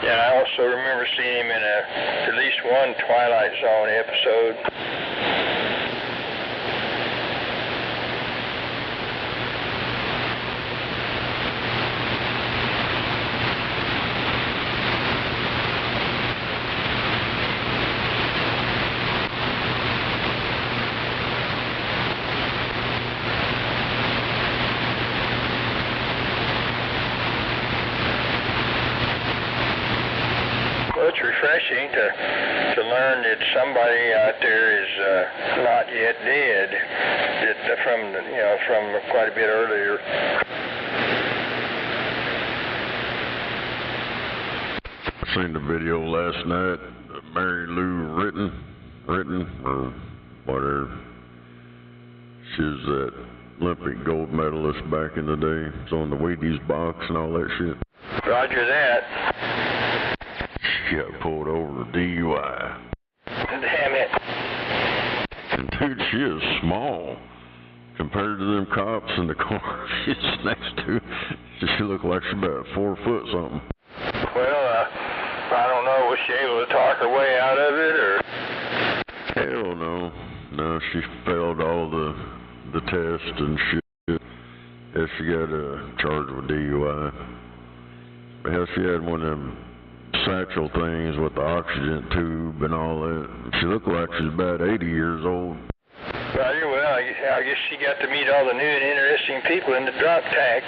Yeah, I also remember seeing him in at least one Twilight Zone episode. Well, it's refreshing to learn that somebody out there is not yet dead, that from quite a bit earlier. I seen the video last night. Mary Lou Retton or whatever. She was that Olympic gold medalist back in the day. It's on the Wheaties box and all that shit. Roger that. She got pulled over for DUI. Damn it. And dude, she is small compared to them cops in the car she's next to. She looked like she's about 4 foot something. Well, I don't know. Was she able to talk her way out of it, or? Hell no. No, she failed all the tests and shit. Yeah, she got charged with DUI. But hell, she had one of them satchel things with the oxygen tube and all that. She looked like she's about 80 years old. Roger, well, I guess she got to meet all the new and interesting people in the drop tank.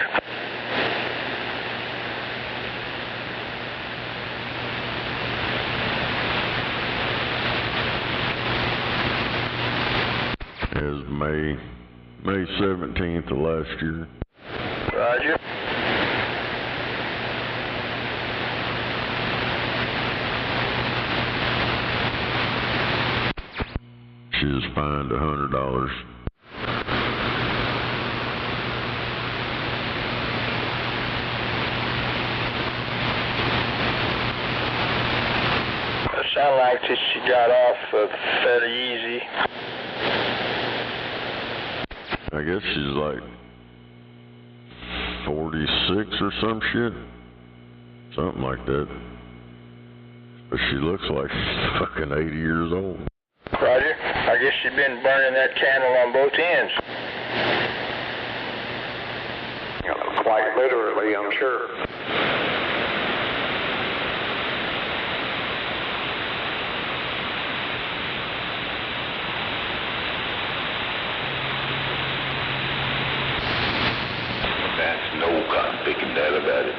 It was May 17th of last year. Roger. She was fined $100. It sounded like that she got off fairly easy. I guess she's like 46 or some shit. Something like that. But she looks like she's fucking 80 years old. Roger. I guess she'd been burning that candle on both ends. Quite literally, I'm sure. That's no cotton picking that about it.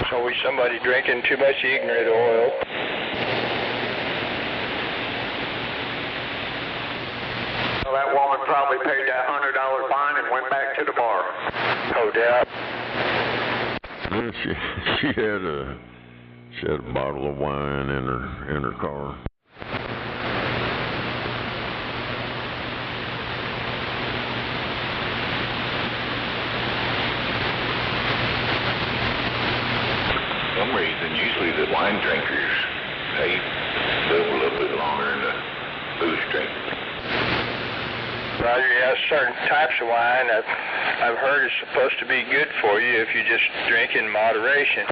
It's always somebody drinking too much ignorant oil. Well, that woman probably paid that $100 fine and went back to the bar. No doubt. Yeah, she had a bottle of wine in her car. For some reason, usually the wine drinkers, they live a little bit longer than the booze drinkers. Roger, yeah, certain types of wine I've heard is supposed to be good for you if you just drink in moderation.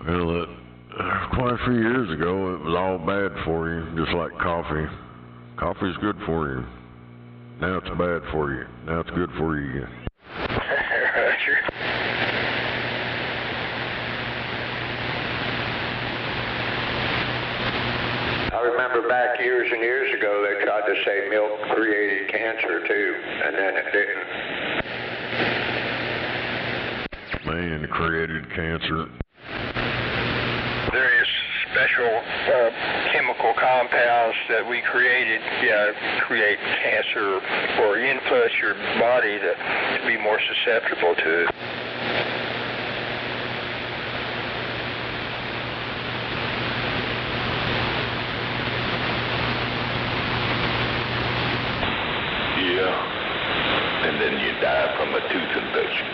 Well, quite a few years ago, it was all bad for you, just like coffee. Coffee's good for you. Now it's bad for you. Now it's good for you again. Roger. I remember back years and years ago, they tried to say milk created cancer too, and then it didn't. Man created cancer. Various special chemical compounds that we created create cancer or influence your body to be more susceptible to it. Yeah, and then you die from a tooth infection.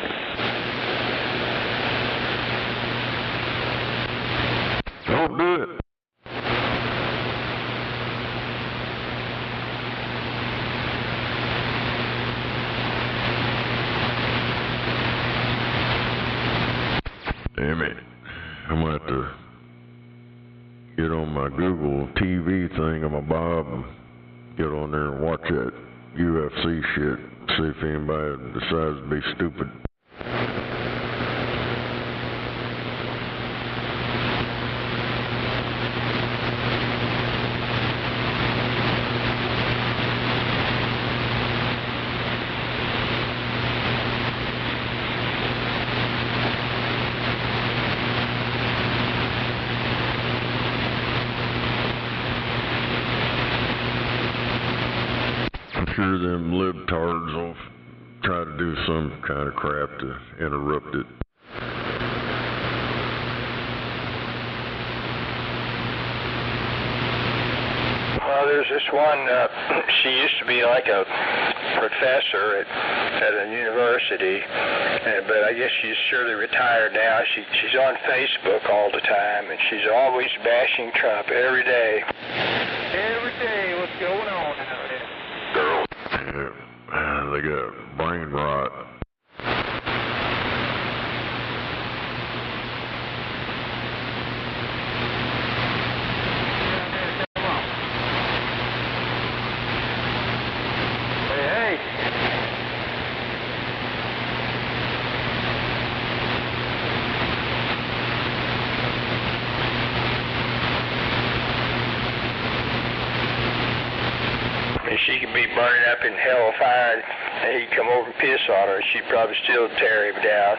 Damn it. I'm gonna have to get on my Google TV thing on my Bob and get on there and watch that UFC shit. See if anybody decides to be stupid. I'm sure them libtards will try to do some kind of crap to interrupt it. Well, there's this one, she used to be like a professor at a university, but I guess she's surely retired now. She's on Facebook all the time, and she's always bashing Trump every day. Every day, what's going on out there? Girl. Yeah, they got brain rot. She could be burning up in hellfire, and he'd come over and piss on her, and she'd probably still tear him down.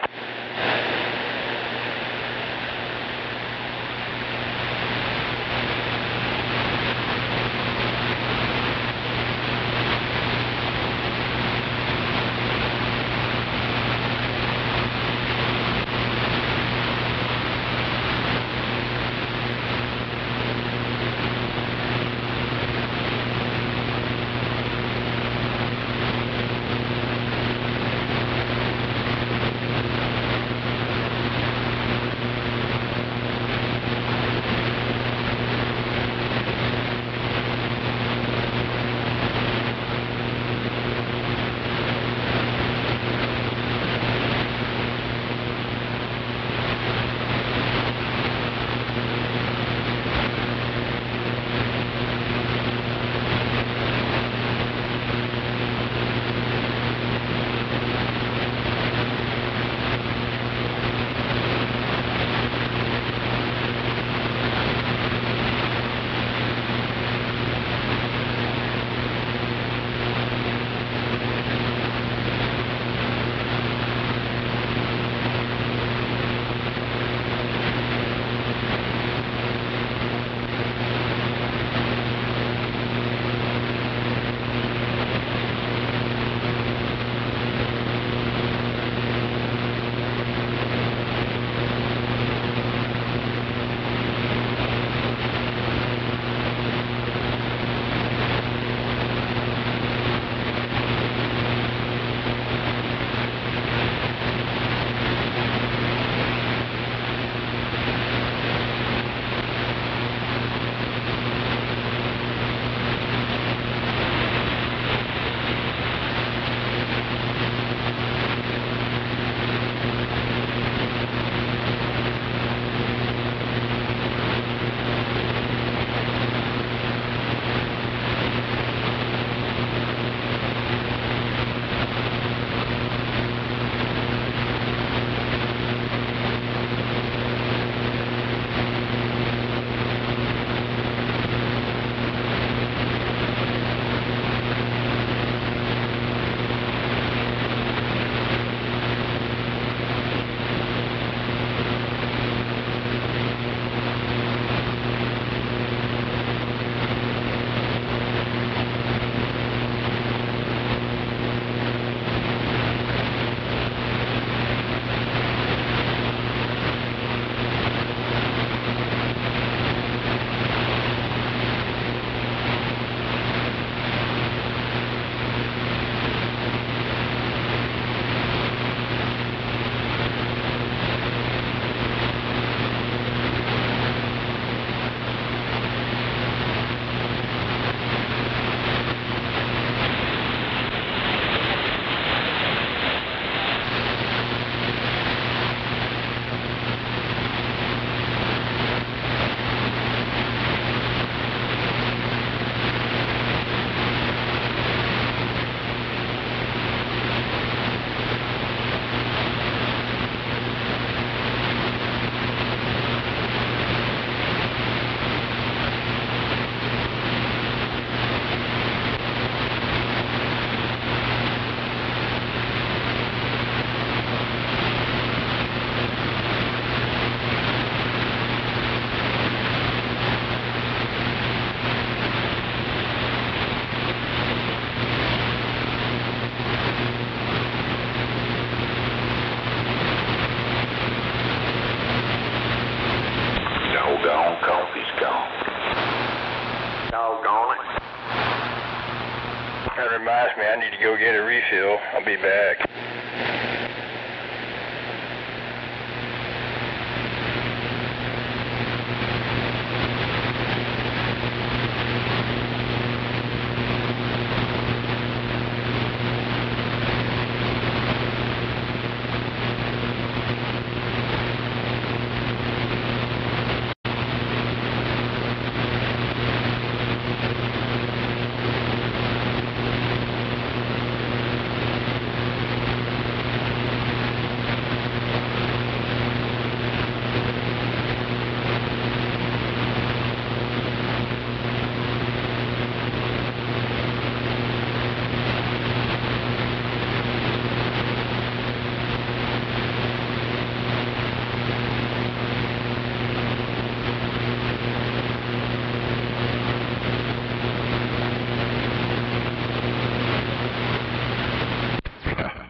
I need to go get a refill. I'll be back.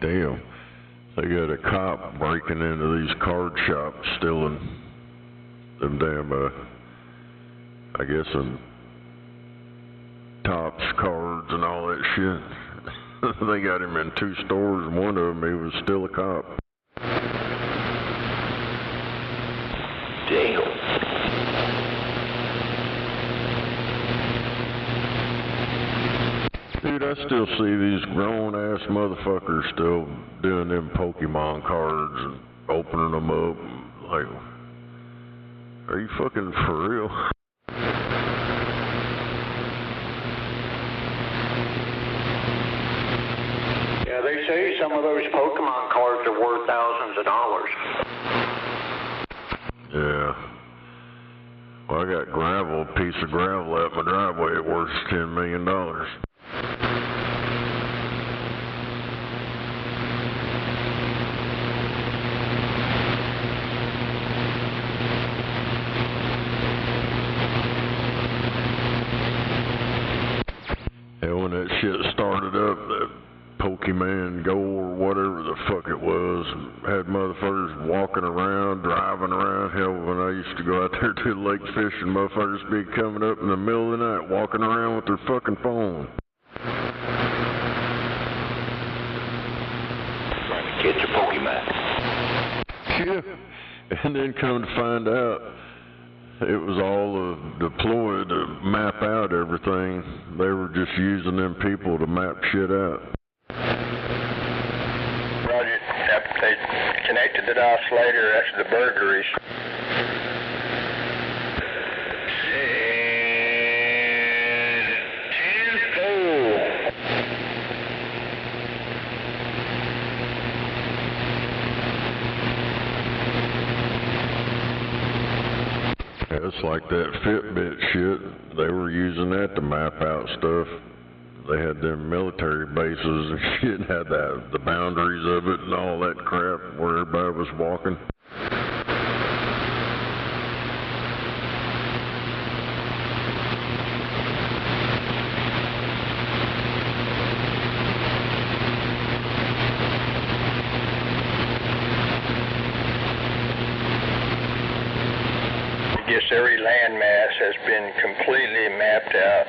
Damn. They got a cop breaking into these card shops, stealing them damn, I guess some Tops cards and all that shit. They got him in 2 stores, and one of them, he was still a cop. Damn. Dude, I still see these grown-ass motherfuckers still doing them Pokemon cards and opening them up. Like, are you fucking for real? Yeah, they say some of those Pokemon cards are worth thousands of dollars. Yeah. Well, I got gravel, a piece of gravel out my driveway. It worth $10 million. Hell, when that shit started up, that Pokemon Go or whatever the fuck it was, had motherfuckers walking around, driving around. Hell, when I used to go out there to the lake fishing, motherfuckers be coming up in the middle of the night, walking around with their fucking phone. Trying to catch a Pokemon. Yeah. And then come to find out, it was all deployed to map out everything. They were just using them people to map shit out. Roger. Yep, they connected the dots later after the burglaries. It's like that Fitbit shit. They were using that to map out stuff. They had them military bases and shit, had the boundaries of it and all that crap where everybody was walking. I guess every landmass has been completely mapped out.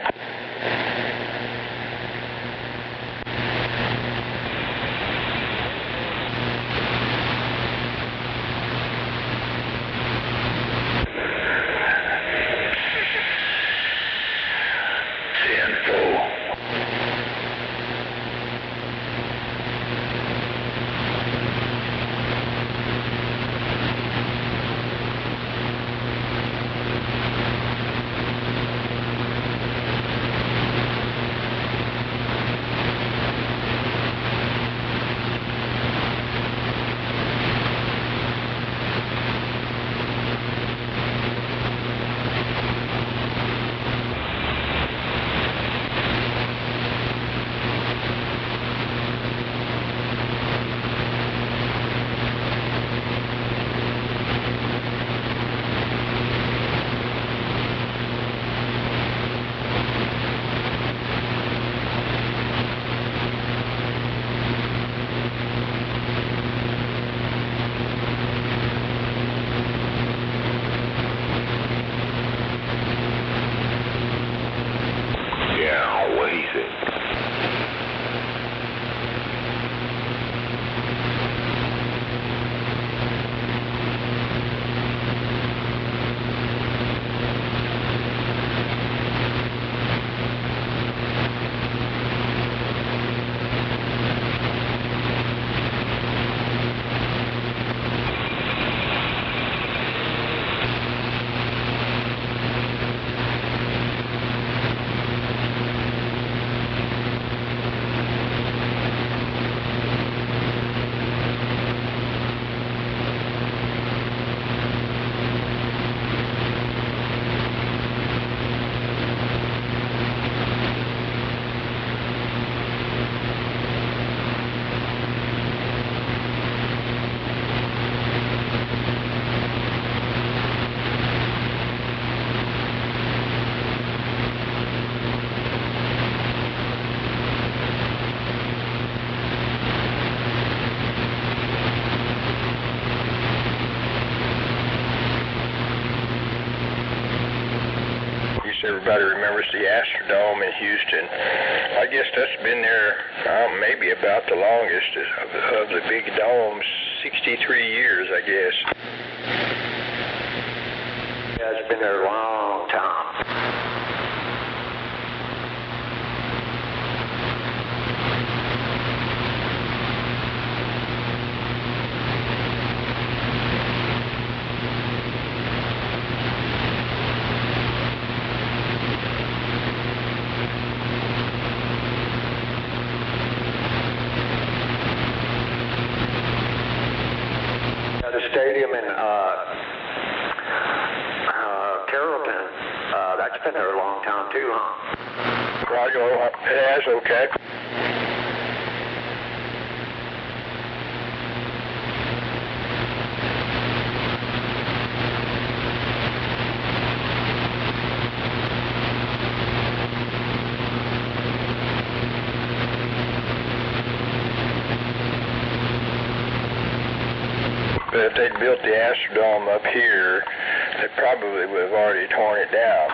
everybody remembers the Astrodome in Houston. I guess that's been there maybe about the longest of the big domes, 63 years, I guess. Yeah, it's been there a long time. The stadium in Carrollton, that's been there a long time too, huh? Roger, it has, okay. But if they'd built the Astrodome up here, they probably would have already torn it down.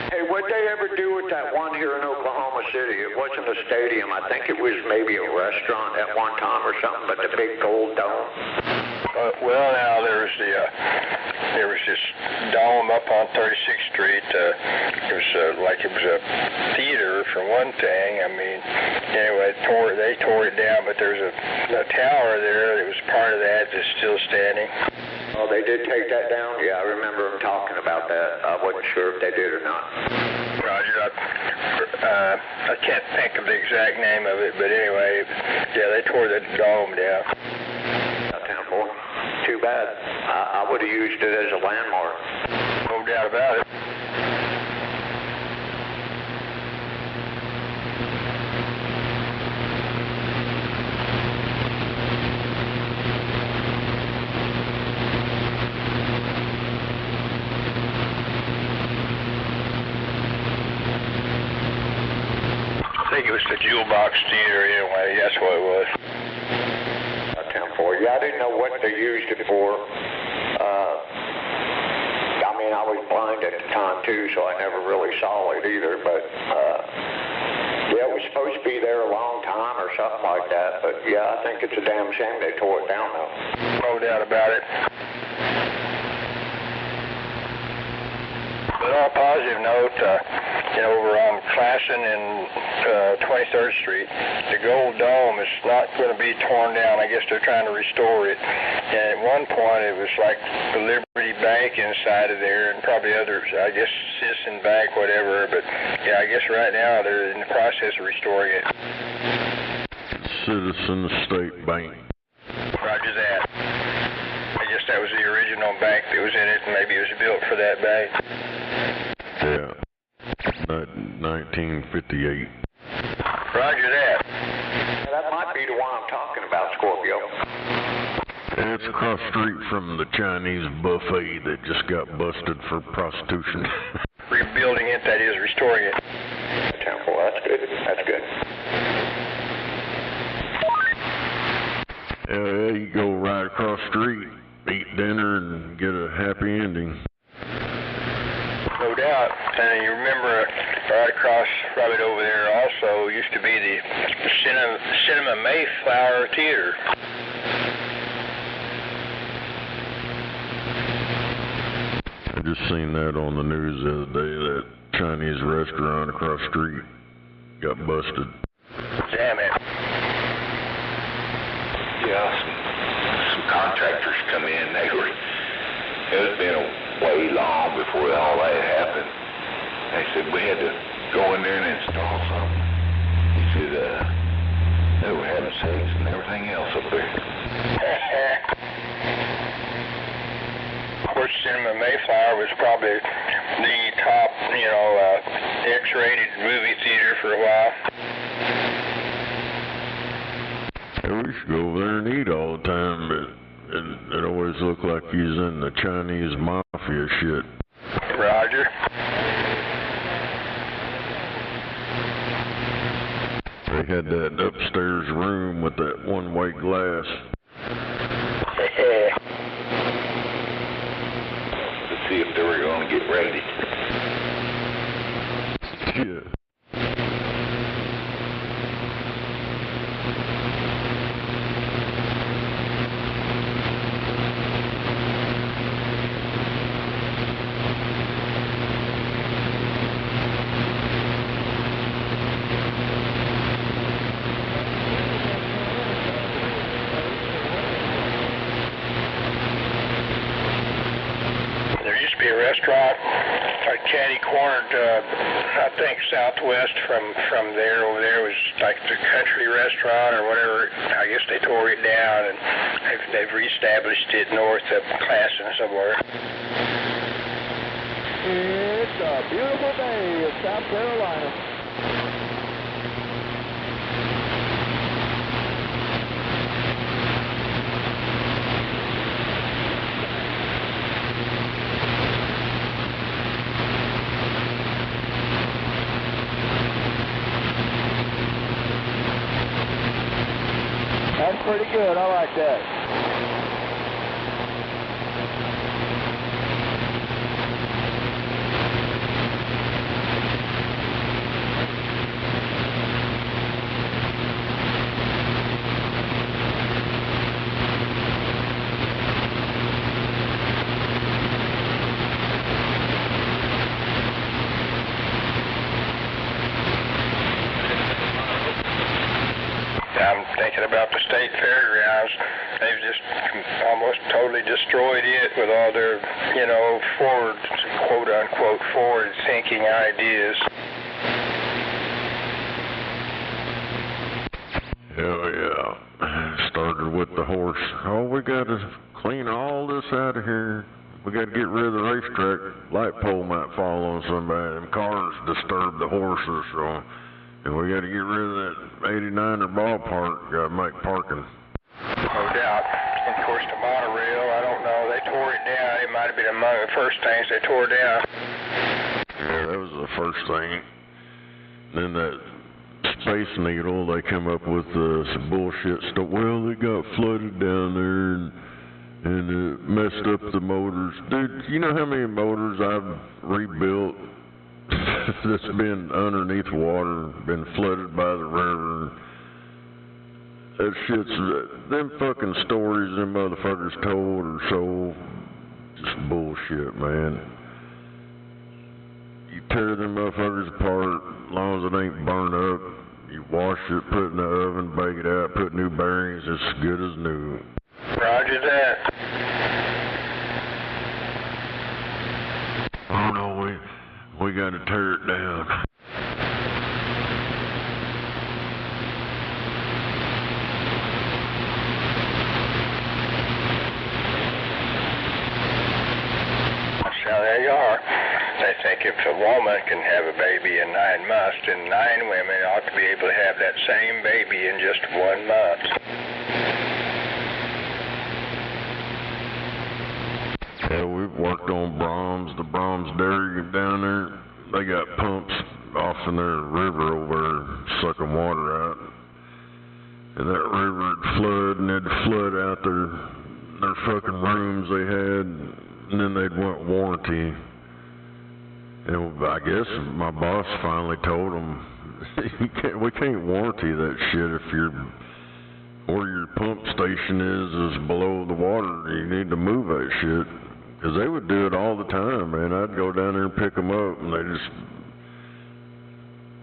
Hey, what'd they ever do with that one here in Oklahoma City? It wasn't a stadium. I think it was maybe a restaurant at one time or something, but the big gold dome. Well, now there was this dome up on 36th Street. It was it was a theater for one thing. I mean, anyway, they tore it down, but there's a tower there that was part of that that's still standing. Oh, they did take that down? Yeah, I remember them talking about that. I wasn't sure if they did or not. Roger, I can't think of the exact name of it, but anyway, yeah, they tore the dome down. Temple. Too bad. I would have used it as a landmark. No doubt about it. I think it was the Jewel Box Theater anyway, that's what it was. Temple. Yeah, I didn't know what they used it for. I mean, I was blind at the time too, so I never really saw it either, but yeah, it was supposed to be there a long time or something like that, but yeah, I think it's a damn shame they tore it down though. No doubt about it. But on a positive note, over on Classen and 23rd Street, the Gold Dome is not going to be torn down. I guess they're trying to restore it. And at one point, it was like the Liberty Bank inside of there, and probably others, I guess Citizen Bank, whatever. But yeah, I guess right now they're in the process of restoring it. Citizen State Bank. Roger that. I guess that was the original bank that was in it, and maybe it was built for that bank. Yeah. 1958. Roger that. That might be the one I'm talking about, Scorpio. It's across the street from the Chinese buffet that just got busted for prostitution. Rebuilding it, that is, restoring it. Temple, that's good. That's good. Yeah, you go right across the street, eat dinner, and get a happy ending. No doubt. And you remember right over there also used to be the Cinema Mayflower Theater. I just seen that on the news the other day, that Chinese restaurant across the street got busted. Damn it. Yeah, some contractors come in. It had been way long before all that happened. They said we had to go in there and install something. He said, they were having sex and everything else up there. Of course, Cinema Mayflower was probably the top, X-rated movie theater for a while. Yeah, we should go over there and eat all the time, but it always looked like he's in the Chinese mafia shit. Roger. They had that upstairs room with that one white glass. To see if they were going to get ready. to be a restaurant, like catty cornered, I think southwest from there. Over there was like the country restaurant or whatever. I guess they tore it down and they've reestablished it north of Classen somewhere. It's a beautiful day in South Carolina. That's pretty good. I like that. I'm thinking about the state fairgrounds. They've just almost totally destroyed it with all their, forward, quote-unquote, forward-thinking ideas. Hell yeah. Started with the horse. Oh, we got to clean all this out of here. We got to get rid of the racetrack. Light pole might fall on somebody. Them cars disturb the horses, so... And we got to get rid of that 89er ballpark. Got to make parking. No doubt. And of course, the monorail, I don't know. They tore it down. It might have been among the first things they tore down. Yeah, that was the first thing. Then that Space Needle, they come up with some bullshit stuff. Well, they got flooded down there and it messed up the motors. Dude, you know how many motors I've rebuilt that's been underneath water, been flooded by the river? That shit's, them fucking stories them motherfuckers told or sold, just bullshit, man. You tear them motherfuckers apart, as long as it ain't burned up, you wash it, put it in the oven, bake it out, put new bearings, it's as good as new. Roger that. Oh no, we gotta tear it down. So there you are. They think if a woman can have a baby in 9 months, then 9 women ought to be able to have that same baby in just 1 month. Yeah, we've worked on Brahms, the Brahms Dairy down there. They got pumps off in their river over sucking water out. And that river would flood, and they'd flood out their fucking rooms they had, and then they'd want warranty. And I guess my boss finally told them, we can't warranty that shit if where your pump station is below the water. You need to move that shit. Because they would do it all the time, man. I'd go down there and pick them up, and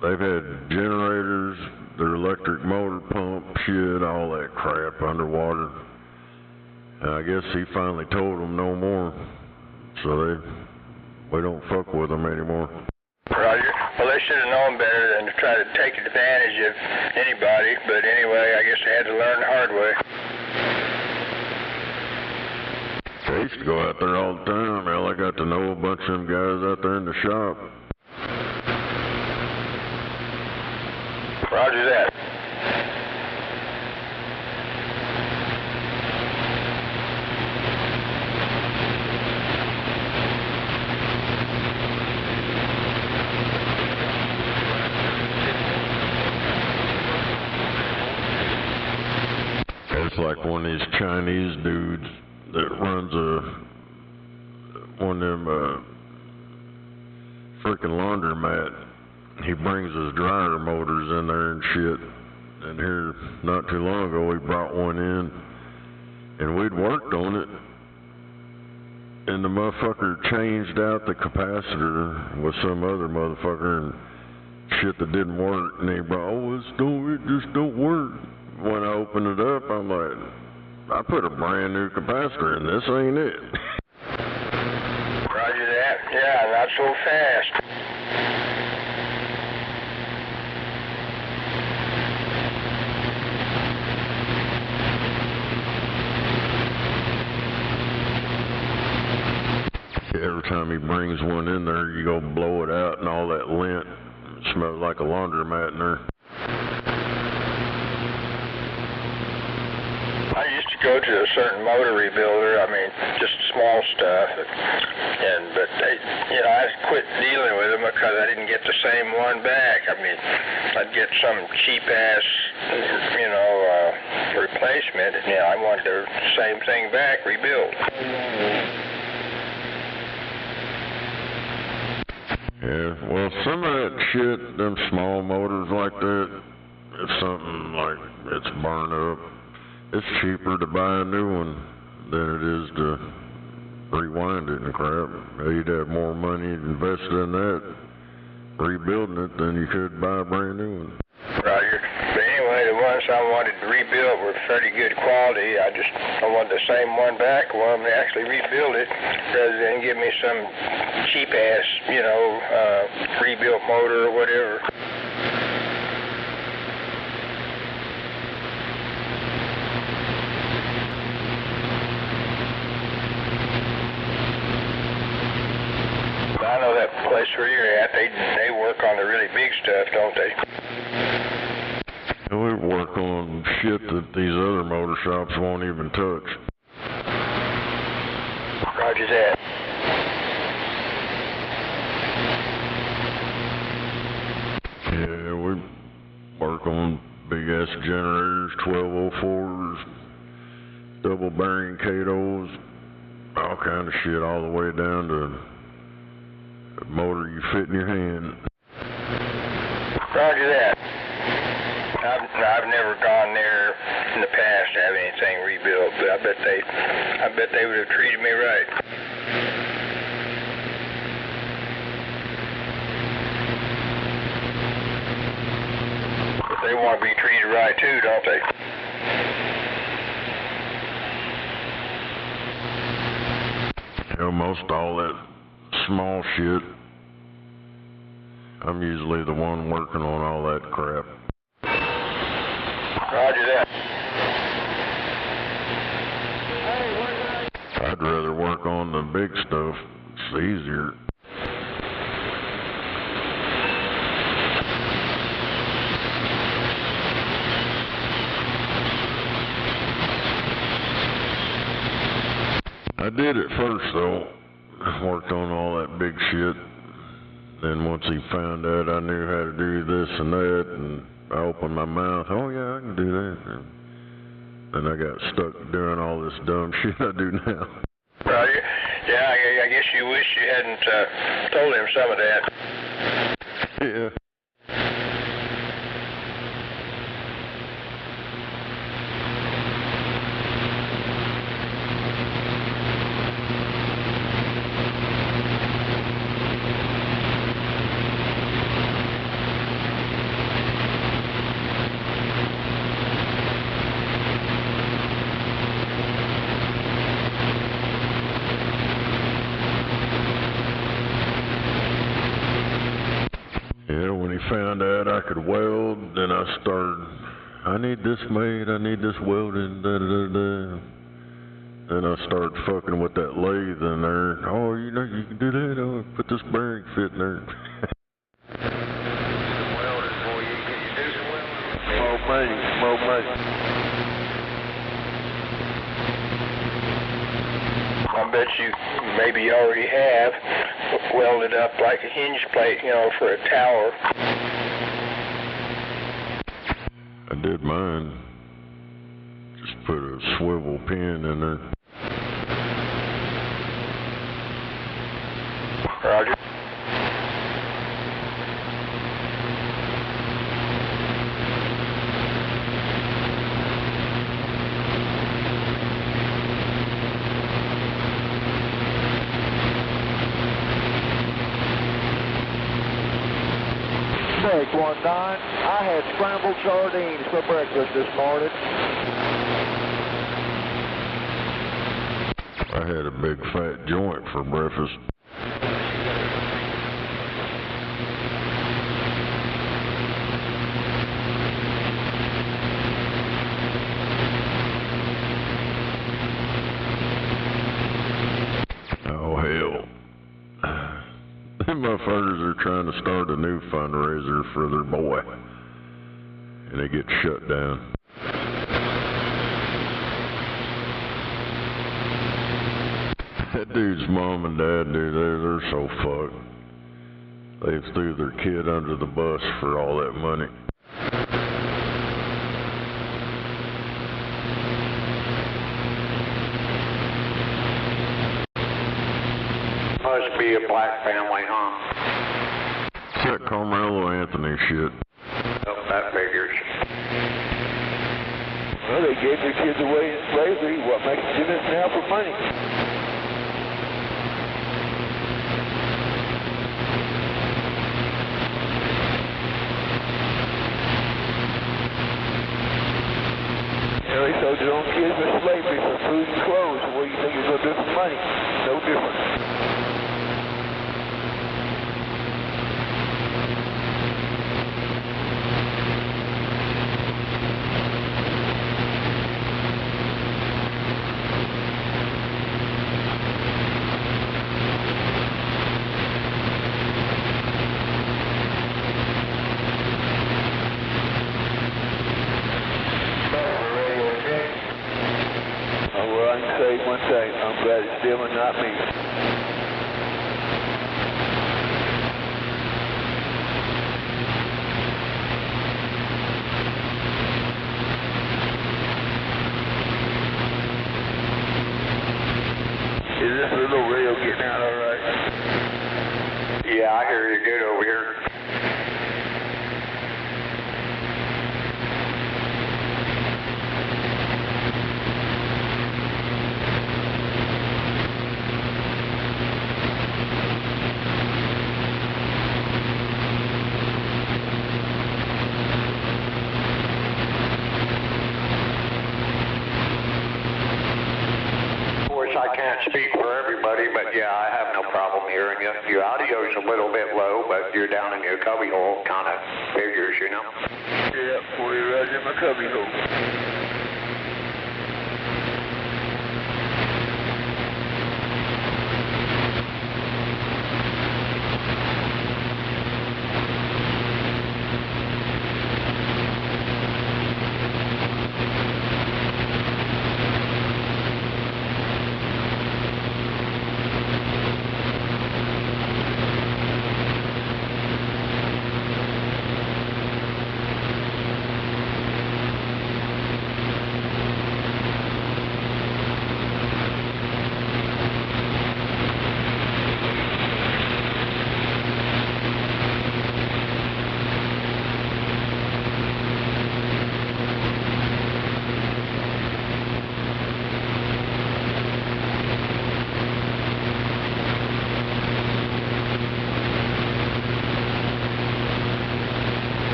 they've had generators, their electric motor pump, shit, all that crap underwater. And I guess he finally told them no more, so we don't fuck with them anymore. Roger. Well, they should have known better than to try to take advantage of anybody, but anyway, I guess they had to learn the hard way. I used to go out there all the time. Hell, I got to know a bunch of them guys out there in the shop. Roger that. It's like one of these Chinese dudes that runs one of them freaking laundromat. He brings his dryer motors in there and shit. And here, not too long ago, he brought one in, and we'd worked on it, and the motherfucker changed out the capacitor with some other motherfucker and shit that didn't work. And he brought, it just don't work. When I opened it up, I'm like, I put a brand new capacitor in this, ain't it? Roger so fast. Every time he brings one in there, you go blow it out and all that lint. It smells like a laundromat in there. I used to go to a certain motor rebuilder, I mean, just small stuff, but they, I quit dealing with them because I didn't get the same one back. I mean, I'd get some cheap-ass, replacement, and, I wanted the same thing back, rebuilt. Yeah, well, some of that shit, them small motors like that, if something like it's burned up, it's cheaper to buy a new one than it is to rewind it and crap. You'd have more money invested in that, rebuilding it, than you could buy a brand new one. Roger. But anyway, the ones I wanted to rebuild were fairly good quality. I wanted the same one back. I wanted them to actually rebuild it rather than give me some cheap-ass, rebuilt motor or whatever. I know that place where you're at, they work on the really big stuff, don't they? We work on shit that these other motor shops won't even touch. Roger that. Yeah, we work on big-ass generators, 1204s, double bearing Catos, all kind of shit, all the way down to the motor you fit in your hand. Roger that. I've never gone there in the past to have anything rebuilt, but I bet they would have treated me right. But they want to be treated right too, don't they? Most all that small shit, I'm usually the one working on all that crap. Roger that. I'd rather work on the big stuff. It's easier. I did it first though. I worked on all that big shit. Then once he found out I knew how to do this and that, and I opened my mouth, oh yeah, I can do that. And I got stuck doing all this dumb shit I do now. Roger. Yeah, I guess you wish you hadn't told him some of that. Yeah. Found out I could weld, then I started, I need this made, I need this welded, da-da-da-da. Then I started fucking with that lathe in there. Oh, you can do that, oh, put this bearing fit in there. Welding for you, can you do some welding? More money. I bet you maybe already have welded up like a hinge plate, for a tower. I did mine. Just put a swivel pin in there. Roger. Nake 19, I had scrambled sardines for breakfast this morning. I had a big fat joint for breakfast. Them motherfuckers are trying to start a new fundraiser for their boy, and they get shut down. That dude's mom and dad, dude, they're so fucked. They threw their kid under the bus for all that money. Must be a black family, huh? It's that Carmelo Anthony shit. Oh, that figures. Well, they gave their kids away in slavery. What makes them do this now for money? Yeah, they sold their own kids for slavery for food and clothes. What do you think you're going to do for money? No different. One thing, I'm glad it's them and not me. Is this little radio getting out all right? Yeah, I hear you good over here. I can't speak for everybody, but yeah, I have no problem hearing you. Your audio's a little bit low, but you're down in your cubbyhole, kind of figures, you know? Yeah, we're right in my cubbyhole.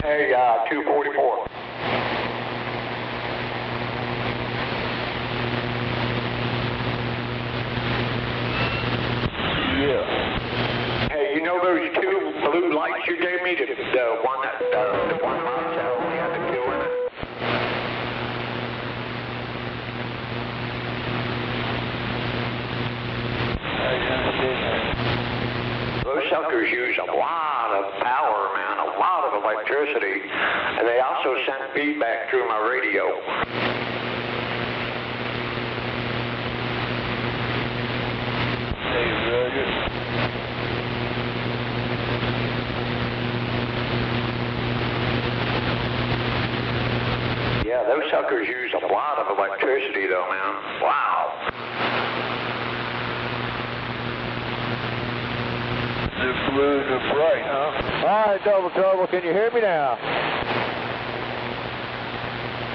Hey, 244. Yeah. Hey, you know those two blue lights you gave me? The one that, the one that only had the two in it? Those suckers use a lot of power, man, a lot of electricity, and they also send feedback through my radio. Hey, Roger. Yeah, those suckers use a lot of electricity, though, man. Wow. They're blue and they're bright, huh? All right, Double Trouble, can you hear me now?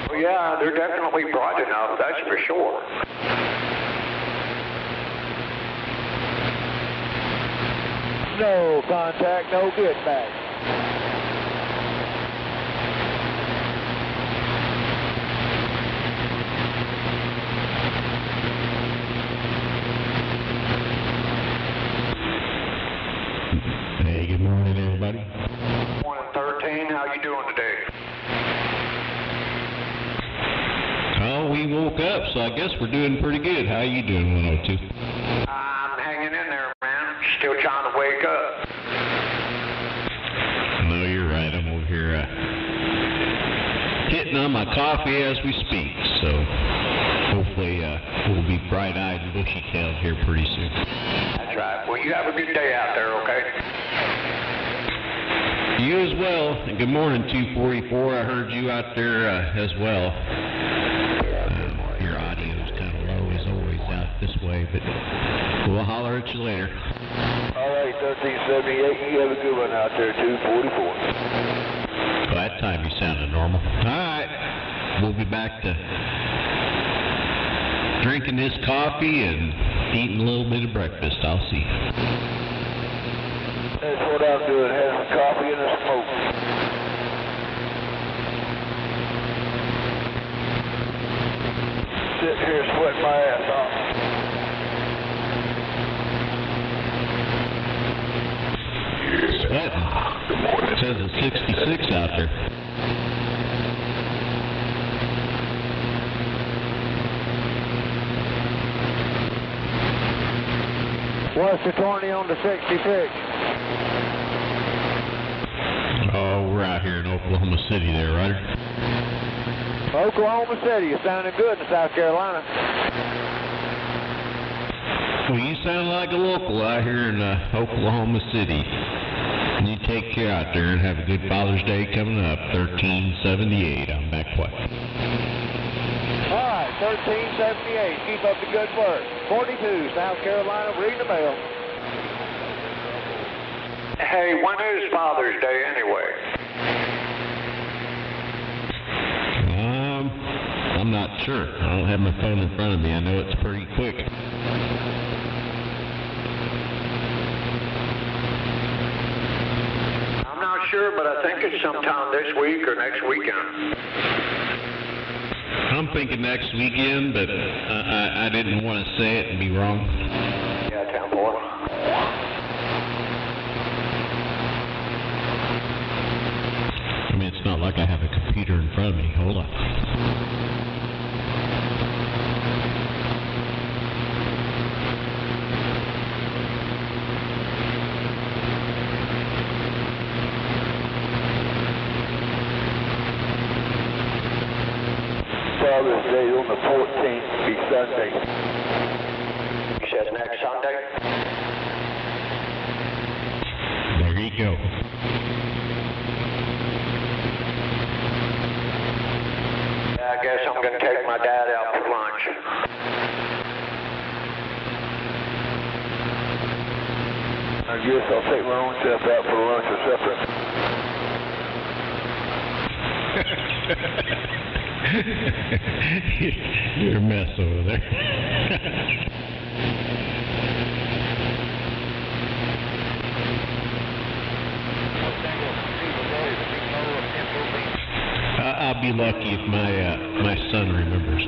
Well, yeah, they're definitely bright enough, that's for sure. No contact, no get back. Hey, good morning, everybody. Morning, 13. How you doing today? Oh, we woke up, so I guess we're doing pretty good. How you doing, 102? I'm hanging in there, man. Still trying to wake up. No, you're right. I'm over here hitting on my coffee as we speak, so hopefully we'll be bright-eyed and bushy-tailed here pretty soon. That's right. Well, you have a good day out there, okay? You as well, and good morning, 244. I heard you out there as well. Your audio's kind of low as always out this way, but we'll holler at you later. All right, 1378, you have a good one out there, 244. Well, that time you sounded normal. All right, we'll be back to drinking this coffee and eating a little bit of breakfast. I'll see. That's what I'm doing, having coffee and a smoke. Sitting here sweating my ass off. Sweating. It says it's 66 out there. What's the 20 on the 66? Oh, we're out here in Oklahoma City there, Ryder. Oklahoma City, you're sounding good in South Carolina. Well, you sound like a local out here in Oklahoma City. And you take care out there and have a good Father's Day coming up, 1378. I'm back what? All right, 1378, keep up the good work. 42, South Carolina, reading the mail. Hey, when is Father's Day anyway? I'm not sure. I don't have my phone in front of me. I know it's pretty quick. I'm not sure, but I think it's sometime this week or next weekend. I'm thinking next weekend, but I didn't want to say it and be wrong. Yeah, 10-4. I mean, it's not like I have a computer in front of me. Hold on. Father's Day on the 14th, be Sunday. You said next Sunday? There you go. Yeah, I guess I'm going to take my dad out for lunch. I guess I'll take my own self out for lunch or supper. You're a mess over there. I'll be lucky if my son remembers.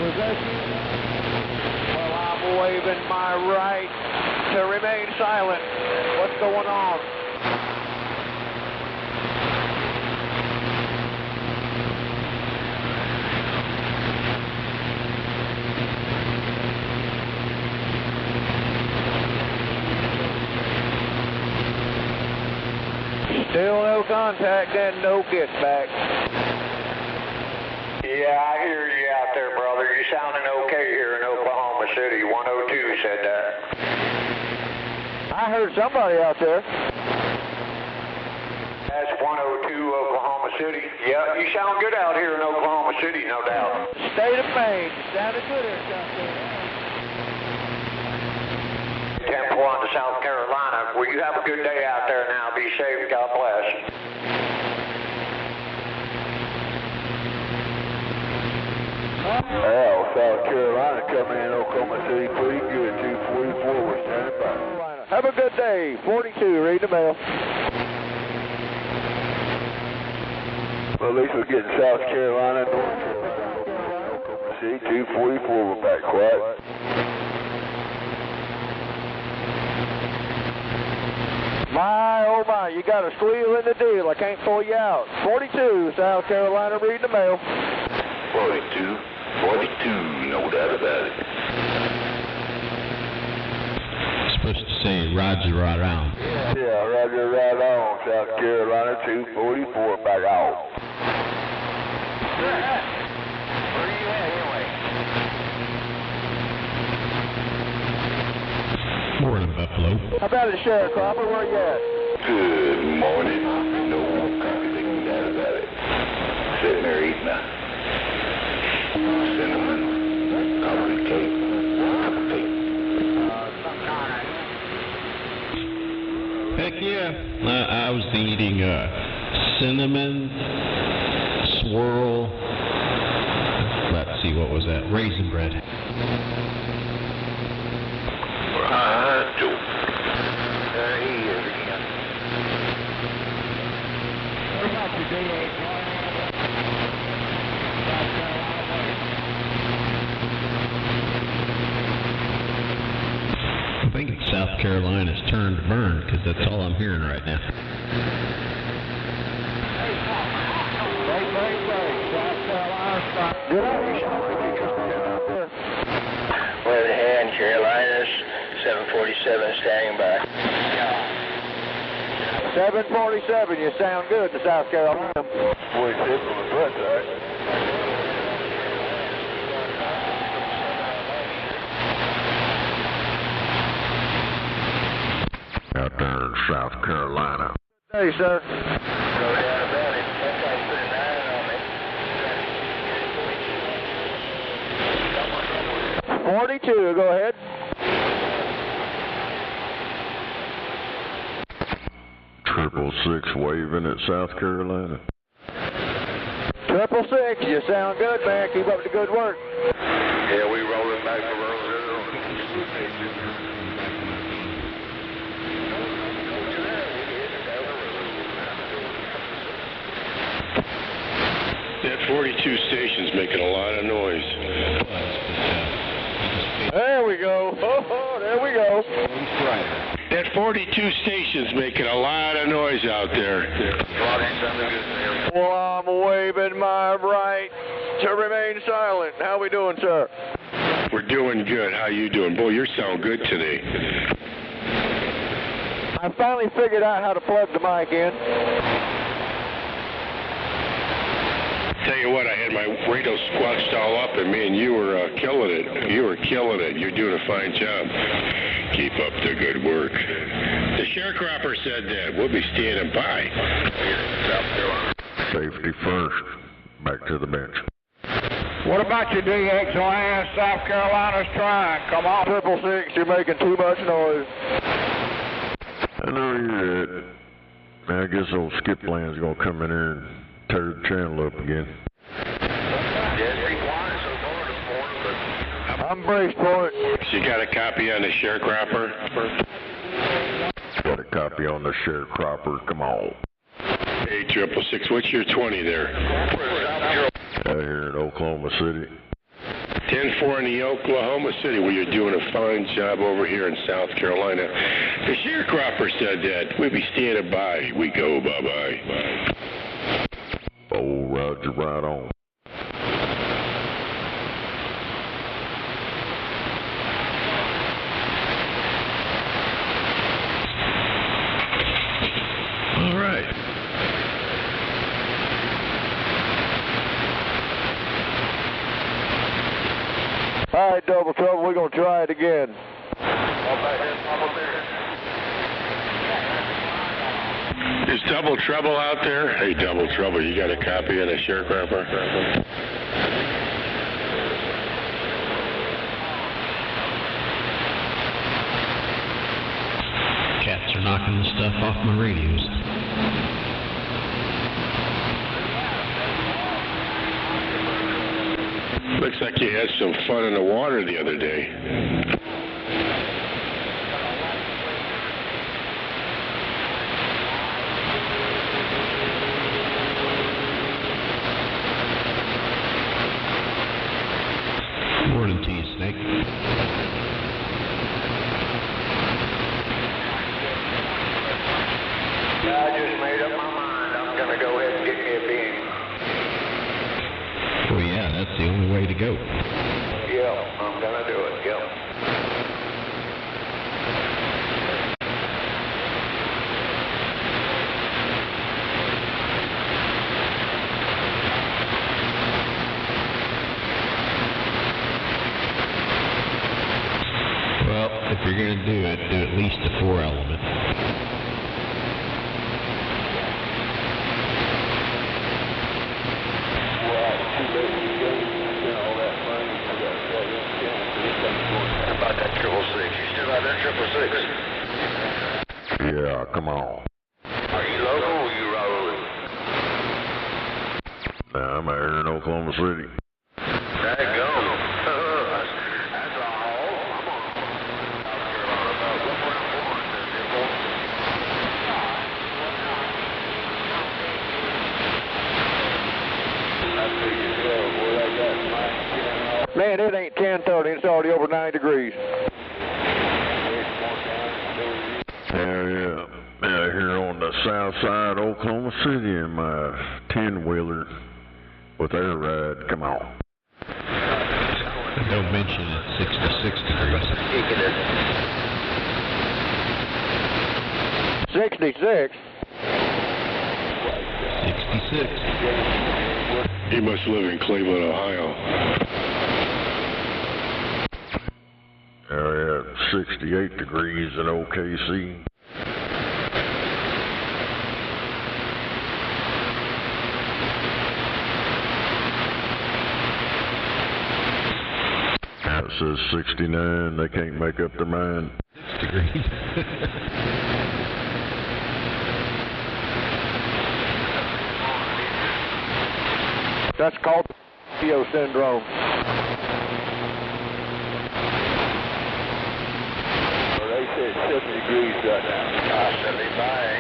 Was that you? Well, I'm waving my right to remain silent. What's going on? Still no contact and no get back. Yeah, I hear you out there, brother. You're sounding okay here in Oklahoma City. 102 said that. I heard somebody out there. That's 102 Oklahoma City. Yeah, you sound good out here in Oklahoma City, no doubt. State of Maine. You sounded good here in South Carolina. 10-4 to South Carolina. Well, you have a good day out there now. Be safe. God bless. Well, South Carolina coming in Oklahoma City pretty good. 244, we're standing by. Have a good day. 42, read the mail. Well, at least we're getting South Carolina, North Carolina, Oklahoma City, 244, we're back quiet. My, oh my, you got a squeal in the deal. I can't pull you out. 42, South Carolina, read the mail. 42, no doubt about it. Supposed to say Roger right on. Yeah, Roger right on. South Carolina, 244, back off. Where are you at anyway? Morning, Buffalo. How about it, Sheriff Cropper? Where you at? Good morning. No doubt about it. Sitting there eating a cinnamon coffee cake. Heck yeah. I was eating cinnamon swirl. Let's see, what was that? Raisin bread. Right, Joe. There he is again. I think it's South Carolina's turn to burn, because that's all I'm hearing right now. We're in hand, Carolinas, 747 standing by. 747, you sound good to South Carolina. 46 on the front side. Out there in South Carolina. Hey, sir. No doubt about it. That guy put a 9 on me. 42, go ahead. Triple six waving at South Carolina. 666, you sound good, man. Keep up the good work. Yeah, we rolling back from earlier. That 42 station's making a lot of noise. There we go. Oh, there we go. That 42 station's making a lot of noise out there. Well, I'm waving my right to remain silent. How we doing, sir? We're doing good. How you doing? Boy, you sound good today. I finally figured out how to plug the mic in. Tell you what, I had my radio squelched all up, and me and you were killing it. You were killing it. You're doing a fine job. Keep up the good work. The sharecropper said that. We'll be standing by. Safety first. Back to the bench. What about your DXLS? South Carolina's trying. Come on. 666, you're making too much noise. I know you're it. I guess old Skip Land's gonna come in here and tear the channel up again. I'm braced for it. So you got a copy on the sharecropper? Got a copy on the sharecropper. Come on. Hey, 666, what's your 20 there? Out here in Oklahoma City. 10-4 in the Oklahoma City. Well, you're doing a fine job over here in South Carolina. The sharecropper said that. We'll be standing by. We go, bye-bye. Oh, Roger, right on. All right. All right, Double Trouble, we're going to try it again. Is Double Trouble out there? Hey, Double Trouble, you got a copy of the sharecropper? Cats are knocking the stuff off my radios. Looks like you had some fun in the water the other day. Morning to you, Snake. Yeah, I just made up my mind. I'm going to go ahead and get me a beam. Well, yeah, that's the only way to go. Yeah, I'm going to do it, yeah. Well, if you're going to do it, do at least a 4-element. How about that 666? You still got that 666? Yeah, come on. Are you local or you rolling? Nah, I'm out here in Oklahoma City. Daggone. That's all. I'm on. Man, it ain't 10:30. It's already over 90 degrees. Hell yeah. Out here on the south side of Oklahoma City in my 10-wheeler with air ride. Come on. Don't mention it's 66 degrees. 66. 66. You must live in Cleveland, Ohio. Hell yeah, 68 degrees in OKC. It says 69. They can't make up their mind. 6 degrees. That's called PO syndrome. Well, they said 70 degrees right now. 75.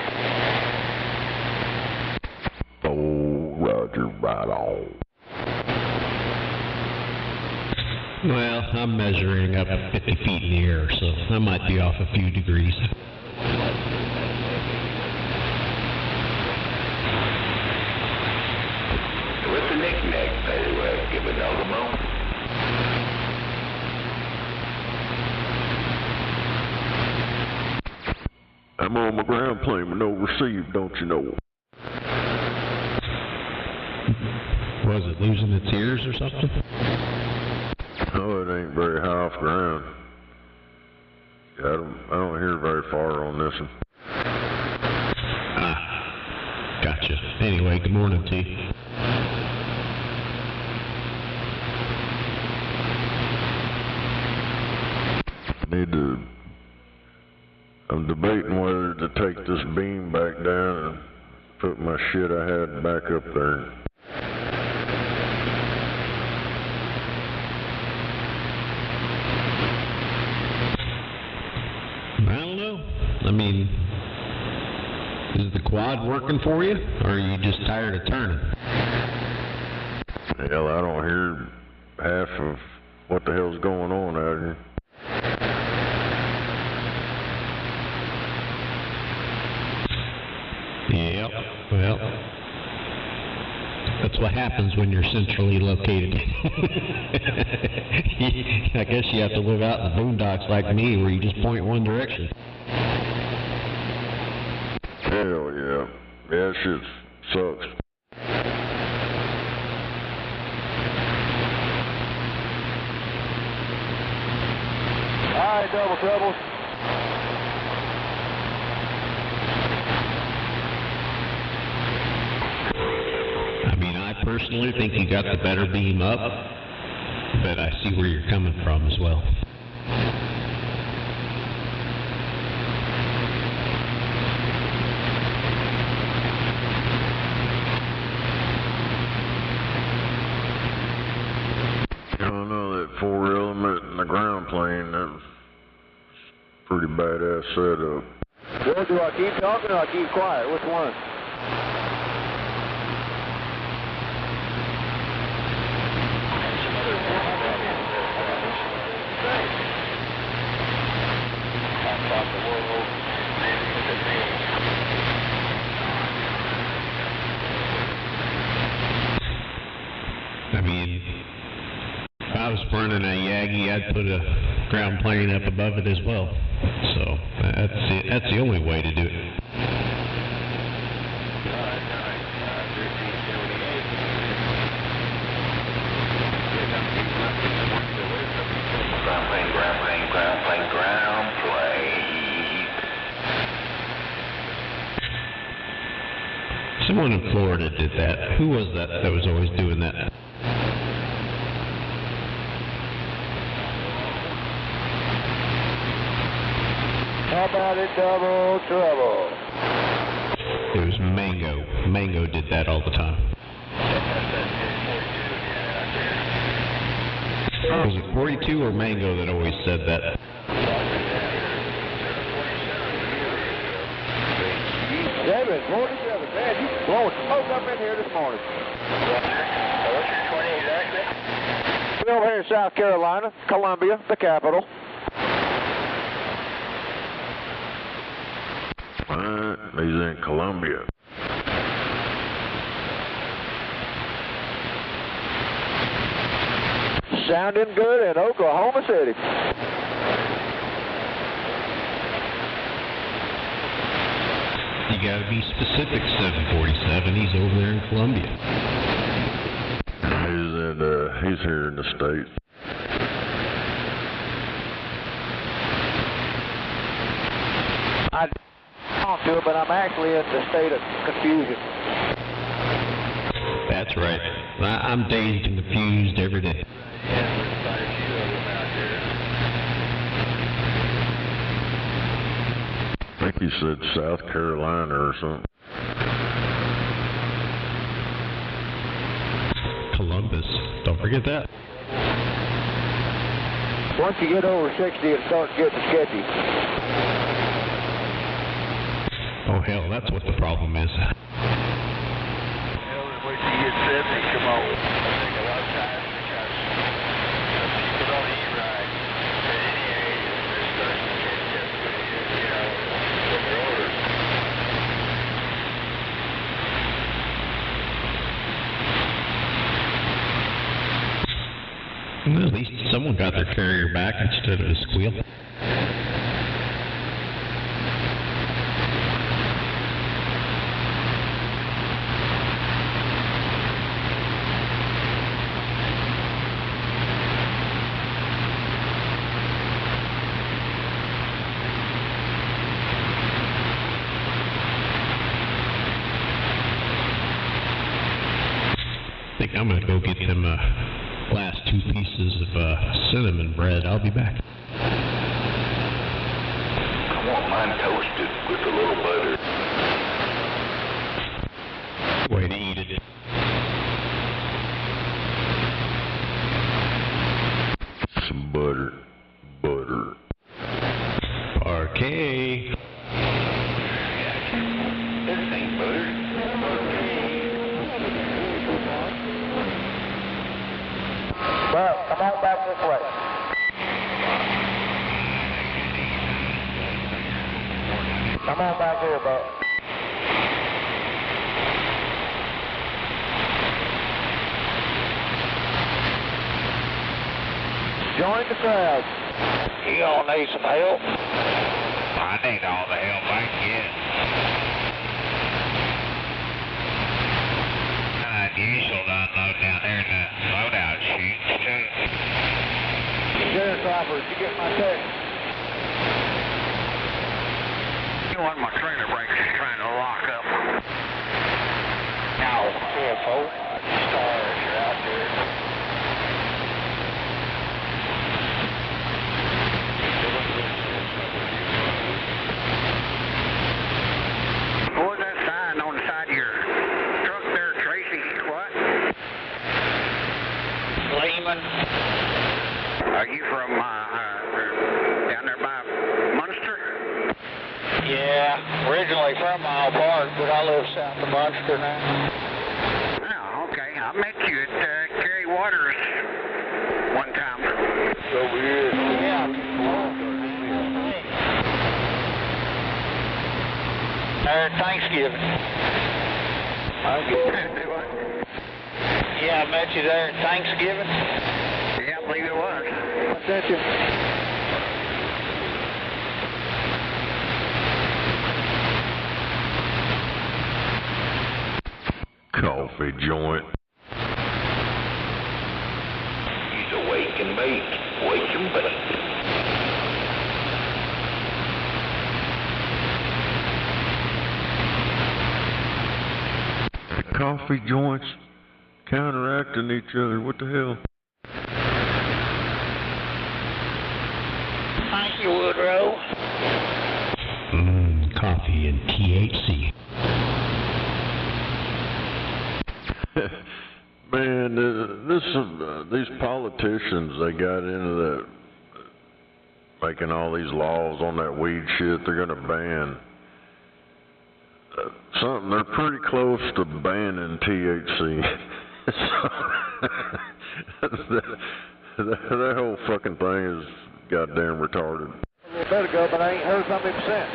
Oh, Roger, right on. Well, I'm measuring up 50 feet in the air, so I might be off a few degrees. What's the knick-knack, by the way? Give it all the bone. I'm on my ground plane with no receive, don't you know? Was it losing its ears or something? Oh, it ain't very high off ground. Yeah, I don't hear very far on this one. Ah, gotcha. Anyway, good morning to you. I'm debating whether to take this beam back down and put my shit I had back up there. I don't know. I mean, is the quad working for you, or are you just tired of turning? Hell, I don't hear half of what the hell's going on out here. Yep, well, that's what happens when you're centrally located. I guess you have to live out in the boondocks like me, where you just point one direction. Hell yeah. Yeah, shit sucks. All right, double trouble. I mean, I personally think you got the better beam up, but I see where you're coming from as well. badass setup. Well, do I keep talking or I keep quiet? Which one? I mean, if I was running a Yagi, I'd put a ground plane up above it as well. So that's the only way to do it. Ground plane. Someone in Florida did that. Who was that was always doing that? How about it, double trouble? It was Mango. Mango did that all the time. Was it 42 or Mango that always said that? 47. Man, you blowing smoke up in here this morning. What's your 20 exactly? We're over here in South Carolina, Columbia, the capital. Alright, he's in Columbia. Sounding good in Oklahoma City. You gotta be specific, 747. He's over there in Columbia. He's here in the States. I don't do it, but I'm actually in the state of confusion. That's right. I'm dazed and confused every day. I think he said South Carolina or something. Columbus. Don't forget that. Once you get over 60, it starts getting sketchy. Oh, hell, that's what the problem is. Once you get 70, come on. I think a lot of times because people don't eat right at any age, and they're starting to get pretty, when they're older. Well, at least someone got their carrier back instead of a squeal. I think I'm gonna go get them last 2 pieces of cinnamon bread. I'll be back. I want mine toasted with a little butter. Way to eat it. Some butter. Parquet. This ain't butter. Well, come on back this way. Come on back here, Buck. Join the crowd. You gonna need some help? I need all the help I can get. Unusual to unload down there in the loadout chutes, too. Sheriff's office, you get my text? One of my trailer brakes is trying to lock up. Now, CFO, star if you're out there. What was that sign on the side of your truck there, Tracy? What? Lehman. Are you from down there by Munster? live south of Munster now. Oh, okay. I met you at Kerry Waters one time. Over here. Yeah. There at Thanksgiving. I get it. Yeah, I met you there at Thanksgiving. Yeah, I believe it was. What's that you? Coffee joint. He's a wake and bake. Wake and bake. Coffee joints counteracting each other. What the hell? Thank you, Woodrow. Coffee and THC. Man, these politicians, they got into that, making all these laws on that weed shit. They're gonna ban something. They're pretty close to banning THC. that whole fucking thing is goddamn retarded. A little bit ago, but I ain't heard from him since.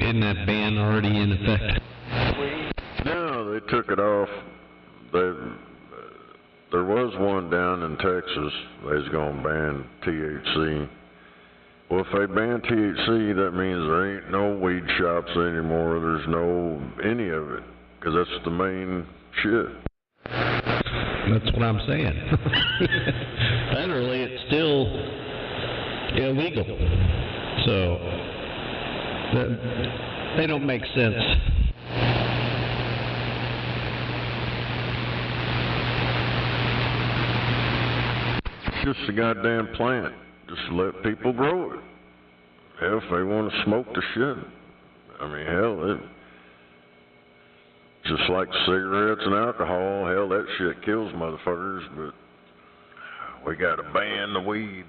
Isn't that ban already in effect? No, they took it off. There was one down in Texas. They was gonna ban THC. Well, if they ban THC, that means there ain't no weed shops anymore. There's no any of it, 'cause that's the main shit. That's what I'm saying. Federally, it's still illegal. So, they don't make sense. It's just a goddamn plant. Just let people grow it. Hell, if they want to smoke the shit. I mean, hell, just like cigarettes and alcohol, hell, that shit kills motherfuckers, but we gotta ban the weed.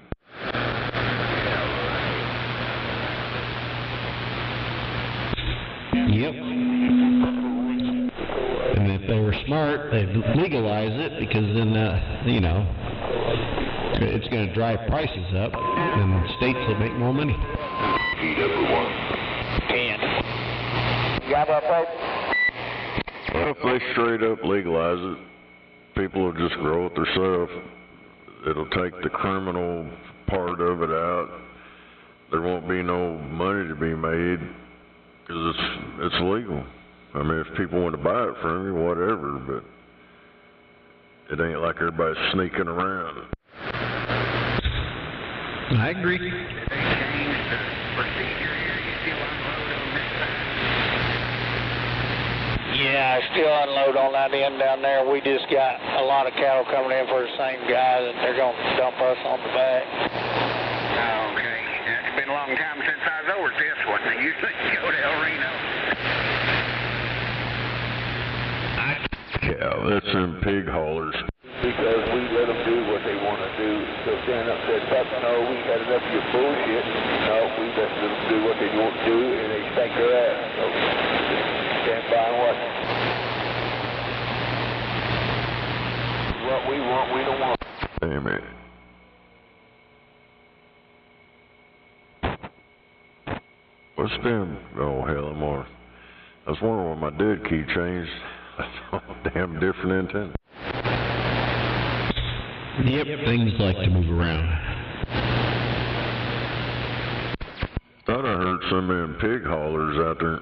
Yep. And if they were smart, they'd legalize it, because then, it's going to drive prices up, and states will make more money. TW1. 10. You got that, folks? Well, if they straight up legalize it, people will just grow it themselves. It'll take the criminal part of it out. There won't be no money to be made, because it's legal. I mean, if people want to buy it from you, whatever, but it ain't like everybody's sneaking around. I agree. Did they change the procedure here? You still unload on this side? Yeah, I still unload on that end down there. We just got a lot of cattle coming in for the same guy that they're going to dump us on the back. Oh, okay. It's been a long time since I was over this one. I usually go to El Reno. Yeah, that's them pig haulers. Because we let them do what they want to do. So stand up and said, fuck no, we had enough of your bullshit. No, we let them do what they want to do, and they spank their ass. So stand by and watch. What we want, we don't want. Damn it. What's them? Oh, hell, I'm on. I was wondering why my dead key changed. Damn different antenna. Yep, things like to move around. Thought I heard some of them pig haulers out there.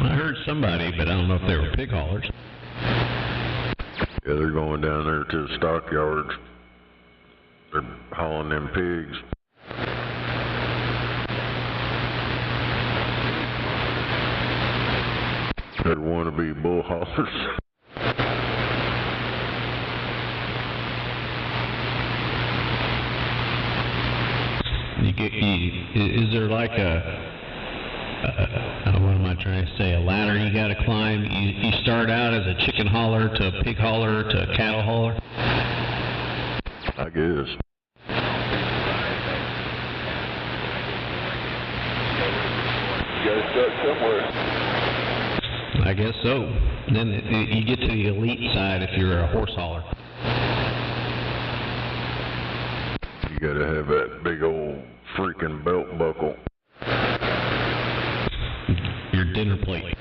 I heard somebody, but I don't know if they were pig haulers. Yeah, they're going down there to the stockyards. They're hauling them pigs. They're wannabe bull haulers. Is there like what am I trying to say, a ladder you got to climb? You start out as a chicken hauler to a pig hauler to a cattle hauler? I guess. gotta start somewhere. I guess so. Then you get to the elite side if you're a horse hauler. You gotta have that big old freaking belt buckle. Your dinner plate.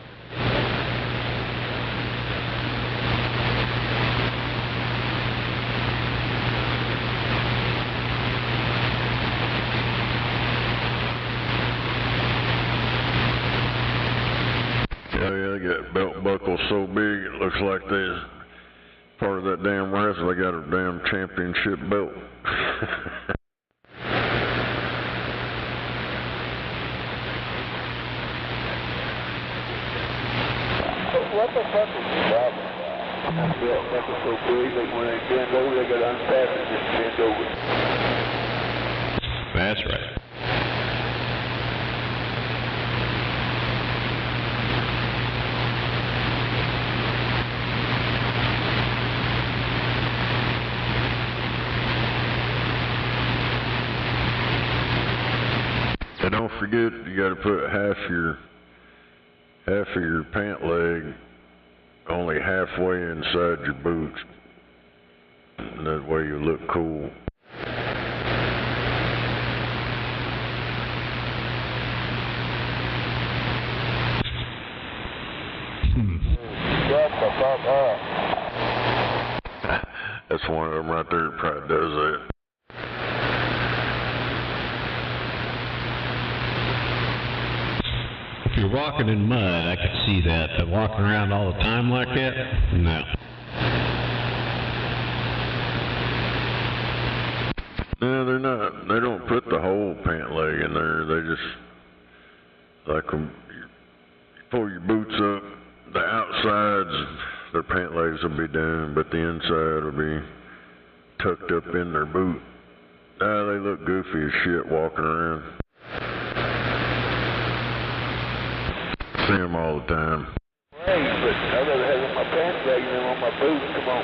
Yeah, they got belt buckles so big it looks like they're part of that damn wrestle. They got a damn championship belt. What the fuck is the problem? That belt buckle's so big that when they bend over, they gotta unfasten it just to bend over. That's right. And don't forget, you got to put half of your pant leg only halfway inside your boots. And that way you look cool. Shut the fuck up. That's one of them right there that probably does that. If you're walking in mud, I could see that. But walking around all the time like that, no. No, they're not. They don't put the whole pant leg in there. They just, like, when you pull your boots up, the outsides, their pant legs will be down, but the inside will be tucked up in their boot. They look goofy as shit walking around. See them all the time. Hey, but I'd rather have on my pants leg than on my boots. Come on.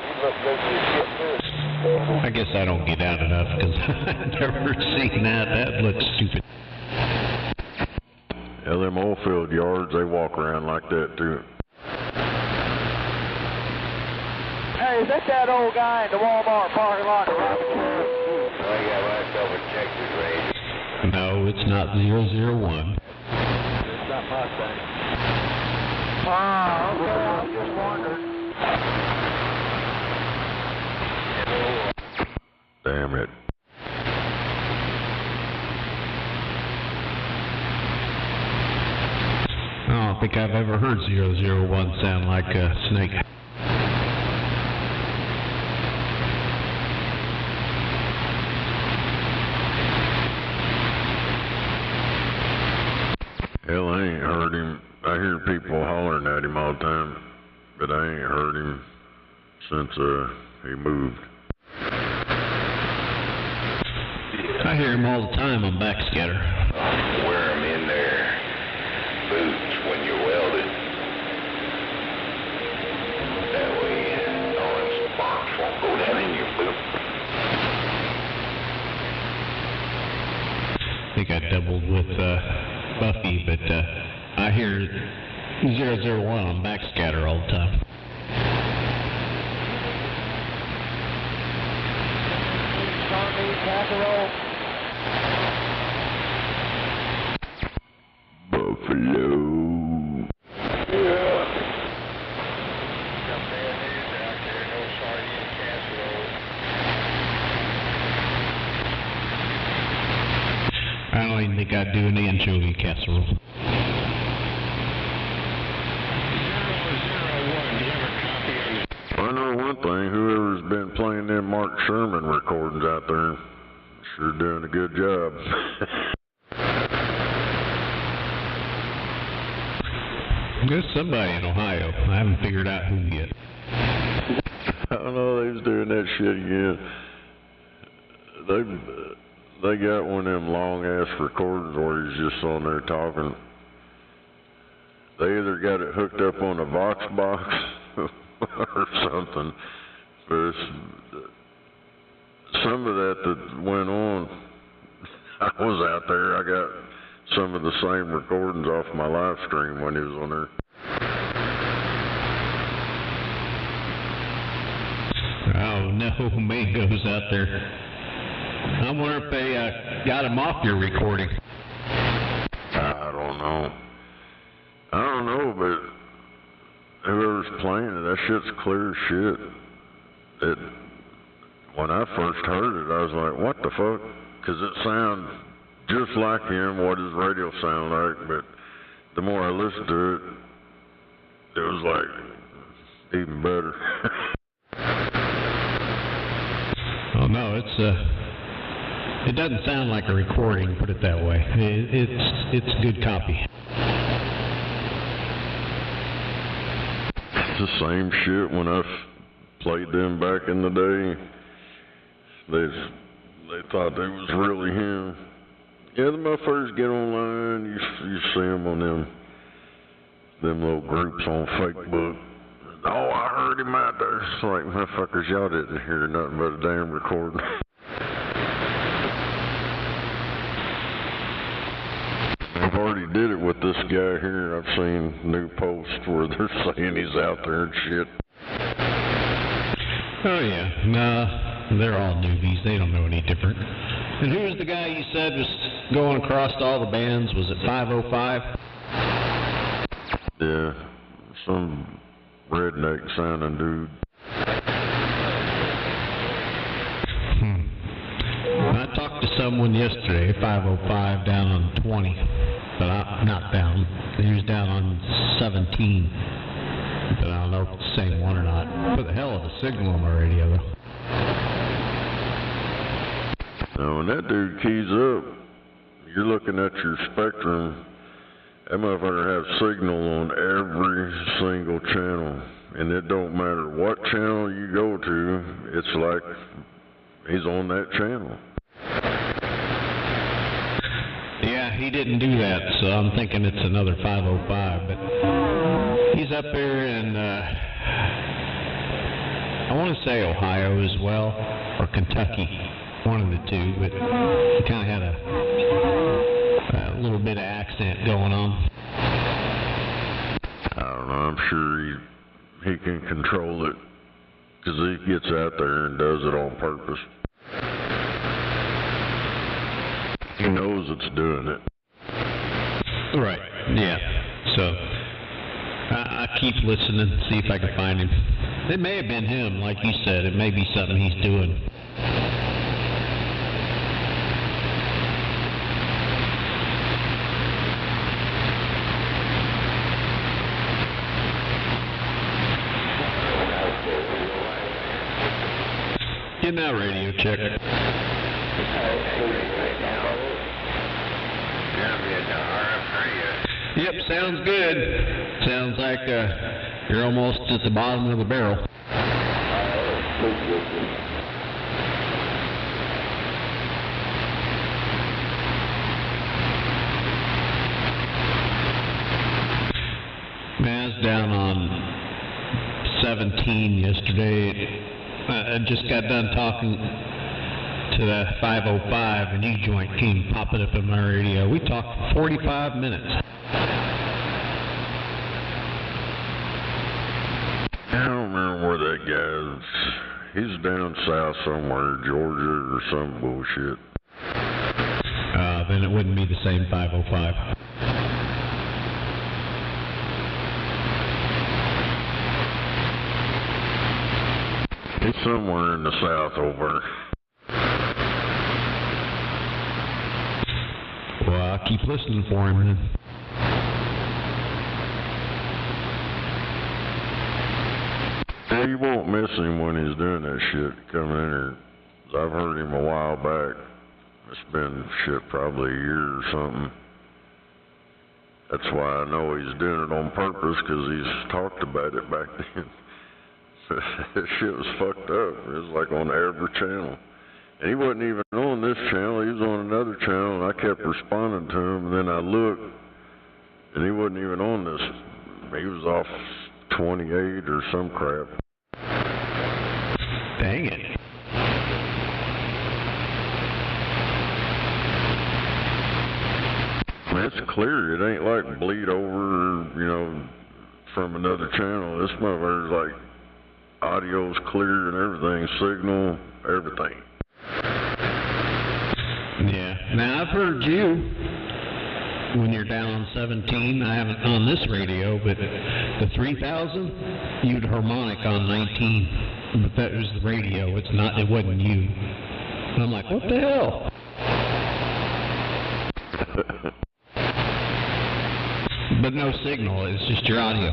You look goofy as shit too. I guess I don't get out enough because I've never seen that. That looks stupid. Yeah, them oil field yards, they walk around like that too. Hey, is that old guy in the Walmart parking lot? Oh, yeah, myself a Texas Ranger. No, it's not 001. It's not my thing. Ah, okay, I was just wondering. Damn it. I don't think I've ever heard 001 sound like a snake. Hell, I ain't heard him. I hear people hollering at him all the time, but I ain't heard him since he moved. I hear him all the time on backscatter. Wear them in their boots when you're welded. That way, all them sparks won't go down in your boot. I think I doubled with Buffy, but I hear 001 on backscatter all the time. Casserole. Buffalo. Yeah. Some bad news out there, no sardine casserole. I don't even think I'd do an anchovy casserole. 001, do you have a copy on the... I know one thing, whoever's been playing them Mark Sherman recordings out there, sure doing a good job. There's somebody in Ohio. I haven't figured out who yet. I don't know, they was doing that shit again. They got one of them long ass recordings where he's just on there talking. They either got it hooked up on a Vox box or something. But it's, some of that went on. I was out there. I got some of the same recordings off my live stream when he was on there. Oh, no, Mango's out there. I wonder if they got him off your recording. I don't know, but whoever's playing it, that shit's clear as shit. When I first heard it, I was like, what the fuck? Because it sounded just like him, what his radio sound like, but the more I listened to it, it was like even better. Oh, no, it doesn't sound like a recording, put it that way. It's good copy. It's the same shit when I played them back in the day. They thought they was really him. Yeah, the motherfuckers get online, you see them on them little groups on Facebook. Oh, I heard him out there. It's like, motherfuckers, y'all didn't hear nothing but a damn recording. I've already did it with this guy here. I've seen new posts where they're saying he's out there and shit. Oh, yeah. Nah, they're all newbies. They don't know any different. And who was the guy you said was going across all the bands? Was it 505? Yeah, some redneck sounding dude. I talked to someone yesterday, 505, down on 20. But not down. He was down on 17. But I don't know if it's the same one or not. Put a hell of a signal on my radio, though. Now, when that dude keys up, you're looking at your spectrum. That motherfucker has signal on every single channel. And it don't matter what channel you go to, it's like he's on that channel. Yeah, he didn't do that, so I'm thinking it's another 505. But he's up there in, I want to say Ohio as well, or Kentucky. One of the two, but he kind of had a little bit of accent going on. I don't know, I'm sure he can control it, because he gets out there and does it on purpose. He knows it's doing it. Right, yeah. So, I keep listening, see if I can find him. It may have been him, like you said. It may be something he's doing. Get that radio check. Yep, sounds good. Sounds like you're almost at the bottom of the barrel. Man, I was down on 17 yesterday. I just got done talking to the 505, and you joint came popping up in my radio. We talked for 45 minutes. I don't remember where that guy is. He's down south somewhere, Georgia or some bullshit. Then it wouldn't be the same 505. He's somewhere in the south over. Well, I'll keep listening for him then. Yeah, you won't miss him when he's doing that shit, coming in here. I've heard him a while back. It's been shit probably a year or something. That's why I know he's doing it on purpose, because he's talked about it back then. That shit was fucked up. It was like on every channel. And he wasn't even on this channel. He was on another channel, and I kept responding to him. And then I looked, and he wasn't even on this. He was off 28 or some crap. Dang it. Man, it's clear. It ain't like bleed over, you know, from another channel. This motherfucker's like audio's clear and everything, signal, everything. Yeah. Now I've heard you when you're down on 17. I haven't on this radio, but the 3000, you'd harmonic on 19. But that was the radio. It's not. It wasn't you. And I'm like, what the hell? But no signal. It's just your audio.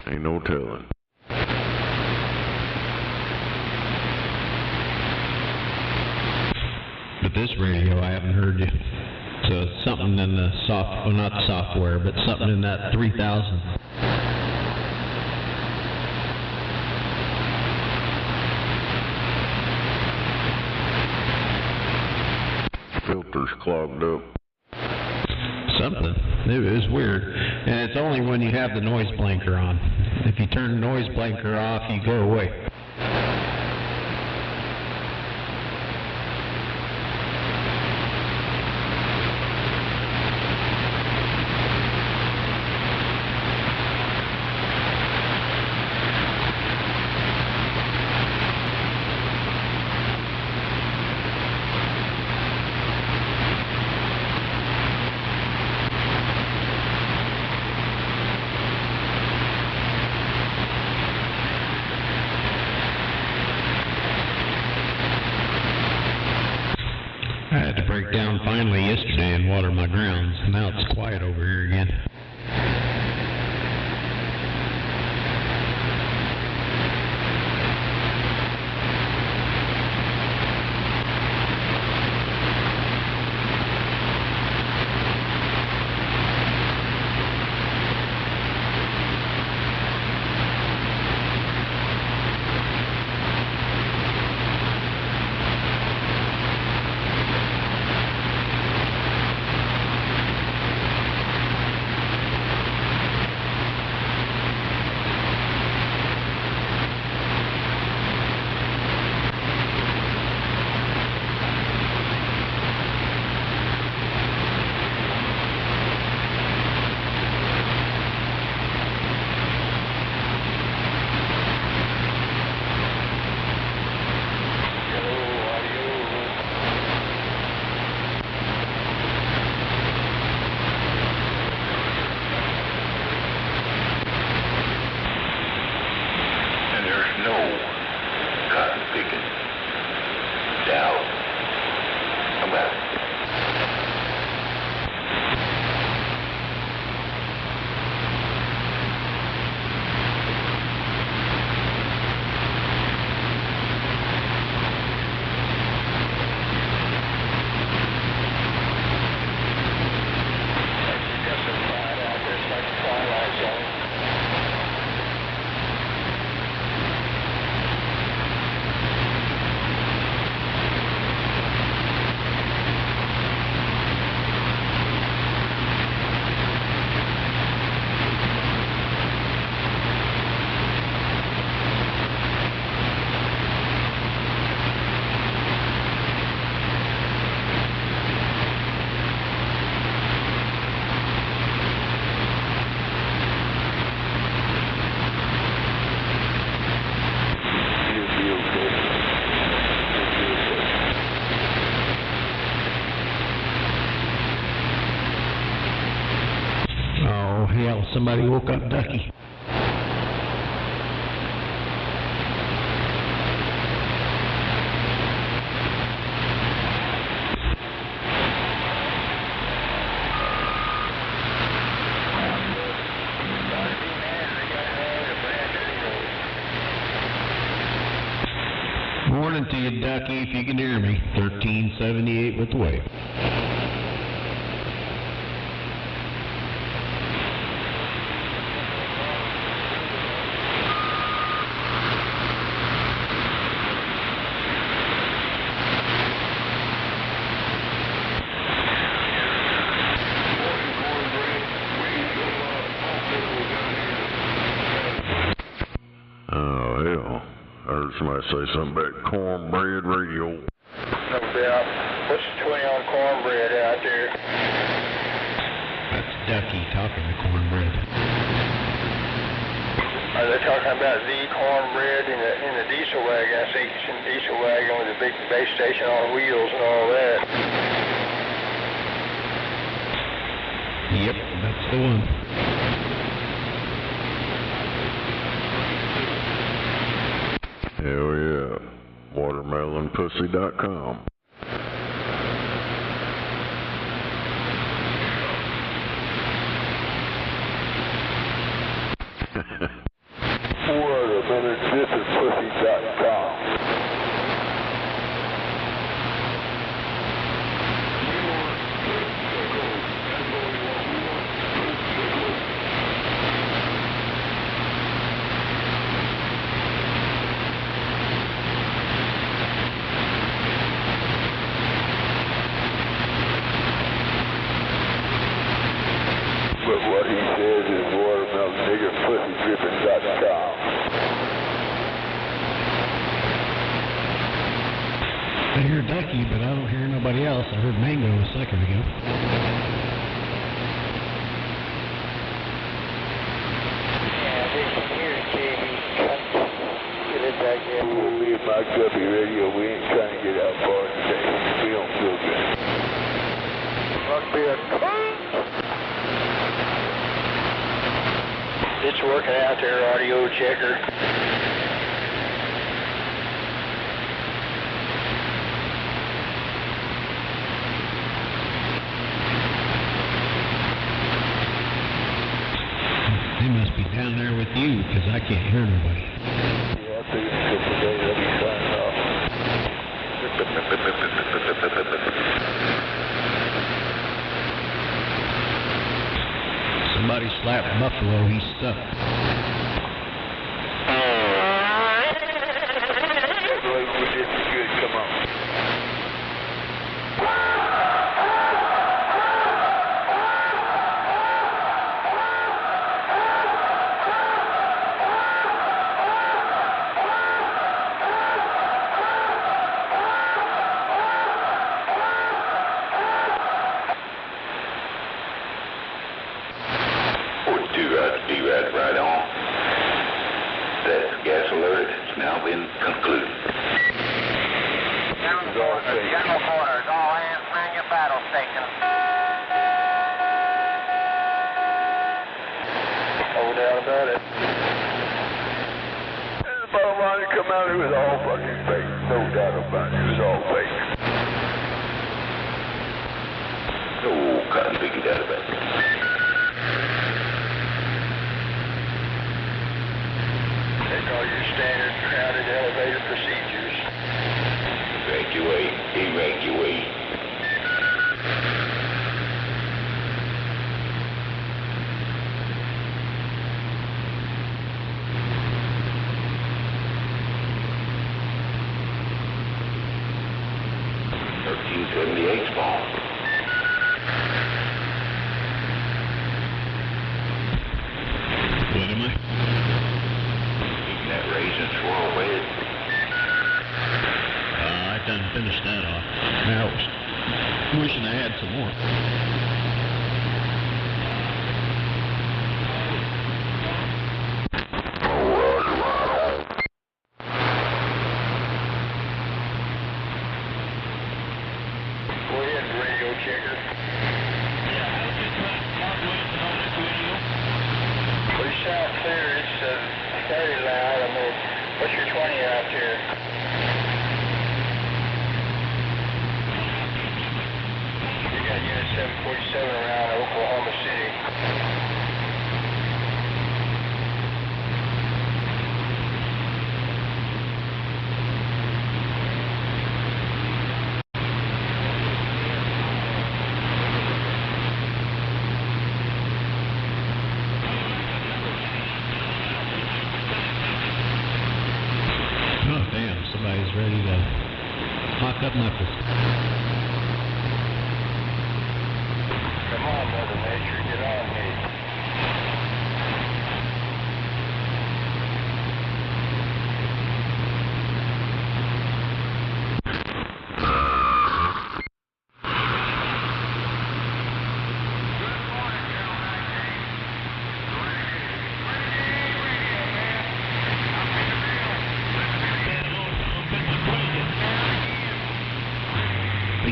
Ain't no telling. But this radio, I haven't heard you. So something in the well, not the software, but something in that 3000. Filter's clogged up. Something. It was weird. And it's only when you have the noise blanker on. If you turn the noise blanker off, you go away. I had to break down finally yesterday and water my grounds. Now it's quiet over here again. Hell, somebody woke up Ducky. Morning to you, Ducky, if you can hear me. 1378 with the wave. Oh, hell. I heard somebody say something about cornbread radio. No doubt. What's the 20 on cornbread out there? That's Ducky talking to cornbread. Are they talking about the cornbread in the diesel wagon? I think it's in the diesel wagon with the big base station on wheels and all that. Yep, that's the one. Hell yeah. Watermelonpussy.com. Watermelonpussy.com. But what he says is watermelonniggerpussydripping.com. I hear Ducky, but I don't hear nobody else. I heard Mango a second ago. Yeah, this here, Jamie. Get it back in. Well, me and my guppy radio, we ain't trying to get out far today. We don't feel good. Must be a It's working out there, audio checker. They must be down there with you, because I can't hear nobody. Yeah, I think in a couple of days I'll be signing off. Somebody slapped Buffalo, he's stuck. We did good, come on. D-Rad right on. That gas alert has now been concluded. General quarters, all hands man your battle station. No doubt about it. And the bottom line, it come out, it was all fucking fake. No doubt about it, it was all fake. No cotton picking doubt about it. Take all your standard crowded elevator procedures. Evacuate, evacuate. Ball. What am I? Eating that raisin swirl with. I done finished that off. Now, wishing I had some more. Ready to lock up knuckles. Come on, Mother Nature, get on me.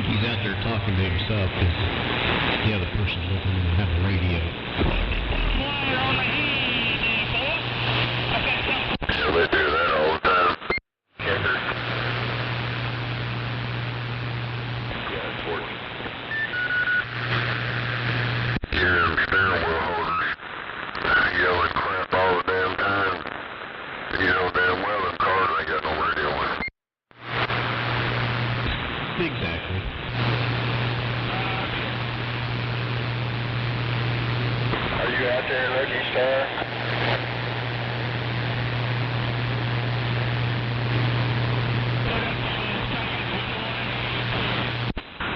think he's out there talking to himself because the other person's listening and have a radio. Yeah, they do that all the time. Yeah, it's working. Yeah, them steering wheel holders yelling crap all the damn time. You know damn well them cars ain't got no radio in them. Exactly. Are you out there, Lucky Star?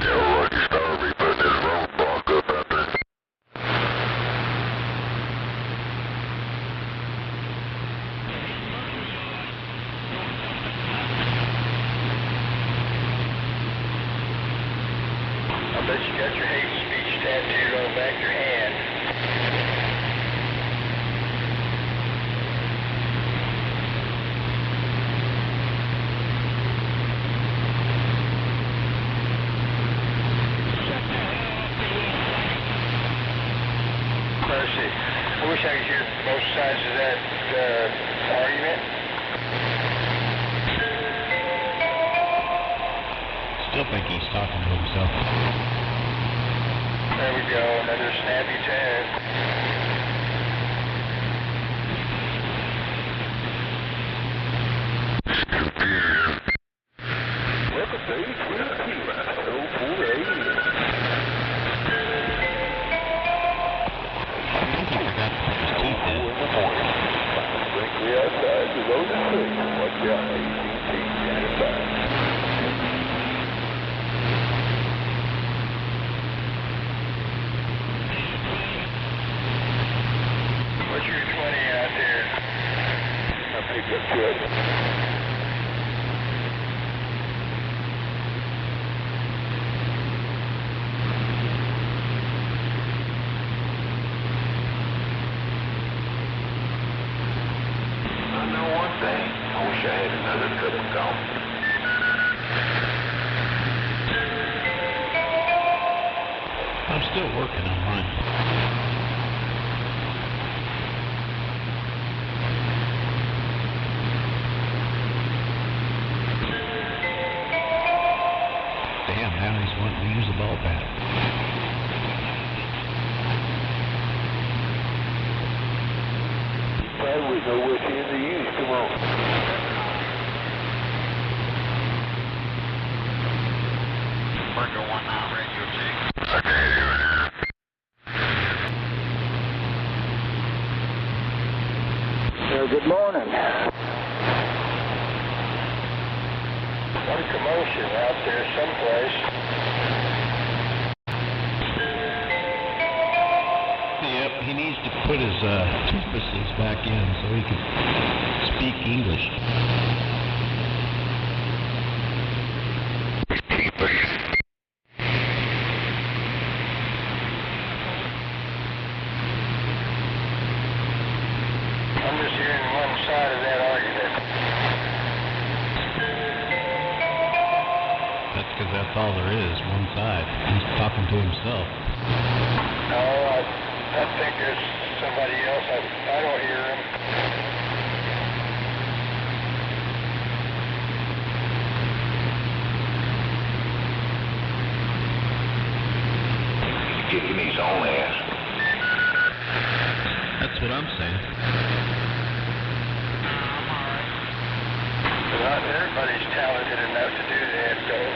Yeah, old Lucky Star will be putting his roadblock up out there. I bet you got your hate speech tattooed on the back of your hand. Mercy. I wish I could hear both sides of that argument. Still think he's talking to himself. There we go, another snappy tag. Confusion. Welcome to SDRPLAY. I forgot to put his teeth in. Nake Vi outside the road and quick. Watch out, ACT standing by. What's your 20 out there? I picked up truck. I know one thing. I wish I had another cup of coffee. I'm still working on mine. Damn, now he's wanting to use the ball bat. Probably know which end to use. Come on. Marco 19 radio check. I can't even hear it. Good morning. Some commotion out there someplace. Yep, he needs to put his toothpieces back in so he can speak English. I'm just hearing one side of that argument. That's because that's all there is, one side. He's talking to himself. No, I think there's somebody else. I don't hear him. Kicking his own ass. That's what I'm saying. Not everybody's talented enough to do that, though.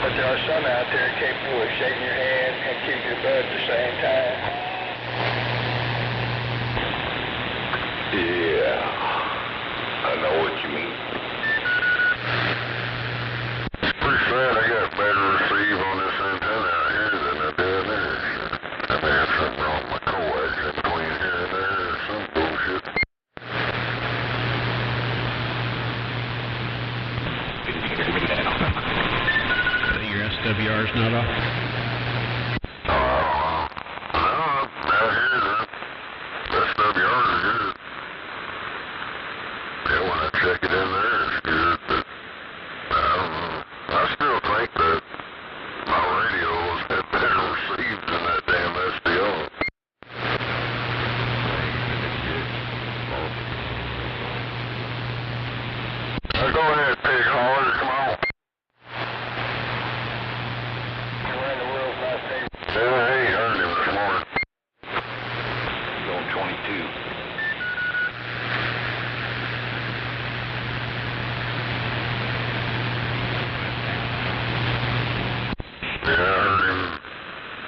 But there are some out there capable of shaking your hand and kicking your butt at the same time. Yeah, I know what you mean. Pretty sad I got better SWR's not off? No, out here, the SWR is good. Yeah, when I check it in there, it's good, but I don't know. I still think that my radio was better received than that damn SDR. Go ahead, pig hauler, come on. We're in the world's last day. Yeah, I ain't heard him this morning. Going 22. Yeah, I heard him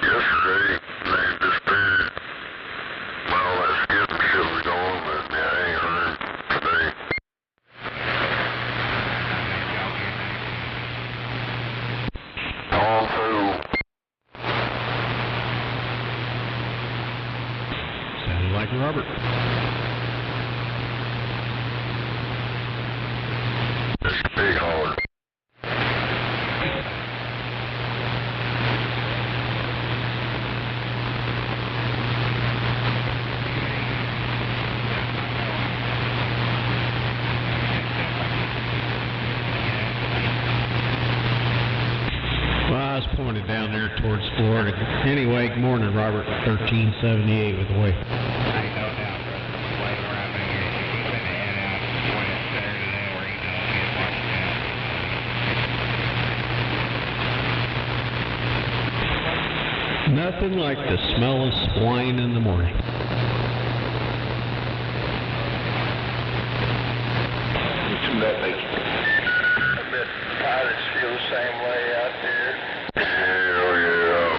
yesterday, and they disappeared while all that skipping shit was going, but yeah, I ain't heard him today. On through. Sounded like Robert. It's the big hauler. Well, I was pointed down there towards Florida. Anyway, good morning, Robert. 1378 with the way. Nothing like the smell of swine in the morning. That makes I bet pilots feel the same way out there. Hell yeah.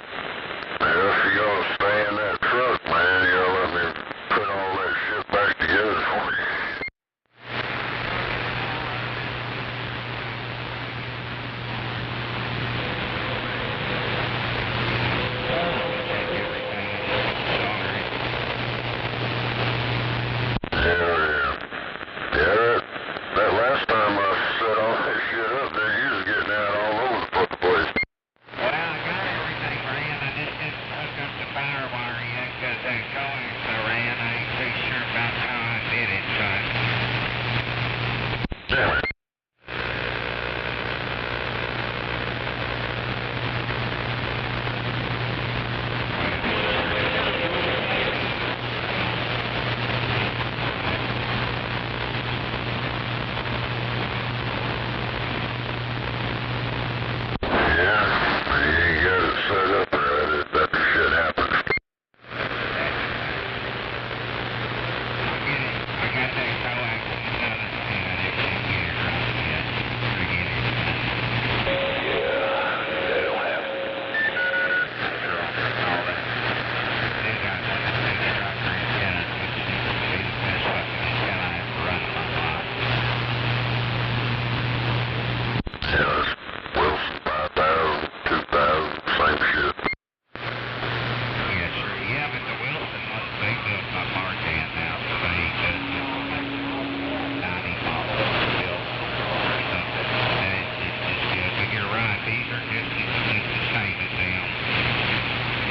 Yeah, if you're gonna stay in that truck, man, you gotta let me put all that shit back together for you. Hell yeah. Yeah, that last time I set all that shit up there, you was getting out all over the fucking place. Well, I got everything ran. I just didn't hook up the power wire yet because that coax ran. I ain't too sure about how I did it, son. Damn it. Yeah, you ain't got it set up right. That shit happens. I got that coax in another thing. I just didn't get it right yet. Forget it. Yeah, that'll happen. All that. Then got one of the truck antennas, which seems to be the best fucking antenna I ever run in my life. Yeah, it's Wilson 5000, 2000, same shit. Yes, sir. Yeah, but the Wilson ones, they built my Marcan now, so they just 90 model built or something. And it's just good. But you're right, these are just the same as them.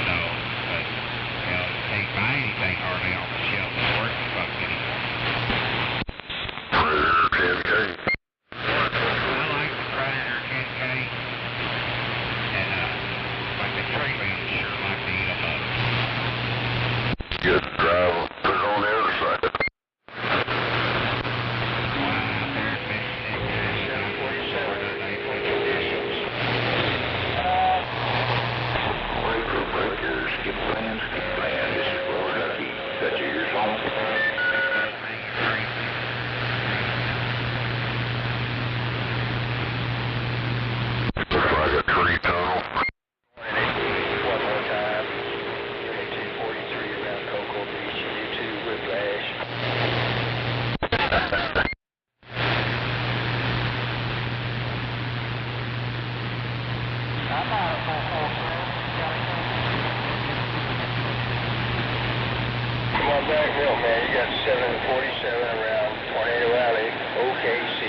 So, but, you know, you can't buy anything hardly on the shelf that's worth the fuck anymore. Predator 10K. I like the Predator 10K. And, like the tree bands sure like to eat them up. Get the drive, put it on the other side. Flying out there and missing it, guys, 747, they put conditions. Breakers, skip plans, skip plan. This is where we're gonna keep. Got your ears on? Looks like a tree tunnel. One more time. 2243 around Cocoa Beach. You too, Whiplash. Come on back, Mill, man. You got 747 around Tornado Alley, OKC.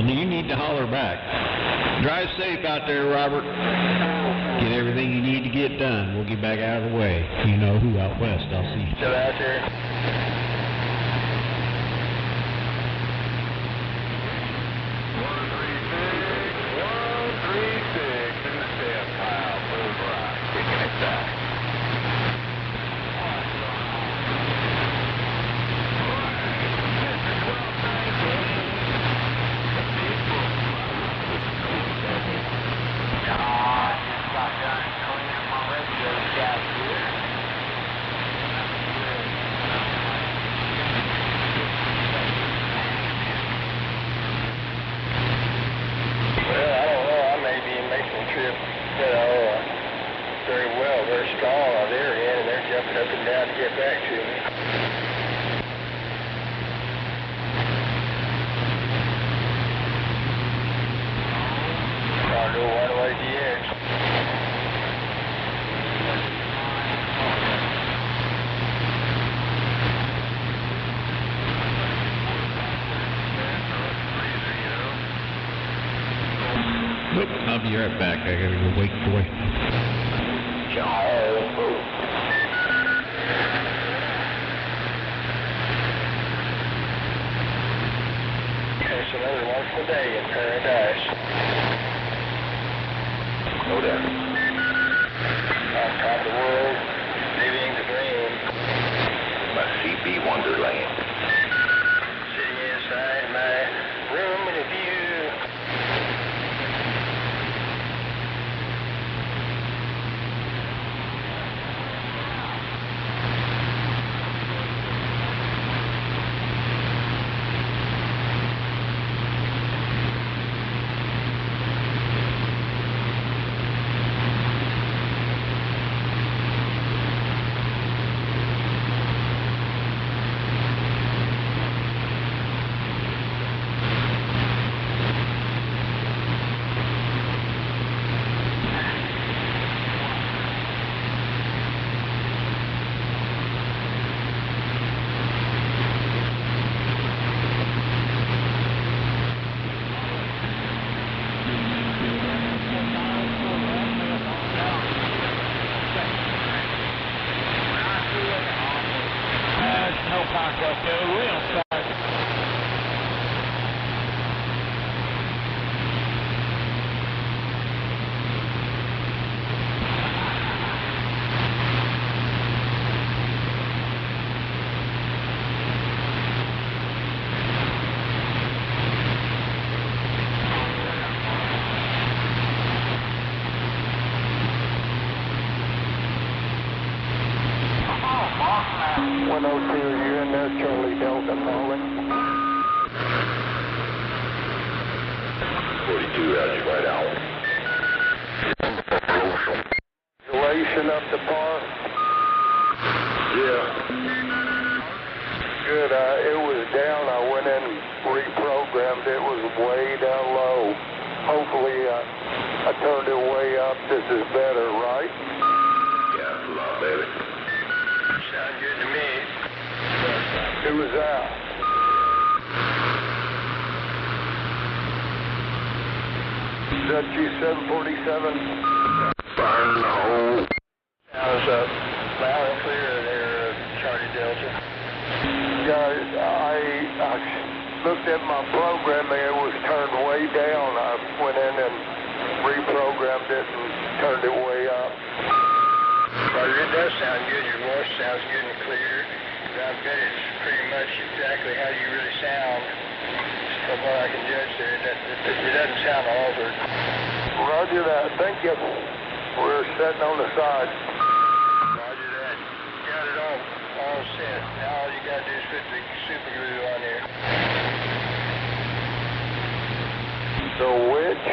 you need to holler back. Drive safe out there, Robert. Get everything you need to get done. We'll get back out of the way. You know who out west. I'll see you. Still out there? Very strong on their end, and they're jumping up and down to get back to me. I'll go one way to the edge. Nope, I'll be right back. I gotta go wake the way. It's another wonderful day in paradise. No doubt. On top of the world, living the dream. My CB Wonderland. Sitting inside my room with a view. You're in there, Charlie Delta calling. 42, Roger, right out. Relation up to par? Yeah. Good. It was down. I went in and reprogrammed. It was way down low. Hopefully, I turned it way up. This is better, right? Yeah, it's a lot better. Sounds good to me. Who was that? Is that G747? Fire in the hole. Sounds loud and clear there, Charlie Delta. Guys, I looked at my programming. It was turned way down. I went in and reprogrammed it and turned it way up. Well, it does sound good. Your voice sounds good and clear. I bet it's pretty much exactly how you really sound. From what I can judge there, it doesn't sound altered. Roger that. Thank you. We're sitting on the side. Roger that. Got it all set. Now all you got to do is put the super glue on there. The which?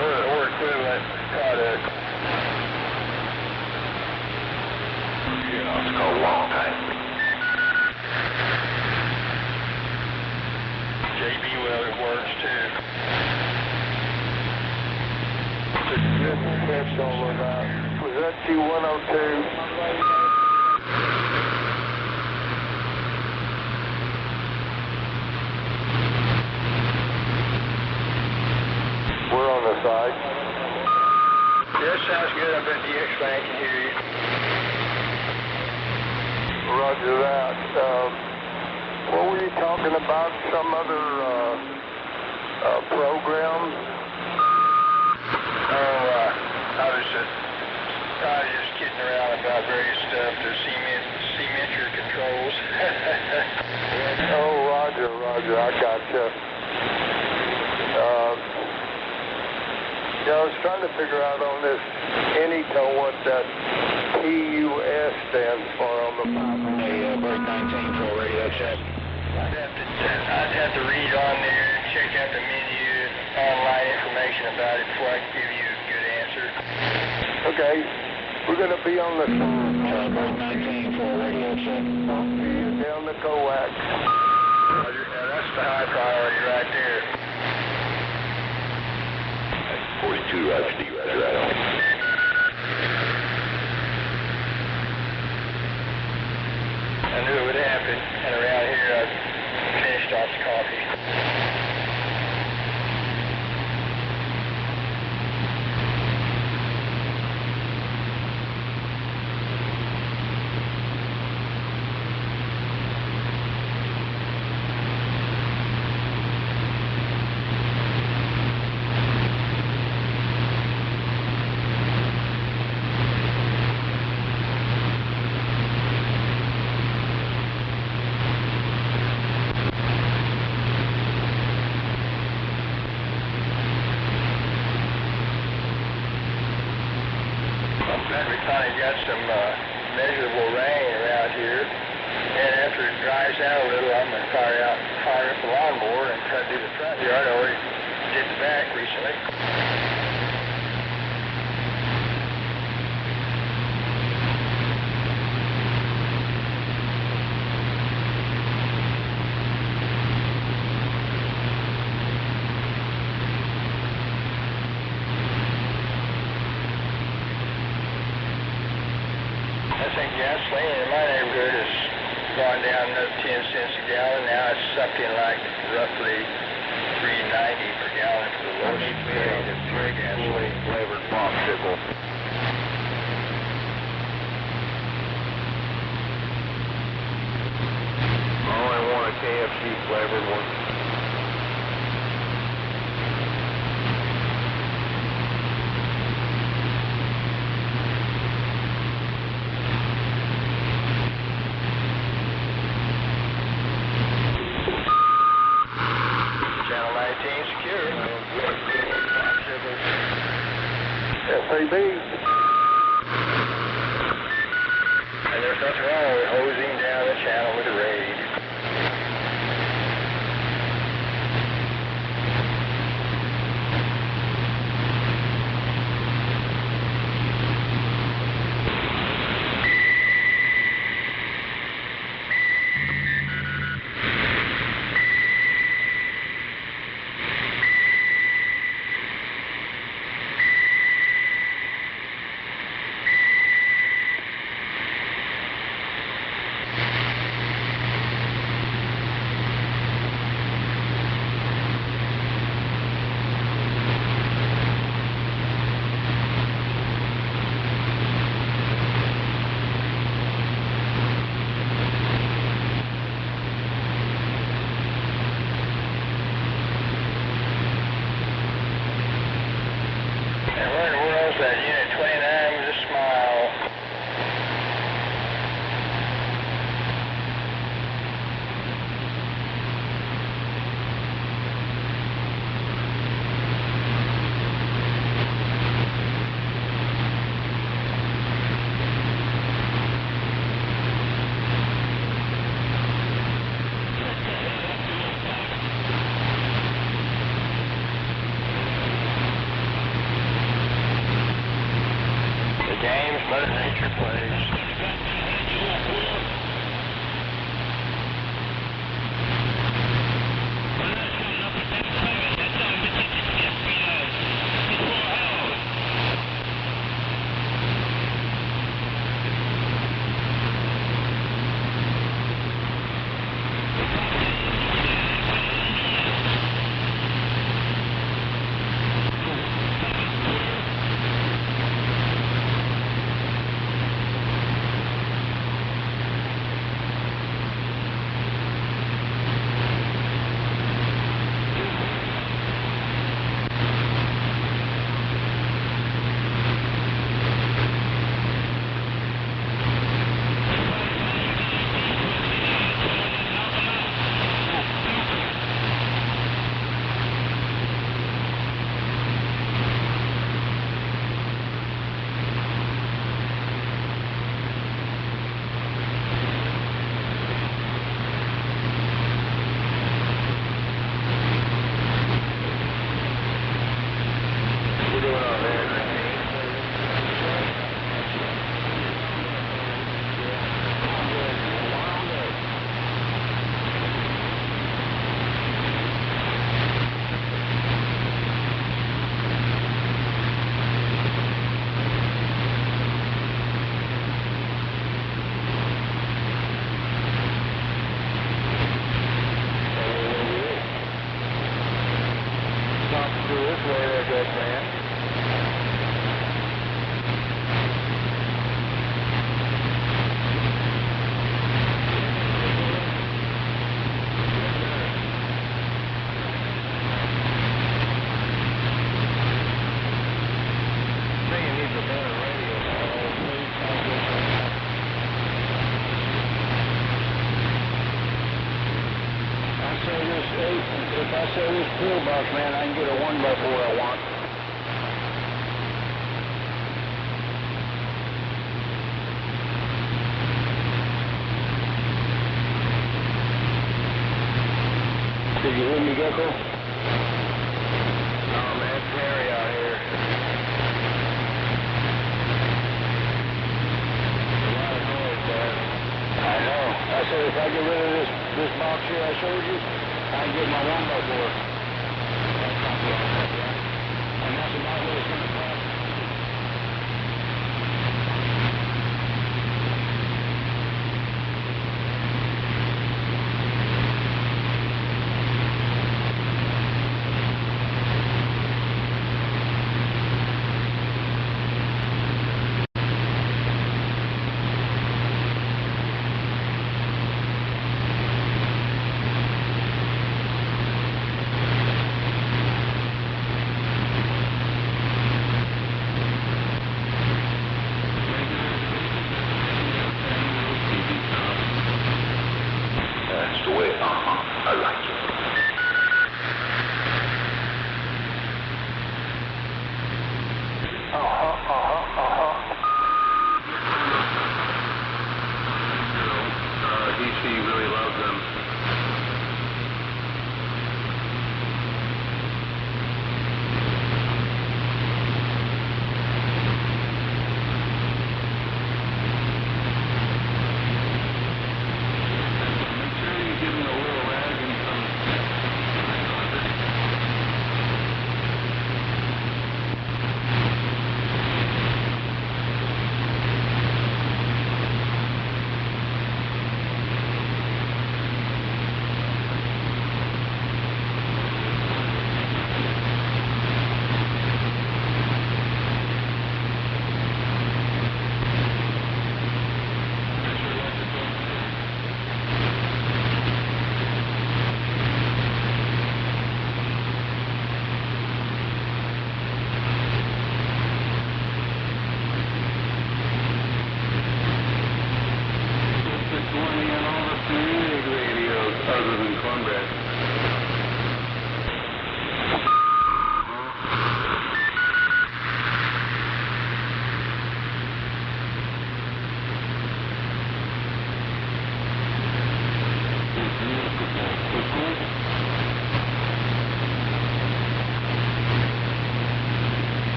Or equivalent product. Yeah, it's called long time. JB Weller works too. The good clips all about. Was that T102? side. Yeah, sounds good. I bet the X-Line can hear you. Roger that. What were you talking about? Some other program? I was probably just kidding around about various stuff. The cementure controls. Oh, Roger. I gotcha. Yeah, I was trying to figure out on this Anyto what that PUS stands for on the Bird 19 for radio check. I'd have to read on there and check out the menu, online information about it before I can give you a good answer. Okay, we're going to be on the Bird 19 for radio check. down the coax. Roger. Now that's the high priority right there. 42, Roger, D, Roger, right on. I knew it would happen, and around here I finished off the coffee. We finally got some measurable rain around here, and after it dries out a little, I'm going to fire up the lawnmower and try to do the front yard. I already did the back recently. I think gasoline in my neighborhood has gone down another 10 cents a gallon. Now it's something like roughly $3.90 per gallon for the lowest grade of pure gasoline. Flavored popsicle. I only want a KFC flavored one. Channel 19 secure. SAB. And there's nothing wrong with hosing down the channel with a raid. And where in the world's that Unit 29 with a smile? The games Mother Nature plays. through this way there, good man. If I sell this toolbox, man, I can get a 1x4 I want. Did you hear me, Gecko? Oh, man, it's Harry out here. A lot of noise, man. I know. I said if I get rid of this box here I showed you, I can get my 1x4. And that's about what it's going to cost.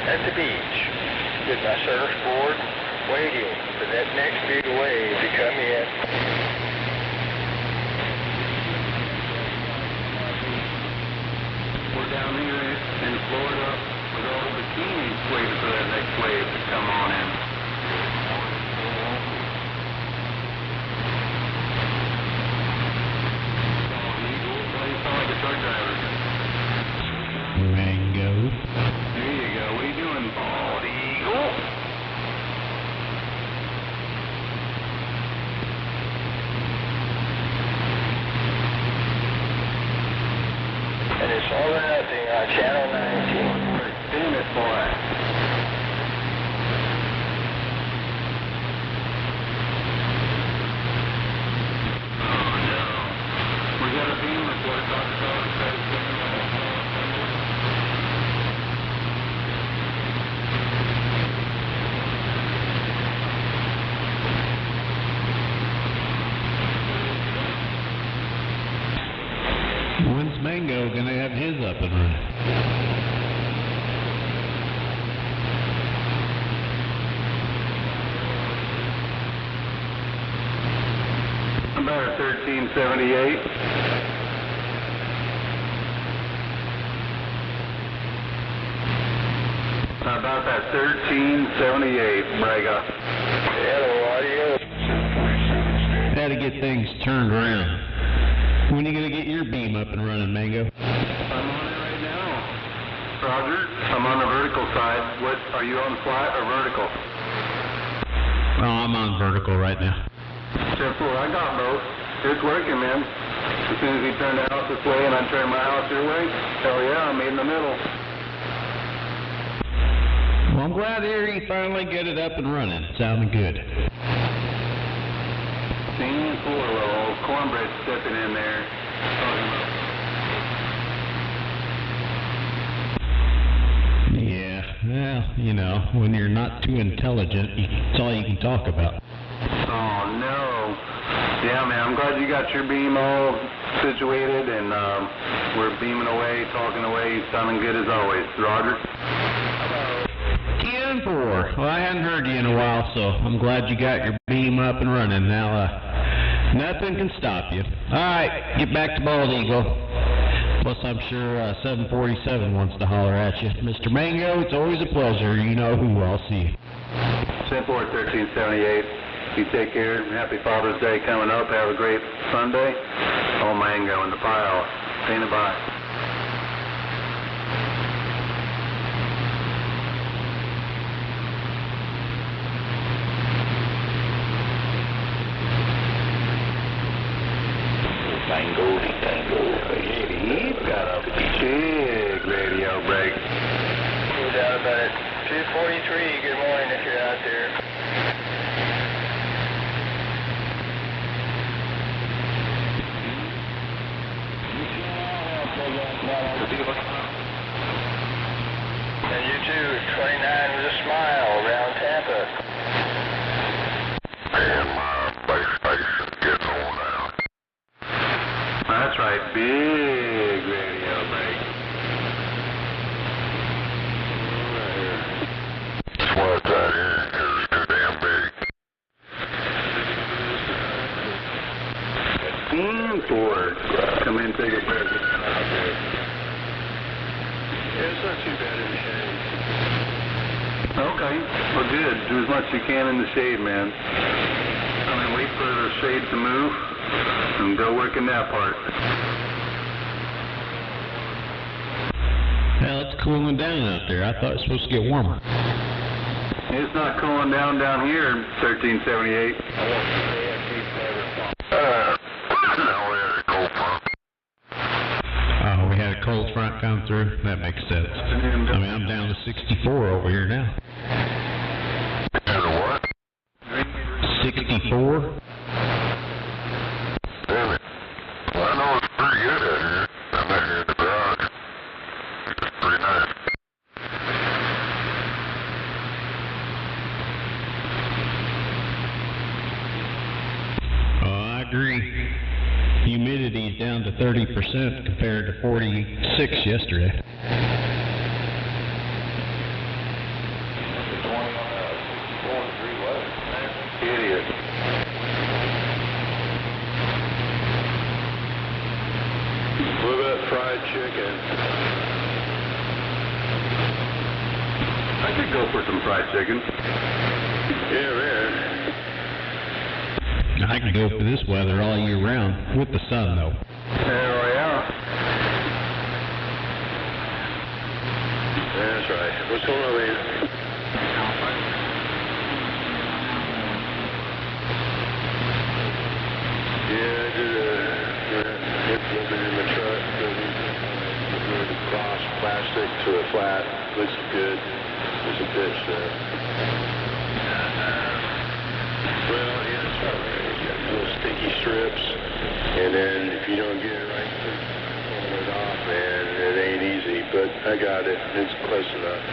At the beach, with my surfboard, waiting for that next big wave to come in. We're down here in Florida with all the bikinis waiting for that next wave to come on in. Why do you sound like a truck driver? Mango. There you go. What are you doing, Bald Eagle? And it's all or nothing on Channel 19. Damn it, boy. Oh, no. We got a beam report talking about it. When's Mango going to have his up and running? About 1378. About that 1378, Braga. Hello, audio. Had to get things turned around. When are you going to get your beam up and running, Mango? I'm on it right now. Roger, I'm on the vertical side. What, are you on flat or vertical? Oh, I'm on vertical right now. Simple, I got both. It's working, man. As soon as he turned the house this way and I turned my house your way, hell yeah, I'm in the middle. Well, I'm glad to hear you finally get it up and running. Sounding good. Same poor little cornbread stepping in there. Yeah, well, you know, when you're not too intelligent, it's all you can talk about. Oh, no. Yeah, man, I'm glad you got your beam all situated, and we're beaming away, talking away, sounding good as always. Roger? 10-4. Well, I hadn't heard you in a while, so I'm glad you got your beam up and running. Now, nothing can stop you. All right, get back to Bald Eagle. Plus, I'm sure 747 wants to holler at you. Mr. Mango, it's always a pleasure. You know who. I'll see you. 10-4, 1378. You take care. Happy Father's Day coming up. Have a great Sunday. Oh, Mango in the pile. Saying bye. He's got a big radio break. No doubt about it. 243, good morning if you're out there. And you too, 29 with a smile around Tampa. And my base station getting on now. That's right, big radio break. That's why it's out here, because it's too damn big. Ford, come in and take a breath. Yeah, it's not too bad in the shade. Okay, well good. Do as much as you can in the shade, man. I mean, wait for the shade to move and go work in that part. Well, it's cooling down out there. I thought it was supposed to get warmer. It's not cooling down here, 1378. Oh, we had a cold front come through? That makes sense. I mean, I'm down to 64 over here now. What? 64? Damn it. Well, I know it's pretty good out here. I'm out here in the garage. It's pretty nice. Oh, I agree. Humidity's down to 30% compared to 46 yesterday. Idiot. What about fried chicken? I could go for some fried chicken. Yeah, man. I can go for this weather all year round, with the sun though. Hell yeah. That's right. What's going on, man? Yeah, I did a hip flipping in the truck. Moved the cross plastic to a flat. Looks good. There's some pitch there. Well, yeah, that's right. You got little sticky strips, and then if you don't get it right, pull it off, man. It ain't easy, but I got it. It's close enough.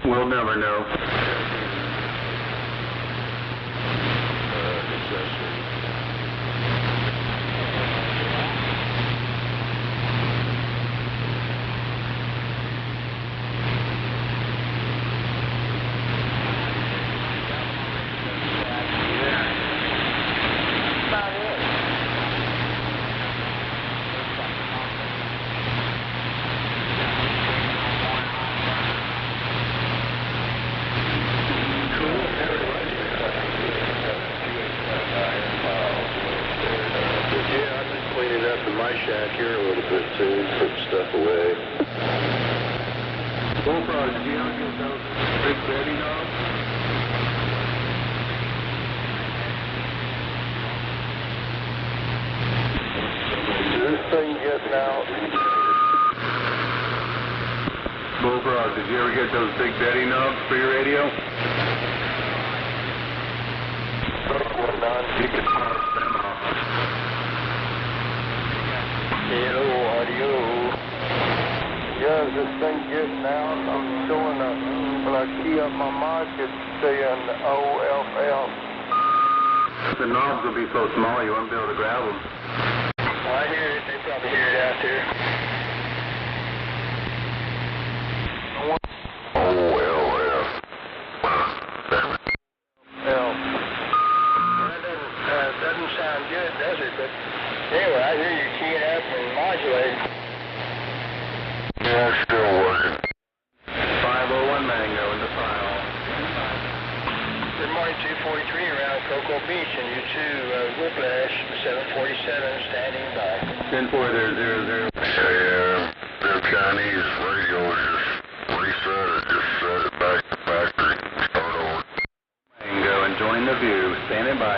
We'll never know. shack here a little bit too, put stuff away. Bullfrog, did you ever get those big Betty dogs? Is this thing getting out? Bullfrog, did you ever get those big Betty knobs for your radio? You could polish them off. Hello, audio. Yeah, is this thing getting out? I'm showing when I key up my mic, it's saying OFL. The knobs will be so small you won't be able to grab them. Well, I hear it. They probably hear it out there. Doesn't sound good, does it? But anyway, I hear you keying up and modulating. Yeah, it's still working. 501 Mango in the file. Good morning, 243 around Cocoa Beach, and you two, Whiplash, 747, standing by. 10400. Yeah, their Chinese radio just reset it, just set it back to factory, start over. Mango and join the view, standing by.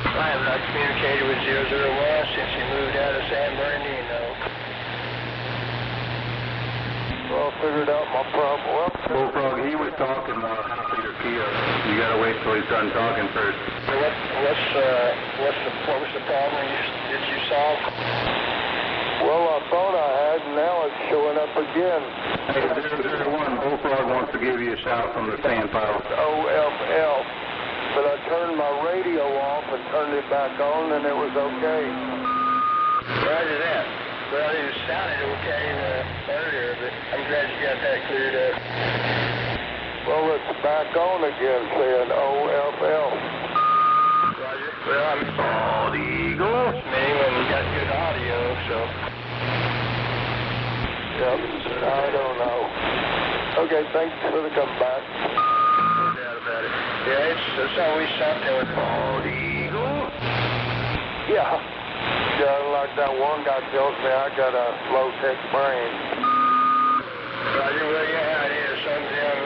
I have not communicated with 001 since he moved out of San Bernardino. Well, I figured out my problem. Well, Bullfrog, he was talking while half of your key up. You gotta wait till he's done talking first. So what was the problem did you solve? well, I thought I had, and now it's showing up again. Hey, 001, Bullfrog wants to give you a shout from the sand pile. OFL. But I turned my radio off and turned it back on, and it was okay. Roger that. Well, it sounded okay earlier, but I'm glad you got that cleared up. Well, it's back on again, saying OFL. Roger. Well, I'm Bald Eagle. meaning when you got good audio, so. Yep, I don't know. Okay, thanks for the comeback. No doubt about it. Yeah, it's always something with Bald Eagle. Yeah. Yeah, like that one guy tells me I got a low-tech brain. Roger, well, yeah, how it is. Some of them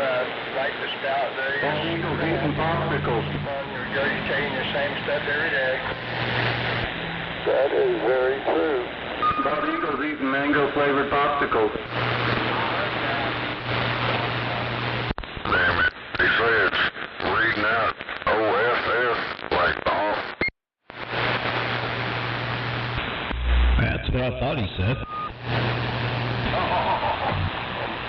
like the spout there. Bald Eagle's eating popsicles. You're regurgitating the same stuff every day. That is very true. Bald Eagle's eating mango-flavored popsicles. Damn it, they say it's reading out OFF, like off. That's what I thought he said.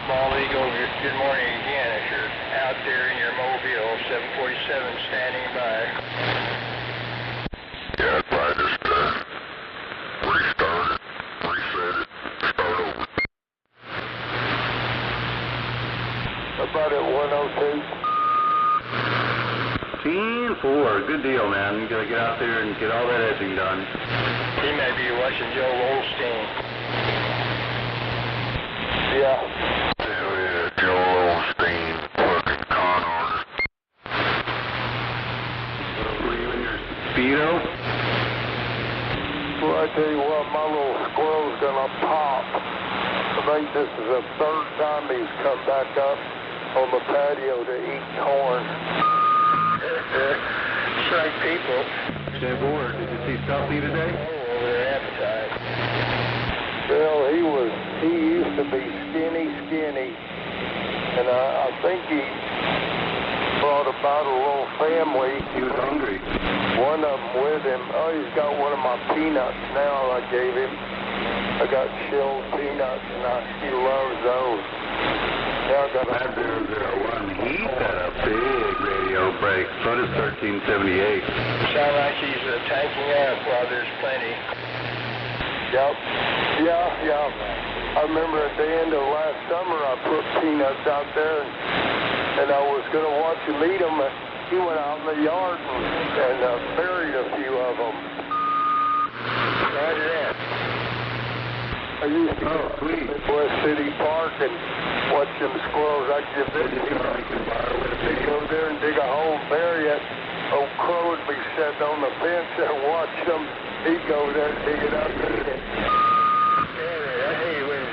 Small Eagle, good morning again. If you're out there in your mobile, 747 standing by. Yeah, I'd probably just restart it, reset it, start over. About at 102. 10-4, good deal, man. You gotta get out there and get all that edging done. He may be watching Joe Olstein. Yeah. Hell yeah, Joel Osteen, fucking con artist. Were you in your Speedo? Well, I tell you what, my little squirrel's gonna pop. I think this is the third time he's come back up on the patio to eat corn. Shrunk people. Did you see Stuffy today? Over their appetite. Well, he used to be skinny, and I think he brought about a little family. He was hungry. One of them with him. Oh, he's got one of my peanuts now I gave him. I got shelled peanuts, and he loves those. Now I got a 001, he's had a big radio break. So does 1378. Sound like he's tanking up while there's plenty. Yep. Yeah. I remember at the end of last summer, I put peanuts out there, and I was going to watch him eat them. He went out in the yard and buried a few of them. Roger that. I used to go to West City Park and watch them squirrels. I'd give them to go there and dig a hole and bury it. Old Crow would be sitting on the fence there watching them. He'd go there and dig it up and eat it. Yeah, I hate when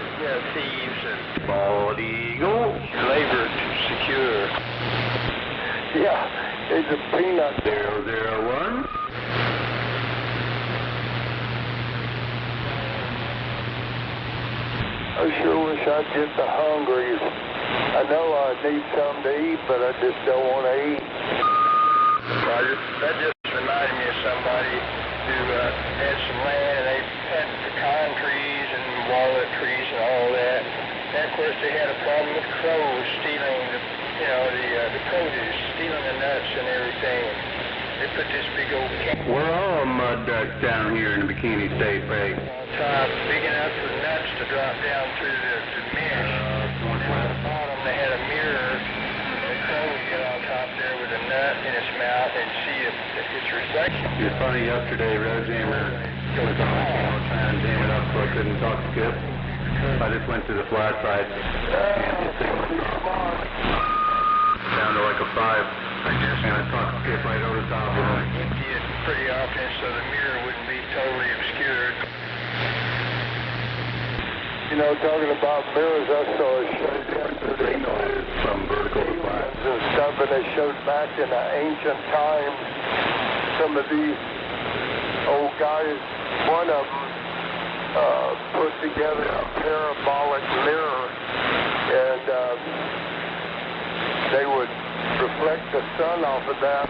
thieves and Bald eagle. labor secure. Yeah, it's a peanut. 001. I sure wish I'd get the hungries. I know I need something to eat, but I just don't want to eat. Roger. That just reminded me of somebody who had some land, and they had pecan trees and walnut trees and all that. And of course, they had a problem with crows stealing the produce, stealing the nuts and everything. They put this big old can We're all mud ducks down here in the Bikini State, Ray. on top, big enough for nuts to drop down through the mesh. And at the bottom, they had a mirror. The crow would get on top there with a nut in its mouth and see its reflection. It was funny yesterday, Road Jammer was on my channel trying to jam it up so I couldn't talk to Skip. I just went to the flat side and his signal dropped down to like a 5. And I talked to Skip right over the top of him. Empty it pretty often so the mirror wouldn't be totally obscured. You know, talking about mirrors, I saw a show yesterday. From vertical to flat. And stuff, and they showed back in the ancient times some of these old guys. One of them put together a parabolic mirror, and they would reflect the sun off of that.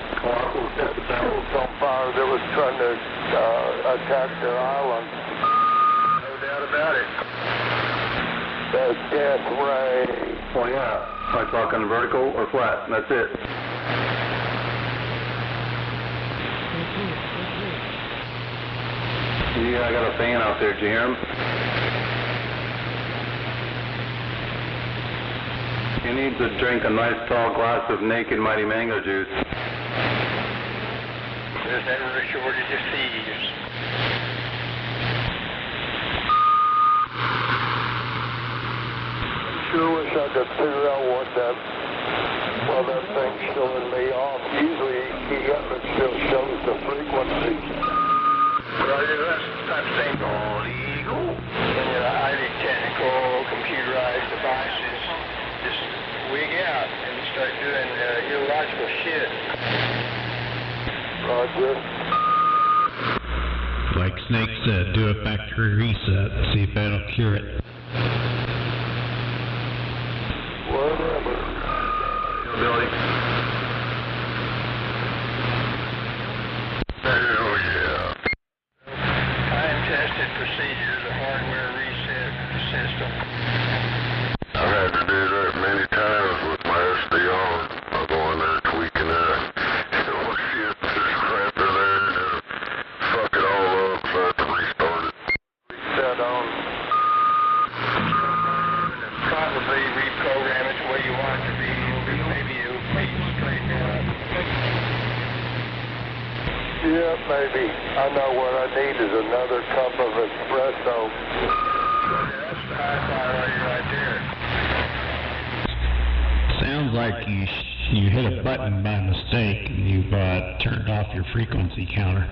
Set the barrels on fire that was trying to attack their island. No doubt about it. The death ray. Oh yeah. Am I talking vertical or flat? That's it. Yeah, I got a fan out there, Jerem. He needs to drink a nice tall glass of Naked Mighty Mango juice. There's never a shortage of thieves. Sure wish I could figure out what that thing's showing me off. Usually it still shows the frequency. Roger, that's the type of thing called illegal. When you're highly technical, computerized devices just wig out and start doing illogical shit. Roger. Like Snake said, do a factory reset, see if that'll cure it. Whatever. Billy. Hell yeah. Time-tested procedure, the hardware reset system. I've had to do that many times with my SDR. I'll go in there tweaking that. Oh shit, there's crap in there and fuck it all up, so I have to restart it. Reset on. Probably reprogram it the way you want it to be. Maybe it'll be straightened out. Yeah, maybe. I know what I need is another cup of espresso. That's the high priority right there. Sounds like you hit a button by mistake and you've turned off your frequency counter.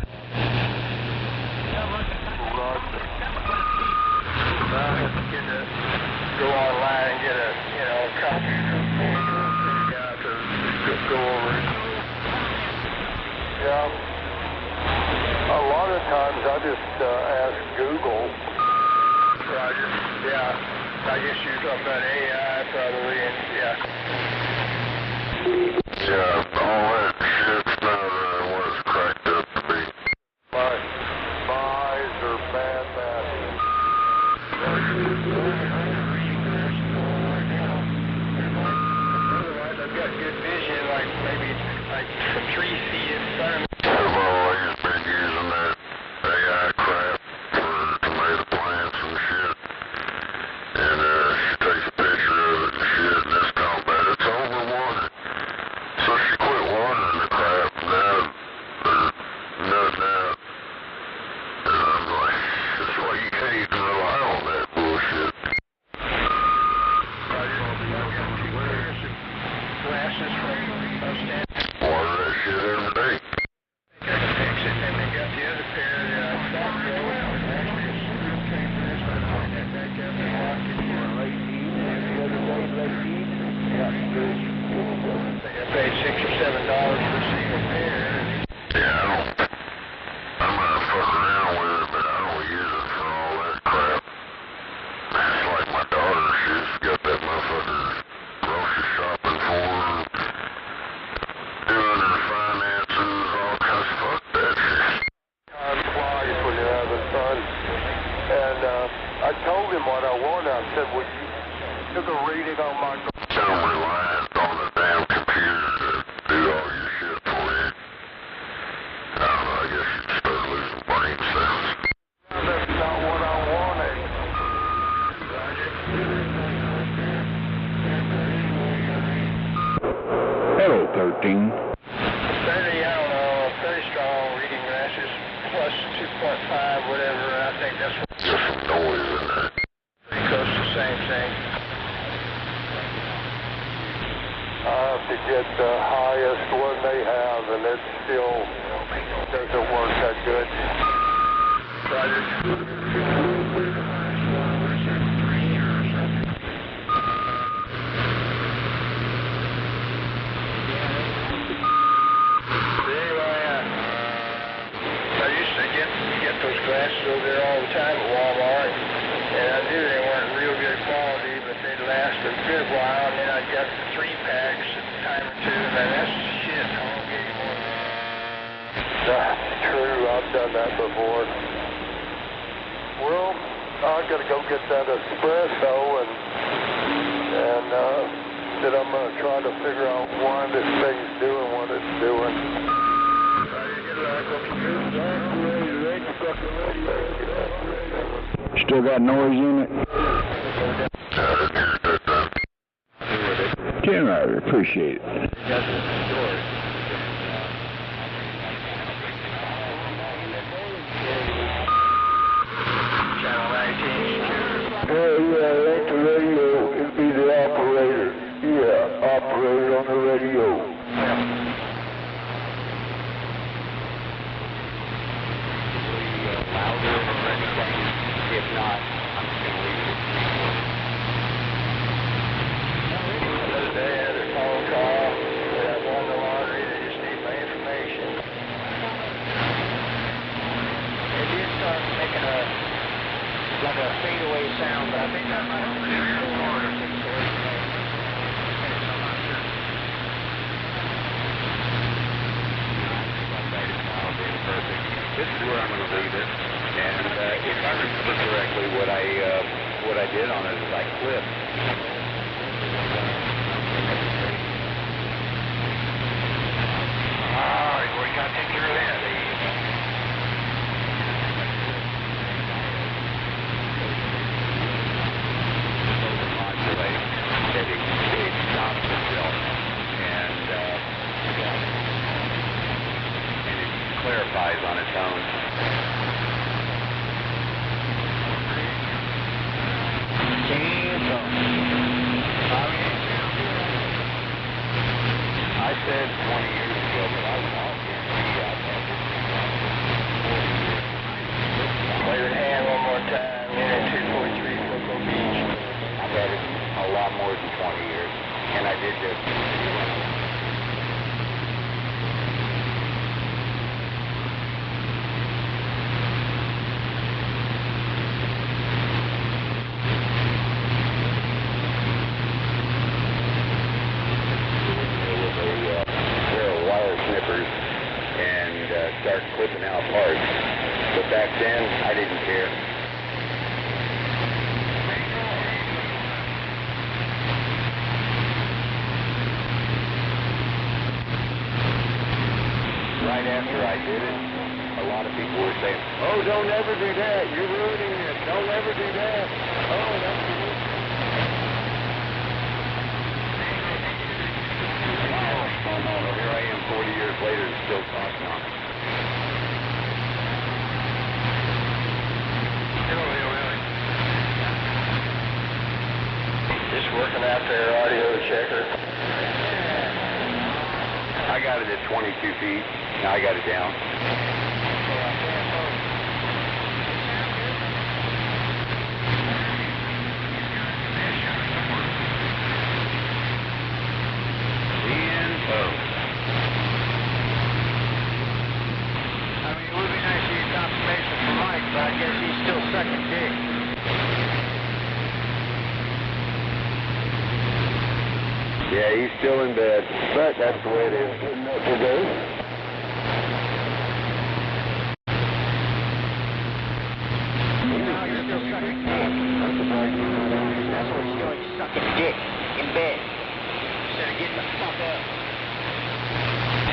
Go online and get a copy to go over it. Yeah. A lot of times I just ask Google. Roger. Yeah. I guess you're talking about AI probably, and Yeah, all that shit's not what it's cracked up to be. My eyes are bad. otherwise I've got good vision, maybe 3 feet in front of me. I've always been using that AI crap for tomato plants and shit. And she takes a picture of it and shit, and it's called that it's overwatered. So she quit told him what I wanted. I said, well, you took a reading on my... Don't rely on the damn computer to do all your shit for you. I don't know, I guess you'd start losing brain cells. That's not what I wanted. Hello, 13. 30, I don't know, pretty strong reading glasses, plus 2.5, whatever, and I think that's what... Just some noise in there. Pretty close to the same thing. I have to get the highest one they have, and it still doesn't work that good. Those glasses over there all the time at Walmart, and I knew they weren't real good quality, but they'd last a good while, and then I got the 3-packs at a time or two, and that's shit, I won't get any more. That's true, I've done that before. Well, I gotta go get that espresso, and then I'm gonna try to figure out why this thing's doing what it's doing. Still got noise in it? Generally, appreciate it. Yeah, ain't the radio, it'd be the operator. Yeah, operator on the radio. If not, I'm just going to leave it. The other day I had a phone call that I won the lottery, they just need my information. It did start making like a fadeaway sound, but I think that might have been a cord or some sort. I'm not sure. This is where I'm going to leave it. And if I remember correctly, what I did on it is I clipped. We got to take care of that. Modulate, that it stops itself, and it clarifies on its own. I said 20 years ago, but I'll guarantee I've had this for 40 years. Play your hand one more time, Unit 243, Cocoa Beach. I've had it a lot more than 20 years, and I did this. Start clipping out parts. But back then, I didn't care. Right after I did it, a lot of people were saying, oh, don't ever do that. You're ruining it. Don't ever do that. Oh, that's good. Oh, no, here I am 40 years later and still talking on it. Just working out their audio checker. I got it at 22 feet. Now I got it down. I mean, it would be nice to get confirmation from Mike, but I guess he's still sucking dick. Yeah, he's still in bed, but that's the way it is. Today. Now you're still sucking dick.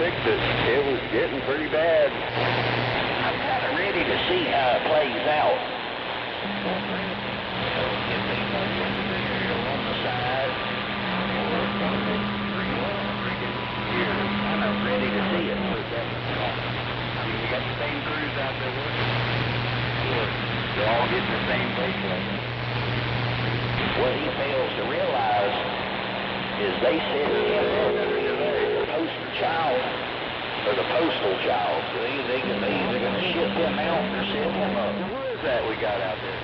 fixed it. It was getting pretty bad. I'm kind of ready to see how it plays out. If they want to put the aerial on the side, or I'm kind of ready to see it. You got the same crews out there working? They're all getting the same base level. What he fails to realize is they send him the poster child, or the postal child. So they either going to ship him out or send him up. What is that we got out there?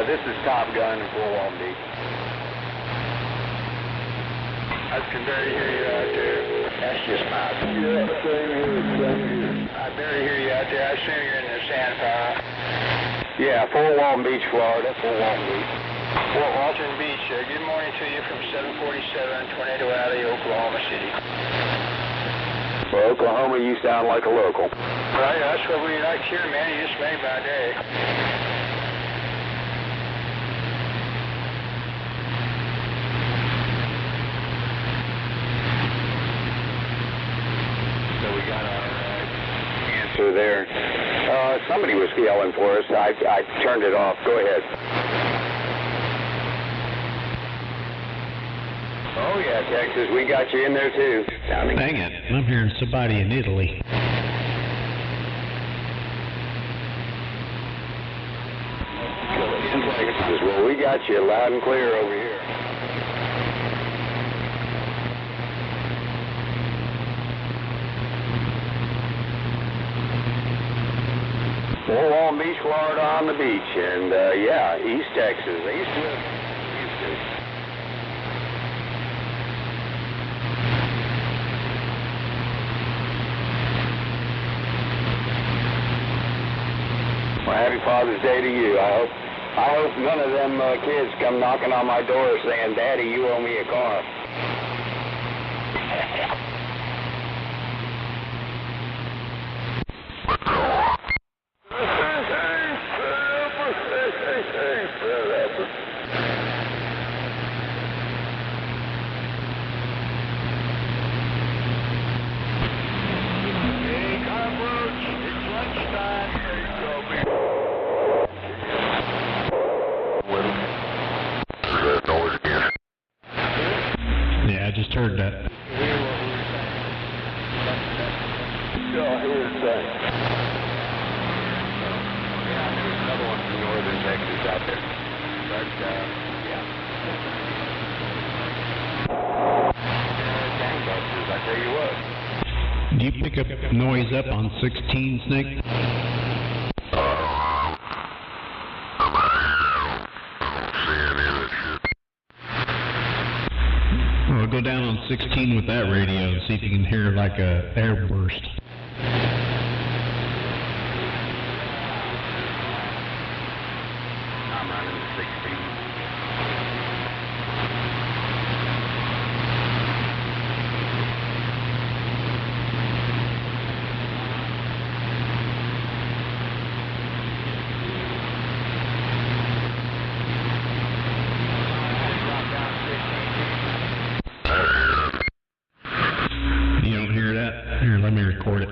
This is Top Gun in Fort Walton Beach. I can barely hear you out there. That's just my opinion. Yeah, same here. I barely hear you out there. I assume you're in the sand pile. Yeah, Fort Walton Beach, Florida. Fort Walton Beach. Fort Walton Beach. Good morning to you from 747 Tornado Alley, Oklahoma City. For Oklahoma, you sound like a local. Right, that's what we like here, man. You just made my day. So we got our answer there. Somebody was yelling for us. I turned it off. Go ahead. Oh, yeah, Texas. We got you in there, too. Dang it. I'm hearing somebody in Italy. Well, we got you loud and clear over here. Fort Walton Beach, Florida on the beach, and yeah, East Texas, East Houston. Well, happy Father's Day to you. I hope none of them kids come knocking on my door saying, "Daddy, you owe me a car." Yeah, I just heard that. Northern Texas out there. But, yeah. Gangbusters, I tell you what. Do you pick up noise up on 16, Snake? Well, go down on 16 with that radio and see if you can hear like a airburst. I'm running the 16. You don't hear that? Here, let me record it.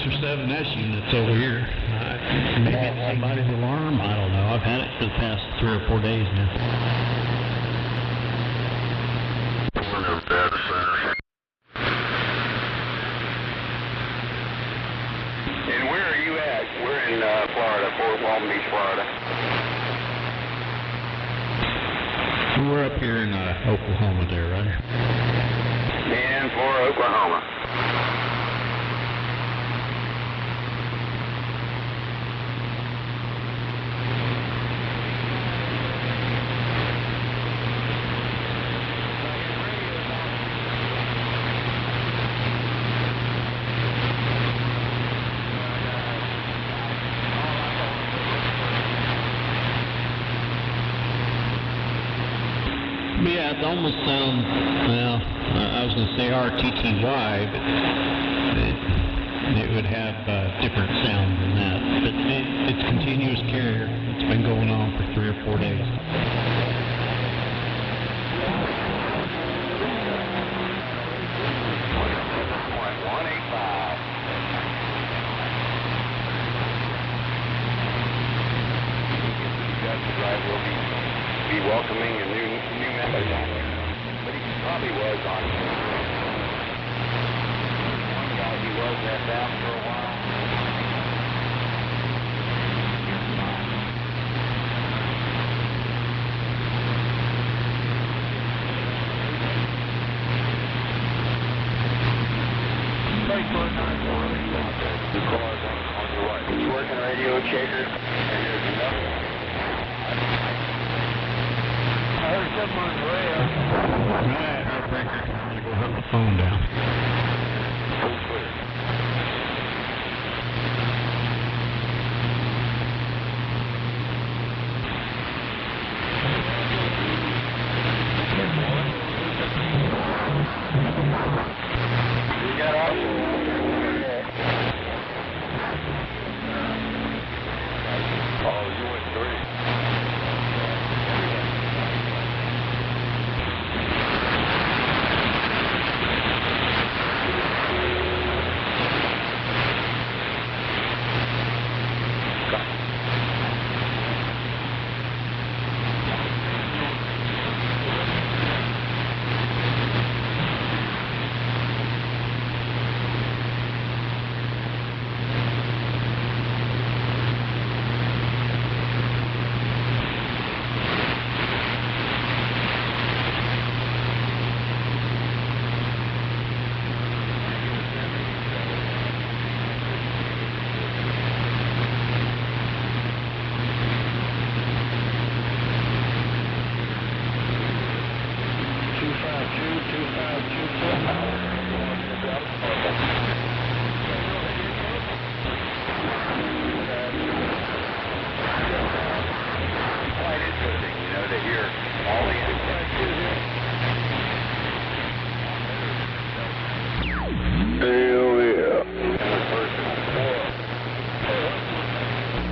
or 7S units over here. Maybe it's somebody's alarm. I don't know. I've had it for the past 3 or 4 days now. One of them data centers. And where are you at? We're in Florida, Fort Walton Beach, Florida. We're up here in Oklahoma there, right? And for Oklahoma. Yeah, it almost sounds, well, I was going to say RTTY, but it would have different sound than that. But it's continuous carrier. It's been going on for 3 or 4 days. Be welcoming a new member on there. But he probably was on one guy. He was at that for a while. The cars on your right. It's working radio checker, and there's another. I heard something on the rail. Right, heartbreaker. I'm going to go hunt the phone down. Full clear. You got options. Oh, you went 3.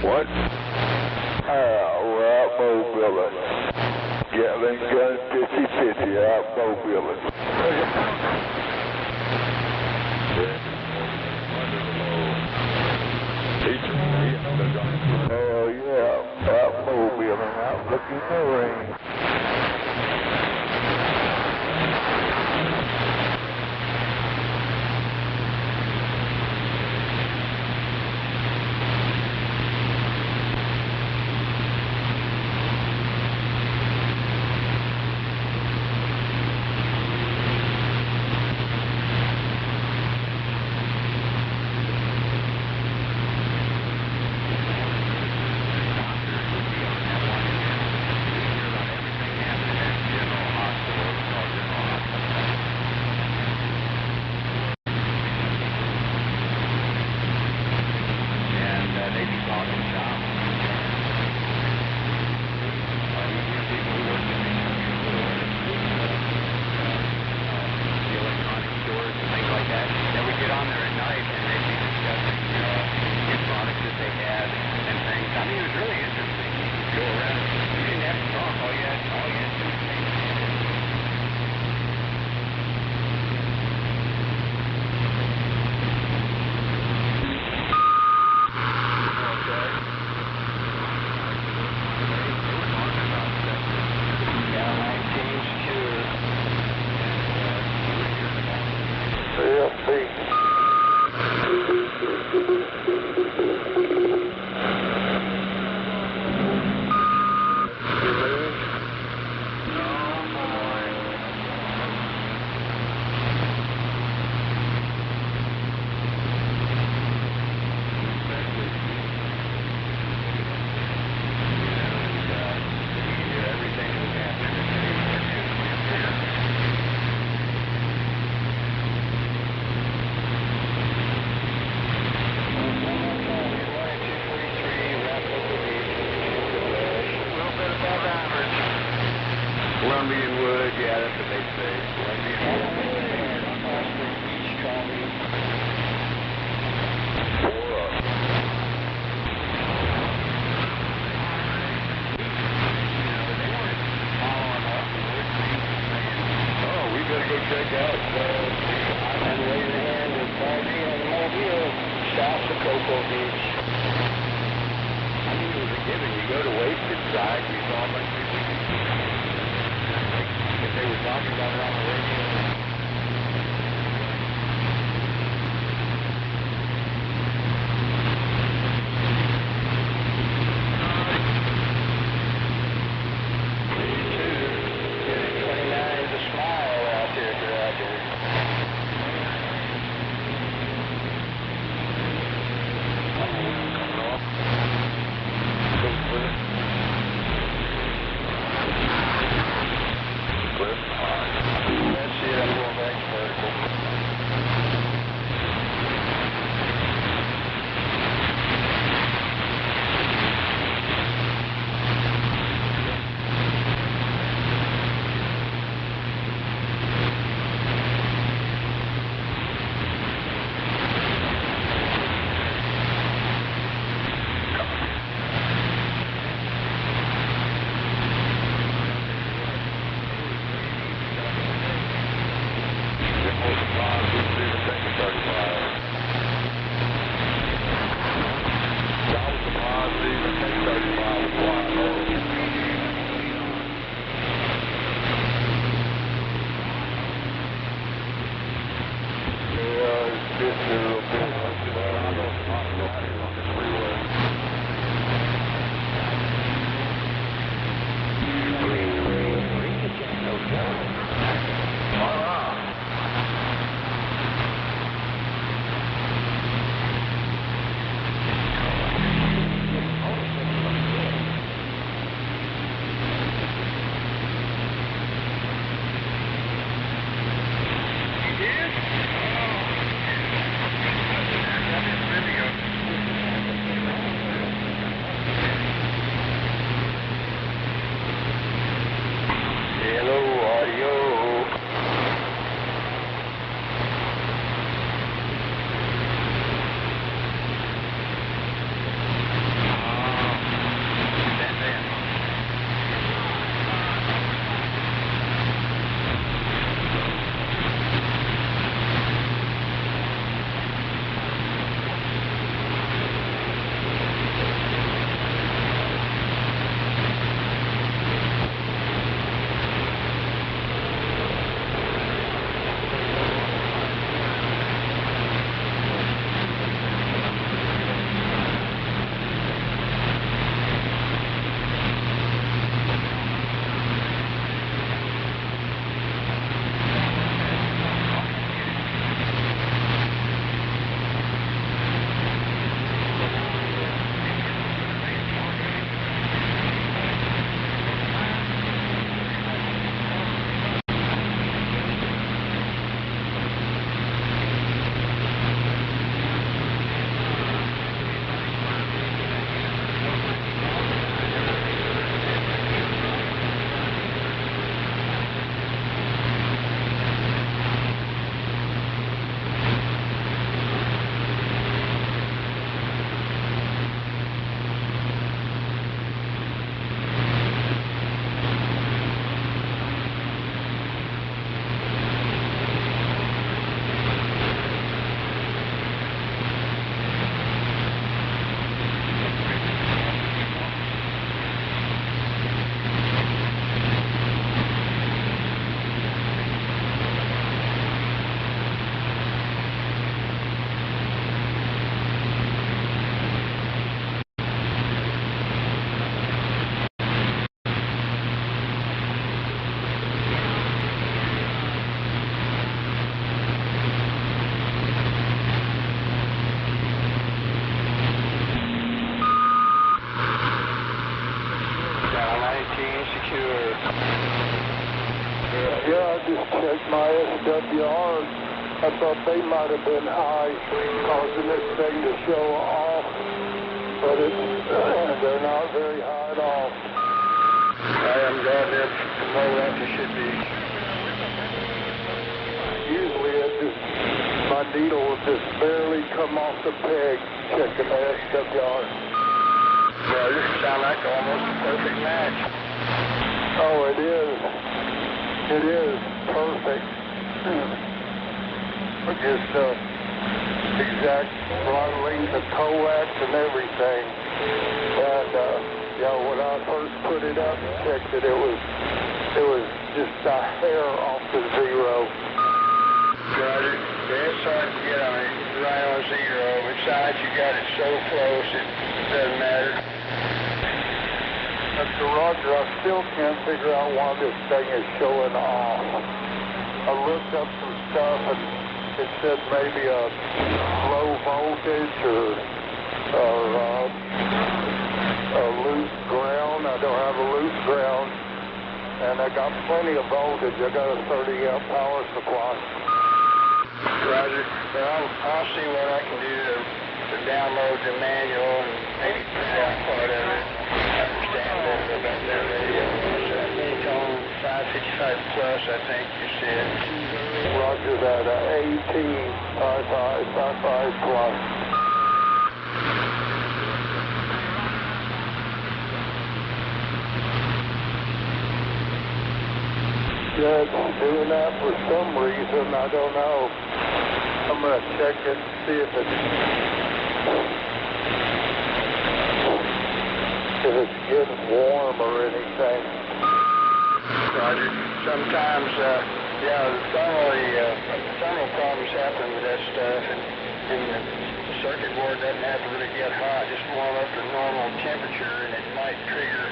What? We're out mobiling. Gatling gun 50-50, out mobiling. Hell yeah, out mobiling, out looking the rain. Colombian Wood, yeah, that's what they say. Colombian Wood. Oh, we better go check out. I'm waiting here with Barbie and Mobile south of Cocoa Beach. I mean, it was a given. You go to Wasted Side, we saw a bunch of people. If they were talking about it on the radio. Yeah, I just checked my SWRs. I thought they might have been high, causing this thing to show off, but they're not very high at all. I am glad they're low as they should be. Usually my needle will just barely come off the peg checking the SWR. Well, this sounds like almost a perfect match. Oh, it is. It is perfect. Just exact right length of coax and everything. And when I first put it up and checked it, it was just a hair off the zero. Roger. It's hard to get on it right on zero. Besides, you got it so close, it doesn't matter. Mr. Roger, I still can't figure out why this thing is showing off. I looked up some stuff and it said maybe a low voltage or a loose ground. I don't have a loose ground, and I got plenty of voltage. I got a 30-amp power supply. Roger. Well, I'll see what I can do to download the manual and maybe print out part of it. Understand a little bit about that radio. Tone 555 plus, I think you said. Roger that. AT 5555 plus. Yeah, it's doing that for some reason. I don't know. I'm going to check it and see if it's getting warm or anything. Roger. Sometimes, the thermal problems happen with that stuff, and the circuit board doesn't have to really get hot, just warm up to normal temperature, and it might trigger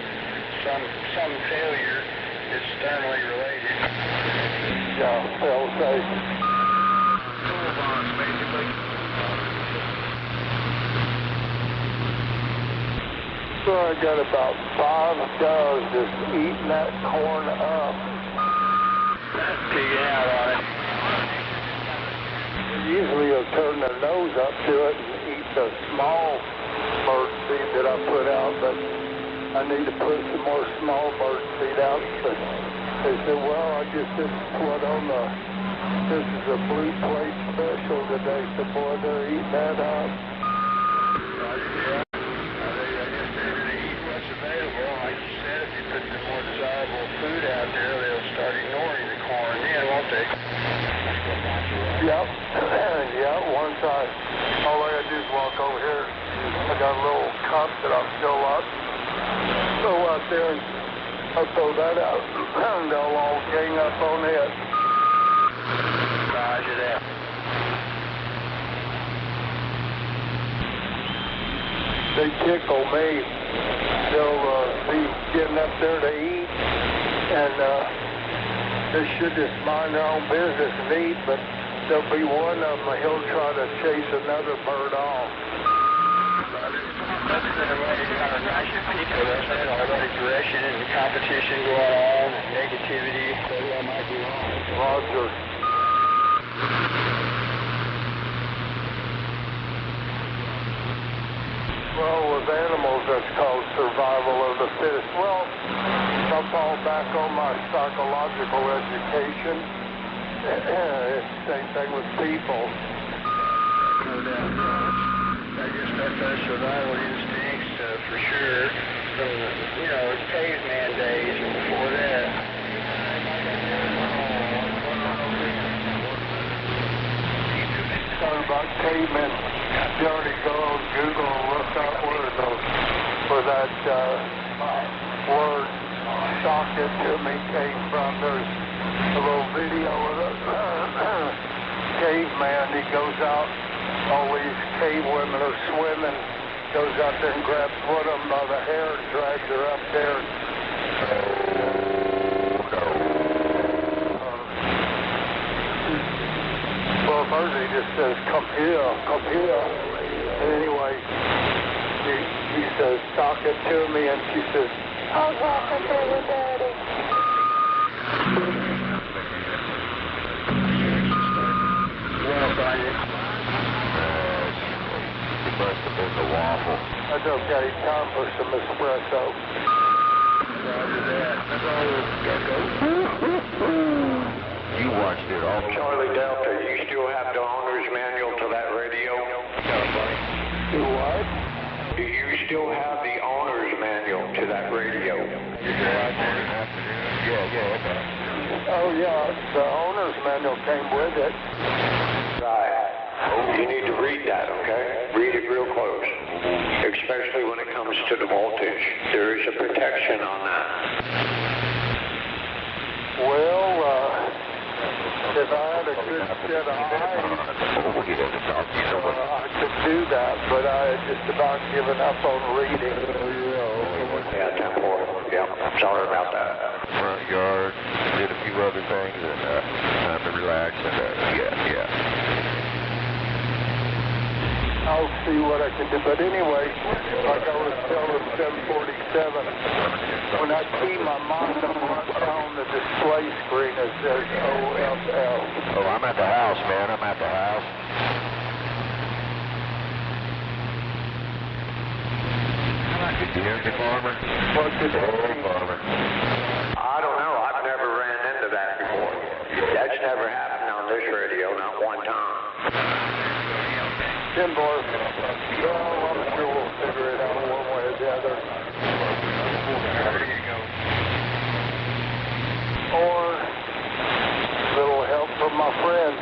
some failure that's thermally related. Yeah, fail-safe. Toolbox, basically. So I got about 5 doves just eating that corn up. That's peeing out on it. Usually they'll turn their nose up to it and eat the small bird seed that I put out, but I need to put some more small bird seed out. But they said, well, I just didn't put on this is a blue plate special today, so boy, they're eating that up. Yeah. Like you said, if you put some more desirable food out there, they'll start ignoring the corn then, won't they? Yep. Yeah, once all I gotta do is walk over here. I got a little cup that I'll fill up. Go out there and I'll throw that out. They'll all gang up on it. Roger that. They tickle me. They'll be getting up there to eat, and they should just mind their own business and eat, but there'll be one of them, he'll try to chase another bird off. That's the way kind of nice people, that's it, all that aggression and competition going on, and negativity, so that might be wrong. Roger. Well, with animals, that's called survival of the fittest. Well, I'll fall back on my psychological education. It's the same thing with people. No doubt. I guess that's our survival instincts, for sure, from the, caveman days and before that. Talking about cavemen, you already go on Google and look up where that word socket to me came from. There's a little video of a caveman. He goes out, all these cave women are swimming, goes out there and grabs one of them by the hair and drags her up there. Well, first he just says, come here, come here. And anyway, he says, sock it to me, and she says, I'll sock it to you, Daddy. It must have been the waffle. That's okay. Time for some espresso. Roger that. You watched it all. Charlie Delta, you still have the owner's manual to that radio? Do what? Do you still have the owner's manual to that radio? Oh, yeah. The owner's manual came with it. Right. You need to read that, okay? Read it real close. Especially when it comes to the voltage. There is a protection on that. Well, if I had a good set of eyes, I could do that, but I had just about given up on reading. Yeah, 10-4. Yeah, sorry about that. Front yard, did a few other things, and time to relax, and yeah. I'll see what I can do. But anyway, like I was telling 747, when I key my mind on the display screen, it says OFL. Oh, I'm at the house, man. I'm at the house. Did you hear me, Farmer? What did that mean? Farmer. I don't know. I've never ran into that before. That's never happened on this radio, not one time. 10 bars. Well, I'm sure we'll figure it out one way or the other. There you go. Or a little help from my friend.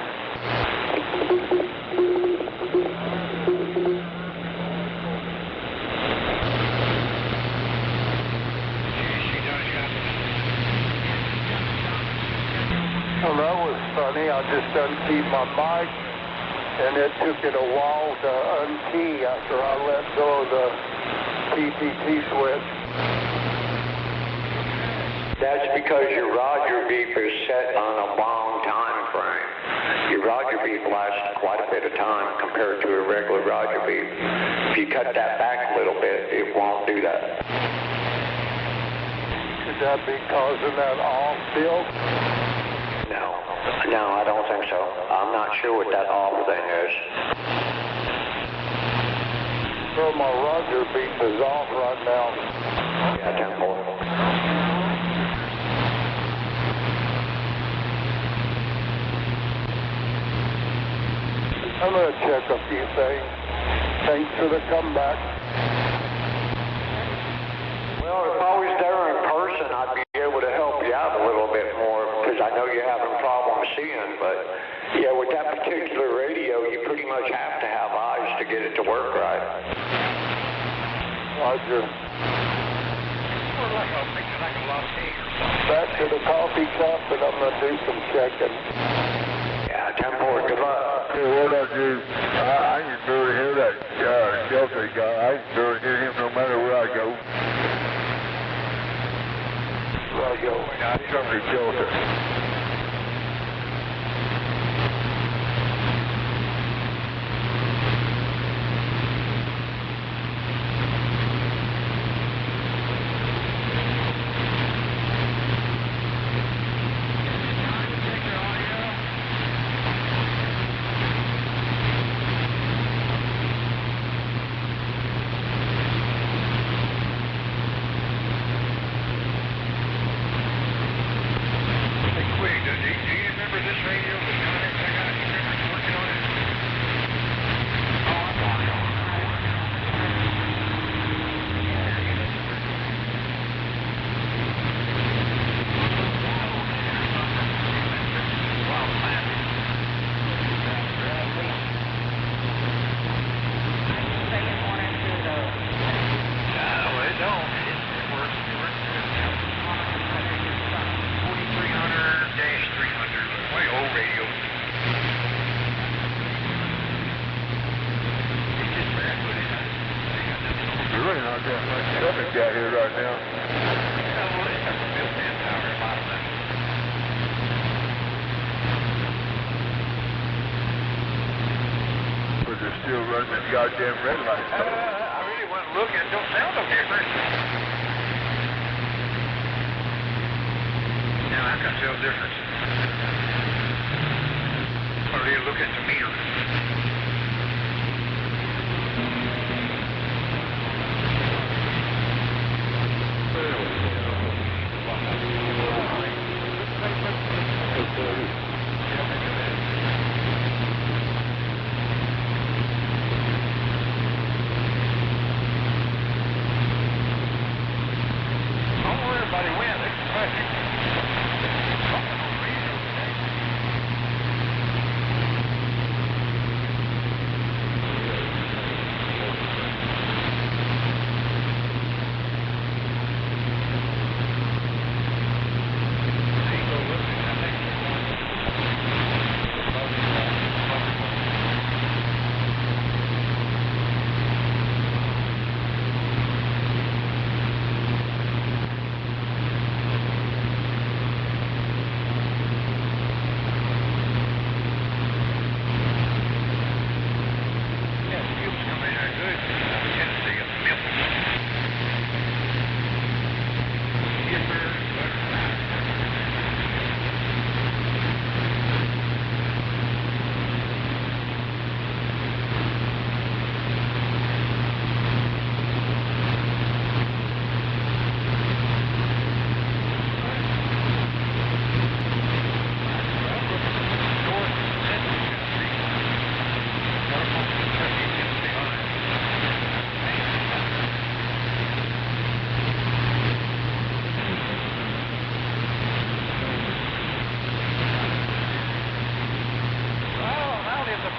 Well, that was funny. I just unkeyed my mic, and it took it a while to unkey after I let go of the PTT switch. That's because your Roger beep is set on a long time frame. Your Roger beep lasts quite a bit of time compared to a regular Roger beep. If you cut that back a little bit, it won't do that. Could that be causing that off bill? No, I don't think so. I'm not sure what that off thing is. Well, my Roger beep is off right now. Yeah, 10-4. I'm going to check a few things. Thanks for the comeback. Well, if I was there in person, I'd be able to help you out a little bit more, because I know you're having problems seeing, but yeah, with that particular radio, you pretty much have to have eyes to get it to work right. Roger. Back to the coffee cup, and I'm going to do some checking. Yeah, 10-4, good luck. Hey, what I do, I can barely hear that Delta guy. I can barely hear him no matter where I go. Somebody Delta. Got here right now. But they're still running the goddamn red light. I really wasn't looking. It don't sound no different. Now I can tell the difference. Or the to look at the meter. Don't worry about it, win. It's perfect.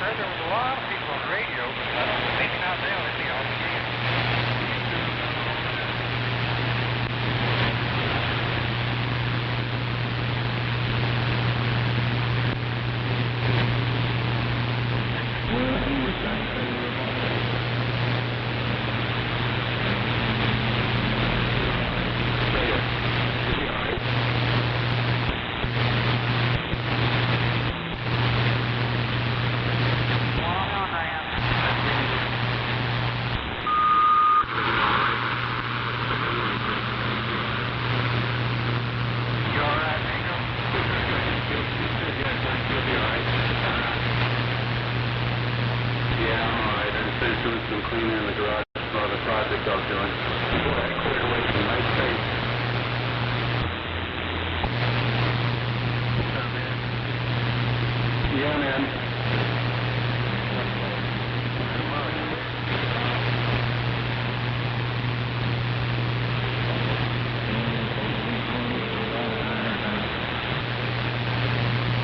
There was a lot of people on the radio, maybe not now, let's see all the kids. Doing some cleaning in the garage for the project I was doing. Cleared away some nice space. Yeah, man.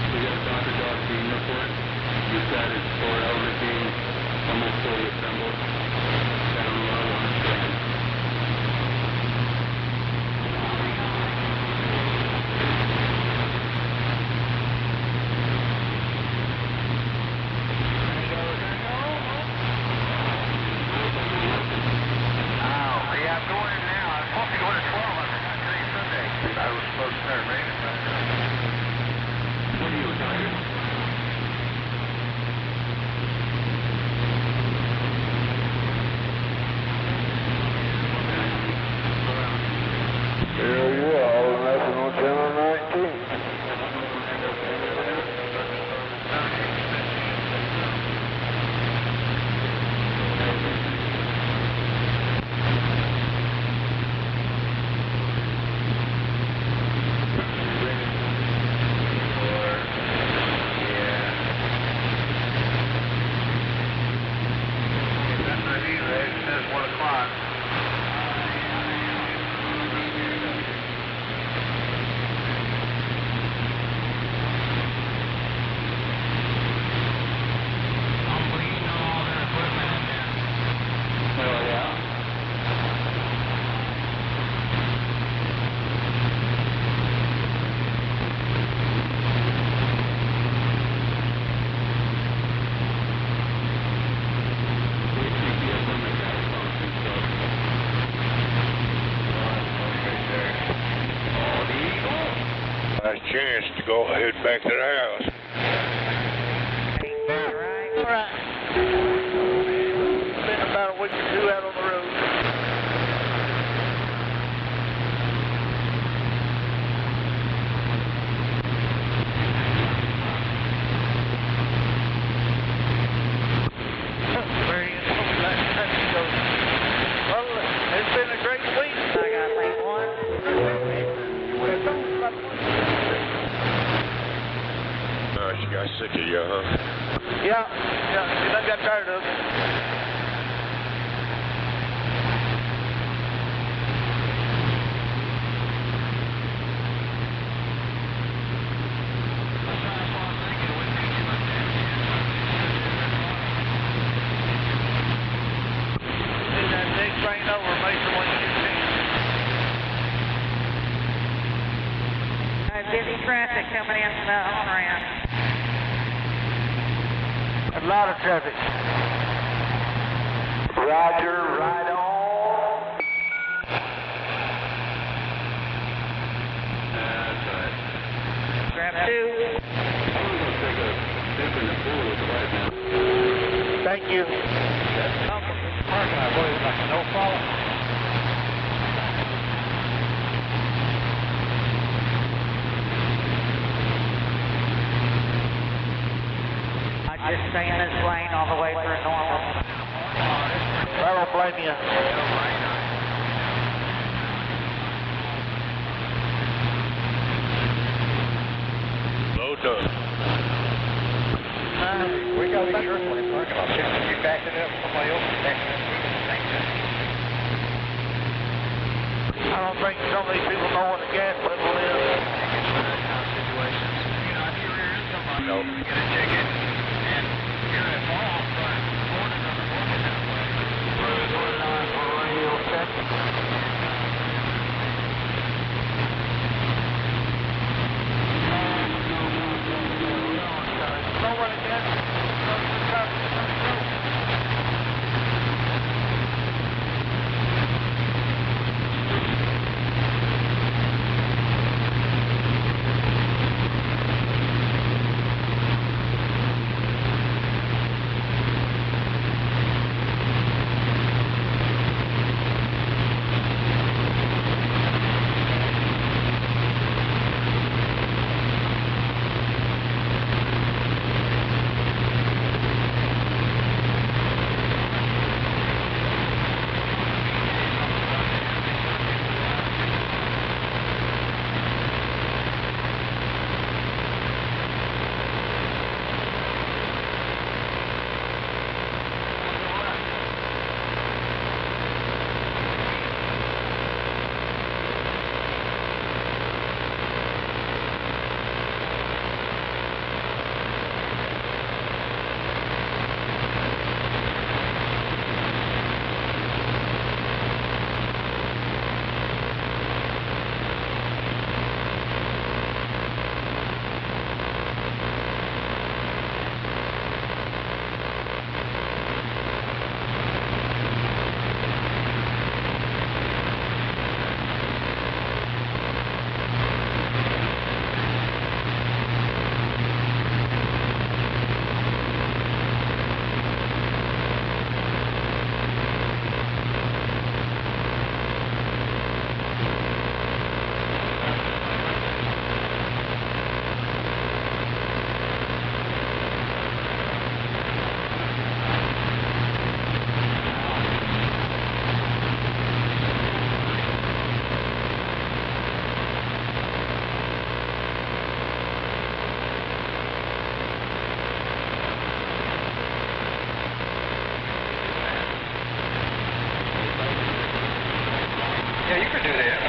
We got a Dr. Dog team report. You said it's for everything. Almost fully assembled. Down low on the train. Yeah, I'm going in now. I was supposed to go to 12 on today's Sunday. I was supposed to start raining back there. What are you talking? Hell yeah, all or nothing on channel 19. Last chance to go head back to the house. All right. Been about a week or two out on the road. started up. Train over, Mason 115. Busy traffic coming in from the on-ramp. A lot of traffic. Roger, right on. That's right. Grab 2. I'm going to take a dip in the pool with the right now. Thank you. Parking lot, boy, like a no fault. I just stay in this lane all the way through normal. I don't blame you. Low done. We got to be careful in parking lot. If you back it up, somebody else is backing up. I don't think some of these people know what the gas level is. No. You get a ticket, and you're at mall, but morning on the morning that way. Yeah, you could do that.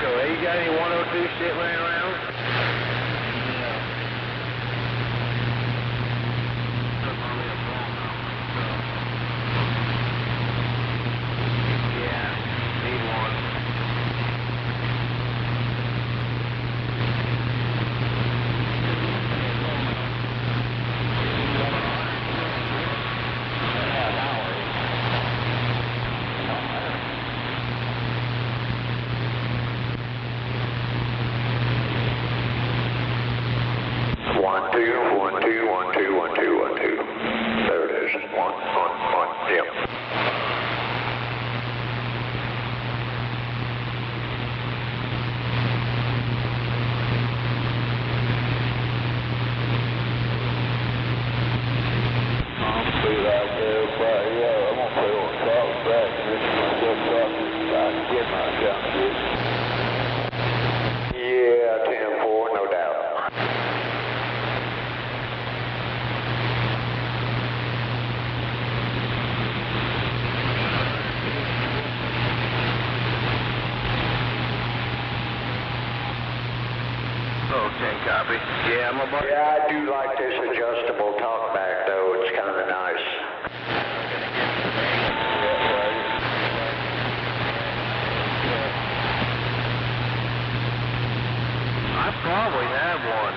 Jericho, hey, you got any 102 shit laying around? Yeah, need one. One, two, one, two, one, two, one, two, one, two. There it is. One, yep. Yeah, 10-4, no doubt. Okay, copy. Yeah, I'm about. Yeah, I do like this adjustable talkback though. It's kind of nice. I probably have one.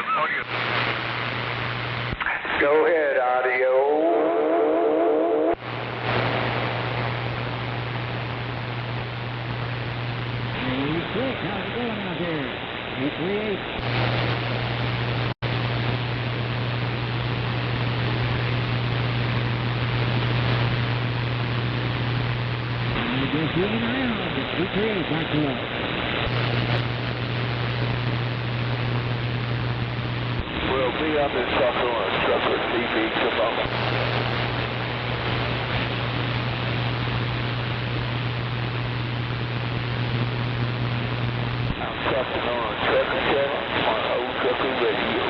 Audio. Go ahead, audio. How's it going out there? 838. Just moving around. It's 838. Back to us. We'll be on this sucker on a trucker TV tomorrow. I'm sucking on a trucker channel on Old Trucker Radio.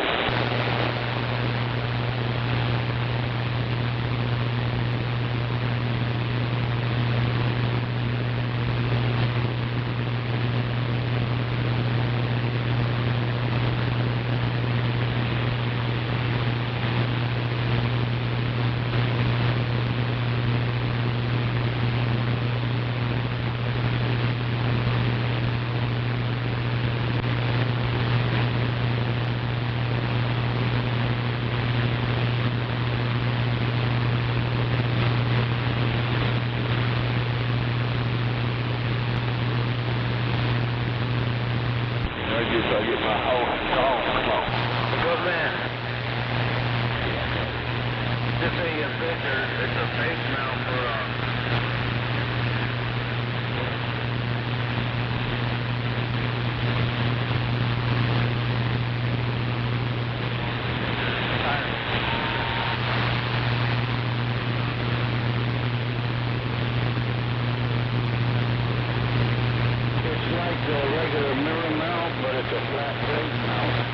I get my horse on. Come on. What's that? Just a picture. It's a face mount for it's like a regular mirror mount, but it's a flat face mount.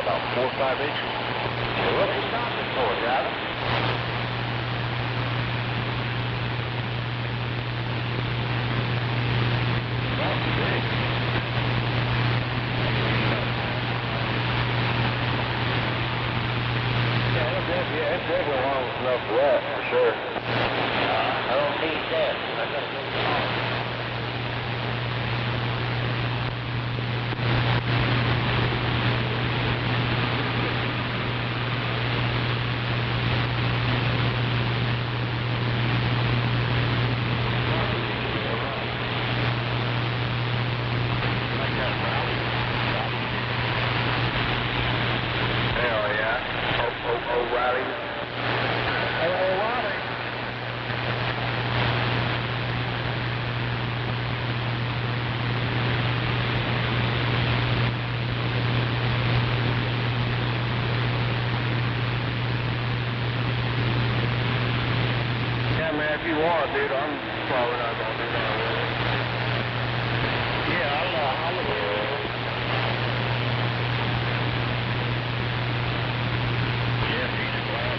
about 4 or 5 inches. Well, what are you stopping for, driver? That's big. Yeah, it's definitely long enough for that, for sure. I don't need that. I gotta go to the home. If you want, dude, I'm probably not going to do that with it. Yeah, I'll look at it. Yeah, he's glad.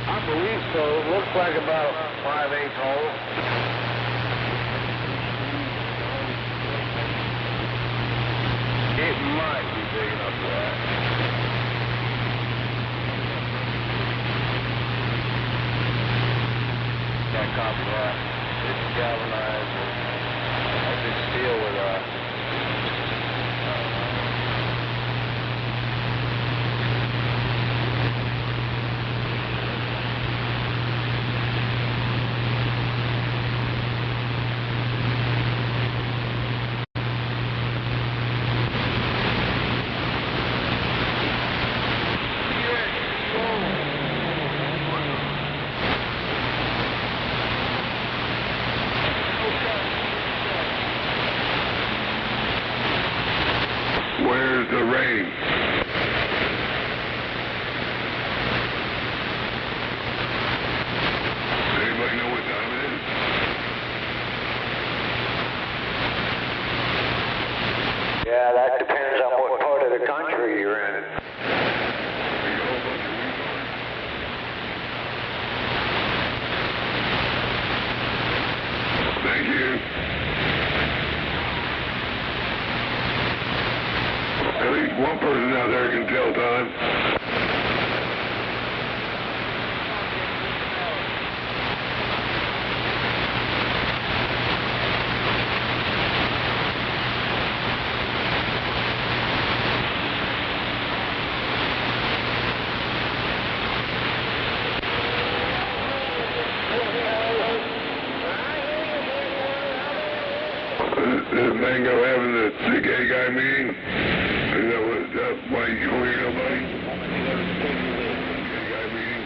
I believe so. It looks like about 5/8 hole. It might be big enough for that. Can't copy that. It's galvanized. I just steel with Where's the rain? Anybody know what time it is? Yeah, that depends on what part of the country you're in. Thank you. At least one person out there can tell time. Is Mango having the gay guy meeting? Is that why you don't hear nobody? Gay guy meeting?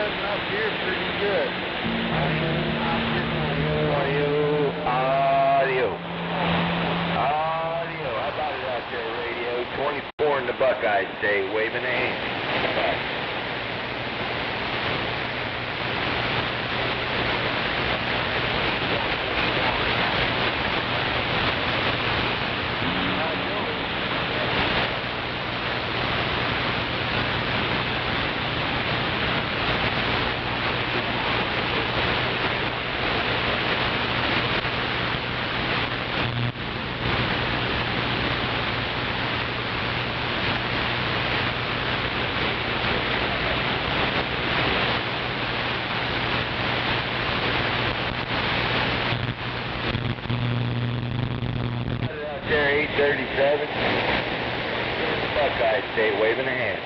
cutting up here pretty good. Audio. How about it out there, radio? 24 in the Buckeyes Day, waving a hand. Bye. There, 837. Buckeyes Day, waving a hand.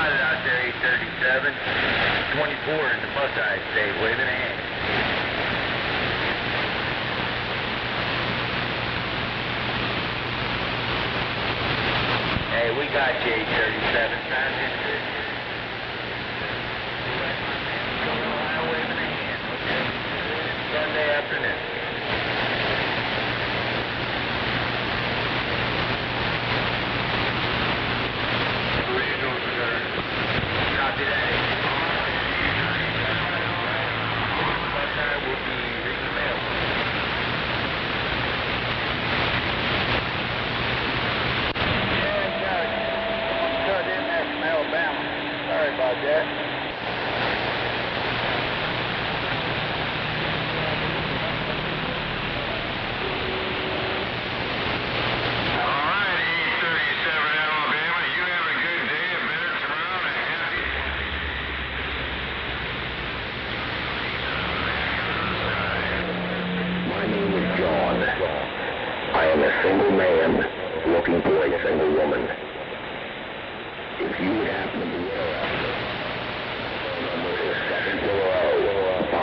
Out there, 837. 24 in the Buckeyes Day, waving a hand. Hey, we got you, 837. Sounds good. Waving a hand. Sunday afternoon. Copy that. Buckeye will be reading mail. Yeah, cut in there from Alabama. Sorry about that. I am a single man looking for a single woman. If you would happen to be interested, the number is 740-579-23.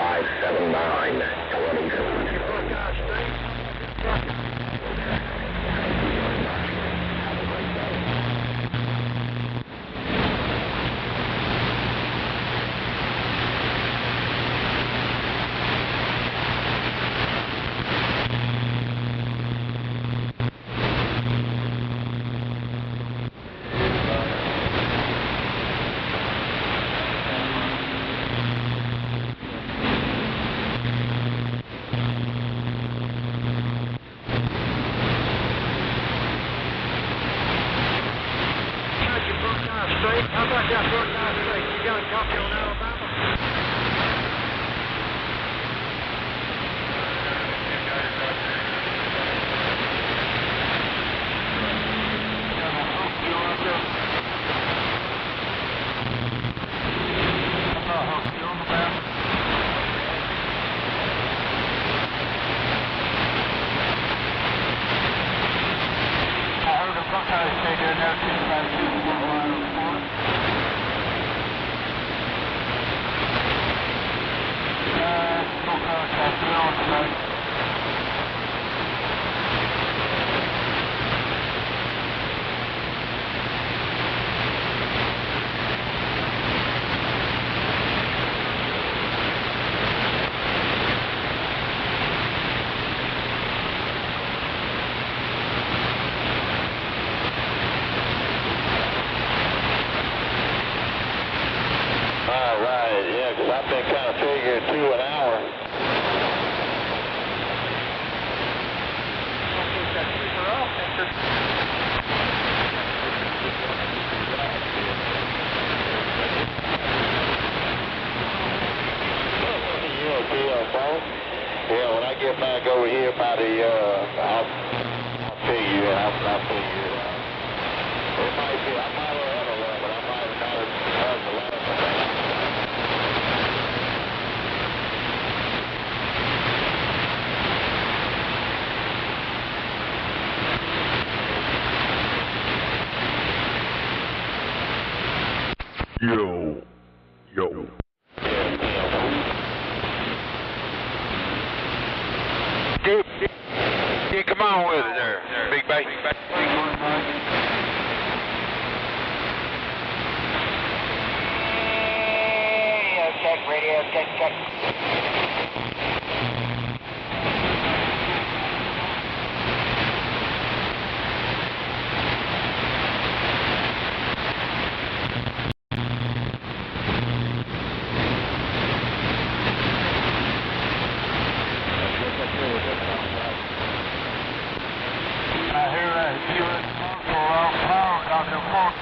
How about that Buckeye State? You got a copy on Alabama? I heard a Buckeye State there now since last week. Alright, yeah, because I've been kind of figuring 2 an hour. Yeah, when I get back over here by the, I'll figure it out. It might be, Yo. Yo. Yeah, come on with it there, Big Bay. Check, radio, check. I hear that U.S. Marshal power down there, Mark.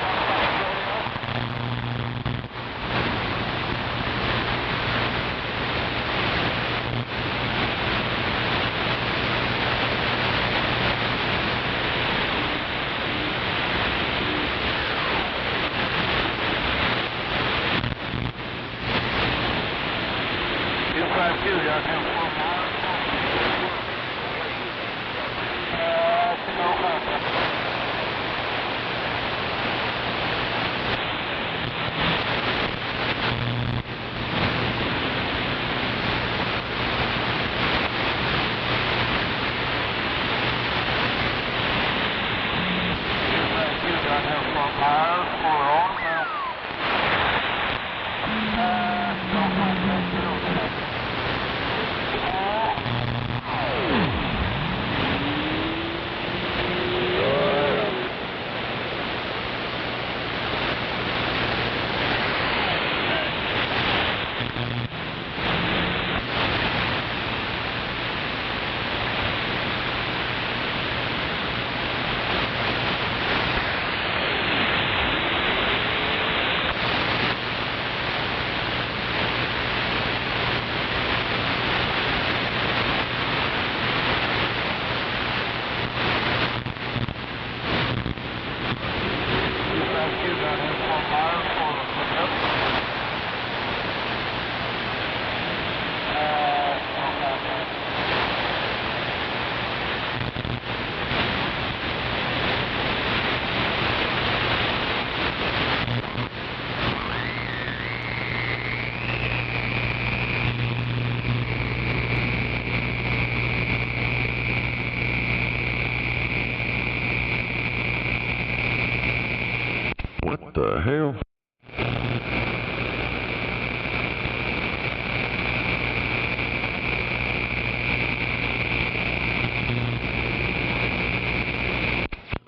What the hell?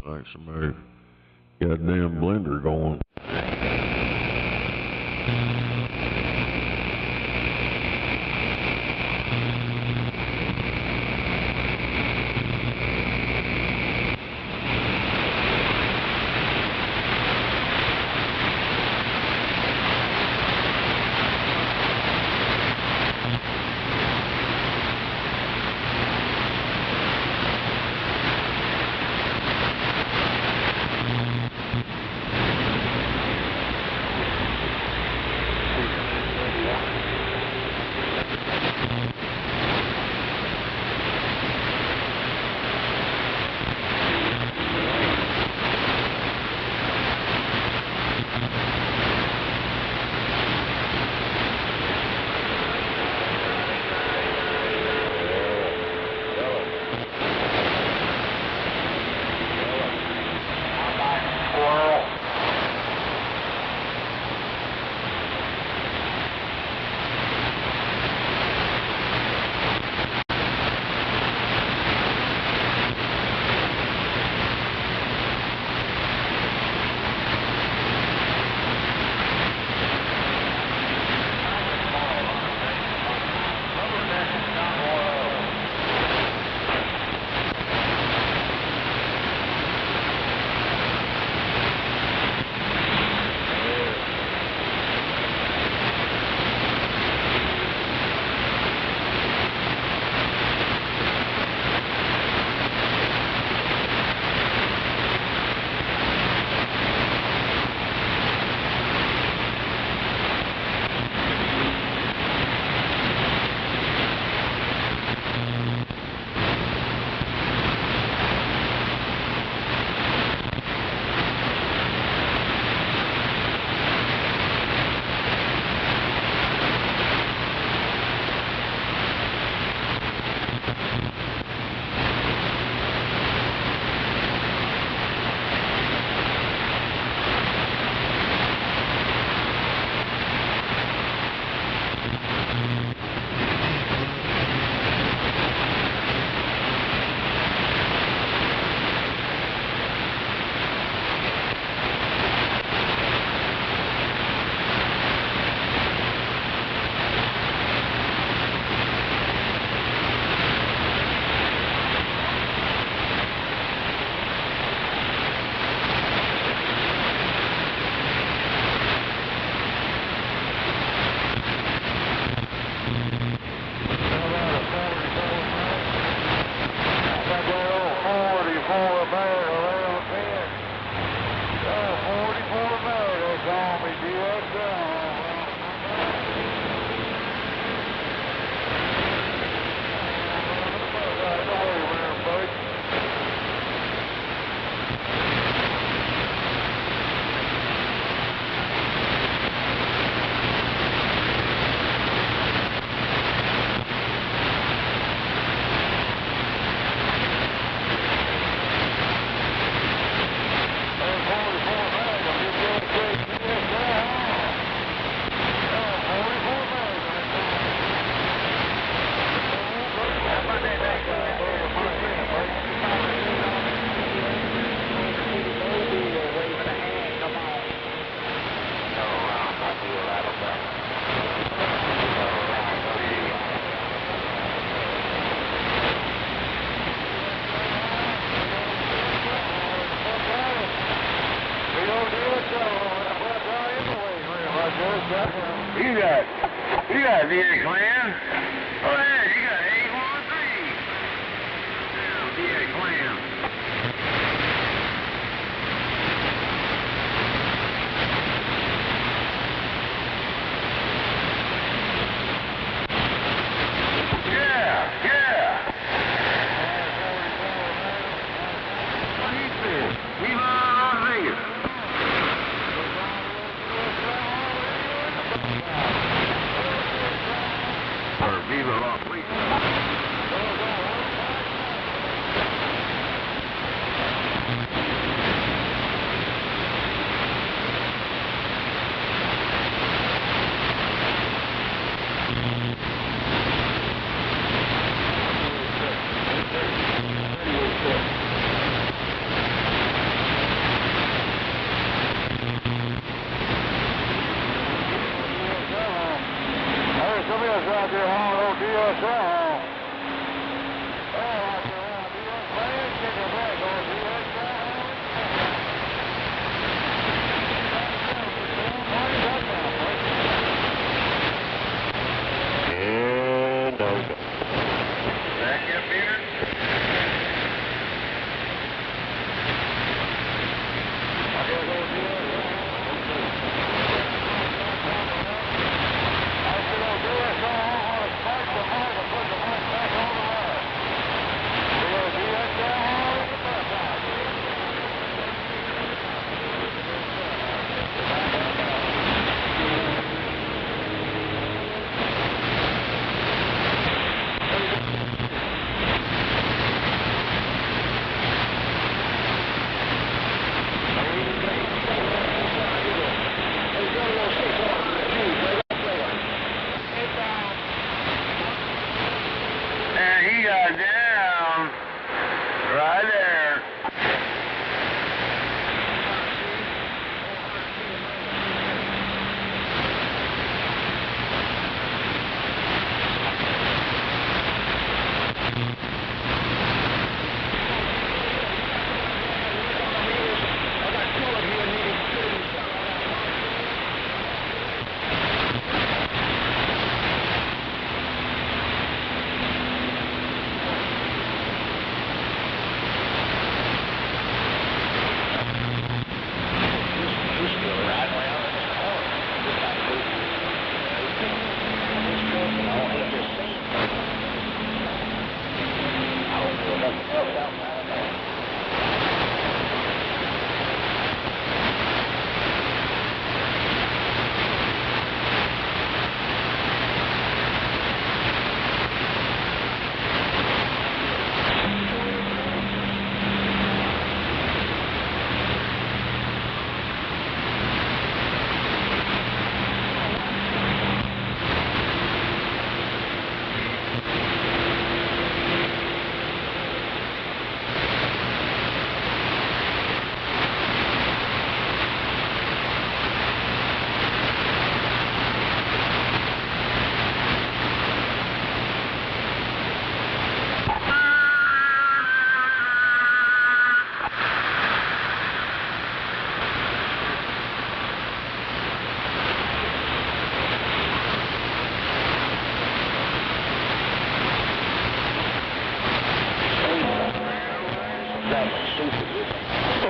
Like somebody got a damn blender going. You got VA Clan? Oh yeah, you got 813. VA Clan.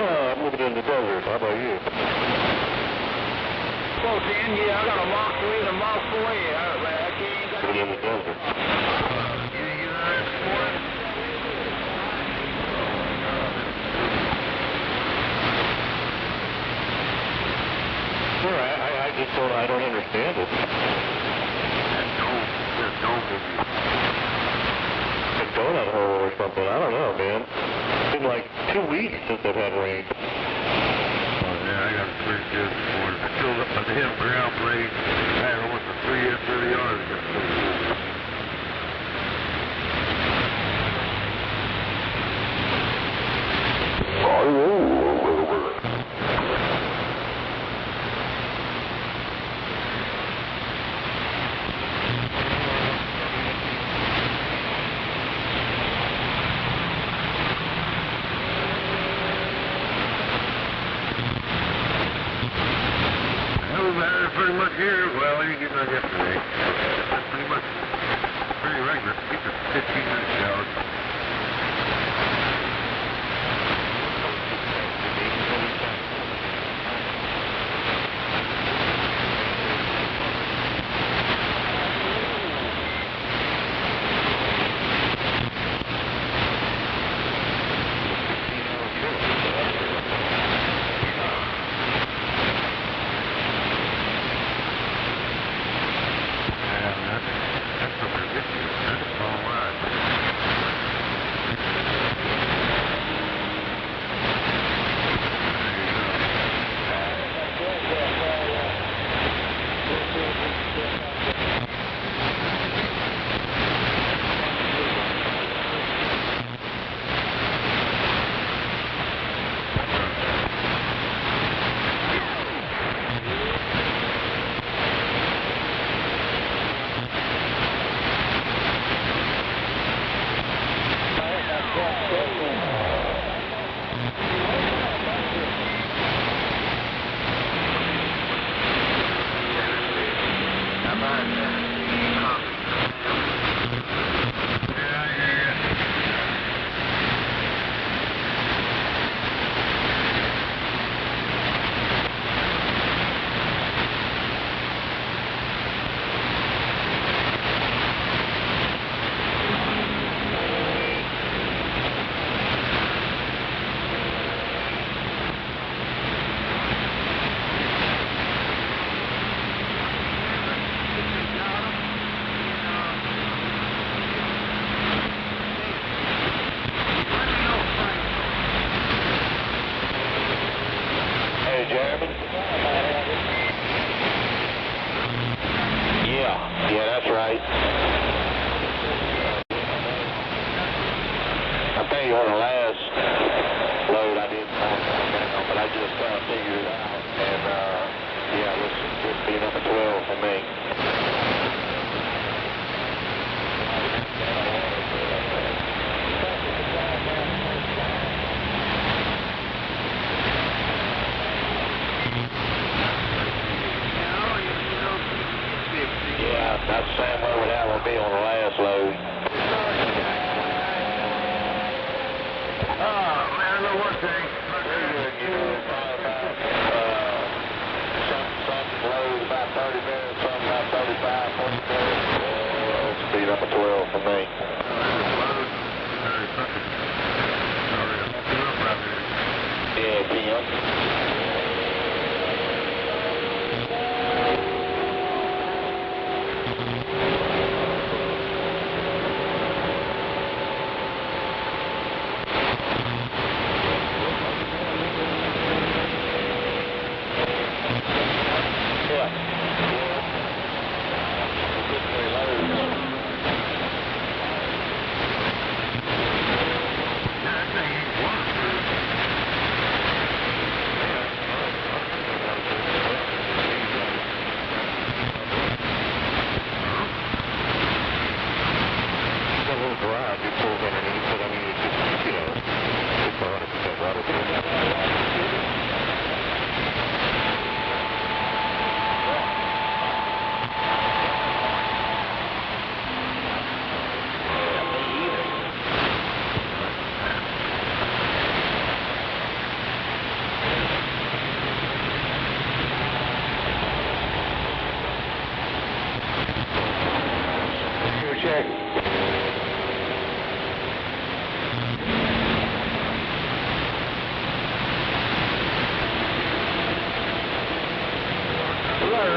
I'm living in the desert. How about you? Close in, yeah, I got a Mach 3 and a Mach 4. I can't. Living in the desert. Sure, I just don't, I don't understand it. A donut hole or something, I don't know, man. It's been like 2 weeks since I've had rain. Oh, yeah, I got a pretty good morning. Still up on the hill ground blade. I had almost a 3 yards. Hello there. pretty much here. Well, I didn't get none yesterday. That's pretty much pretty regular. It's a 15-minute shower. Yeah, that's right. I think you on the last load I didn't know, but I just figured it out. And yeah, this be number 12 for me. Yeah, that's the same way that would be on the last load. Oh, man, I know one thing. Very good, you know, probably about, some loads about 30 minutes, some about 35, 40 minutes. It's be number 12 for me. Yeah, Tim.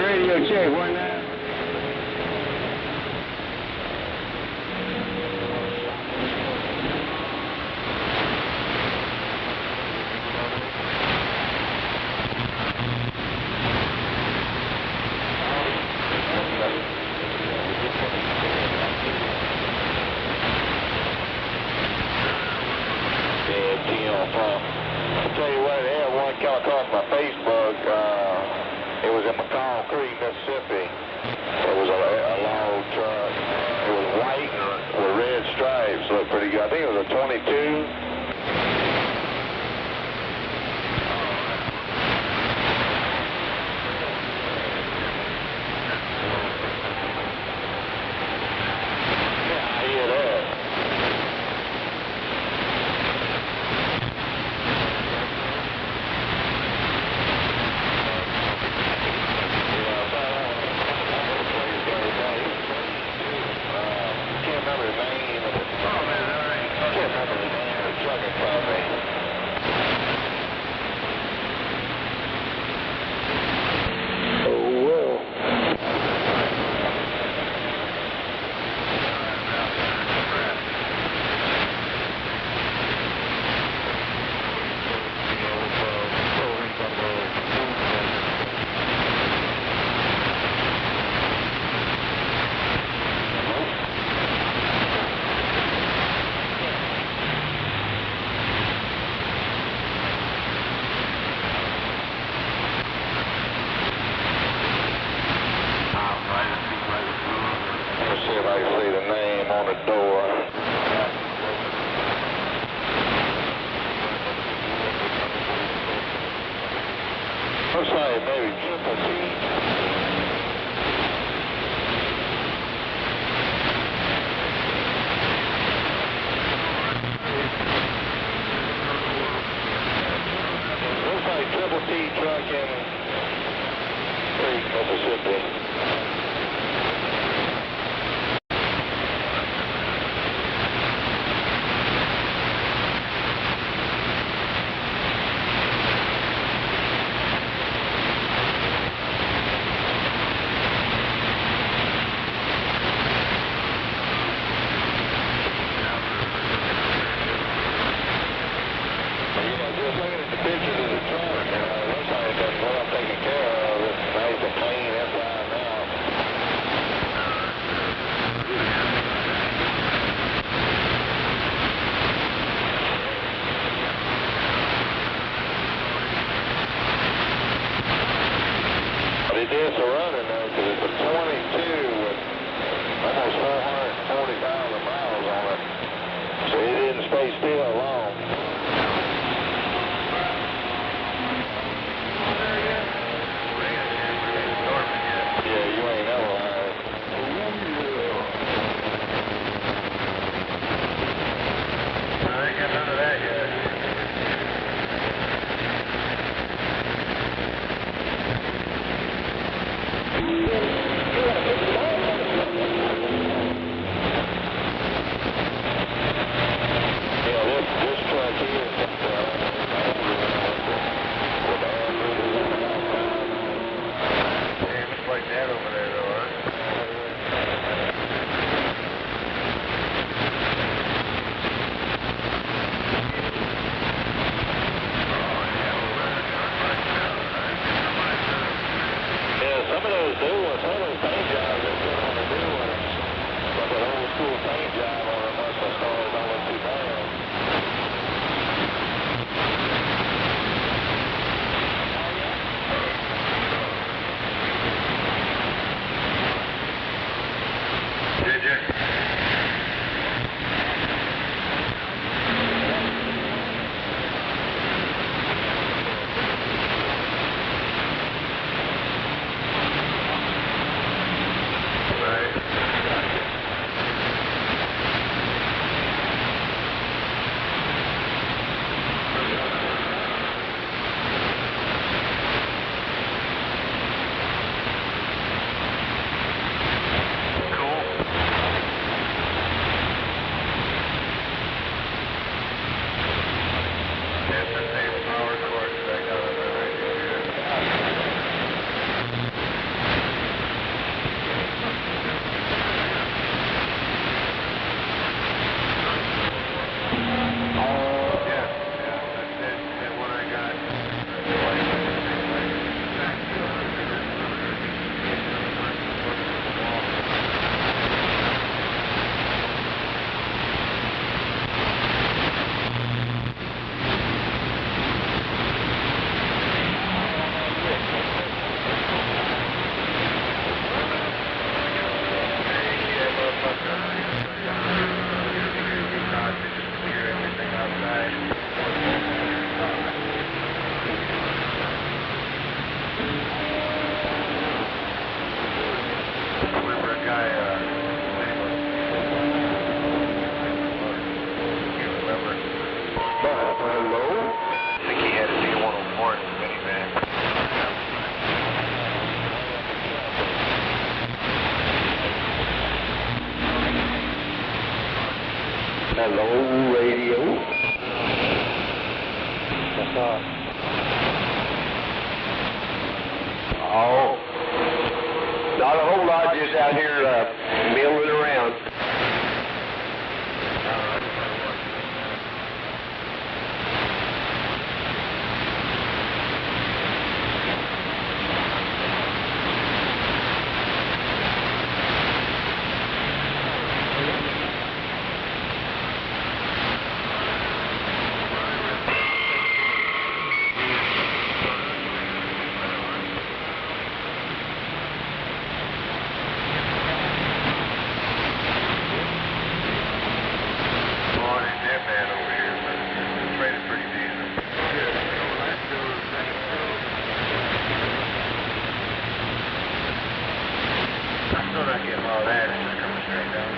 Radio check, 1-9. I'll tell you what, they had one come across my Facebook. It was in McCall Creek, Mississippi. the door. Looks like maybe Triple T. Looks like Triple T truck in Creek, Mississippi. It is a running though, because it's a 22 with almost 440,000 miles on it. So it didn't stay still long. Yeah, you ain't never lied. I ain't got none of that yet. Like that over there, though, huh? Yeah, some of those new ones, some of those paint jobs they put on the new ones, like an old school paint job on a muscle stars don't look too bad. Did you? Hello, radio. What's up? Oh, not a whole lot, just out here milling around. getting all that, it's just coming straight down.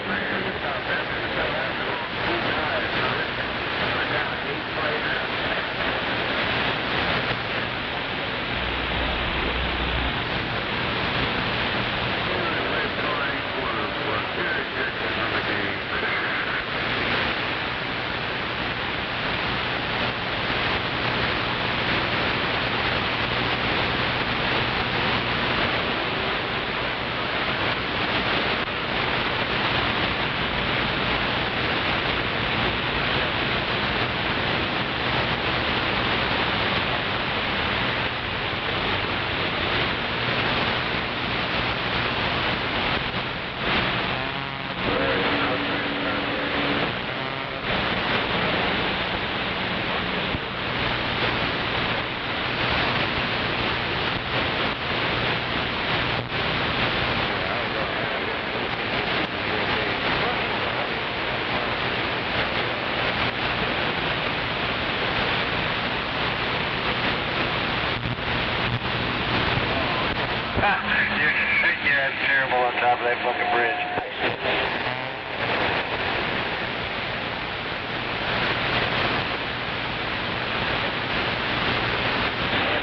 Yeah, it's terrible on top of that fucking bridge.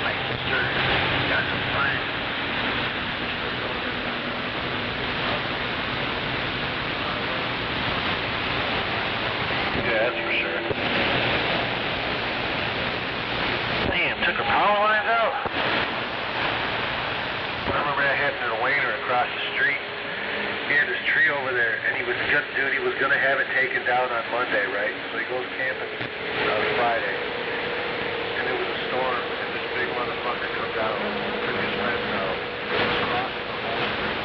My sister got some fine. Yeah, that's for sure. Damn, took her power lines out. I remember that happened in a wainer across the street. He had this tree over there, and he was gonna have it taken down on Monday, right? So he goes camping Friday, and there was a storm, and this big motherfucker comes out, took his fence out, was crossing the whole street.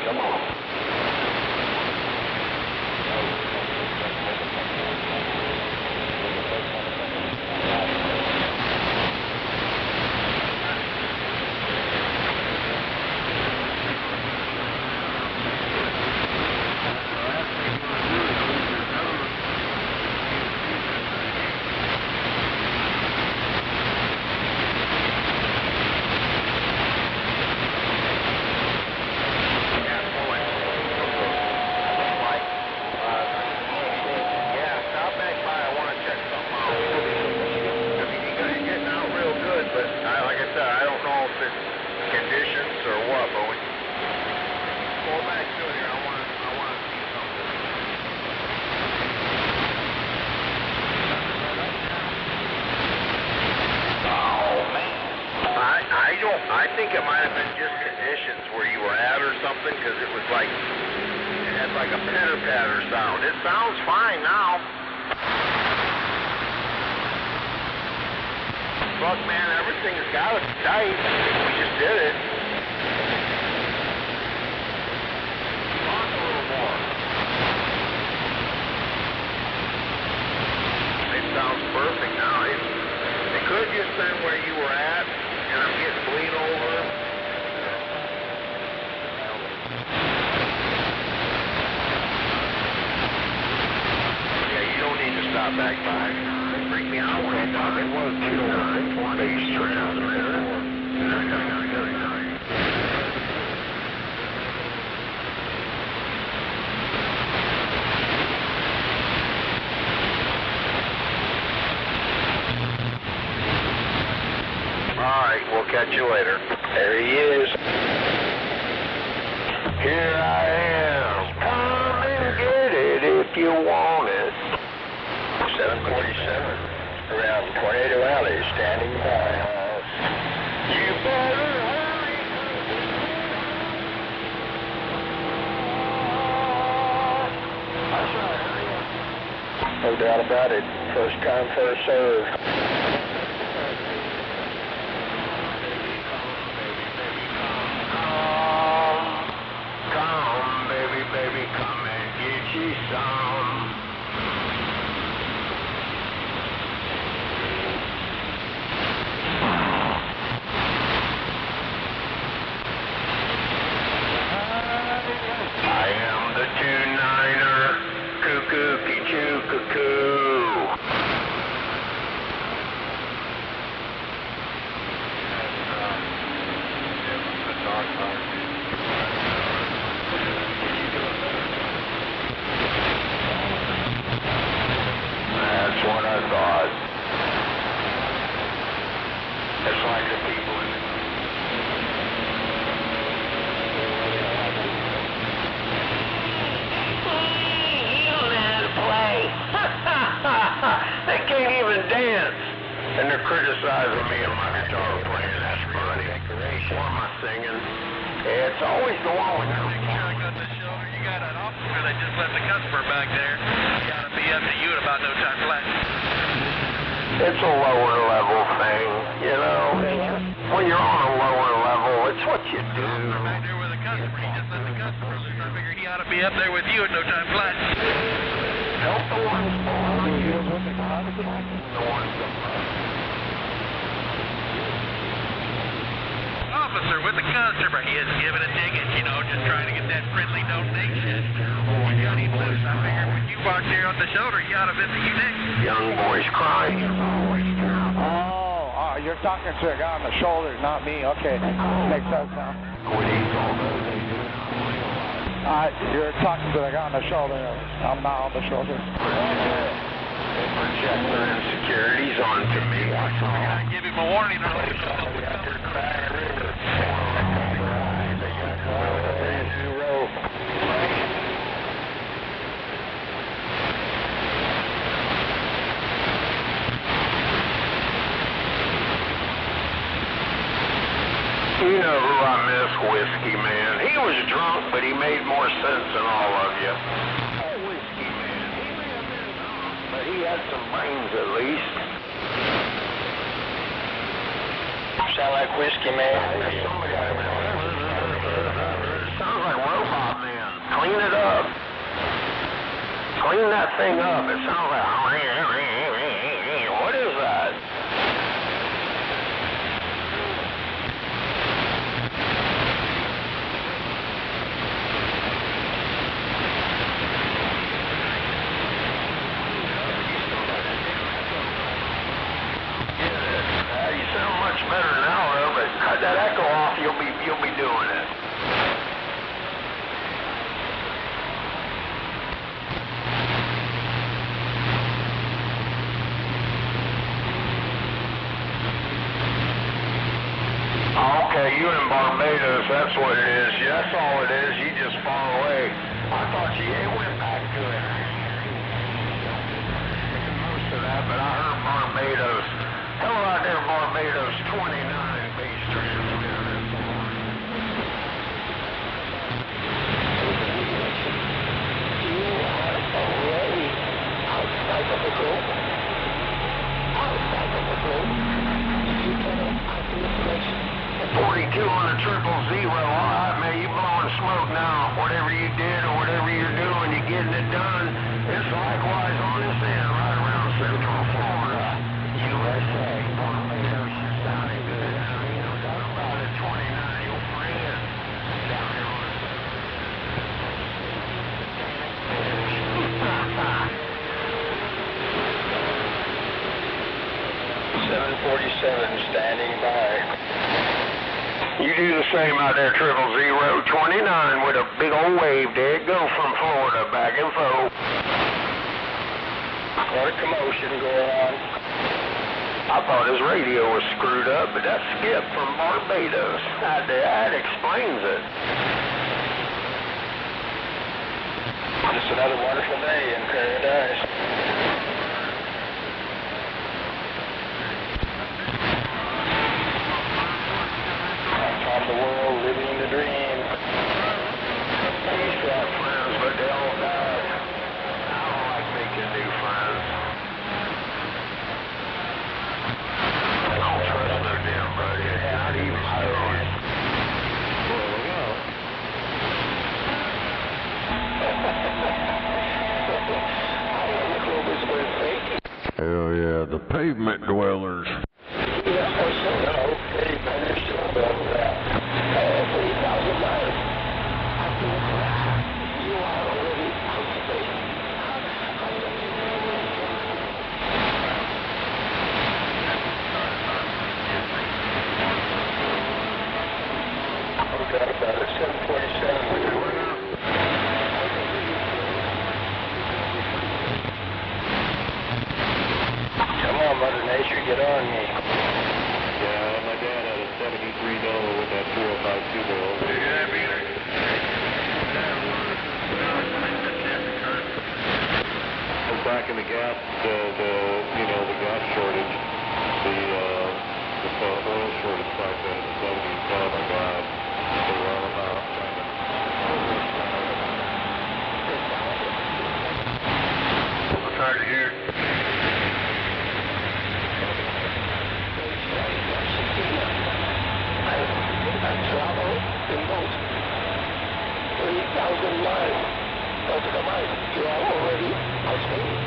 Come on. I think it might have been just conditions where you were at or something, because it was like, it had like a pitter-patter sound. It sounds fine now. Look, man, everything's got to be tight. We just did it. Talk a little more. It sounds perfect now. It could have just been where you were at, and I'm getting bleed over. Yeah, you don't need to stop back by. Bring me out when I thought it was 209 base transmitter. All right, we'll catch you later. There he is. Here I am. Come and get it if you want it. 747 around Tornado Alley, standing by. You better hurry. That's right. No doubt about it. First come, first served. That's what I thought. It's like the people in it. You don't know how to play. They can't even dance. And they're criticizing me and my guitar playing. That's funny. What am I singing? It's always the one with the You got an officer that just left the customer back there. You gotta be up to you in about no time flat. It's a lower level thing, you know. When you're on a lower level, it's what you do. Back there with a customer, he just let the customer loose. I figure he ought to be up there with you in no time flat. Help the ones below you. The ones above. Officer with the customer, he is giving a ticket, you know, just trying to get that friendly donation. Boy, got him loose. I figured when you walked there on the shoulder, he ought to have been the next. Young boys crying. Oh, you're talking to a guy on the shoulder, not me. Okay, makes sense now. You're talking to the guy on the shoulder. I'm not on the shoulder. Projector insecurities onto me. I give him a warning early. You know who I miss, Whiskey Man. He was drunk, but he made more sense than all of you. Oh, Whiskey Man. He may have been drunk, but he had some brains at least. Sound like Whiskey Man. Somebody sounds like Robot Man. Clean it up. Clean that thing up. It sounds like... What is that? You sound much better now, though, but cut that echo off, you'll be doing it. Okay, you in Barbados, that's what it is. That's all it is. You just far away. I thought you went back to it. Most of that, but I heard Barbados. Hello out there, Barbados, 29 base transmitter. You are already outside of the globe. Outside of the globe. You cannot answer the question. 42 on the 000. All right, man, you blowing smoke now. Whatever you did or whatever you're doing, you're getting it done. It's likewise on this end, right around Central Florida, USA. Barbados is sounding good. You know, talking about it, 29, your friend down there on the 747 standing by. You do the same out there, 00029 with a big old wave. There it go from Florida, back and forth. What a commotion going on. I thought his radio was screwed up, but that's Skip from Barbados. That explains it. Just another wonderful day in paradise. On the world, living the dream. He's got friends, but they all died. I don't like making new friends. I don't trust no damn buddy. Not even hoes. Well, we go. I don't know the club is worth fake. Hell yeah, the pavement dwellers. Yeah, also, no, pavement is still above that. 3,000 miles. After the crash, you are already out of space. Okay, about it. 747. Come on, Mother Nature, get on me. Yeah, my dad had a 73 Nova with that 452 barrel. Back in the gas, the gas shortage, the oil shortage back then in the 70s, oh my God, they were all about trying to... I'm tired to hear. I travel in boat 3,000 miles. Out of the mile, you are already outside.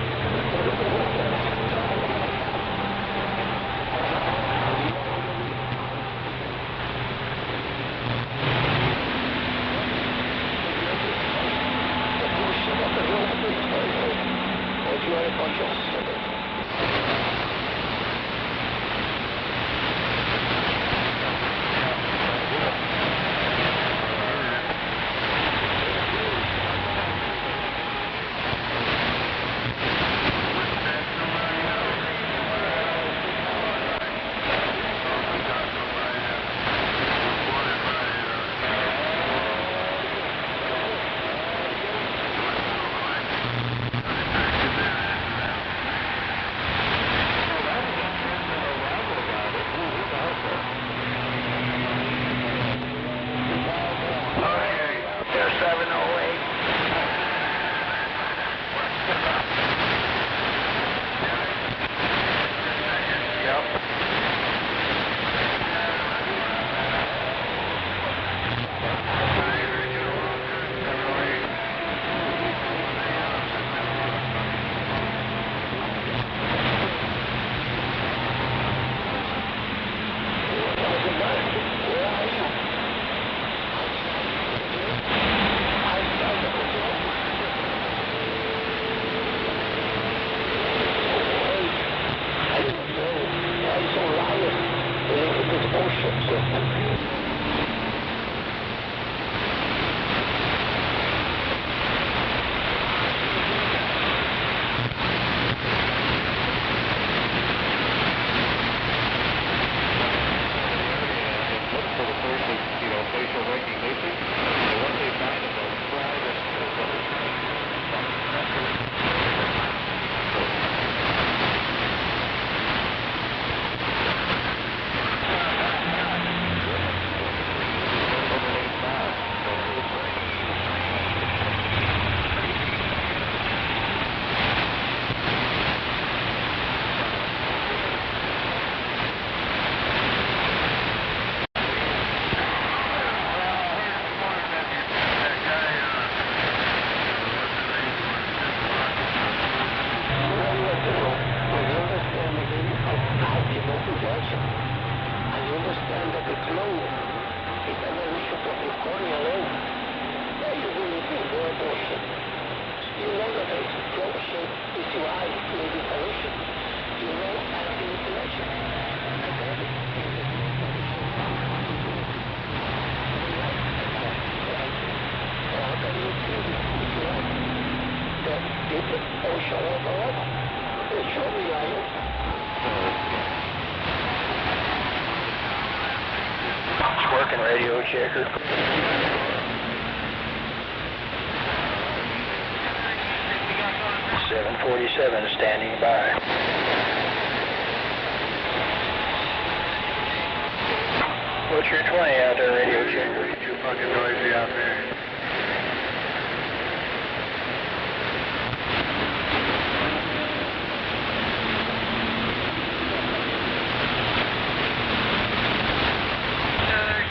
It's working, radio checker. 747 standing by. What's your 20 out there, radio checker? Too fucking noisy out there.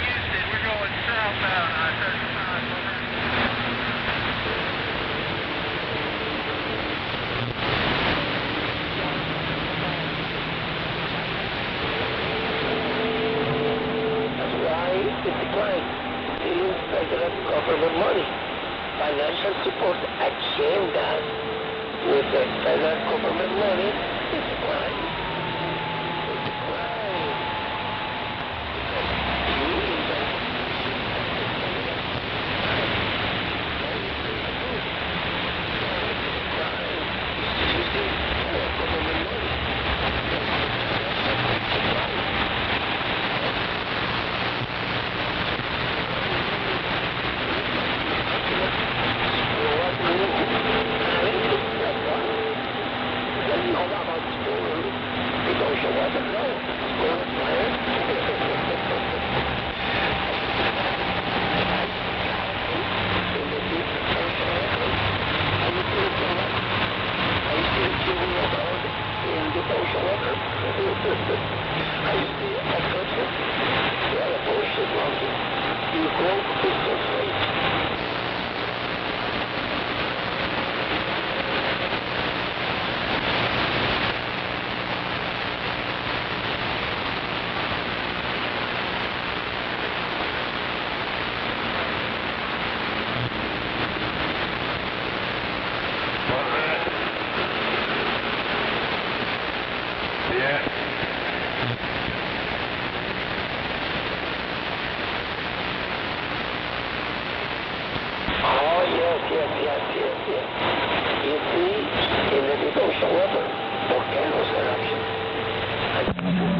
Houston, we're going southbound I-35. Government money. Financial support agenda with the federal government money is a crime. It's a crime.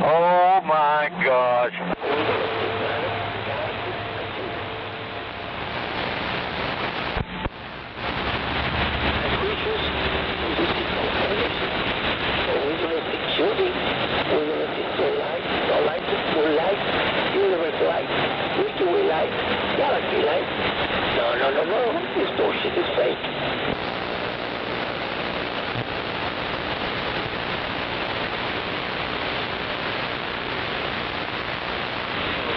Oh my gosh. No, this bullshit is fake.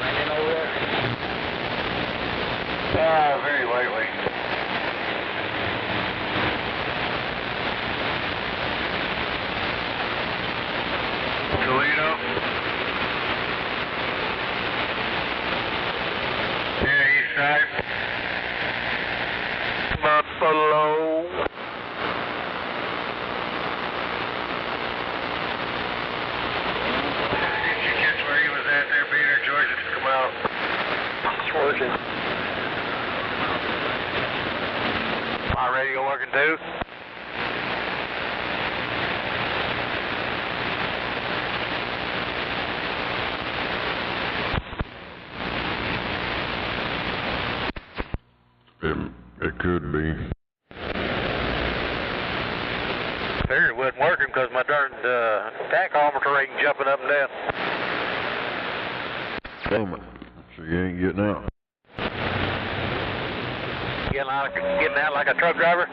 Raining over there? Very lightly. Toledo? Yeah, east side. Buffalo. Did you catch where he was at there, Peter? George had to come out. It's working. My radio working too? It could be. Figured it wasn't working because my darn tachometer ain't jumping up and down. Damn it. So you ain't getting out. Getting out like a truck driver?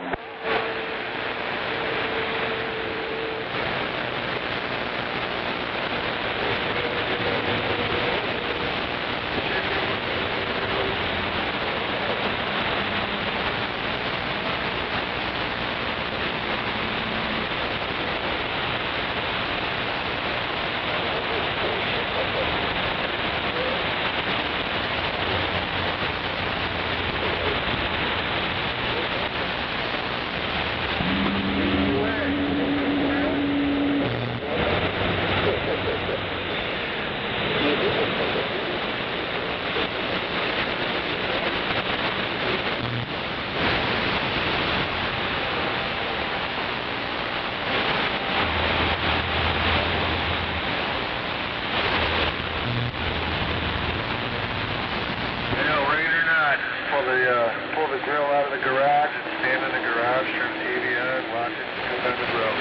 garage and stand in the garage, turn the TV on, watch it, come down the road.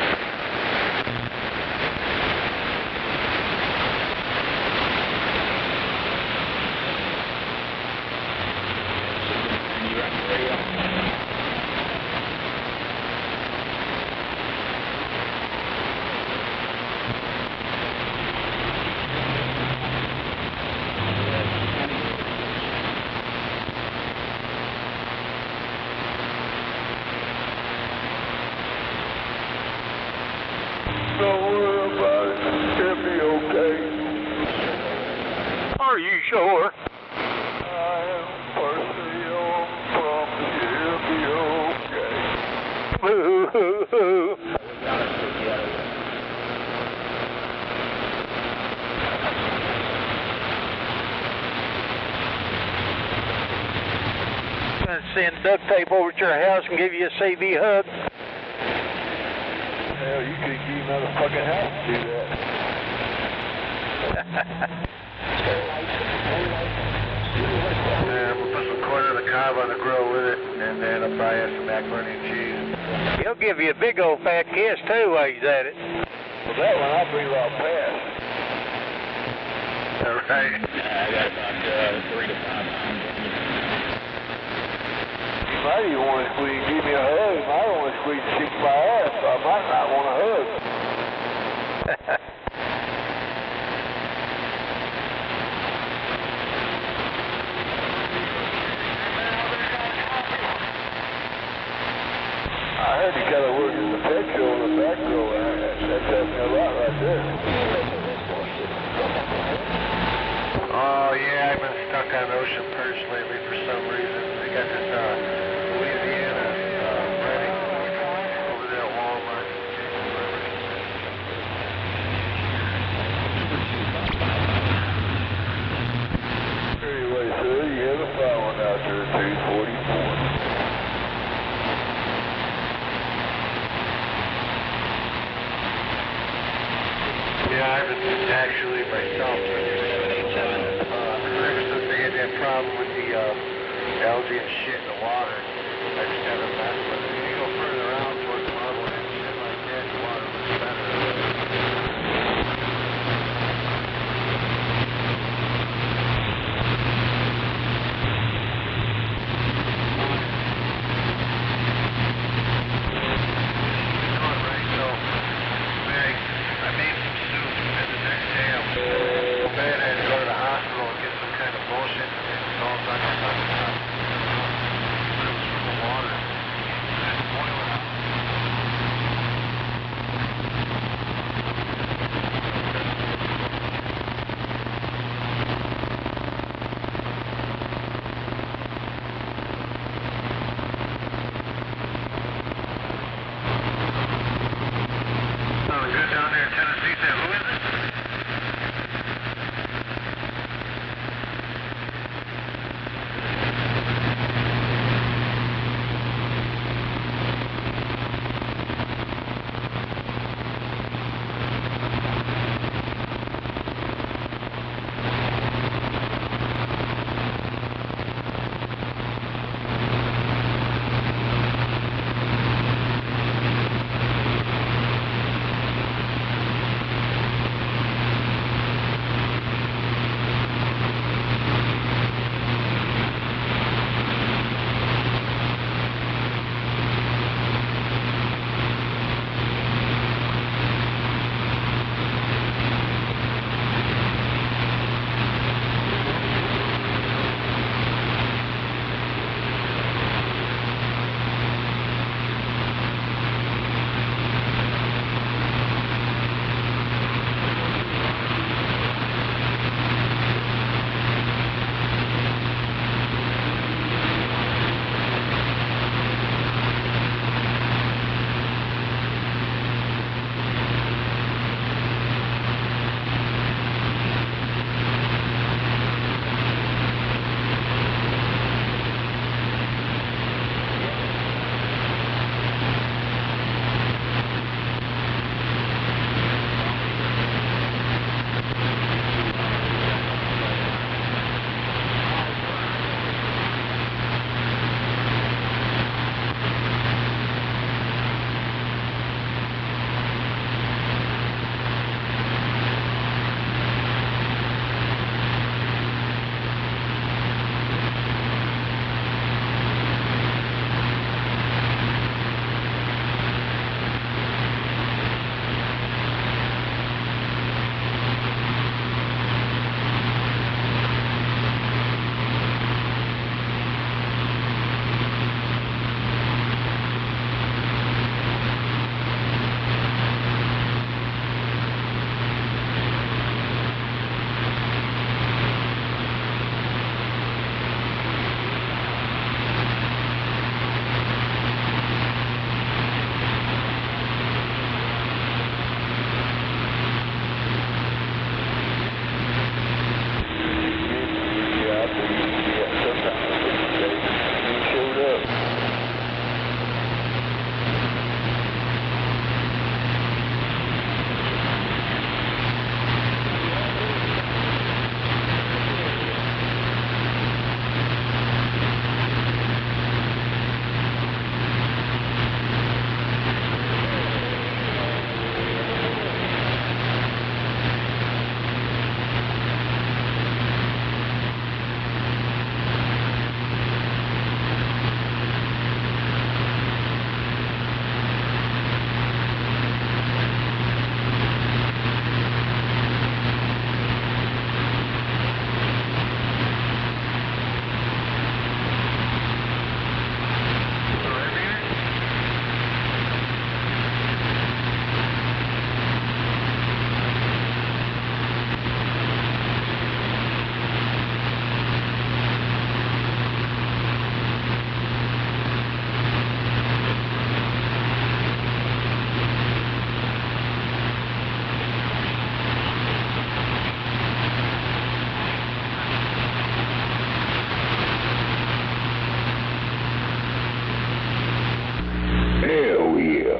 Don't worry about it. It'll be okay. Are you sure? I am personally on promise. It'll be okay. Boo-hoo-hoo. Send duct tape over to your house and give you a CV hug. Hell, you could keep another fucking house to do that. And we'll put some corn on the cob on the grill with it, and then I'll probably have some macaroni and cheese. He'll give you a big old fat kiss too while he's at it. Well, that one I'll bring right past. All right. I got about 3 to 5 pounds. You might even want to squeeze, give me a hug. You might want to squeeze and kick my ass, so I might not want a hug. I heard you kind of work in the pet show and the back row. That tells me a lot right there. Oh, yeah, I've been stuck on ocean perch lately for some reason. They got this Louisiana breading over there at Walmart. Anyway, sir, you have a fine one out there at 244. Yeah, I've been actually myself. Ever since they had that problem with the algae and shit in the water, I just haven't messed with it. You go further out towards Marblehead and shit like that, the water looks better. I made some soup, and the next day I was so bad I had to go to the hospital and get some kind of bullshit, and it was all done on top of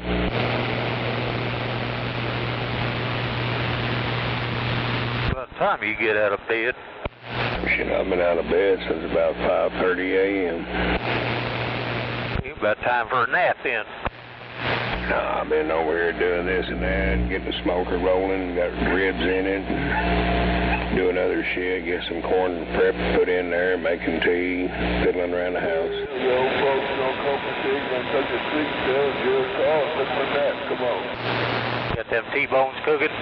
up. What time you get out of bed? Shit, I've been out of bed since about 5:30 a.m. About time for a nap then. Nah, I've been over here doing this and that, getting the smoker rolling, got ribs in it, doing other shit, get some corn prep put in there, making tea, fiddling around the house. The old folks don't come for things and take a sleep still, just call, look for that, come on. Got them T-bones cooking?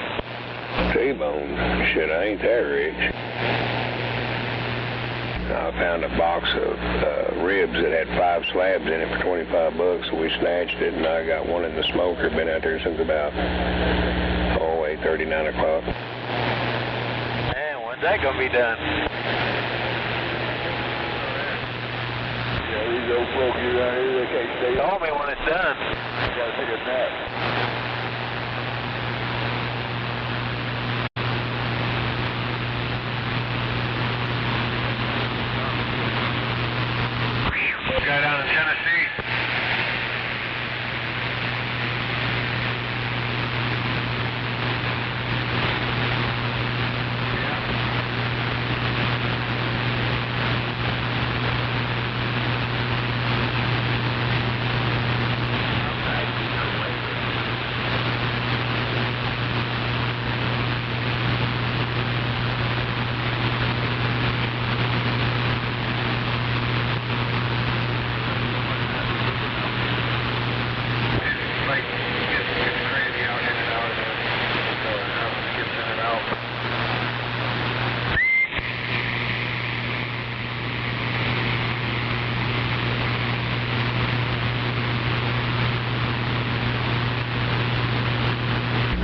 T-bone? Shit, I ain't that rich. I found a box of ribs that had 5 slabs in it for $25, so we snatched it, and I got one in the smoker. Been out there since about 8:30, 9 o'clock. Man, when's that gonna be done? Yeah, these old folks around here, they can't stay Call home. me when it's done. You gotta take a nap. Guy down in Tennessee.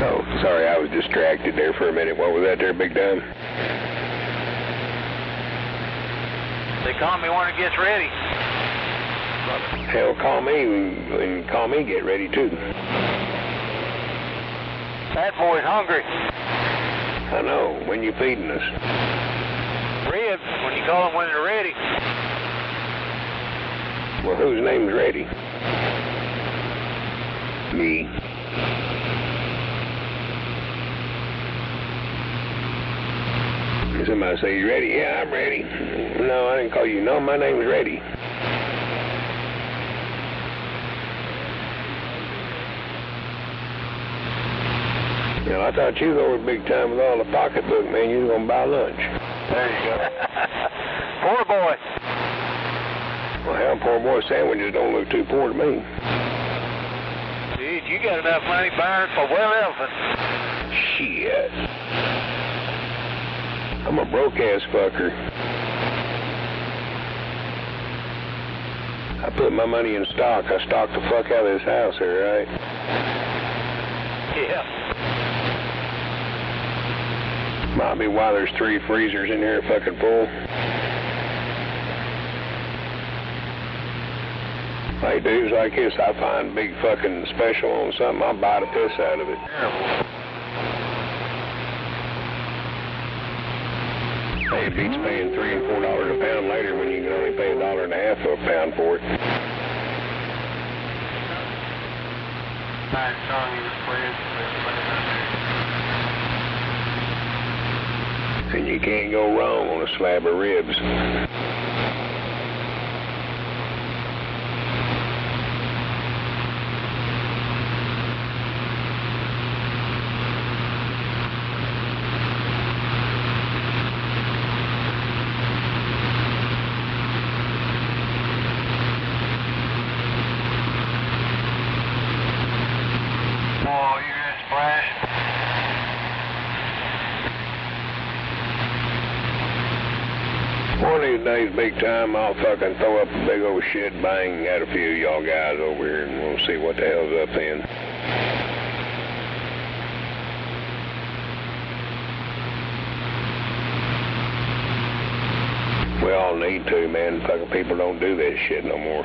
Oh, sorry, I was distracted there for a minute. What was that there, Big Dumb? They call me when it gets ready. Hell, call me and call me get ready, too. That boy's hungry. I know. When you feeding us? Ribs, when you call them when they're ready. Well, whose name's ready? Me. Somebody say, you ready? Yeah, I'm ready. No, I didn't call you. No, my name's Ready. You know, I thought you was over big time with all the pocketbook, man. You was going to buy lunch. There you go. Poor boy. Well, hell, poor boy sandwiches don't look too poor to me. Dude, you got enough money buying for well elephant. Shit. I'm a broke-ass fucker. I put my money in stock. I stocked the fuck out of this house here, right? Yeah. Might be why there's 3 freezers in here fucking full. Like dudes like this, I find big fucking special on something, I'll buy the piss out of it. Hey, it beats paying $3 and $4 a pound later when you can only pay $1.50 a pound for it. Nice song you was playing. And you can't go wrong on a slab of ribs. Oh, you got splash. One of these days, big time, I'll fucking throw up a big old shit bang at a few of y'all guys over here, and we'll see what the hell's up then. We all need to, man. Fucking people don't do that shit no more.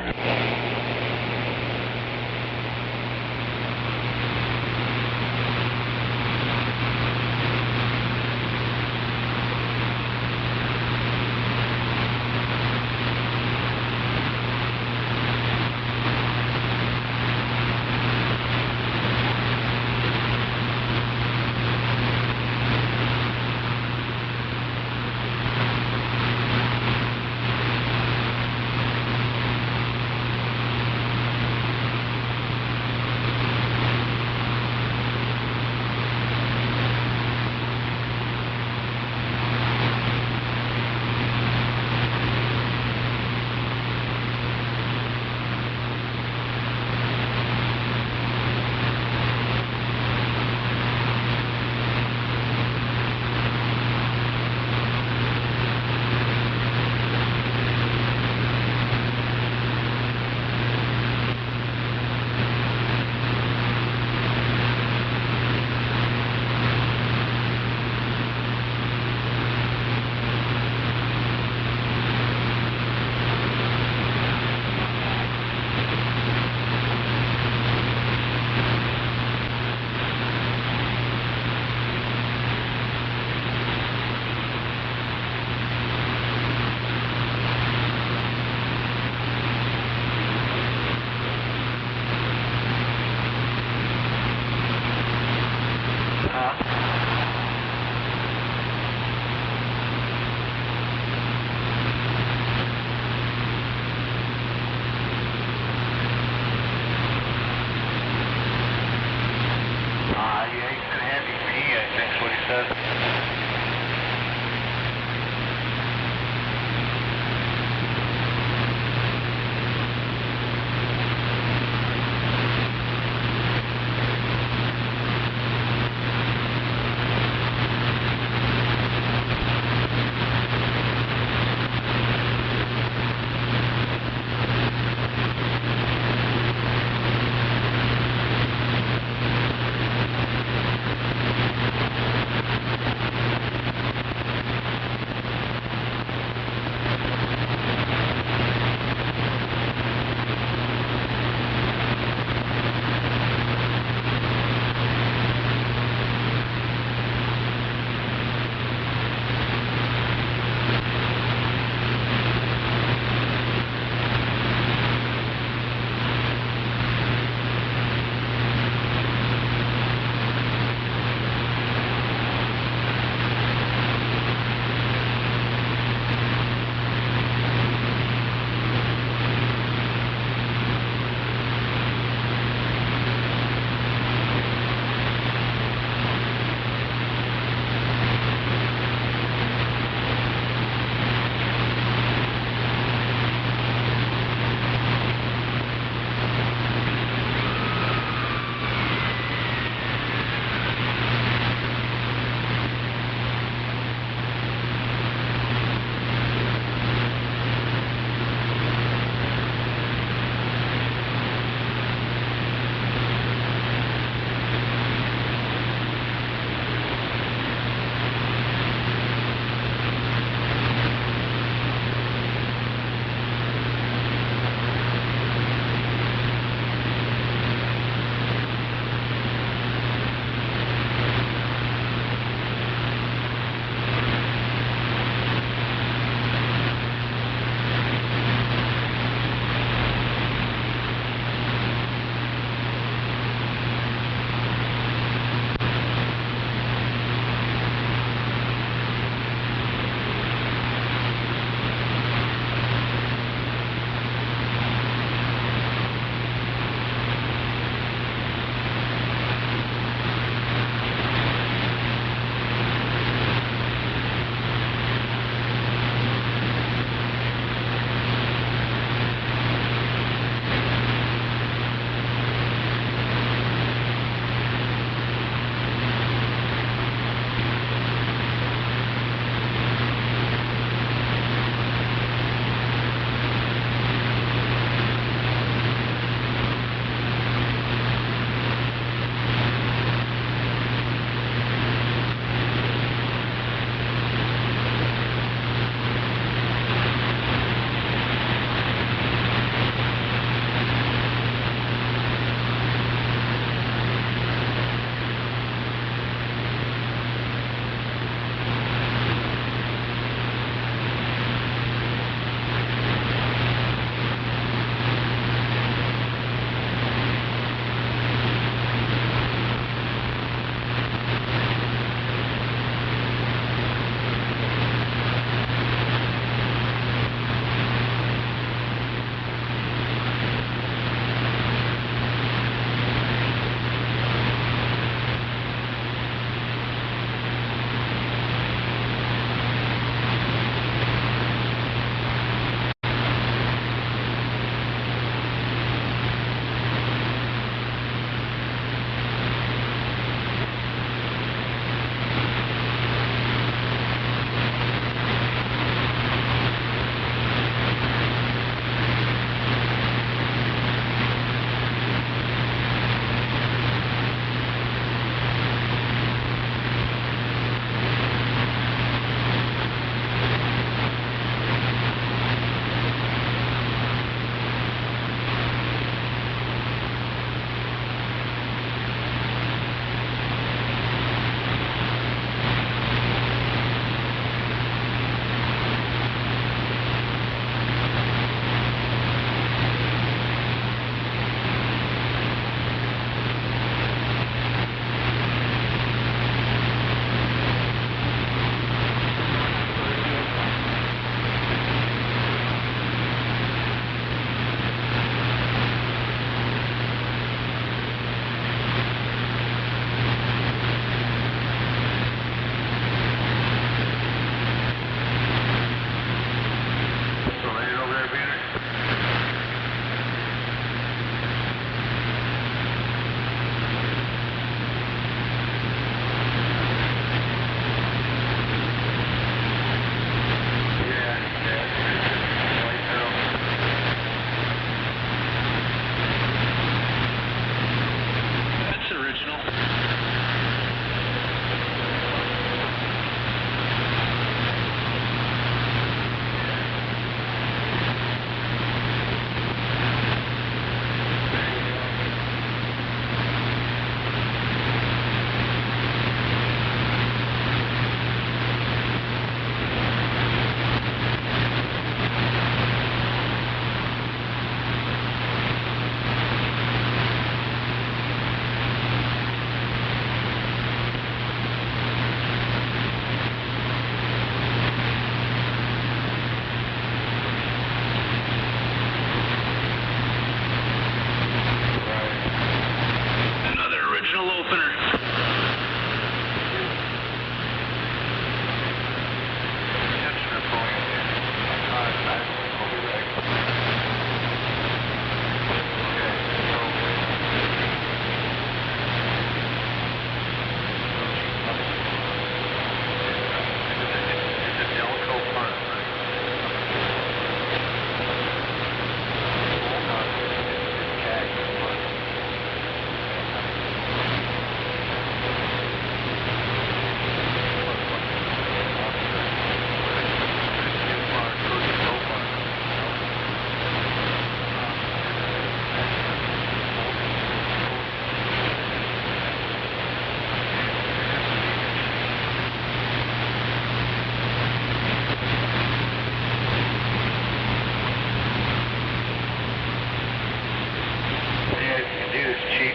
yeah, he's been happy for you, I think is what he said.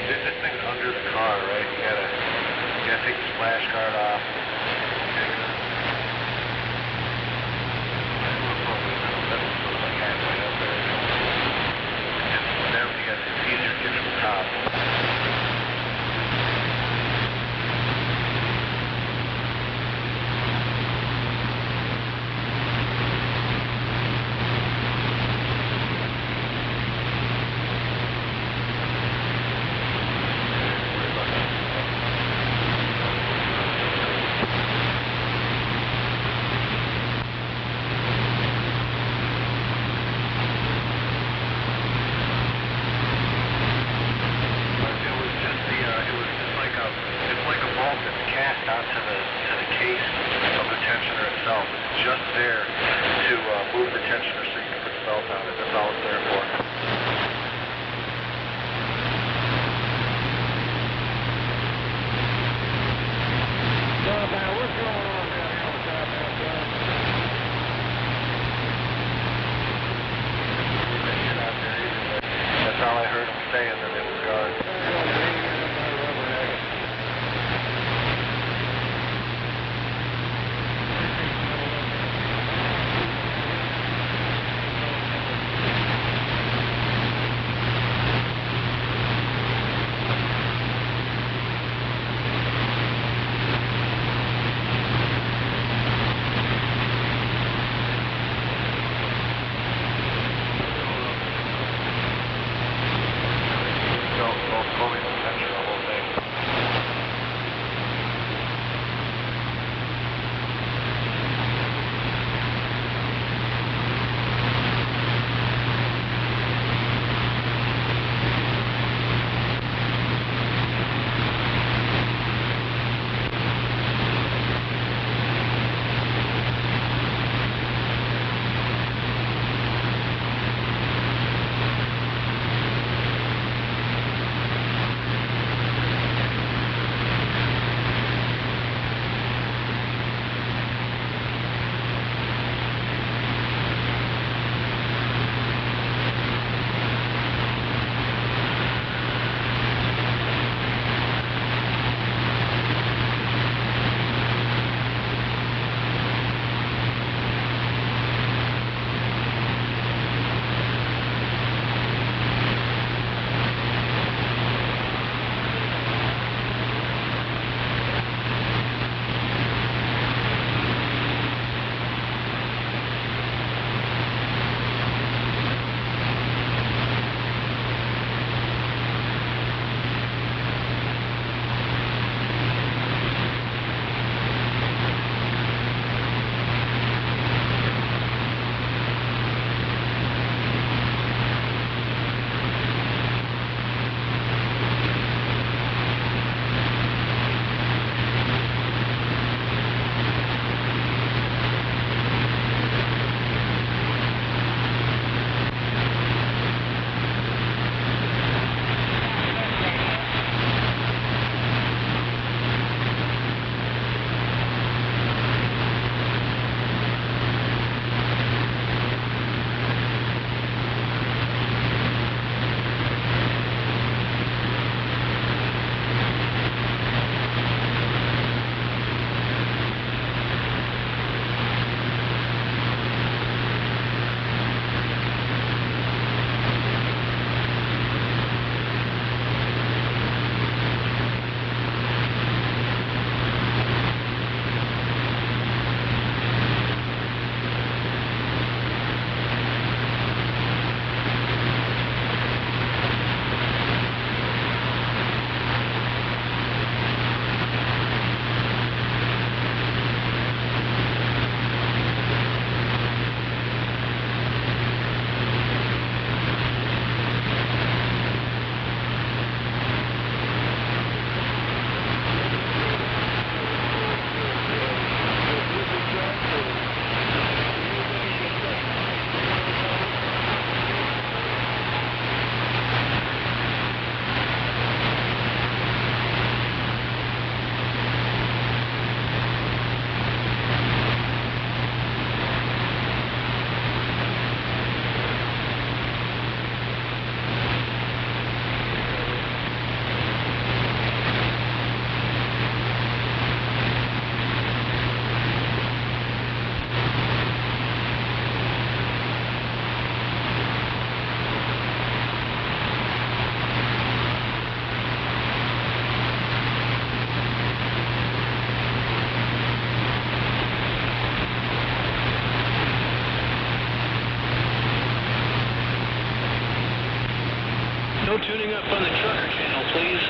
This thing's under the car, right? You gotta take the splash guard off. Then you got the easier to get to the top. tuning up on the trucker channel, please.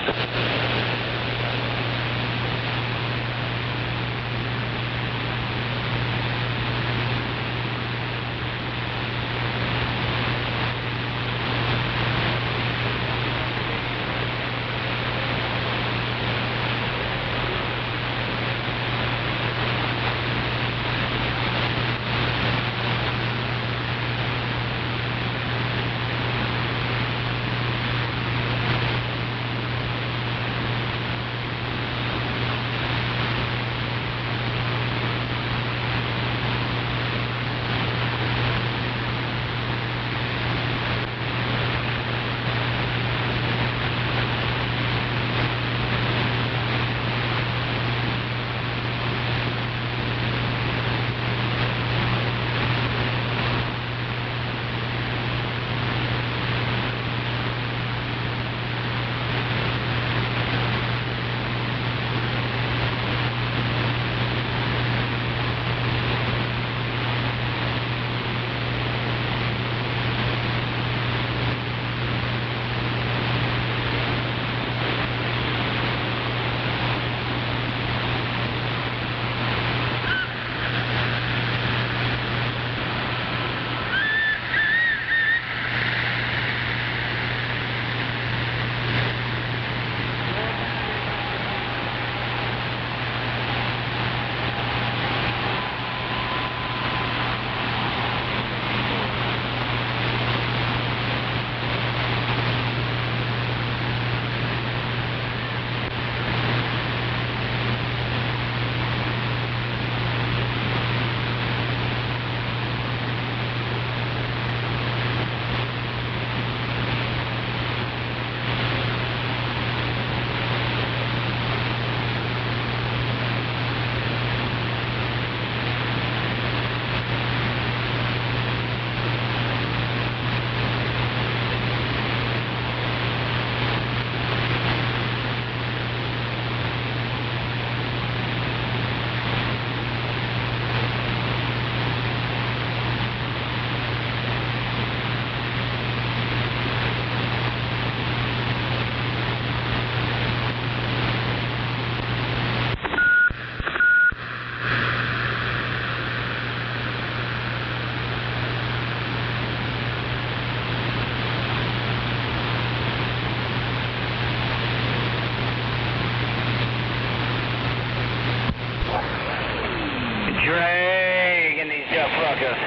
Dragging these duck fuckers.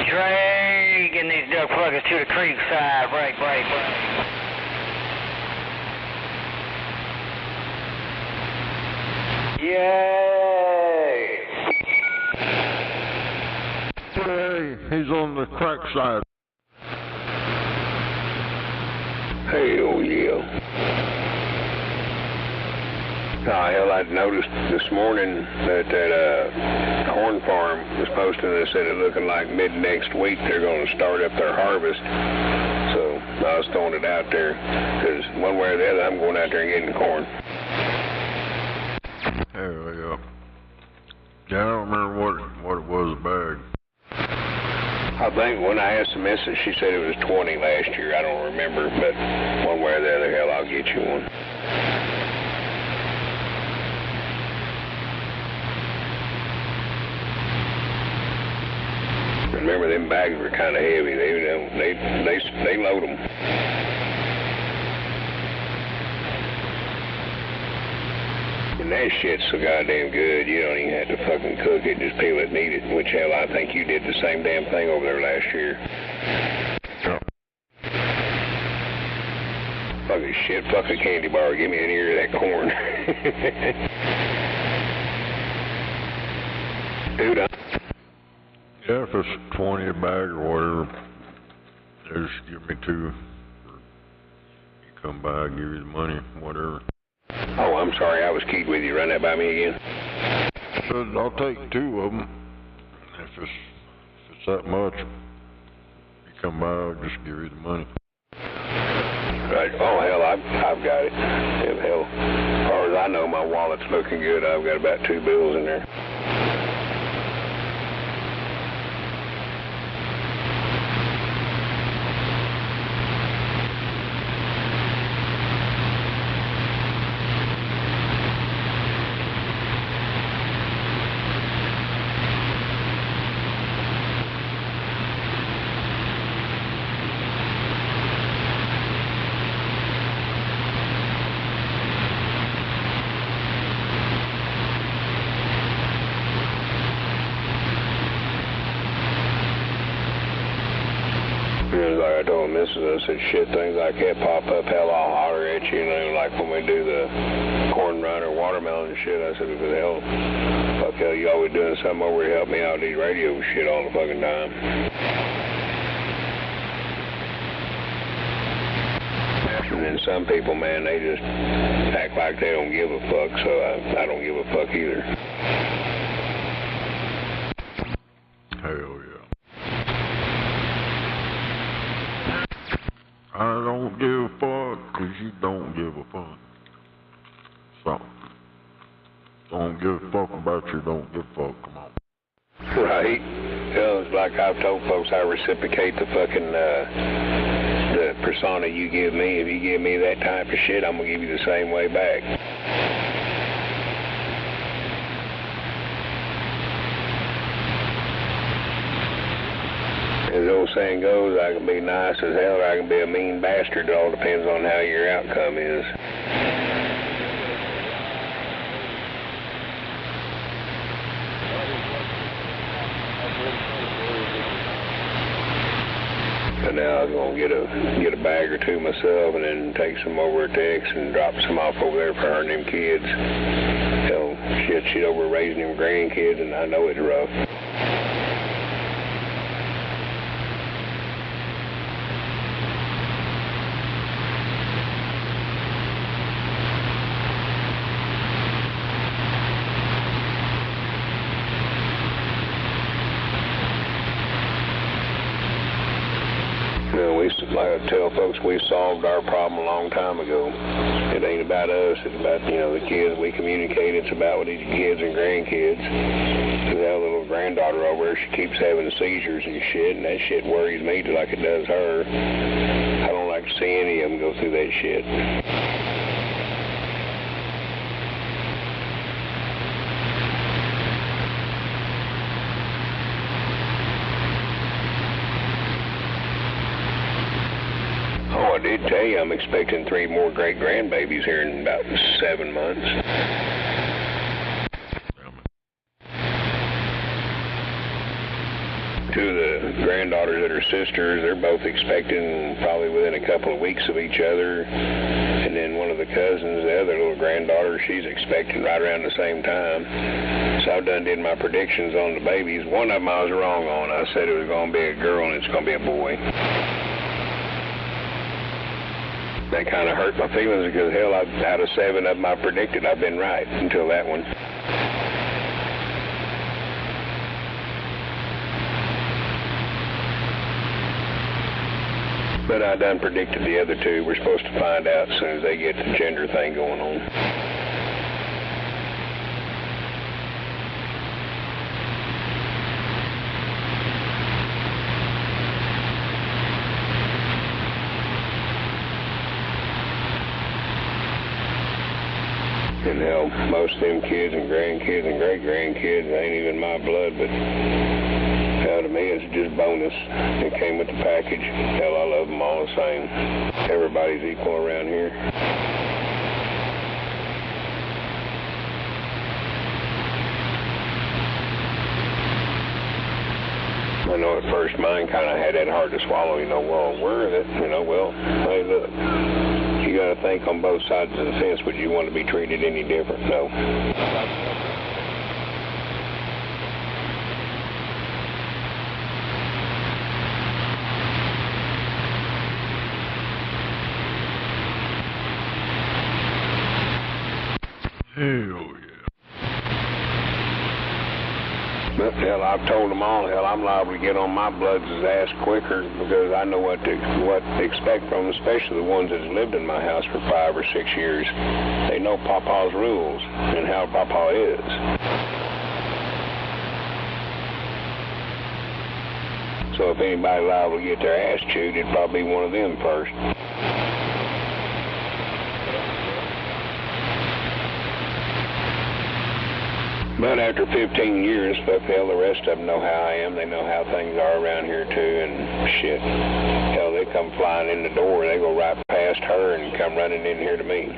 Dragging these duck fuckers to the creek side. Break, break, break. Yay! Hey, he's on the crack side. Hell yeah. Hell, I'd noticed this morning that corn farm was posting and said it looking like mid next week they're going to start up their harvest. So I was throwing it out there because one way or the other I'm going out there and getting corn. Hell yeah. Yeah, I don't remember what it was a bag. I think when I asked the missus, she said it was 20 last year. I don't remember, but one way or the other, hell, I'll get you one. Remember, them bags were kind of heavy. They load them. And that shit's so goddamn good, you don't even have to fucking cook it, just peel it and eat it. Which, hell, I think you did the same damn thing over there last year. Yeah. Fucking shit, fuck a candy bar. Give me an ear of that corn. Dude, yeah, if it's 20 a bag or whatever, they just give me 2. You come by, I'll give you the money, whatever. Oh, I'm sorry, I was keyed with you. Run that by me again. Said I'll take 2 of them. If it's that much, you come by, I'll just give you the money. Right. Oh, hell, I've got it. Hell, as far as I know, my wallet's looking good. I've got about 2 bills in there. like I told Mrs. I said, shit, things like that pop up, hell, I'll holler at you, like when we do the corn run or watermelon and shit. I said, because hell, fuck hell, you always doing something over here to help me out with these radio shit all the fucking time. And then some people, man, they just act like they don't give a fuck, so I don't give a fuck either. Hell yeah. I don't give a fuck, 'cause you don't give a fuck. So, don't give a fuck about you, don't give a fuck, come on. Right. Hell, it's like I've told folks, I reciprocate the fucking, the persona you give me. If you give me that type of shit, I'm gonna give you the same way back. As the old saying goes, I can be nice as hell or I can be a mean bastard. It all depends on how your outcome is. So now I was going to get a bag or two myself and then take some over at Tex and drop some off over there for her and them kids. Hell, shit over raising them grandkids, and I know it's rough. Like I tell folks, we solved our problem a long time ago. It ain't about us, it's about, the kids we communicate. It's about with these kids and grandkids. Cause that little granddaughter over there, she keeps having seizures and shit, and that shit worries me like it does her. I don't like to see any of them go through that shit. I did tell you I'm expecting 3 more great-grandbabies here in about 7 months. Two of the granddaughters that are sisters, they're both expecting probably within a couple of weeks of each other. And then one of the cousins, the other little granddaughter, she's expecting right around the same time. So I've done did my predictions on the babies. One of them I was wrong on. I said it was going to be a girl and it's going to be a boy. That kind of hurt my feelings because, hell, out of 7 of them I predicted, I've been right until that one. But I done predicted the other 2. We're supposed to find out as soon as they get the gender thing going on. And hell, most of them kids and grandkids and great-grandkids ain't even my blood, but hell, to me it's just bonus. It came with the package. Hell, I love them all the same. Everybody's equal around here. I know at first mine kind of had that hard to swallow, well, where is it? Well, hey, look. You got to think on both sides of the fence. Would you want to be treated any different? No. Hell yeah. But hell, I've told them all, hell, I'm liable to get on my blood's ass quicker because I know what to expect from them, especially the ones that's lived in my house for 5 or 6 years. They know Papa's rules and how Papa is. So if anybody liable to get their ass chewed, it'd probably be one of them first. But after 15 years, fuck hell, the rest of them know how I am. They know how things are around here too, and shit. Hell, they come flying in the door. They go right past her and come running in here to me.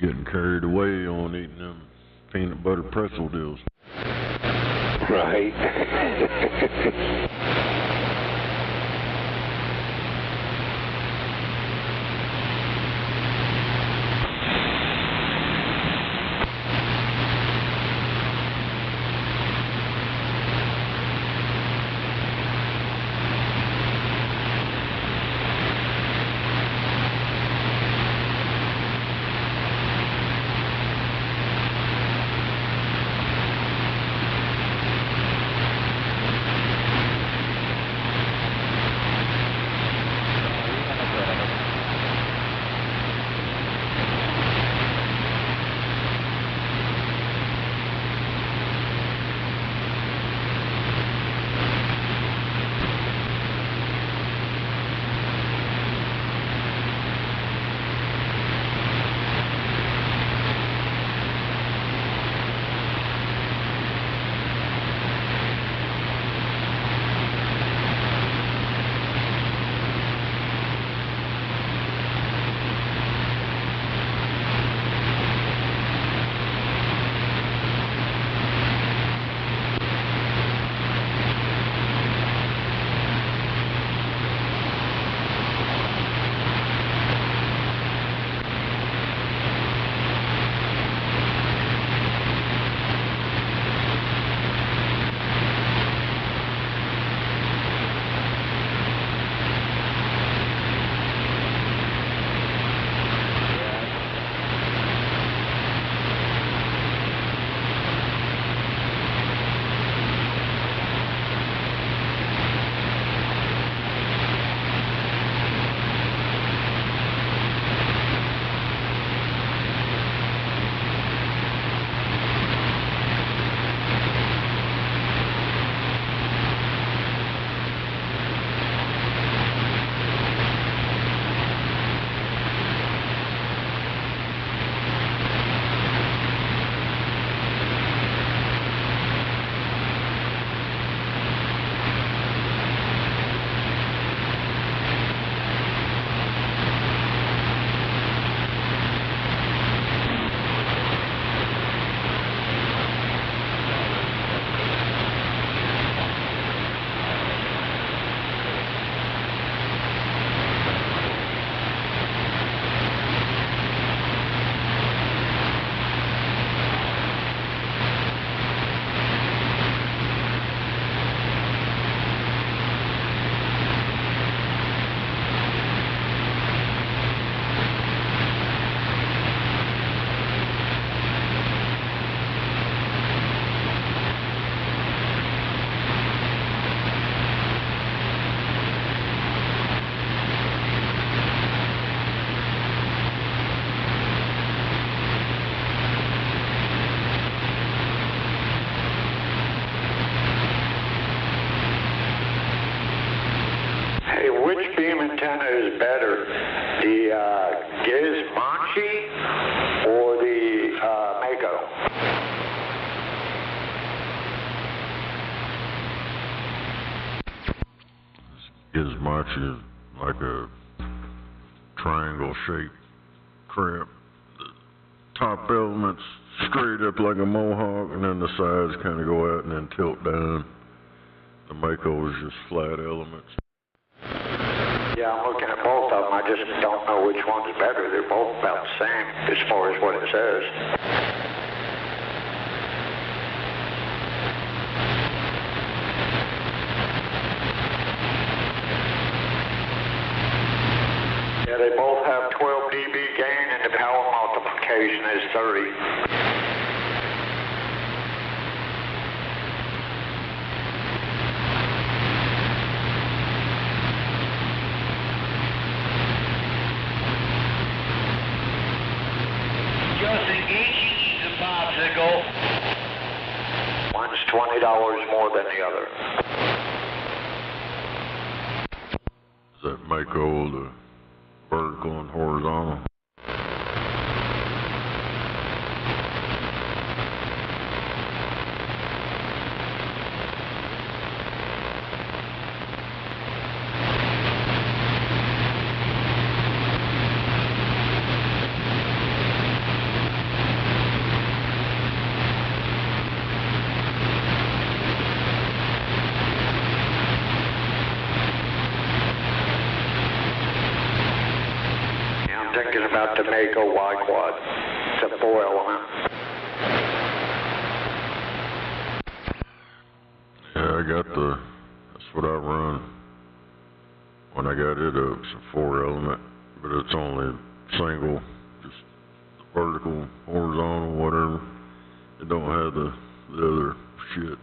getting carried away on eating them peanut butter pretzel deals. Right. Which beam antenna is better, the Gizmochi or the Mako? Gizmochi is like a triangle-shaped crap. The top element's straight up like a mohawk, and then the sides kind of go out and then tilt down. The Mako is just flat elements. Yeah, I'm looking at both of them. I just don't know which one's better. They're both about the same as far as what it says. Yeah, they both have 12 dB gain and the power multiplication is 30. One's $20 more than the other. Is that Mako the vertical and horizontal? about the Mako Y-Quad. It's a foil on it. Yeah, that's what I run. When I got it up, it's a 4-element, but it's only single, just vertical, horizontal, whatever. It don't have the other shit.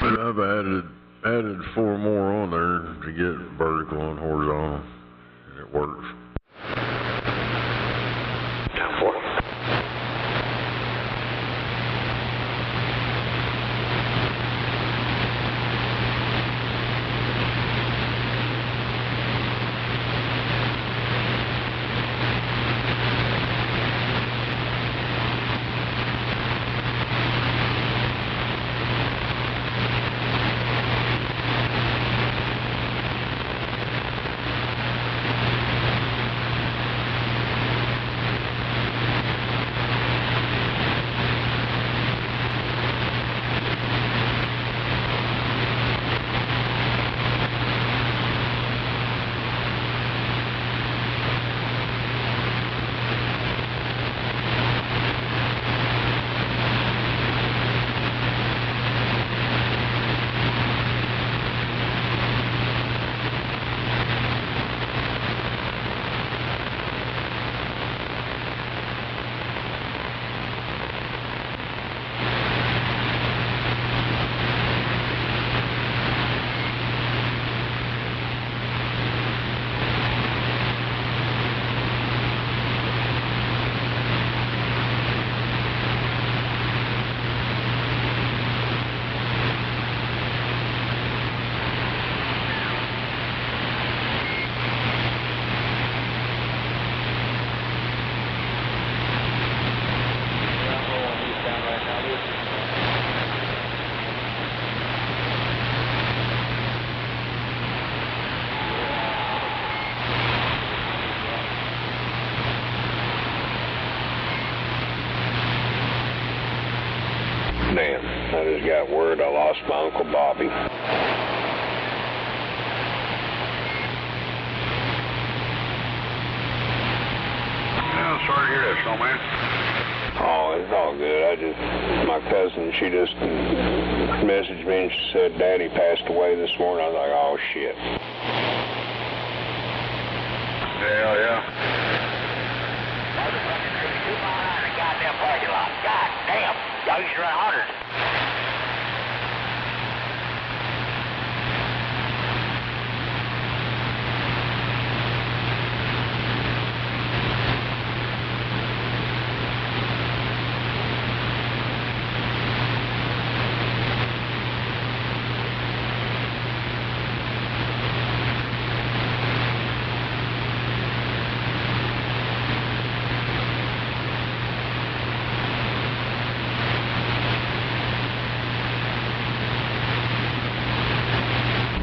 But I've added 4 more on there to get vertical and horizontal, and it works. Damn, I just got word I lost my Uncle Bobby. I'm sorry to hear that, Snowman. Oh, it's all good. My cousin, she just messaged me and she said Daddy passed away this morning. I was like, oh shit. Yeah. Goddamn parking lot. God damn. Y'all used to run 100.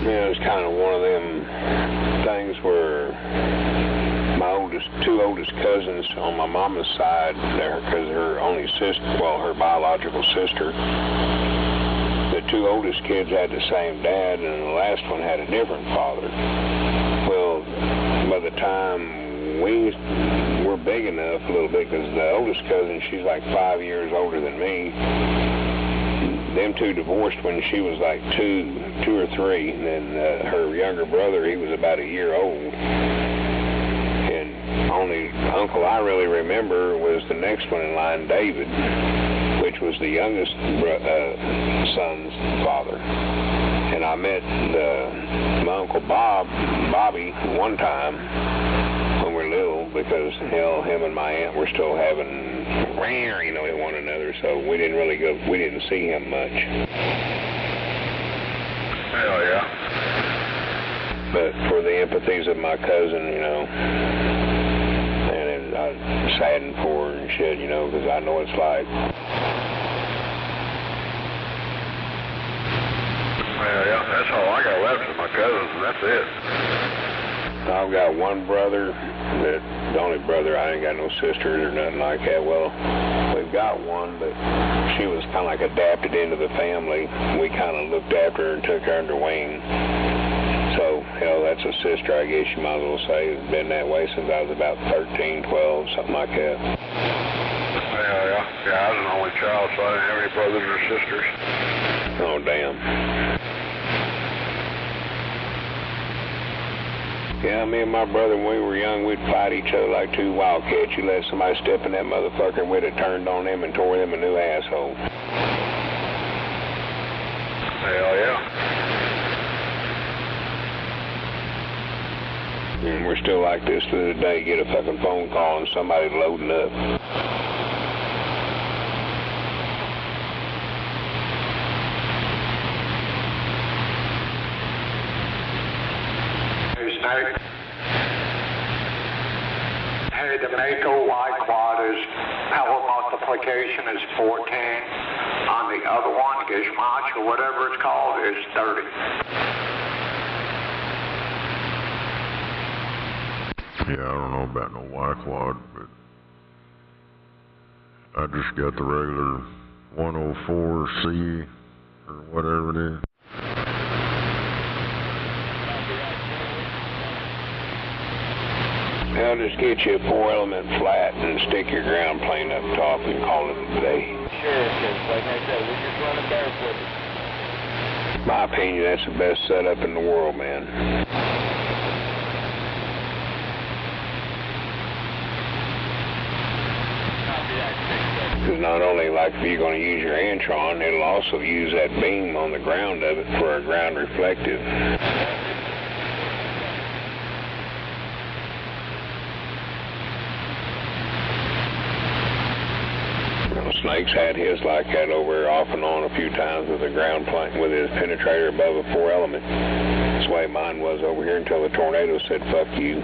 Yeah, it's kind of one of them things where my two oldest cousins on my mama's side, because her only sister, well, her biological sister, the two oldest kids had the same dad, and the last one had a different father. Well, by the time we were big enough a little bit, because the oldest cousin, she's like 5 years older than me. Them two divorced when she was like two or three, and then her younger brother, he was about a year old. And only uncle I really remember was the next one in line, David, which was the youngest son's father. And I met my Uncle Bobby, one time when we were little, because hell, him and my aunt were still having with one another, so we didn't see him much. Hell yeah. But for the empathies of my cousin, and I'm saddened for her and shit, because I know it's like. Well, yeah, that's all I got left is my cousins, and that's it. I've got one brother, the only brother. I ain't got no sisters or nothing like that. Well, we've got one, but she was kind of like adapted into the family. We kind of looked after her and took her under wing. So, hell, that's a sister, I guess you might as well say. It's been that way since I was about 13, 12, something like that. Yeah, I was an only child, so I didn't have any brothers or sisters. Oh, damn. Yeah, me and my brother, when we were young, we'd fight each other like two wildcats. You let somebody step in that motherfucker, we'd have turned on them and tore them a new asshole. Hell yeah. And we're still like this to the day. Get a fucking phone call and somebody loading up. Nake. Hey, the Mako Y quad is power multiplication is 14. On the other one, Gizmach or whatever it's called, is 30. Yeah, I don't know about no Y-Quad, but I just got the regular 104C or whatever it is. I'll just get you a 4-element flat and stick your ground plane up top and call it a day. Sure, because like I said, we're just running barefooted. In my opinion, that's the best setup in the world, man. Because not only, like, if you're going to use your Antron, it'll also use that beam on the ground of it for a ground reflective. Snake's had his like that over off and on a few times with a ground plane with his penetrator above a 4-element. That's the way mine was over here until the tornado said, fuck you.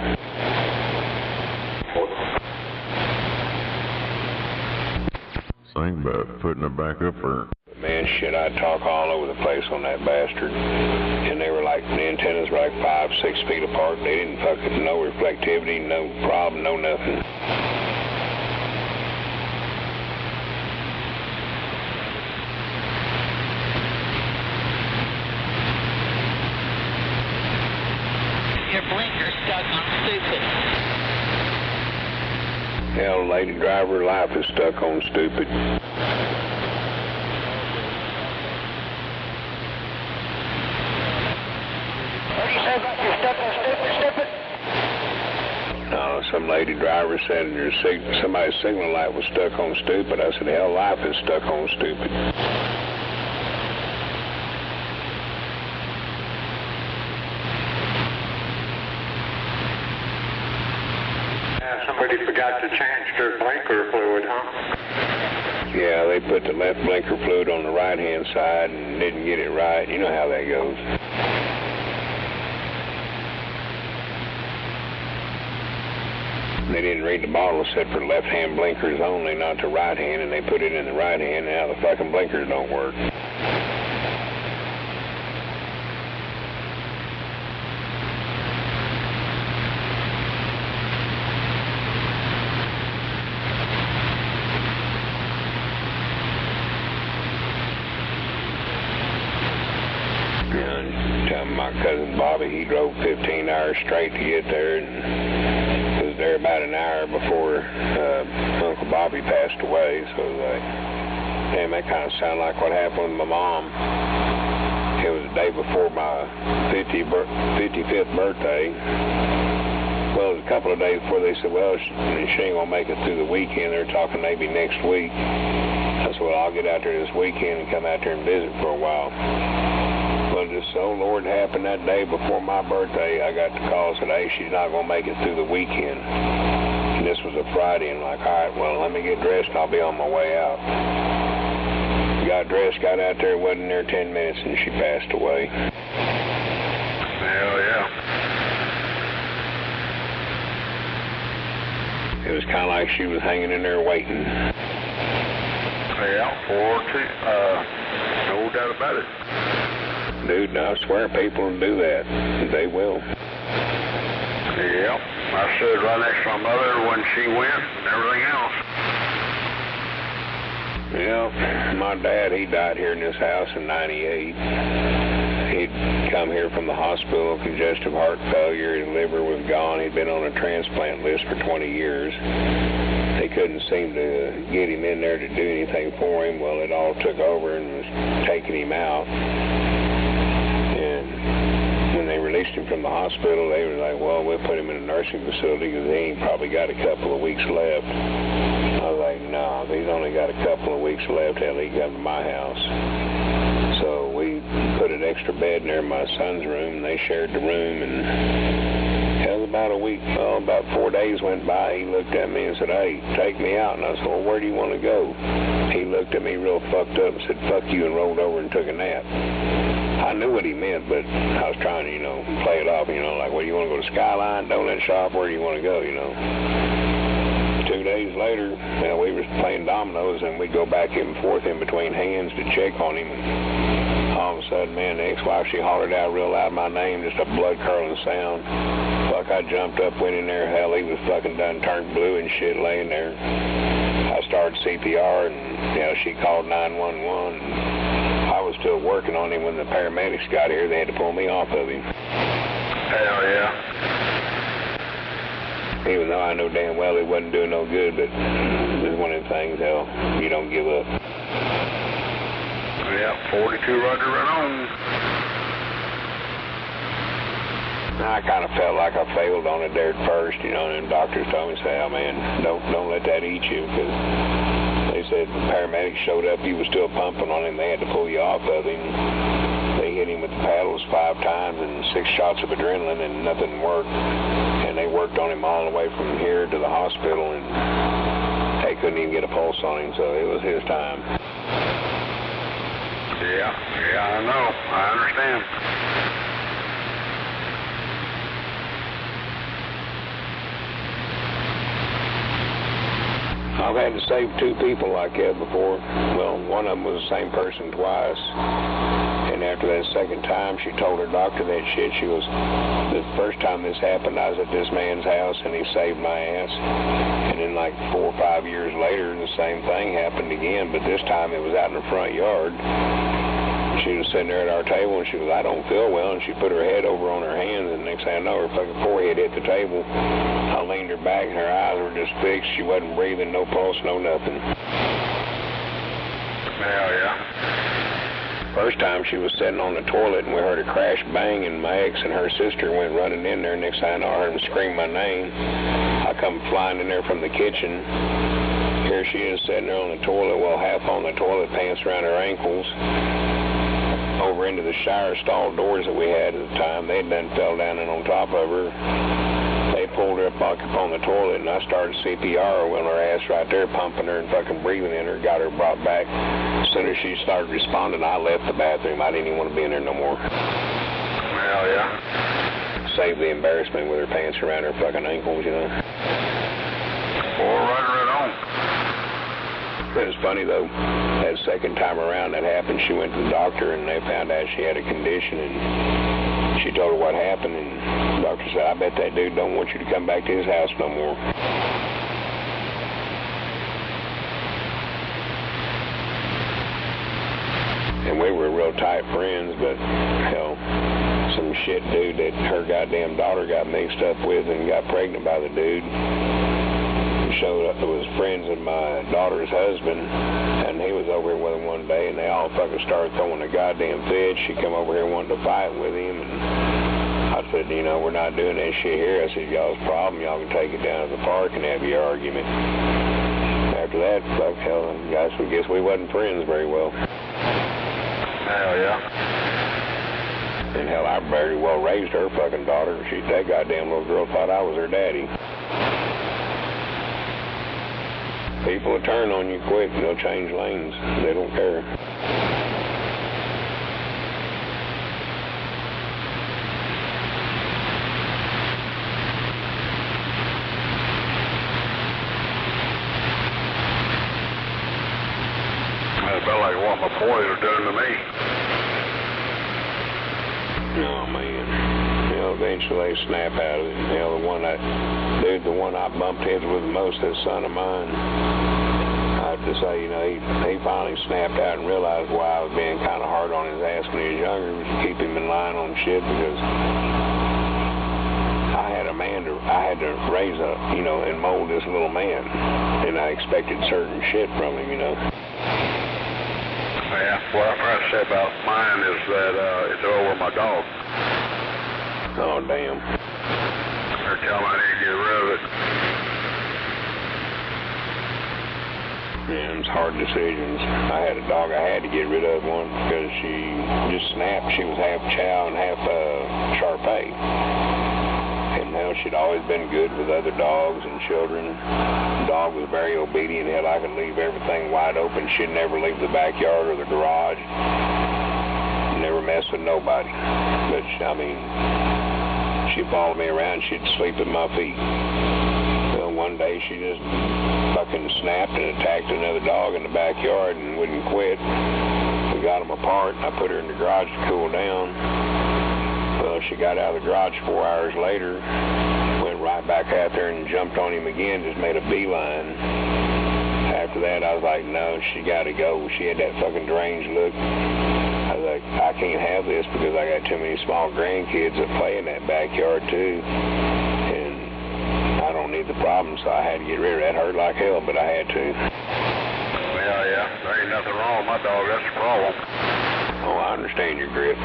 Think about putting it back up there. Man, shit, I talk all over the place on that bastard. And they were like, the antennas were like 5-6 feet apart. They didn't fucking, no reflectivity, no problem, no nothing. Your blinker's stuck on stupid. Hell, lady driver life is stuck on stupid. What do you say about you're stuck on stupid? No, some lady driver said somebody's signal light was stuck on stupid. I said, hell, life is stuck on stupid. Somebody forgot to change their blinker fluid, huh? Yeah, they put the left blinker fluid on the right-hand side and didn't get it right. You know how that goes. They didn't read the bottle. It said for left-hand blinkers only, not the right hand, and they put it in the right hand. Now the fucking blinkers don't work. My cousin Bobby, he drove 15 hours straight to get there and was there about an hour before Uncle Bobby passed away. So it was like, damn, that kind of sounded like what happened with my mom. It was the day before my 55th birthday. Well, it was a couple of days before. They said, well, she ain't going to make it through the weekend. They're talking maybe next week. I said, well, I'll get out there this weekend and come out there and visit for a while. Well, just so Lord happened that day before my birthday, I got the call, said, hey, she's not going to make it through the weekend. And this was a Friday, and I'm like, all right, well, let me get dressed, and I'll be on my way out. Got dressed, got out there, wasn't there 10 minutes, and she passed away. Hell yeah. It was kind of like she was hanging in there waiting. Yeah, no doubt about it. Dude, I swear people will do that. They will. Yep. I stood right next to my mother when she went and everything else. Yep. My dad, he died here in this house in '98. He'd come here from the hospital, congestive heart failure, his liver was gone. He'd been on a transplant list for 20 years. They couldn't seem to get him in there to do anything for him. Well, it all took over and was taking him out. And when they released him from the hospital, they were like, well, we'll put him in a nursing facility because he ain't probably got a couple of weeks left. I was like, no, he's only got a couple of weeks left. Hell, he come to my house. So we put an extra bed in there in my son's room, and they shared the room, and hell, about a week, about 4 days went by. He looked at me and said, hey, take me out. And I said, well, where do you want to go? He looked at me real fucked up and said, fuck you, and rolled over and took a nap. I knew what he meant, but I was trying to, play it off, like, well, you want to go to Skyline, Donut Shop, where do you want to go, 2 days later, we were playing dominoes, and we'd go back and forth in between hands to check on him. And all of a sudden, man, the ex-wife, she hollered out real loud my name, just a blood-curdling sound. Fuck, I jumped up, went in there. Hell, he was fucking done, turned blue and shit, laying there. I started CPR, and, she called 911. I was still working on him when the paramedics got here. They had to pull me off of him. Hell yeah. Even though I know damn well it wasn't doing no good, but it's one of the things, hell, you don't give up. Yeah, 42 Roger, right on. I kind of felt like I failed on it there at first, and doctors told me, say, oh man, don't let that eat you, because they said the paramedics showed up, he was still pumping on him, they had to pull you off of him. They hit him with the paddles 5 times and 6 shots of adrenaline, and nothing worked. And they worked on him all the way from here to the hospital, and they couldn't even get a pulse on him, so it was his time. Yeah, I know. I understand. I've had to save 2 people like that before. Well, one of them was the same person twice. And after that second time, she told her doctor that shit. She was, the first time this happened, I was at this man's house, and he saved my ass. And then like 4 or 5 years later, the same thing happened again, but this time it was out in the front yard. She was sitting there at our table, and she was, I don't feel well, and she put her head over on her hands, and next thing I know, her fucking forehead hit the table. I leaned her back, and her eyes were just fixed. She wasn't breathing, no pulse, no nothing. Hell yeah. First time she was sitting on the toilet, and we heard a crash bang, and my ex and her sister went running in there. Next thing I know, I heard them scream my name. I come flying in there from the kitchen. Here she is sitting there on the toilet, well, half on the toilet, pants around her ankles. Over into the shower stall doors that we had at the time, they done fell down and on top of her. They pulled her up on the toilet, and I started CPR on her ass right there, pumping her and fucking breathing in her, got her brought back. As soon as she started responding, I left the bathroom. I didn't even want to be in there no more. Hell yeah. Save the embarrassment with her pants around her fucking ankles, Well, right on. It was funny, though. That second time around that happened, she went to the doctor, and they found out she had a condition, and she told her what happened, and the doctor said, I bet that dude don't want you to come back to his house no more. And we were real tight friends, but, hell, some shit dude that her goddamn daughter got mixed up with and got pregnant by the dude. Showed up, it was friends of my daughter's husband, and he was over here with him one day, and they all fucking started throwing a goddamn fit. She come over here wanting to fight with him, and I said, we're not doing that shit here. I said, y'all's problem, y'all can take it down to the park and have your argument. After that, fuck, hell, guys, we guess we wasn't friends very well. Hell yeah. And hell, I very well raised her fucking daughter. That goddamn little girl thought I was her daddy. People will turn on you quick, and they'll change lanes. They don't care. That felt like what my boys are doing to me. Oh, man. eventually they snap out of it. You know, the one I bumped heads with the most, that son of mine, I have to say, you know, he finally snapped out and realized why I was being kind of hard on his ass when he was younger, was to keep him in line on shit, because I had to raise and mold this little man, and I expected certain shit from him, you know. Yeah, what I'm trying to say about mine is that it's over my dog. Oh, damn. They're telling me I need to get rid of it. Yeah, it's hard decisions. I had a dog I had to get rid of once because she just snapped. She was half chow and half Shar-Pei. And now she'd always been good with other dogs and children. The dog was very obedient. Hell, I could leave everything wide open. She'd never leave the backyard or the garage. Never mess with nobody. But, she'd follow me around. She'd sleep at my feet. Well, one day she just fucking snapped and attacked another dog in the backyard and wouldn't quit. We got them apart, and I put her in the garage to cool down. Well, she got out of the garage 4 hours later, went right back out there and jumped on him again, just made a beeline. After that, I was like, no, she got to go. She had that fucking deranged look. I was like, I can't have this because I got too many small grandkids that play in that backyard too. And I don't need the problem, so I had to get rid of it. That hurt like hell, but I had to. Yeah, there ain't nothing wrong with my dog, that's the problem. Oh, I understand your grip.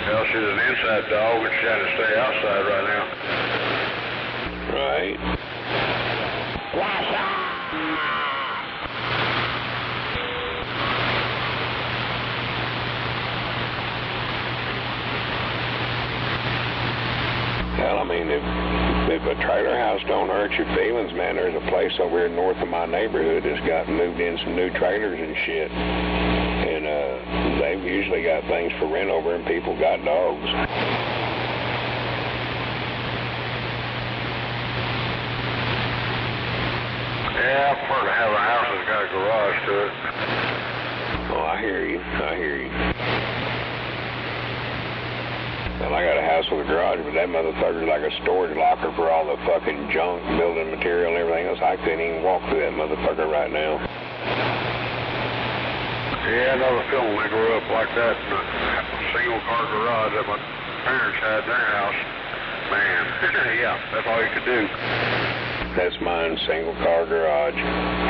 Well, she's an inside dog, but she's trying to stay outside right now. Right. Hell, if a trailer house don't hurt your feelings, man, there's a place over here north of my neighborhood that's got moved in some new trailers and shit. And they've usually got things for rent over and people got dogs. Yeah, I prefer to have a house that's got a garage to it. Oh, I hear you. Well, I got a house with a garage, but that motherfucker's like a storage locker for all the fucking junk, building material and everything else. I couldn't even walk through that motherfucker right now. Yeah, I know the feeling. I grew up like that in a single-car garage that my parents had in their house. Man, yeah, that's all you could do. That's mine, single-car garage.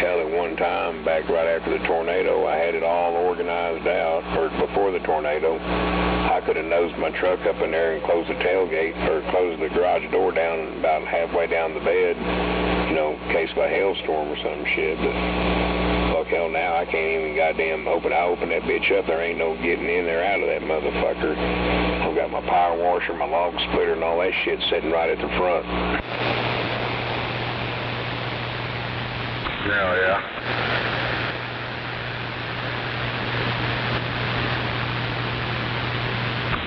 Hell, at one time, back right after the tornado, I had it all organized out, or before the tornado. I could have nosed my truck up in there and closed the tailgate, or closed the garage door down about halfway down the bed, in case of a hailstorm or some shit, but fuck, hell, now I can't even goddamn open that bitch up. There ain't no getting in there out of that motherfucker. I've got my power washer, my log splitter, and all that shit sitting right at the front. Yeah.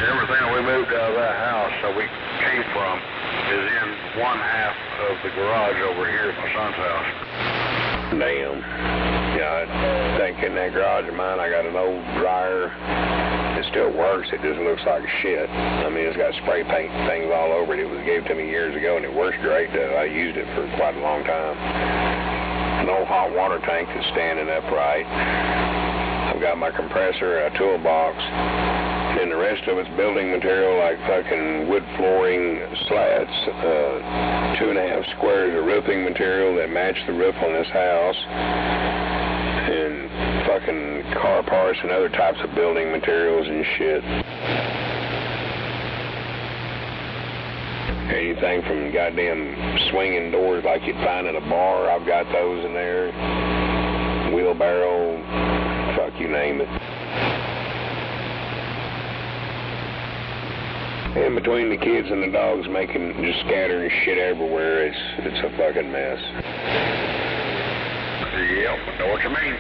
Everything we moved out of that house that we came from is in one half of the garage over here at my son's house. Damn. Yeah, I think in that garage of mine I got an old dryer. It still works, it just looks like shit. It's got spray paint things all over it. It was gave to me years ago and it works great though. I used it for quite a long time. An old hot water tank that's standing upright. I've got my compressor, a toolbox, and the rest of it's building material like fucking wood flooring, slats, 2.5 squares of roofing material that match the roof on this house, and fucking car parts and other types of building materials and shit. Anything from goddamn swinging doors like you'd find in a bar, I've got those in there. Wheelbarrow, fuck, you name it. And between the kids and the dogs just scattering shit everywhere, it's a fucking mess. Yep, I know what you mean.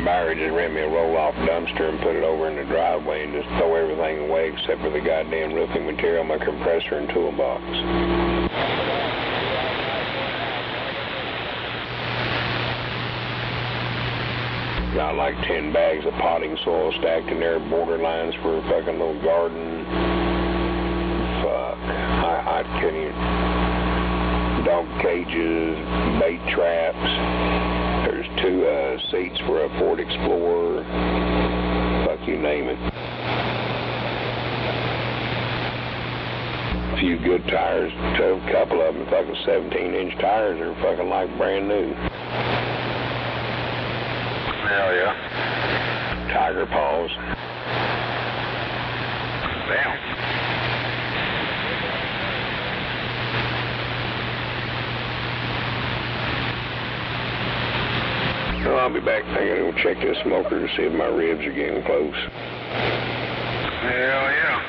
Barry just rent me a roll-off dumpster and put it over in the driveway and just throw everything away except for the goddamn roofing material, my compressor, and toolbox. Got like 10 bags of potting soil stacked in there, borderlines for a fucking little garden. Fuck. I couldn't even. Dog cages, bait traps. There's 2 seats for a Ford Explorer. Fuck, you name it. A few good tires, a couple of them, fucking 17-inch tires are fucking like brand new. Hell yeah. Tiger paws. Damn. Well, I'll be back. I gotta go check this smoker to see if my ribs are getting close. Hell yeah.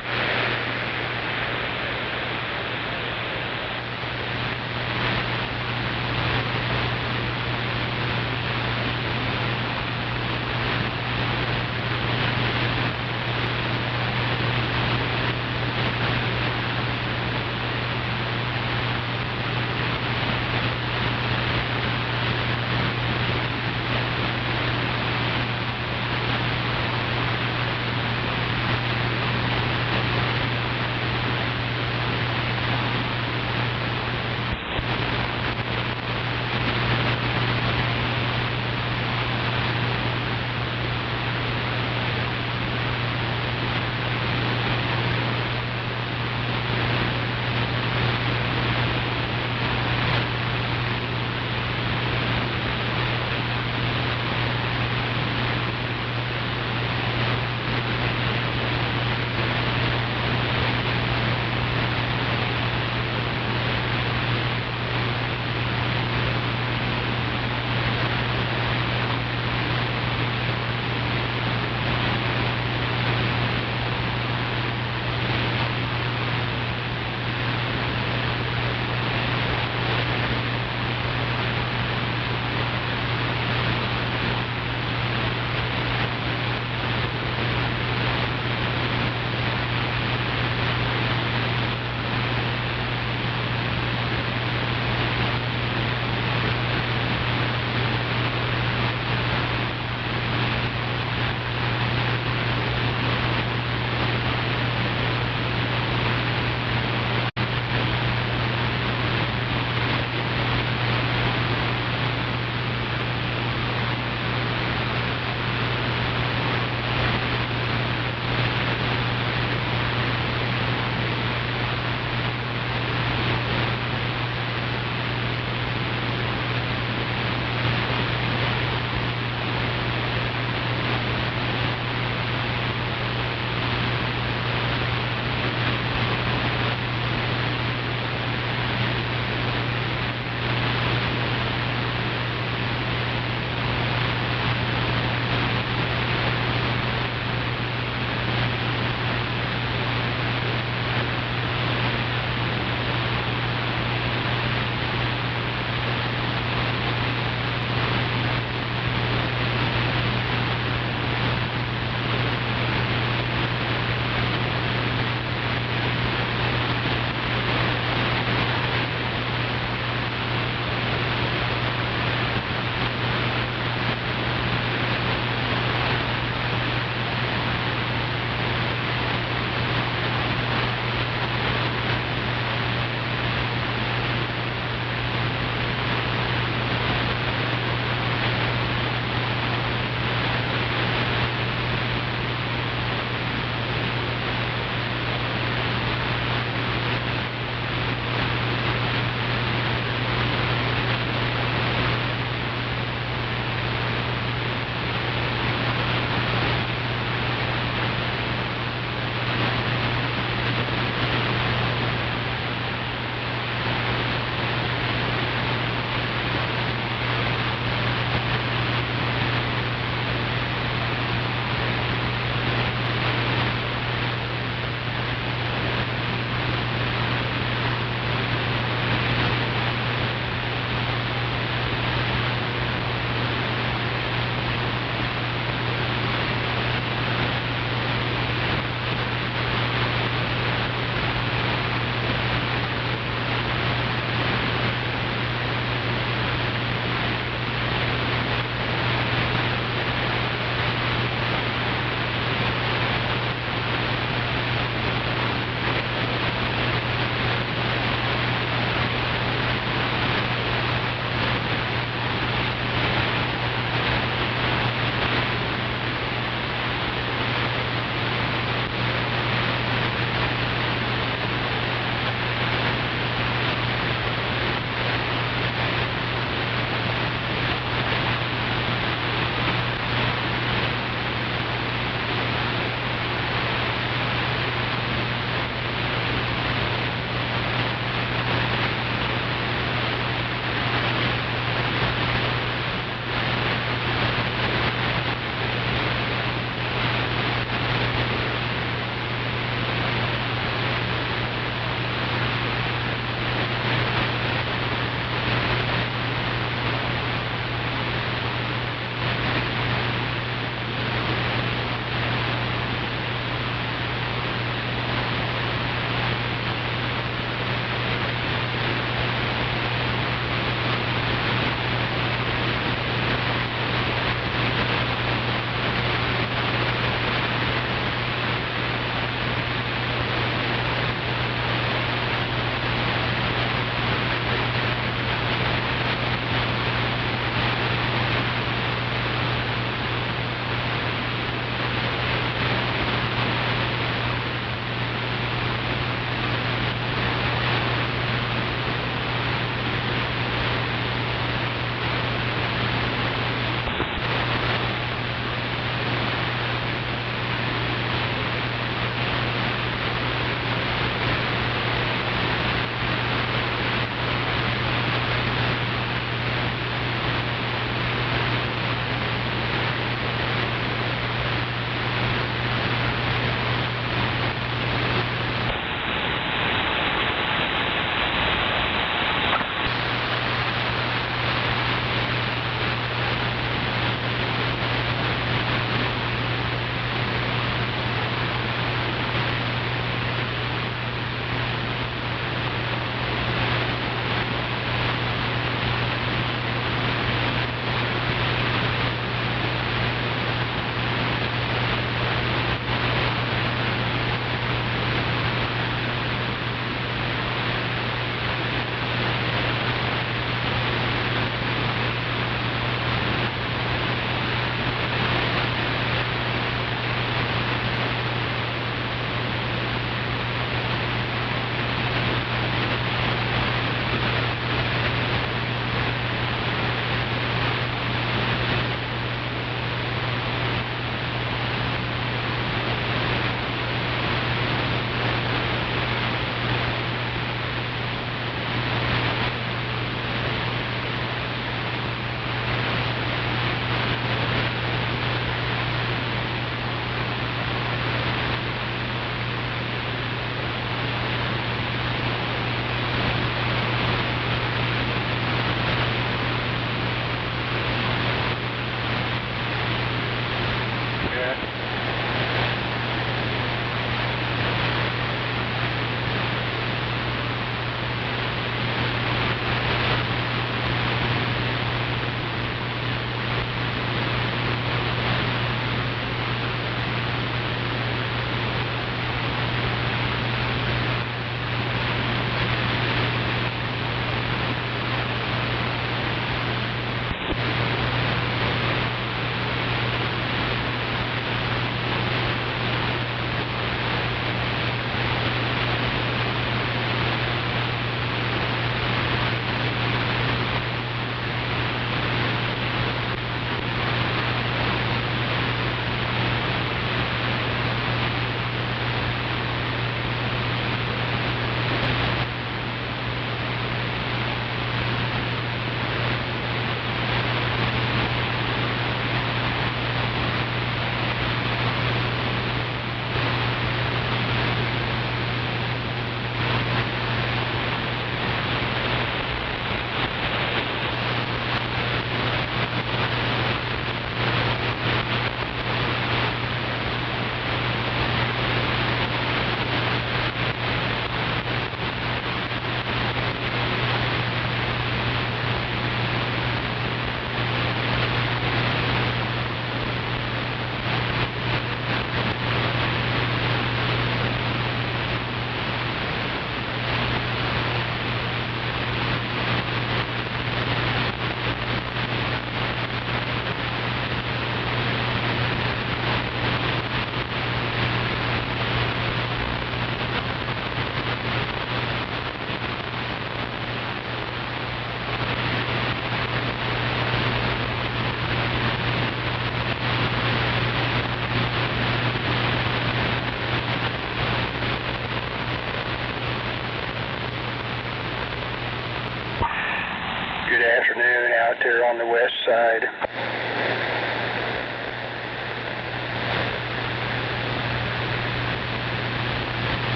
on the west side.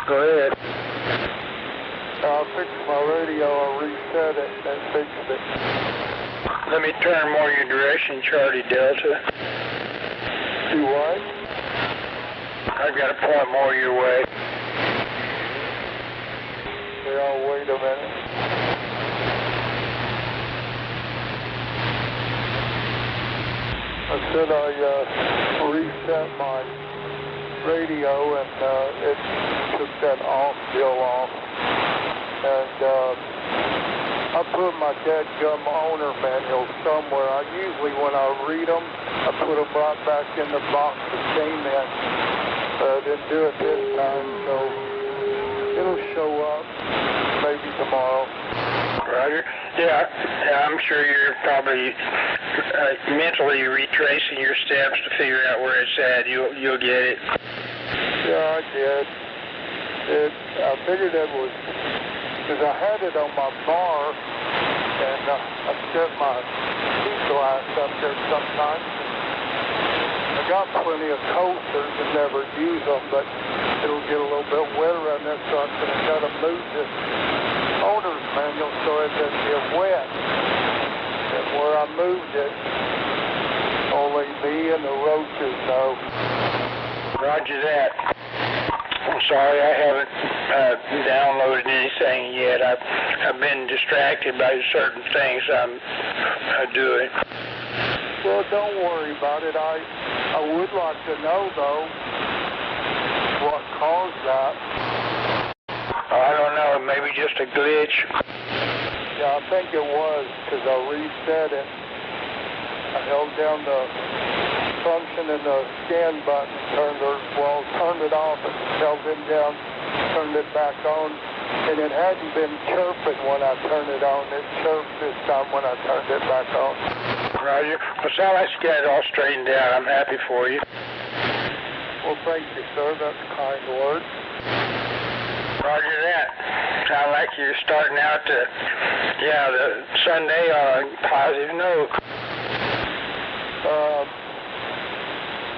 Go ahead. I fixed my radio, I reset it and fixed it. Let me turn more your direction, Charlie Delta. Do what? I've got to point more your way. Yeah, wait a minute. I said I reset my radio and it took that off deal off. And I put my dadgum owner manual somewhere. I usually, when I read them, I put them right back in the box that came in. I didn't do it this time, so it'll show up maybe tomorrow. Roger. Yeah, I'm sure you're probably mentally retracing your steps to figure out where it's at. You'll get it. Yeah, I did. I figured it was, because I had it on my bar, and I set my tea glass up there sometimes. I got plenty of coasters and never use them, but it'll get a little bit wet around there, so I'm going to try to move this owner's manual so it doesn't get wet. And where I moved it, only me and the roaches know. Roger that. I'm sorry I haven't downloaded anything yet. I've been distracted by certain things I'm doing. Well, don't worry about it. I would like to know, though, what caused that. I don't know. Maybe just a glitch. Yeah, I think it was, because I reset it. I held down the function and the scan button, turned it off and held it down, turned it back on, and it hadn't been chirping when I turned it on. It chirped this time when I turned it back on. Roger. Well, it sounds like you got it all straightened out. I'm happy for you. Well, thank you, sir. That's kind words. Roger that. Sound like you're starting out the Sunday on a positive note.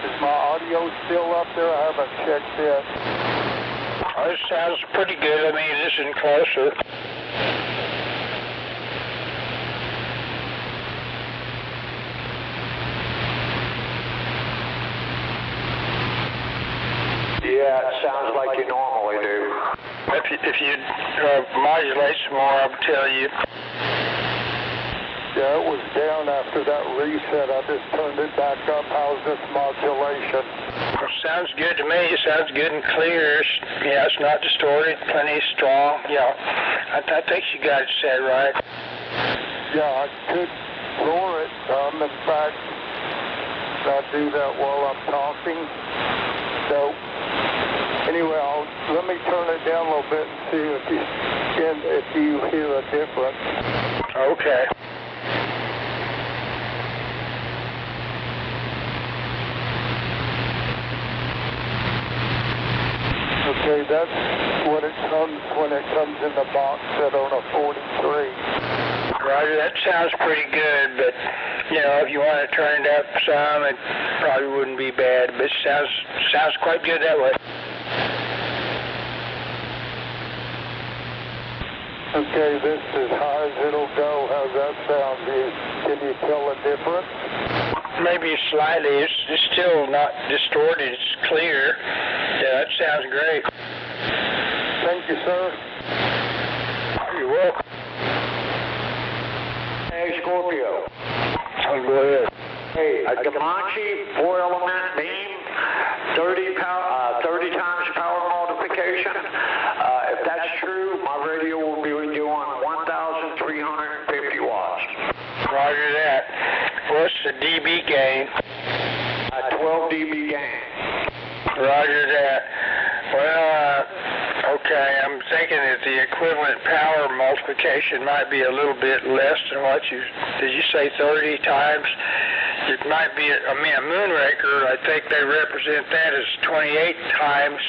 Is my audio still up there? I haven't checked yet. Oh, it sounds pretty good. Let me listen closer. Yeah, it sounds like you normally do. If you modulate some more, I'll tell you. Yeah, it was down after that reset. I just turned it back up. How's this modulation? Well, sounds good to me. It sounds good and clear. Yeah, it's not distorted. Plenty strong. Yeah, I think you got it set right. Yeah, I could lower it some. In fact, I do that while I'm talking. So, anyway, let me turn it down a little bit and see if you hear a difference. Okay. Okay, that's what it comes when it comes in the box set on a 43. Roger, that sounds pretty good, but, if you want to turn it up some, it probably wouldn't be bad, but it sounds quite good that way. Okay, this is as high as it'll go. How's that sound? Can you tell a difference? Maybe slightly. It's still not distorted. It's clear. Yeah, that sounds great. Thank you, sir. You're welcome. Hey, Scorpio. Oh, go ahead. Hey, a Comanche 4-element beam, 30 times power multiplication. If that's true, my radio will be doing 1,350 watts. Roger that. What's the dB gain? 12 dB gain. Roger that. Well, okay, I'm thinking that the equivalent power multiplication might be a little bit less than what did you say 30 times? It might be, a Moonraker, I think they represent that as 28 times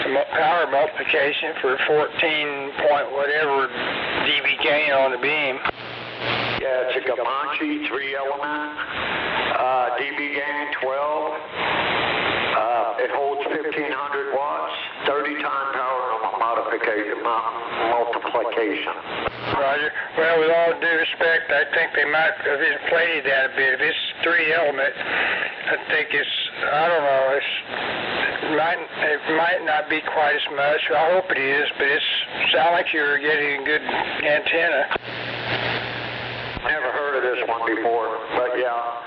the power multiplication for 14 point whatever dB gain on the beam. Yeah, it's a Comanche 3-element, dB gain 12. It holds 1,500 watts, 30 time power multiplication. Roger. Well, with all due respect, I think they might have inflated that a bit. If it's 3-element, I think it might not be quite as much. I hope it is, but it sounds like you're getting a good antenna. Never heard of this one before, but yeah.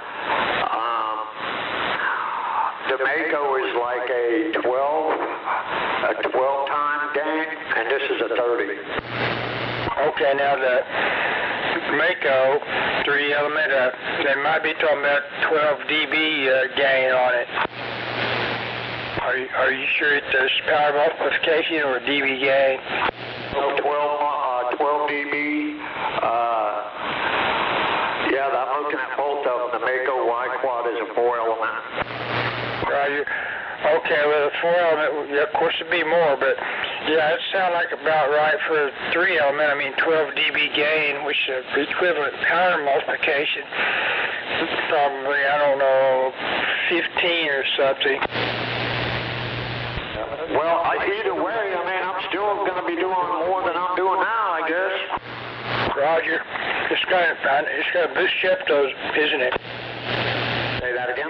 The Mako is like a 12-time gain, and this is a 30. Okay, now the Mako 3-element, they might be talking about 12 dB gain on it. Are you sure it's power multiplication or dB gain? 12 dB. Yeah, I'm looking at both of them. The Mako Y-Quad is a 4-element. Roger. Okay, well, the 4-element, yeah, of course it'd be more, but yeah, it sounds like about right for 3-element. 12 dB gain, which is equivalent power multiplication. Probably, 15 or something. Well, either way, I'm still going to be doing more than I'm doing now, I guess. Roger. It's going to boost you up those, isn't it? Say that again?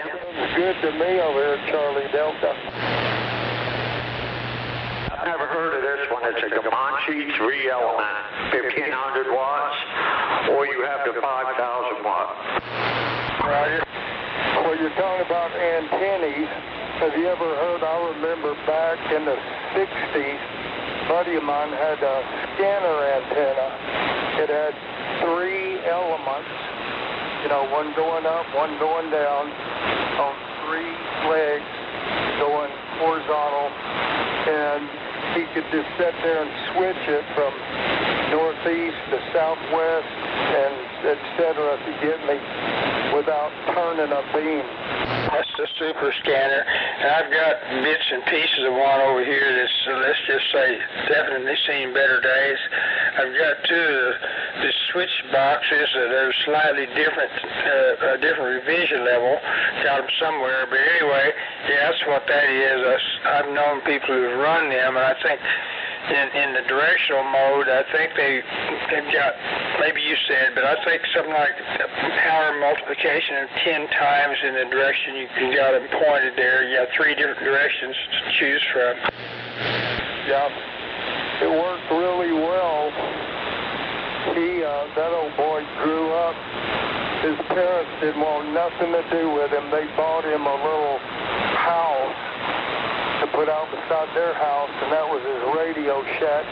Good to me over here, Charlie Delta. I've never heard of this one. It's a Comanche 3-element, 1,500 watts, or you have the 5,000 watt. Roger. Well, you're talking about antennae. Have you ever heard, I remember back in the 60s, a buddy of mine had a scanner antenna. It had 3 elements, one going up, one going down, on 3 legs going horizontal, and he could just sit there and switch it from northeast to southwest and et cetera, if you get me, without without turning a beam. That's the super scanner. And I've got bits and pieces of one over here that's, let's just say, definitely seen better days. I've got two of the switch boxes that are slightly different, a different revision level. Got them somewhere. But anyway, yeah, that's what that is. I've known people who've run them, and I think in the directional mode, I think they've got, maybe you said, but I think something like power multiplication of 10 times in the direction you got them pointed there. You got 3 different directions to choose from. Yeah, it worked really well. That old boy grew up. His parents didn't want nothing to do with him. They bought him a little house to put out beside their house, and that was his radio shack,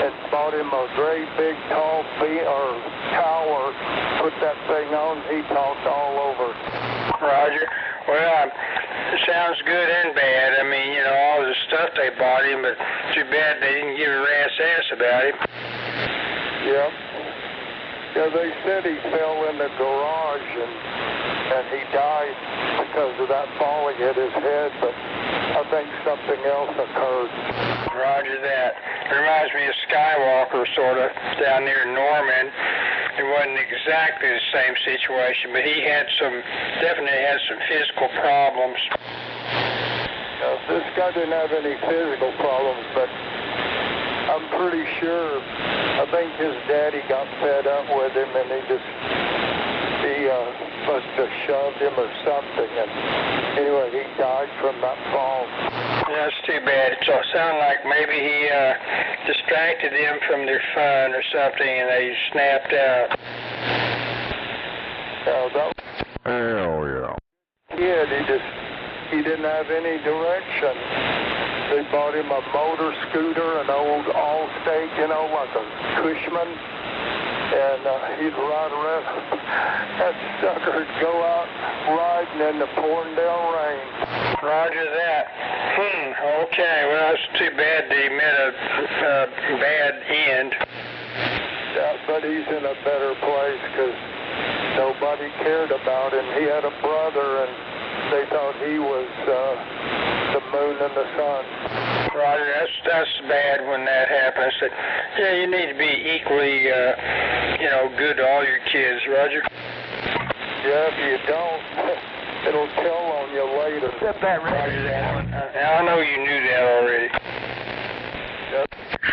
and bought him a great big tall tower, put that thing on, he talked all over. Roger. Well, it sounds good and bad. I mean, you know, all the stuff they bought him, but too bad they didn't give a rat's ass about him. Yep. Yeah, they said he fell in the garage and he died because of that fall. He hit his head, but I think something else occurred. Roger that. It reminds me of Skywalker, sort of, down near Norman. It wasn't exactly the same situation, but he had definitely had some physical problems. This guy didn't have any physical problems, but I'm pretty sure, I think his daddy got fed up with him and he must have shoved him or something, and anyway, he died from that fall. Yeah, that's too bad. It sounded like maybe he distracted them from their fun or something and they snapped out. Hell yeah. Yeah, he didn't have any direction. They bought him a motor scooter, an old Allstate, you know, like a Cushman, and he'd ride around. That sucker'd go out riding in the pouring down rain. Roger that. Okay, well, it's too bad that he met a bad end. Yeah, but he's in a better place because nobody cared about him. He had a brother, and they thought he was the moon and the sun. Roger, that's bad when that happens. Yeah, you need to be equally, good to all your kids, Roger. Yeah, if you don't, it'll tell on you later. Set that, Roger, that. I know you knew that already.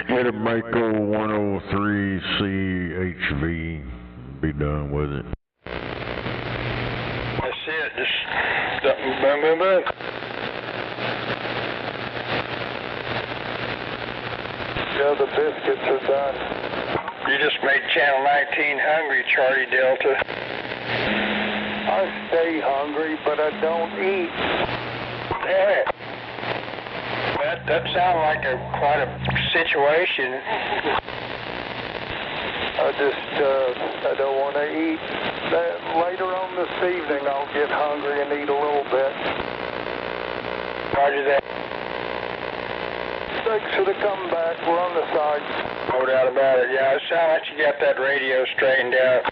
Get a Mako 103 CHV. Be done with it. That's it. Just boom, boom, boom. Yeah, the biscuits are done. You just made Channel 19 hungry, Charlie Delta. I stay hungry, but I don't eat. Damn it. That sounds like quite a situation. I don't want to eat. Later on this evening, I'll get hungry and eat a little bit. Roger that. Thanks for the comeback. We're on the side. No doubt about it. Yeah, it sounds like you got that radio straightened out.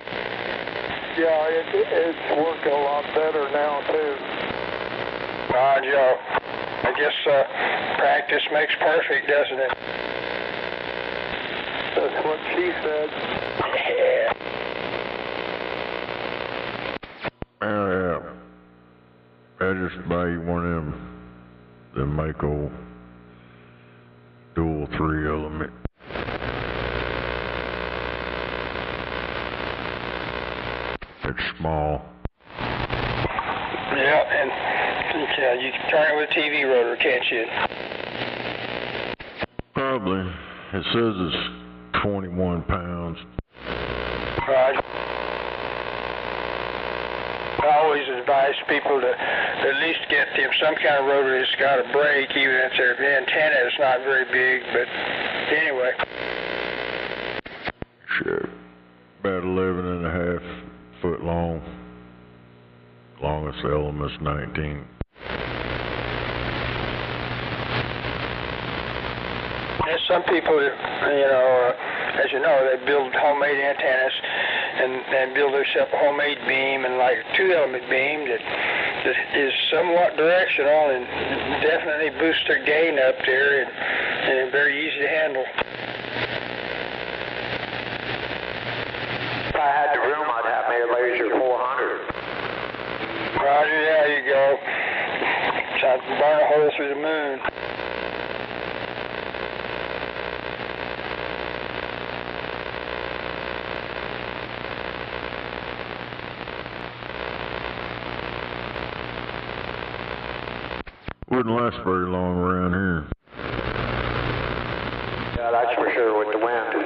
Yeah, it's working a lot better now, too. Roger. I guess practice makes perfect, doesn't it? That's what she said. Yeah. I just buy you one of them Mako dual 3 element. It's small. Yeah, and you can turn it with a TV rotor, can't you? Probably. It says it's 21 pounds. Right. I always advise people to at least get them some kind of rotor that's got a brake, even if their antenna is not very big, but anyway. Shit. About 11.5 foot long. Longest element's 19. There's some people that, as you know, they build homemade antennas and build themselves a homemade beam and like like a 2-element beam that is somewhat directional and definitely boosts their gain up there and very easy to handle. If I had the room, I'd have me a laser 400. Roger, there you go. Try to burn a hole through the moon. Wouldn't last very long around here. Yeah, that's for sure with the wind.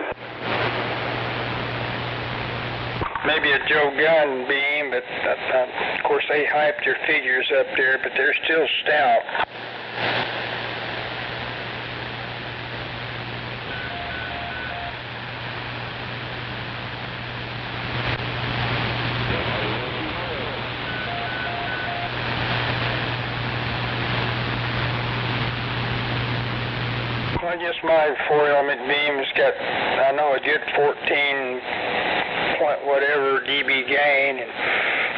Maybe a Joe Gunn beam, but of course they hyped their figures up there, but they're still stout. I guess my 4-element beam's got, I know, a good 14 point whatever dB gain and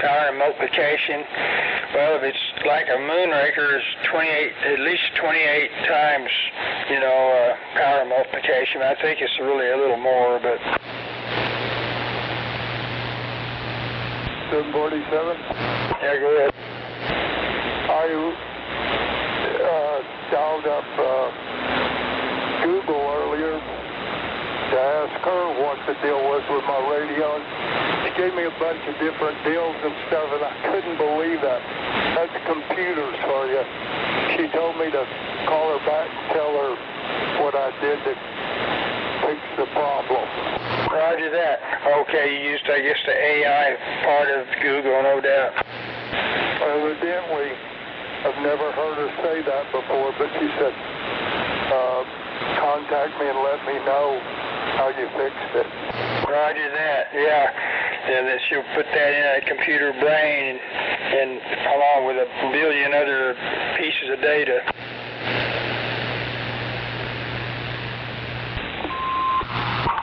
power and multiplication. Well, if it's like a Moonraker, it's 28, at least 28 times, power and multiplication. I think it's really a little more, but. 747? Yeah, go ahead. I dialed up Google earlier to ask her what the deal was with my radio. She gave me a bunch of different deals and stuff, and I couldn't believe that. That's computers for you. She told me to call her back and tell her what I did to fix the problem. Roger that. Okay, you used, I guess, the AI part of Google, no doubt. Evidently, I've never heard her say that before, but she said, contact me and let me know how you fixed it. Roger that, yeah. And then she'll put that in a computer brain and along with a billion other pieces of data.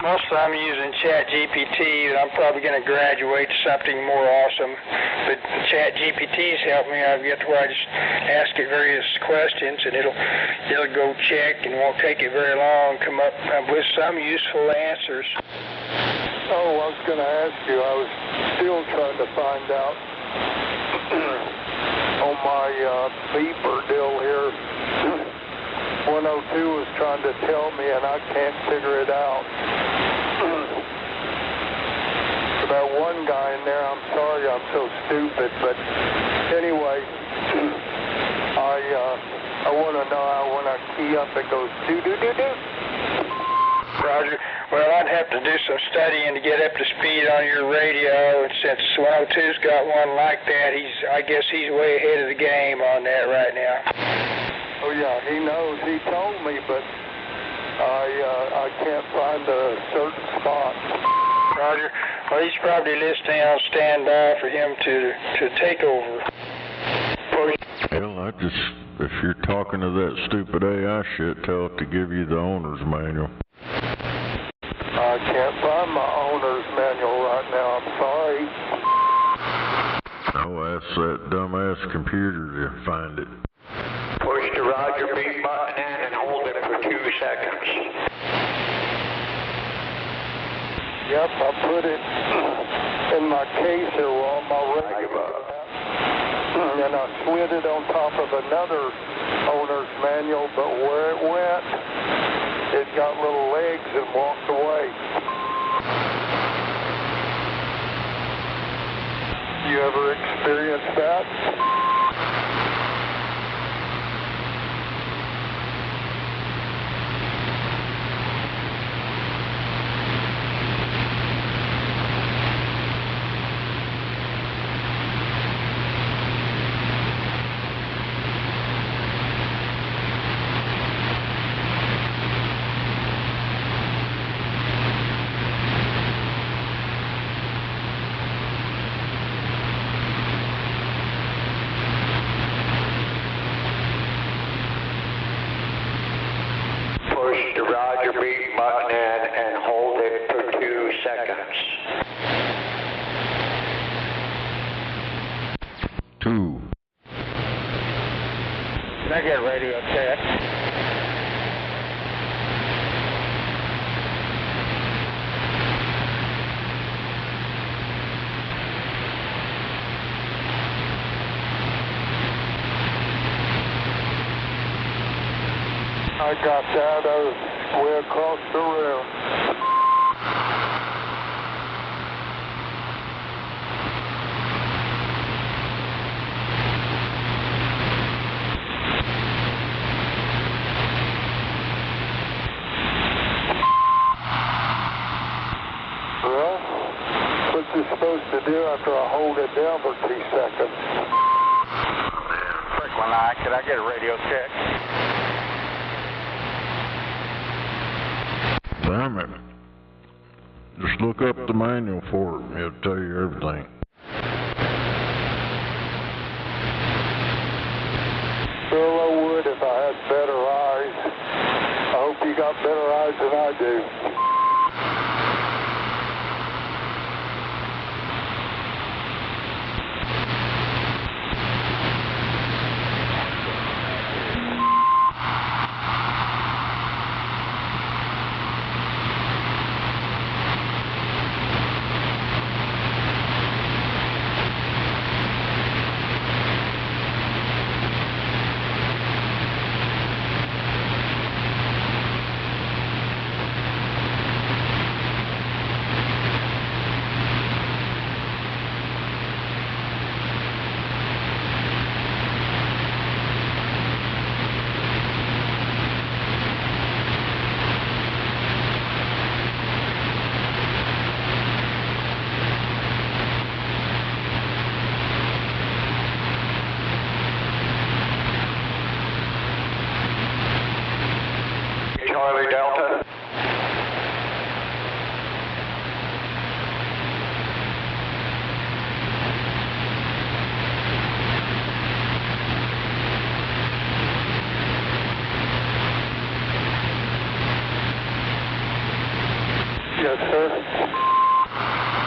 Most of the time I'm using ChatGPT, and I'm probably going to graduate to something more awesome. But ChatGPT's helped me. I've got to where I just ask it various questions, and it'll go check, and won't take it very long, come up with some useful answers. Oh, I was going to ask you. I was still trying to find out on my beeper deal here. 102 was trying to tell me, and I can't figure it out. For that one guy in there, I'm sorry I'm so stupid, but anyway, I want to know how when I key up it goes do-do-do-do. Roger. Well, I'd have to do some studying to get up to speed on your radio, and since 102's got one like that, I guess he's way ahead of the game on that right now. Oh yeah, he knows. He told me, but I can't find a certain spot. Roger. Well, he's probably listening on standby for him to take over. Hell, if you're talking to that stupid AI shit, tell it to give you the owner's manual. I can't find my owner's manual right now. I'm sorry. Oh, ask that dumbass computer to find it. Push the Roger B button in and hold it for 2 seconds. Yep, I put it in my case here on my radio. And I slid it on top of another owner's manual, but where it went, it got little legs and walked away. You ever experienced that? Push the Roger B button in and hold it for 2 seconds. 2. Can I get radio check? I got that. I was way across the room. Well, what's it supposed to do after I hold it down for 2 seconds? Quick one, could I get a radio check? Damn it. Just look up the manual for it and it'll tell you everything. Well, I would if I had better eyes. I hope you got better eyes than I do. Charlie Delta. Yes, sir.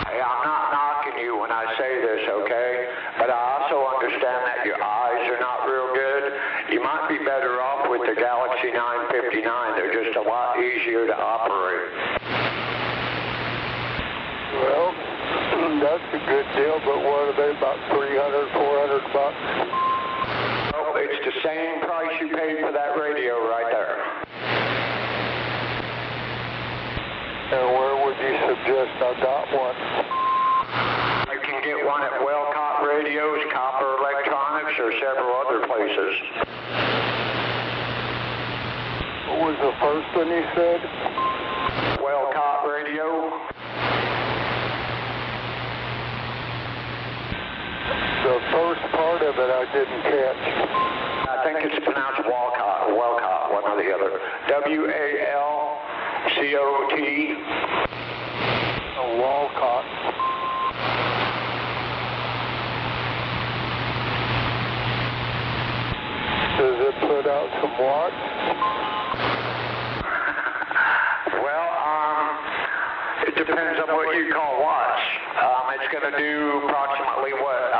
Hey, I'm not knocking you when I say this, okay? But I also understand that your eyes are not real good. You might be better off with the Galaxy 959. They're just a lot easier to operate. Well, that's a good deal, but what are they, about $300, $400 bucks? Oh, it's the same price you paid for that radio right there. And where would you suggest I got one? You can get one at Wellcott Radios, Copper Electronics, or several other places. What was the first one you said? Wellcott Radio. The first part of it I didn't catch. I think it's pronounced Walcott, or Wellcott, one or the other. W-A-L-C-O-T. Oh, Walcott. Does it put out some watts? Well, it depends on what you call watts. It's going to do approximately what,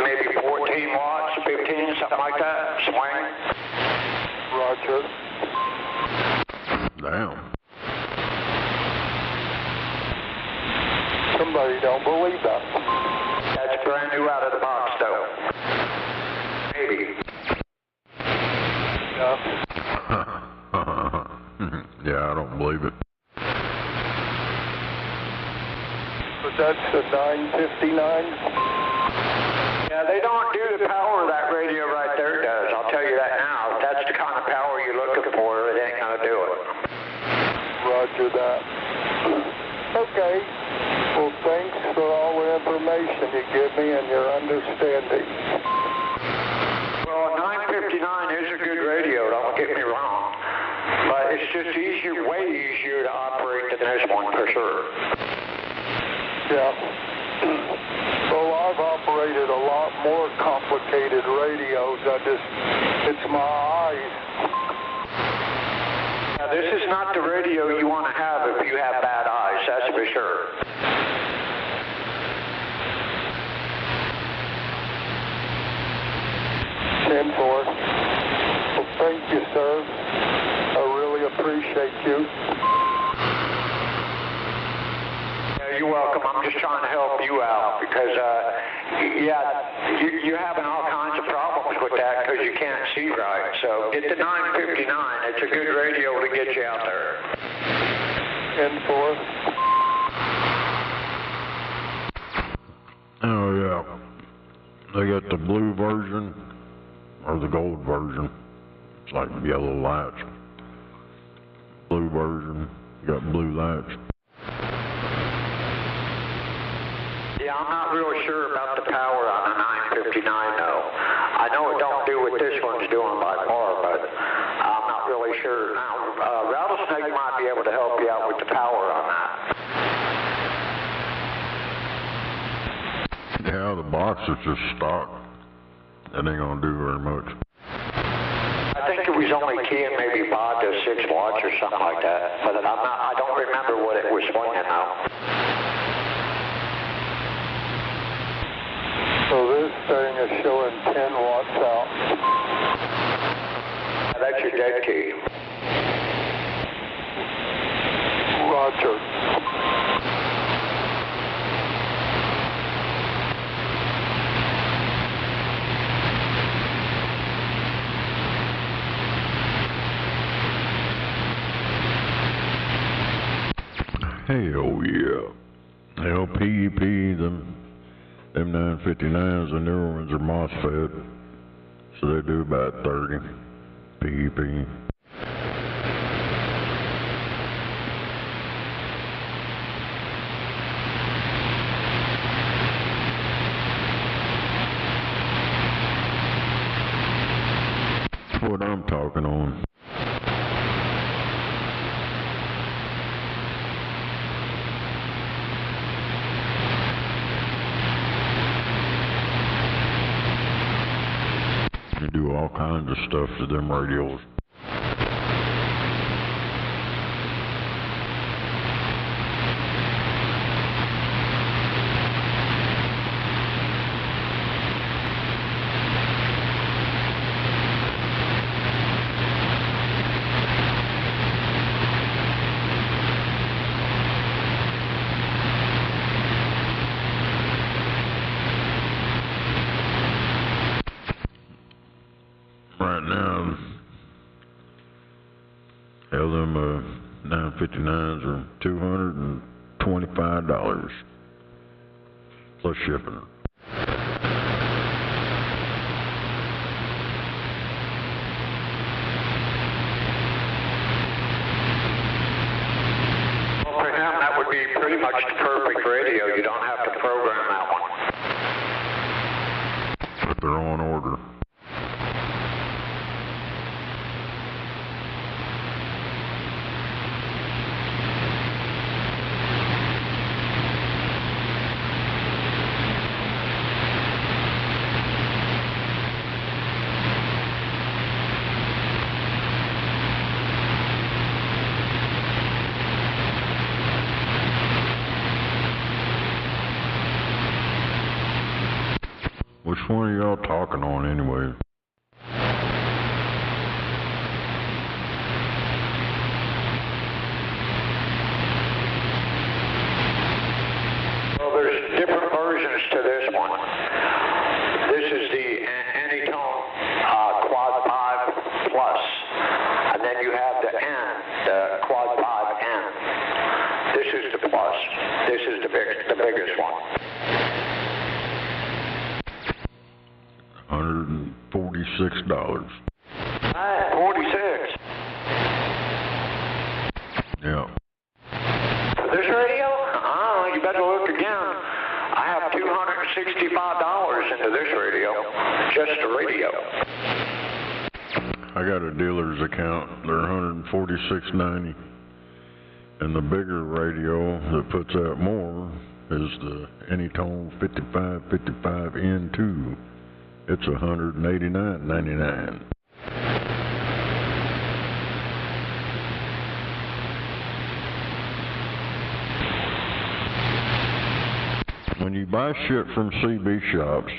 maybe 14 watts, 15, something like that, swing. Roger. Damn. Somebody don't believe that. That's brand new out of the box, though. Maybe. Yeah. Yeah, I don't believe it. But that's the 959? Yeah, they don't do the power that radio right there does. I'll tell you that now. If that's the kind of power you're looking for, it ain't going to do it. Roger that. Okay. Well, thanks for all the information you give me and your understanding. Well, 959 is a good radio, don't get me wrong. But it's just easier, way easier to operate than this one, for sure. Yeah. Well, I've operated a lot more complicated radios. It's my eyes. Now, this is not the radio you want to have if you have bad eyes, that's for sure. 10-4. Well, thank you, sir. I really appreciate you. You're welcome. I'm just trying to help you out because, you're having all kinds of problems with that because you can't see right. So get the 959. It's a good radio to get you out there. 10-4. Oh, yeah. They got the blue version or the gold version. It's like yellow lights. Blue version, you got blue lights. Yeah, I'm not really sure about the power on the 959 though. I know it don't do what this one's doing by far, but I'm not really sure. Now, Rattlesnake might be able to help you out with the power on that. Yeah, the box is just stock. That ain't gonna do very much. I think it was only keying maybe 5 to 6 watts or something like that, but I don't remember what it was swinging now. So this thing is showing 10 watts out. That's your dead key. Roger. Hell yeah. Hell, PEP, them 959s, the newer ones are MOSFET, so they do about 30 PEP. That's what I'm talking on. You do all kinds of stuff to them radios. Right now, hell, them 959s are $225 plus shipping. Well, for him, that would be pretty much the perfect radio. You don't have to program that one. But they're on order. Which one are y'all talking on anyway? Well, there's different versions to this one. This is the Anytone Quad 5 Plus, and then you have the N, the Quad 5N. This is the Plus. This is the biggest one. $146. 46. Yeah. For this radio? You better look again. I have $265 into this radio. Just the radio. I got a dealer's account. They're $146.90. And the bigger radio that puts out more is the Anytone 5555N2. It's $189.99. When you buy shit from CB shops,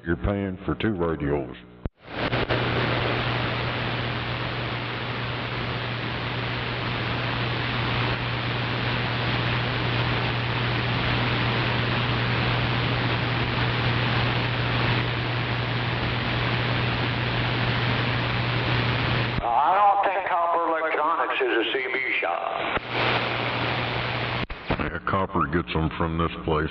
you're paying for 2 radios. gets them from this place.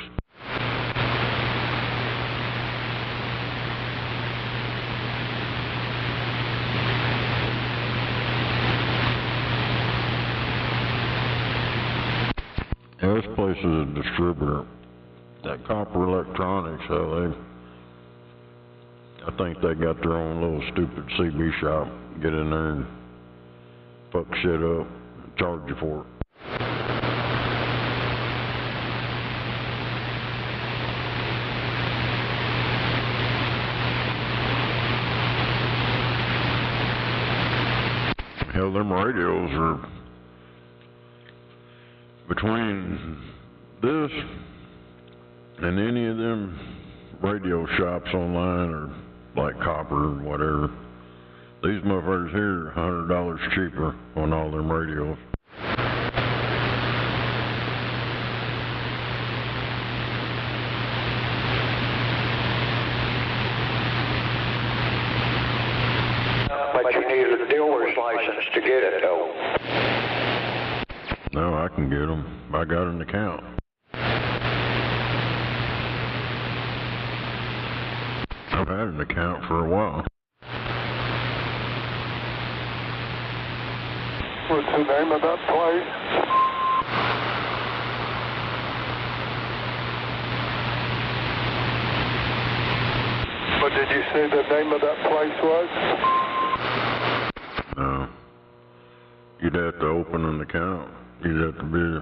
Yeah, this place is a distributor. That Copper Electronics, I think they got their own little stupid CB shop. Get in there and fuck shit up and charge you for it. Hell, them radios are between this and any of them radio shops online or like Copper and whatever. These motherfuckers here are $100 cheaper on all them radios. But you need a dealer's license to get it, though. No, I can get them. I got an account. I've had an account for a while. What's the name of that place? What did you say the name of that place was? No. You'd have to open an account. You'd have to be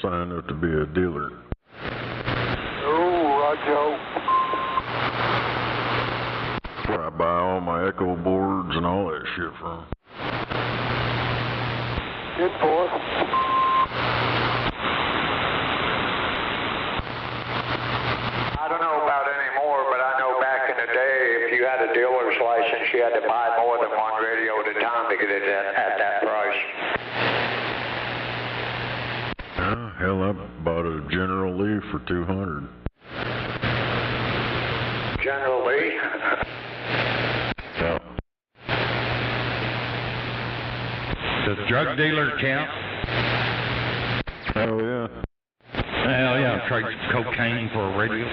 signed up to be a dealer. Oh, Roger. That's where I buy all my echo boards and all that shit from. Good boy. I don't know about anymore, but I know back in the day, if you had a dealer's license, you had to buy more than one radio at a time to get it at that price. Hell, I bought a General Lee for $200. General Lee? Yeah. Does drug dealer count? Hell yeah. Hell yeah, trade cocaine for a radio.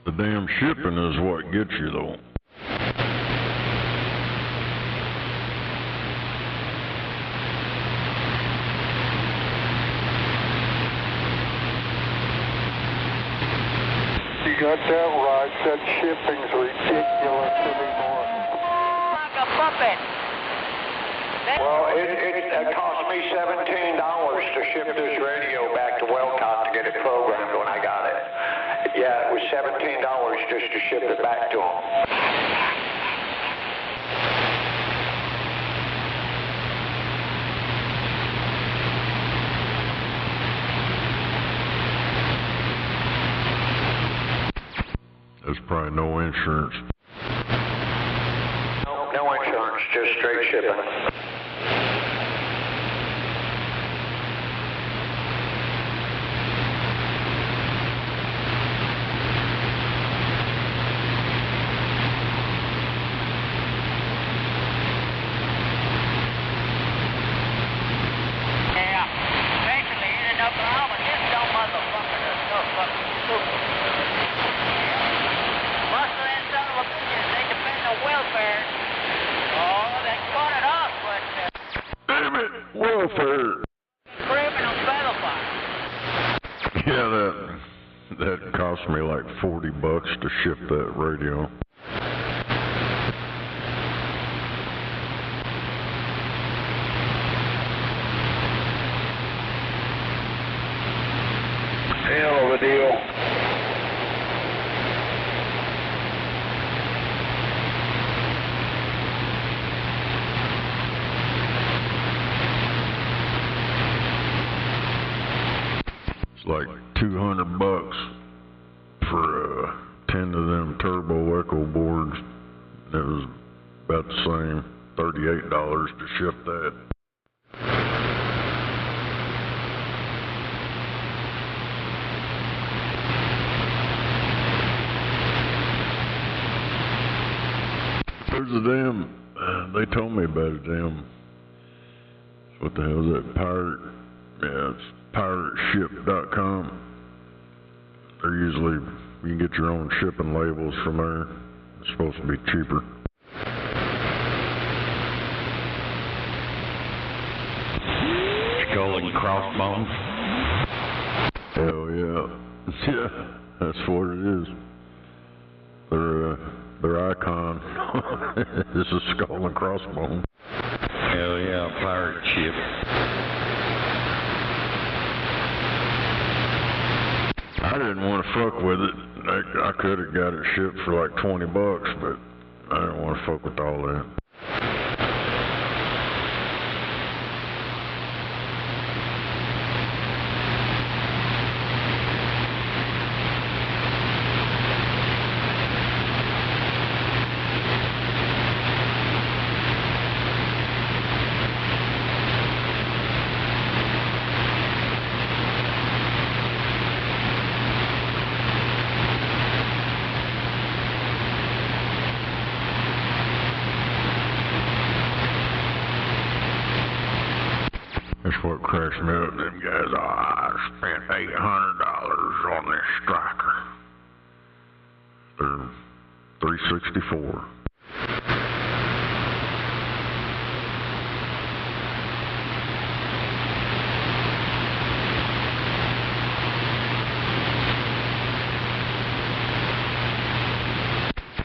The damn shipping is what gets you though. You got that right. That shipping's ridiculous anymore. Like a puppet. Well, it cost me $17 to ship this radio back to Wellcott to get it programmed when I got it. Yeah, it was $17 just to ship it back to them. There's probably no insurance. No insurance, just straight shipping. Welfare. Criminal pedophile. Yeah, that cost me like $40 to ship that radio. Hell of a deal. like $200 for 10 of them turbo echo boards. It was about the same, $38 to ship that. There's a damn, they told me about a damn, what the hell is that, pirate, yeah, it's pirateship.com. They're usually, you can get your own shipping labels from there. It's supposed to be cheaper. Skull and crossbones. Hell yeah. Yeah, that's what it is. Their icon is a skull and crossbone. Hell yeah, pirate ship. I didn't want to fuck with it. I could have got it shipped for like $20, but I didn't want to fuck with all that. That's what crashed me up. Them guys, I spent $800 on this striker. They're 364.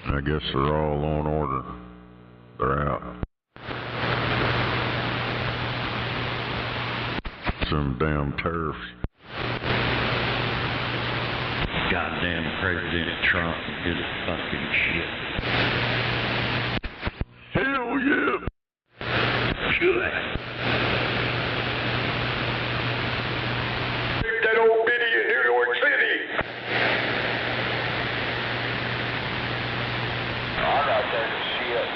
I guess they're all on order. They're out. Some damn tariffs. Goddamn President Trump and his fucking shit. Hell yeah! Good. That old biddy in New York City. I got that shit.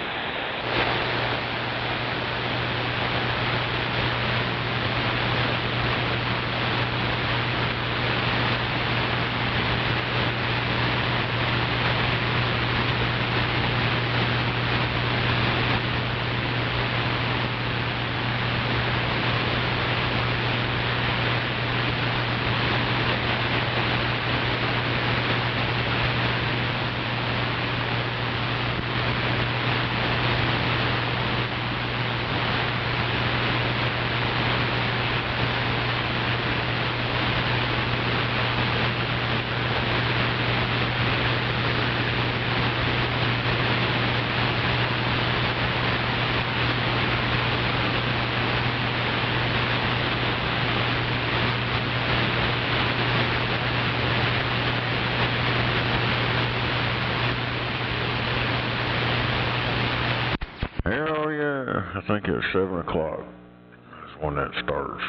Hell yeah. I think it's 7 o'clock. That's when that starts.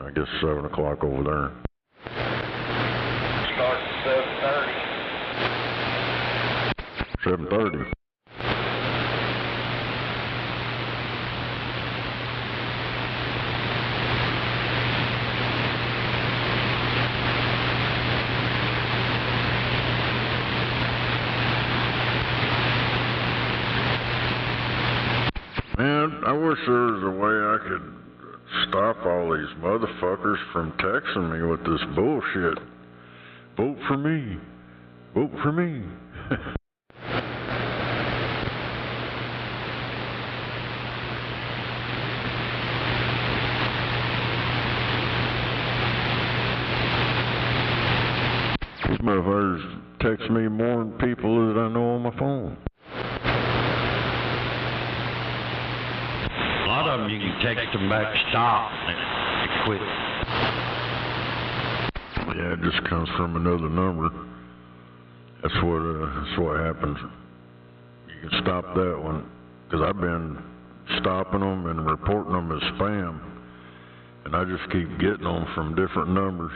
I guess 7 o'clock over there. Starts at 7:30. 7:30. Man, I wish there was a way I could stop all these motherfuckers from texting me with this bullshit. Vote for me. Vote for me. These motherfuckers text me more than people that I know on my phone. A lot of them you can text them back, stop, and quit. Yeah, it just comes from another number. That's what happens. You can stop that one, because I've been stopping them and reporting them as spam, and I just keep getting them from different numbers.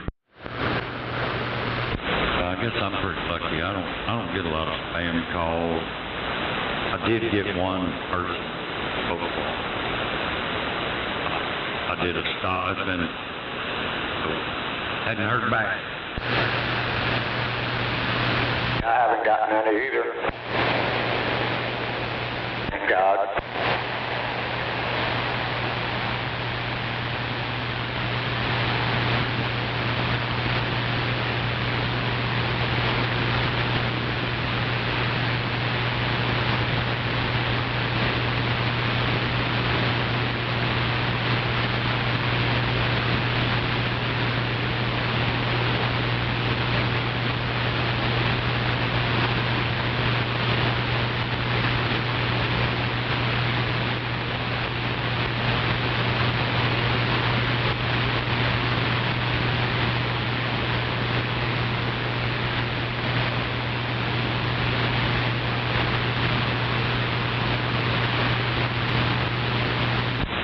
guess I'm pretty lucky. I don't get a lot of spam calls. I did get one person before. I did a stop. It's been hadn't heard back. I haven't gotten any either. Thank God.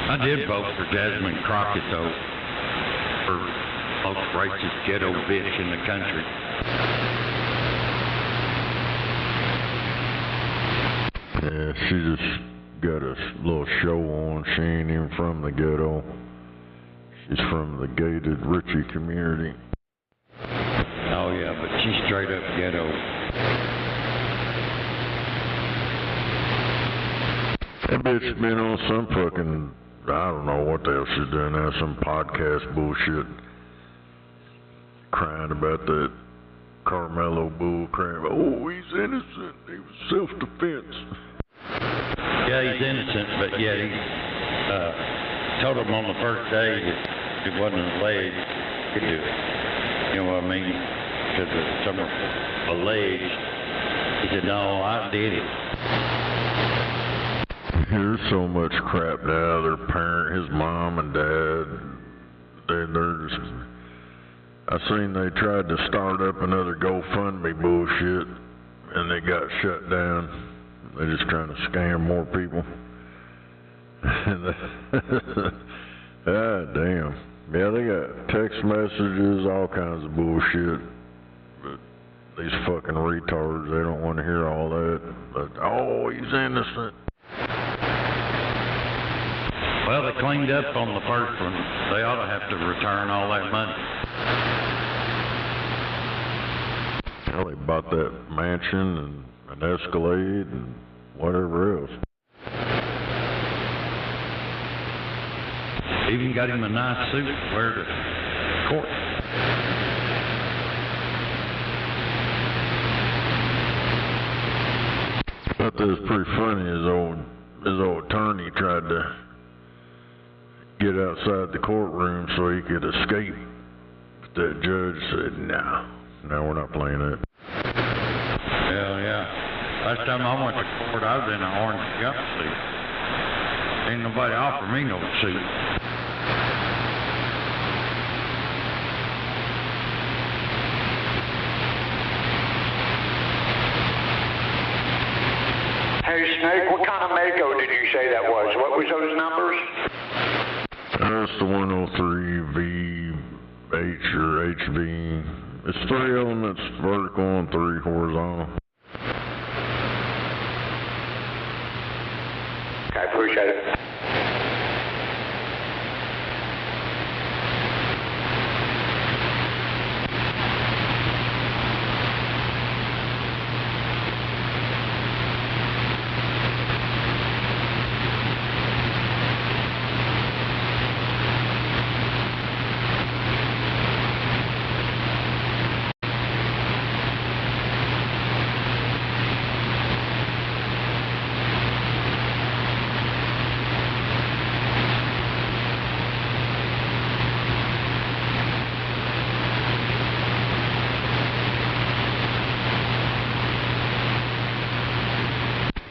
I did vote for Jasmine Crockett, though, for most racist ghetto bitch in the country. Yeah, she just got a little show on. She ain't even from the ghetto. She's from the gated Ritchie community. Oh, yeah, but she's straight up ghetto. That bitch been on some fucking, I don't know what the hell she's doing now, some podcast bullshit. Crying about that Carmelo bull crap. Oh, he's innocent. He was self-defense. Yeah, he's innocent, but yet he told him on the first day that it wasn't alleged he could do it. You know what I mean? Because someone alleged. He said, no, I did it. There's so much crap now. Their parent, his mom and dad, they're just... I seen they tried to start up another GoFundMe bullshit, and they got shut down. They're just trying to scam more people. Ah, damn. Yeah, they got text messages, all kinds of bullshit. But these fucking retards, they don't want to hear all that. But, oh, he's innocent. Well, they cleaned up on the first one. They ought to have to return all that money. Well, they bought that mansion and an Escalade and whatever else. Even got him a nice suit to wear to court. I thought that was pretty funny. His old attorney tried to get outside the courtroom so he could escape. But that judge said, no, we're not playing that. Hell yeah. Last time I went to court, I was in an orange jumpsuit. Ain't nobody offered me no suit. Hey, Snake, what kind of Mako did you say that was? What was those numbers? That's the 103VH or HV. It's 3 of them that's vertical and 3 horizontal. I appreciate it.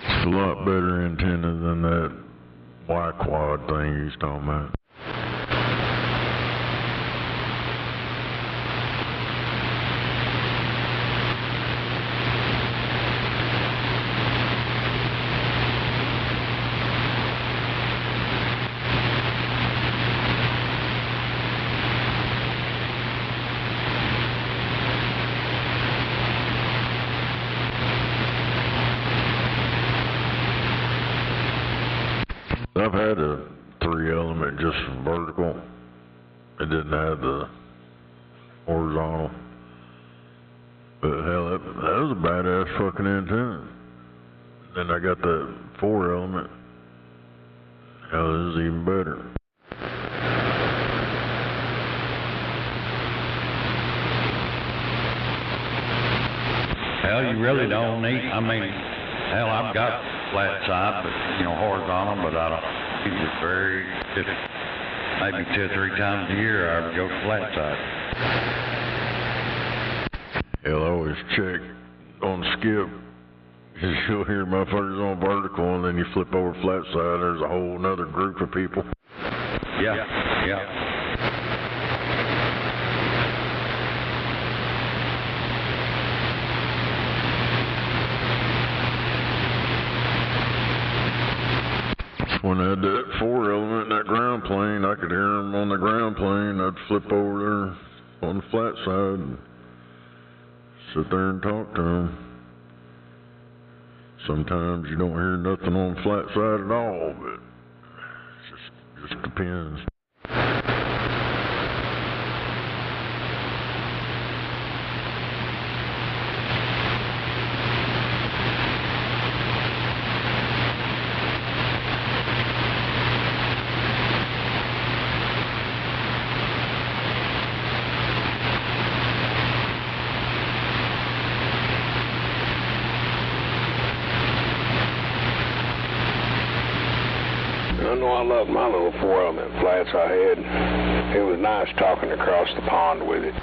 It's a lot better antenna than that Y-quad thing he's talking about. I've had a 3-element just vertical. It didn't have the horizontal. But hell, that was a badass fucking antenna. Then I got that 4-element. Hell, this is even better. Hell, you really don't need, I mean, hell, I've got flat side, but, you know, horizontal, but I don't use it very, just maybe 2 or 3 times a year I would go flat side. Hell, I always check on skip. You'll hear motherfuckers on vertical, and then you flip over flat side, there's a whole nother group of people. Yeah. When I had that 4-element in that ground plane, I could hear them on the ground plane. I'd flip over there on the flat side and sit there and talk to them. Sometimes you don't hear nothing on the flat side at all, but it just depends. I know I loved my little 4-element flats I had. It was nice talking across the pond with it.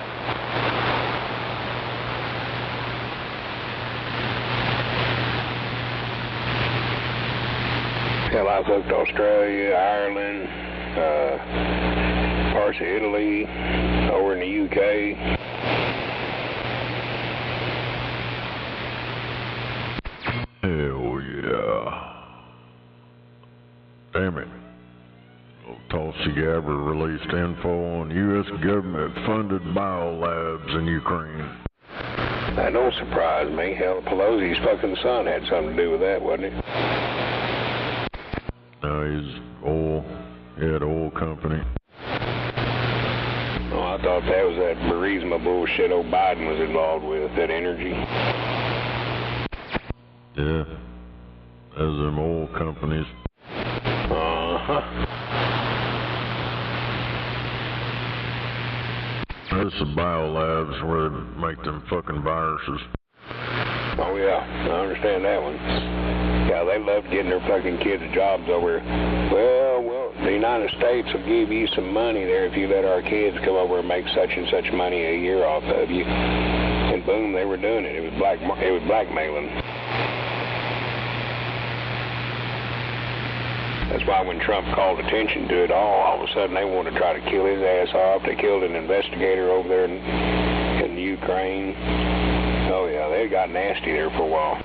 Hell, I've hooked Australia, Ireland, parts of Italy, over in the UK. Hell yeah. Damn it. Tulsi Gabbard released info on U.S. government-funded biolabs in Ukraine. That don't surprise me. Hell, Pelosi's fucking son had something to do with that, wasn't it? No, he had an oil company. Oh, I thought that was that Burisma bullshit old Biden was involved with, that energy. Yeah, those them oil companies. There's some biolabs where they make them fucking viruses. Oh yeah, I understand that one. Yeah, they love getting their fucking kids jobs over. Well, the United States will give you some money there if you let our kids come over and make such and such money a year off of you. And boom, they were doing it. It was blackmailing. That's why when Trump called attention to it all of a sudden they wanted to try to kill his ass off. They killed an investigator over there in Ukraine. Oh yeah, they got nasty there for a while.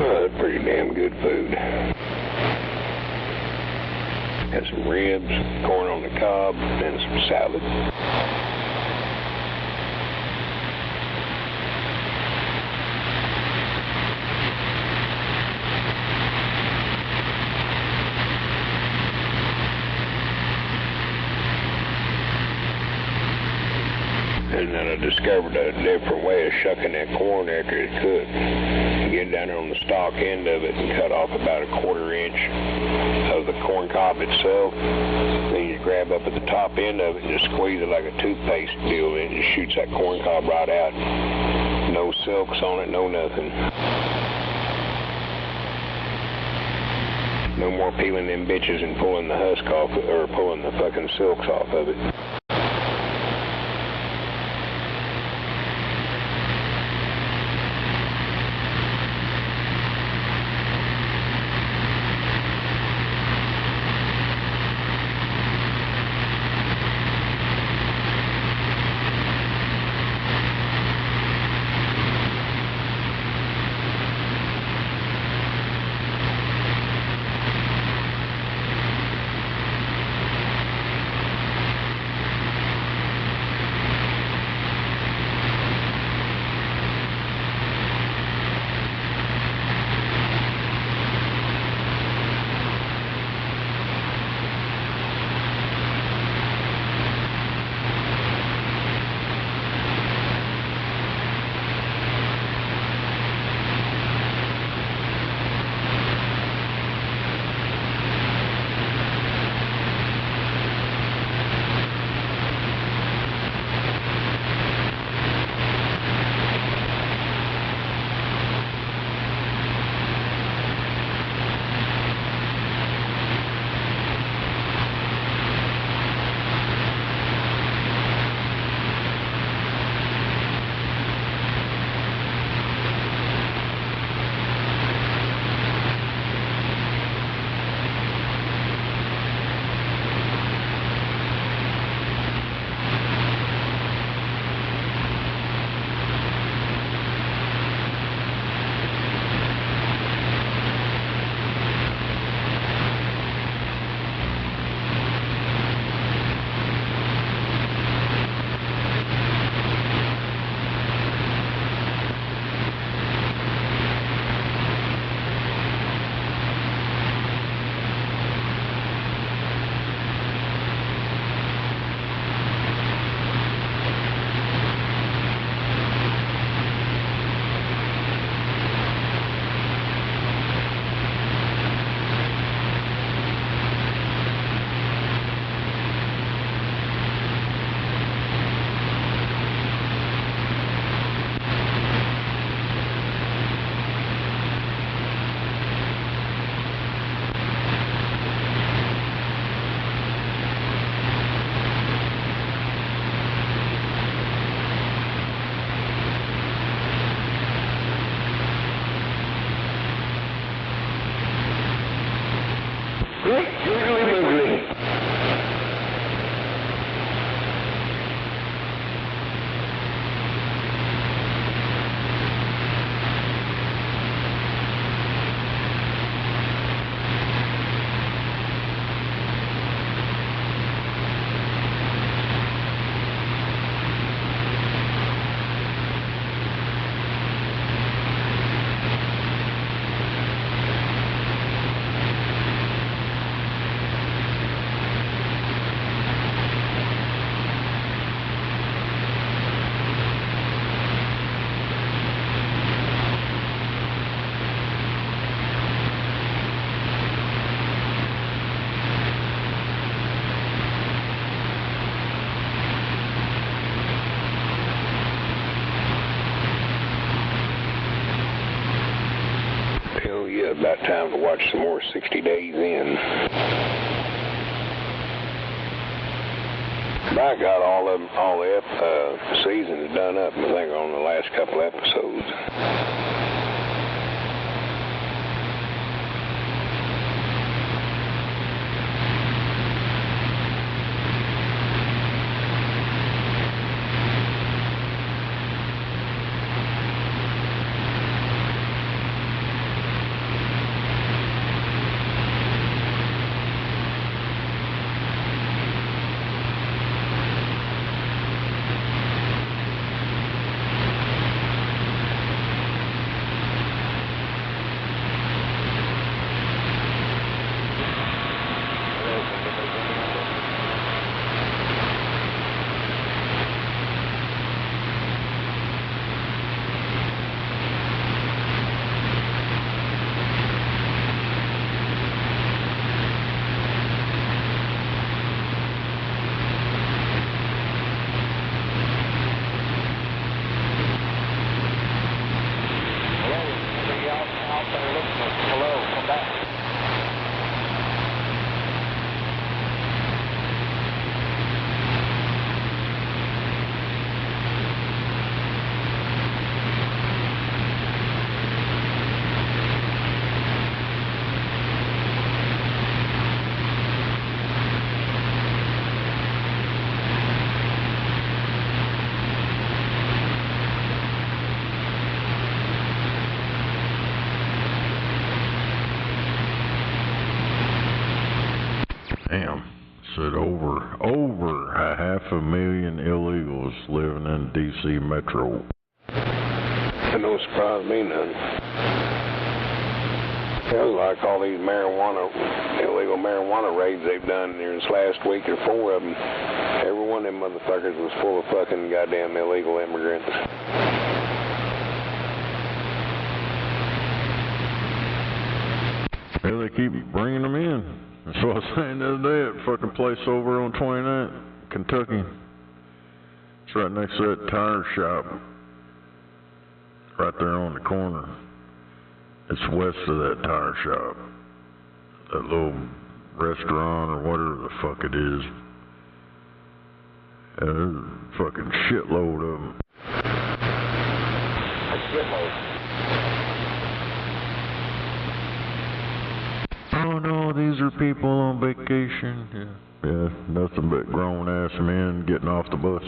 Oh, that's pretty damn good food. Had some ribs, corn on the cob, and some salad. And then I discovered a different way of shucking that corn after it's cooked. You get down there on the stalk end of it and cut off about a 1/4 inch of the corn cob itself. Then you grab up at the top end of it and just squeeze it like a toothpaste deal, and it just shoots that corn cob right out. No silks on it, no nothing. No more peeling them bitches and pulling the husk off, or pulling the fucking silks off of it. About time to watch some more 60 Days In. I got all the seasons done up, I think, on the last couple episodes. Said over 500,000 illegals living in D.C. Metro. That don't surprise me none. Sounds like all these illegal marijuana raids they've done here this last week, or 4 of them. Every one of them motherfuckers was full of fucking goddamn illegal immigrants. Yeah, they keep bringing them in. That's what I was saying the other day at fucking place over on 29th, Kentucky. It's right next to that tire shop. Right there on the corner. It's west of that tire shop. That little restaurant or whatever the fuck it is. There's a fucking shitload of them. A shitload. Oh no, these are people on vacation. Yeah, nothing but grown-ass men getting off the bus.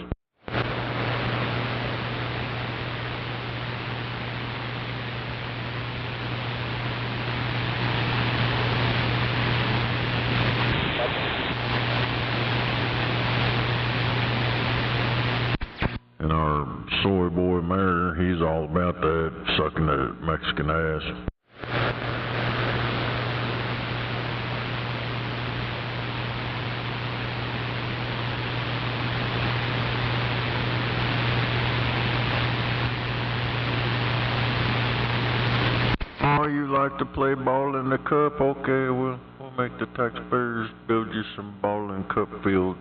And our soy boy mayor, he's all about that, sucking that Mexican ass. Oh, you like to play ball in the cup? Okay, we'll make the taxpayers build you some ball and cup fields.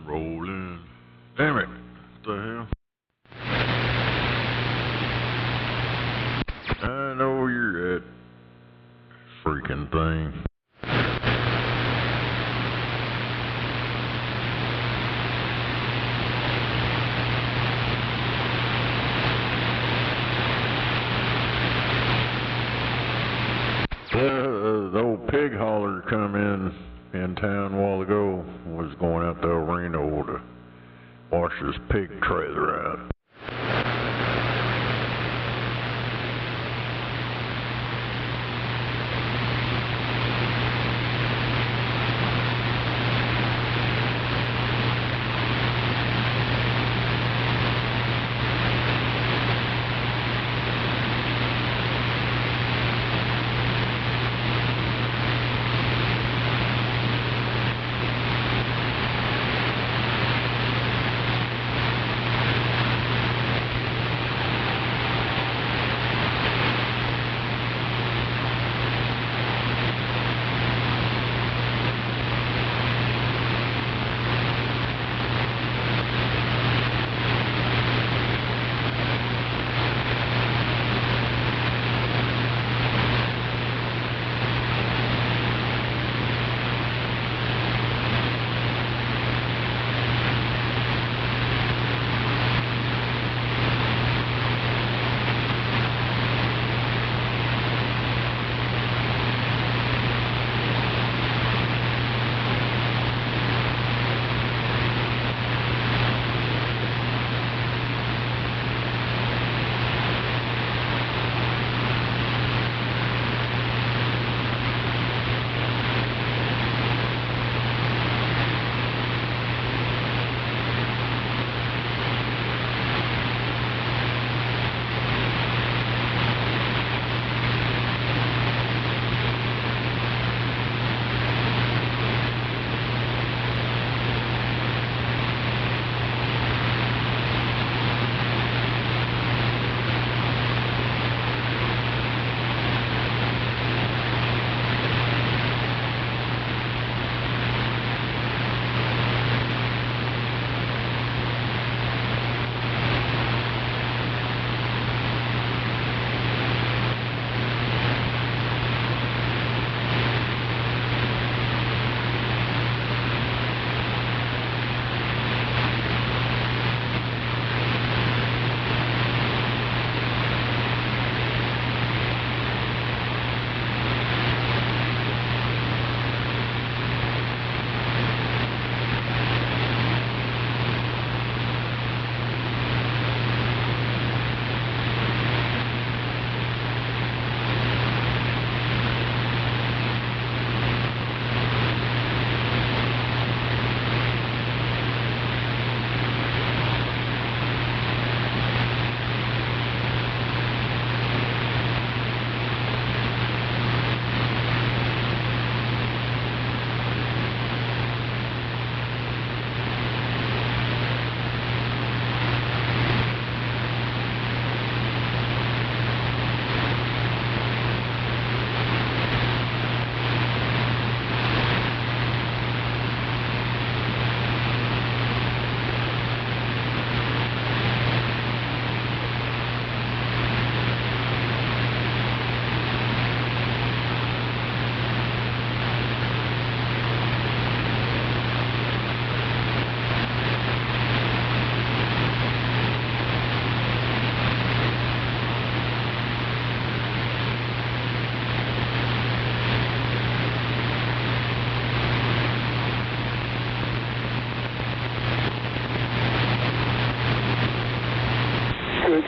Rolling. Damn it. What the hell? I know where you're at. Freaking thing. The old pig hauler come in town a while ago, was going out to El Reno to wash his pig trailer out.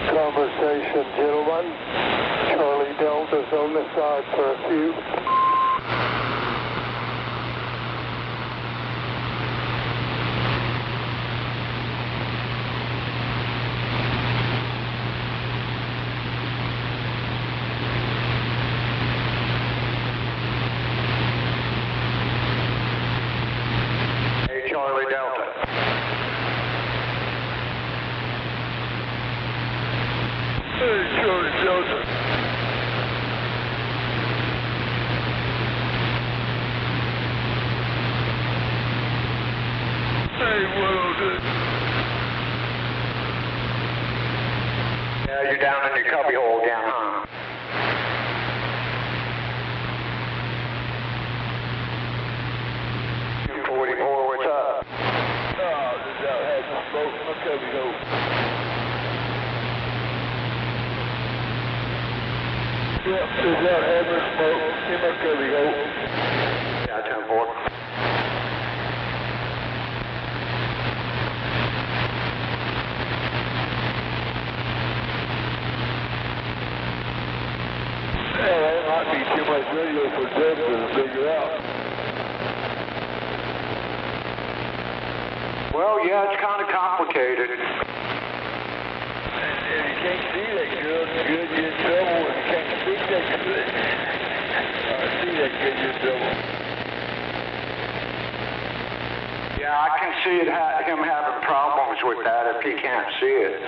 Conversation, gentlemen. Charlie Delta's on the side for a few. Hey, Charlie Delta. Hey, Charlie Delta. Hey, what on this? Yeah, you're down in your cubby hole again, huh? $244, what's up? Oh, this out had some smoke in my cubby hole. Yep, this out had some smoke in my cubby hole. Yeah, 10-4. Yeah, that might be too much radio for Denver to figure out. Well, yeah, it's kind of complicated. And if you can't see that good, you're in trouble. If you can't speak that good, see that good, you're in trouble. Yeah, I can see him having problems with that if he can't see it.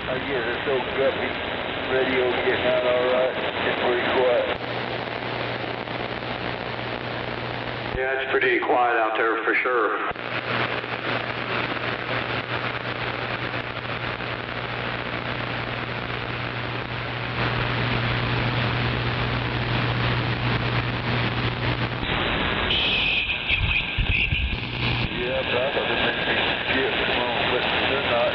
I guess it's so guppy. Radio getting out all right. It's pretty quiet. Yeah, it's pretty quiet out there for sure. Yeah, but I thought there might be some ships along, but they're not.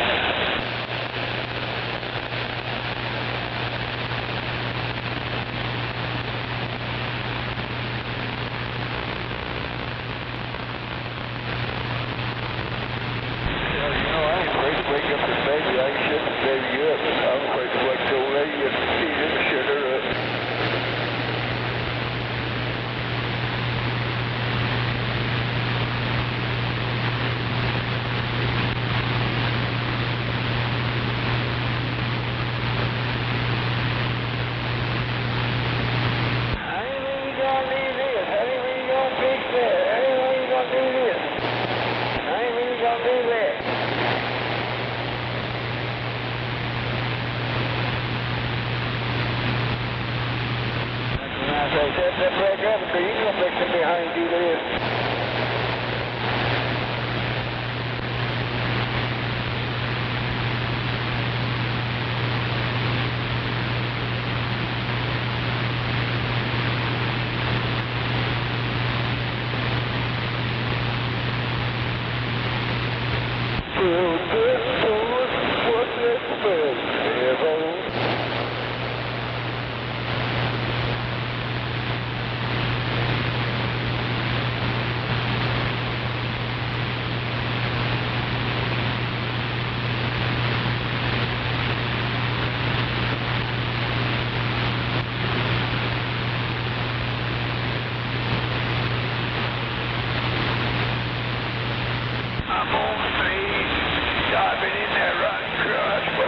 That black rabbit, you can fix it behind you there.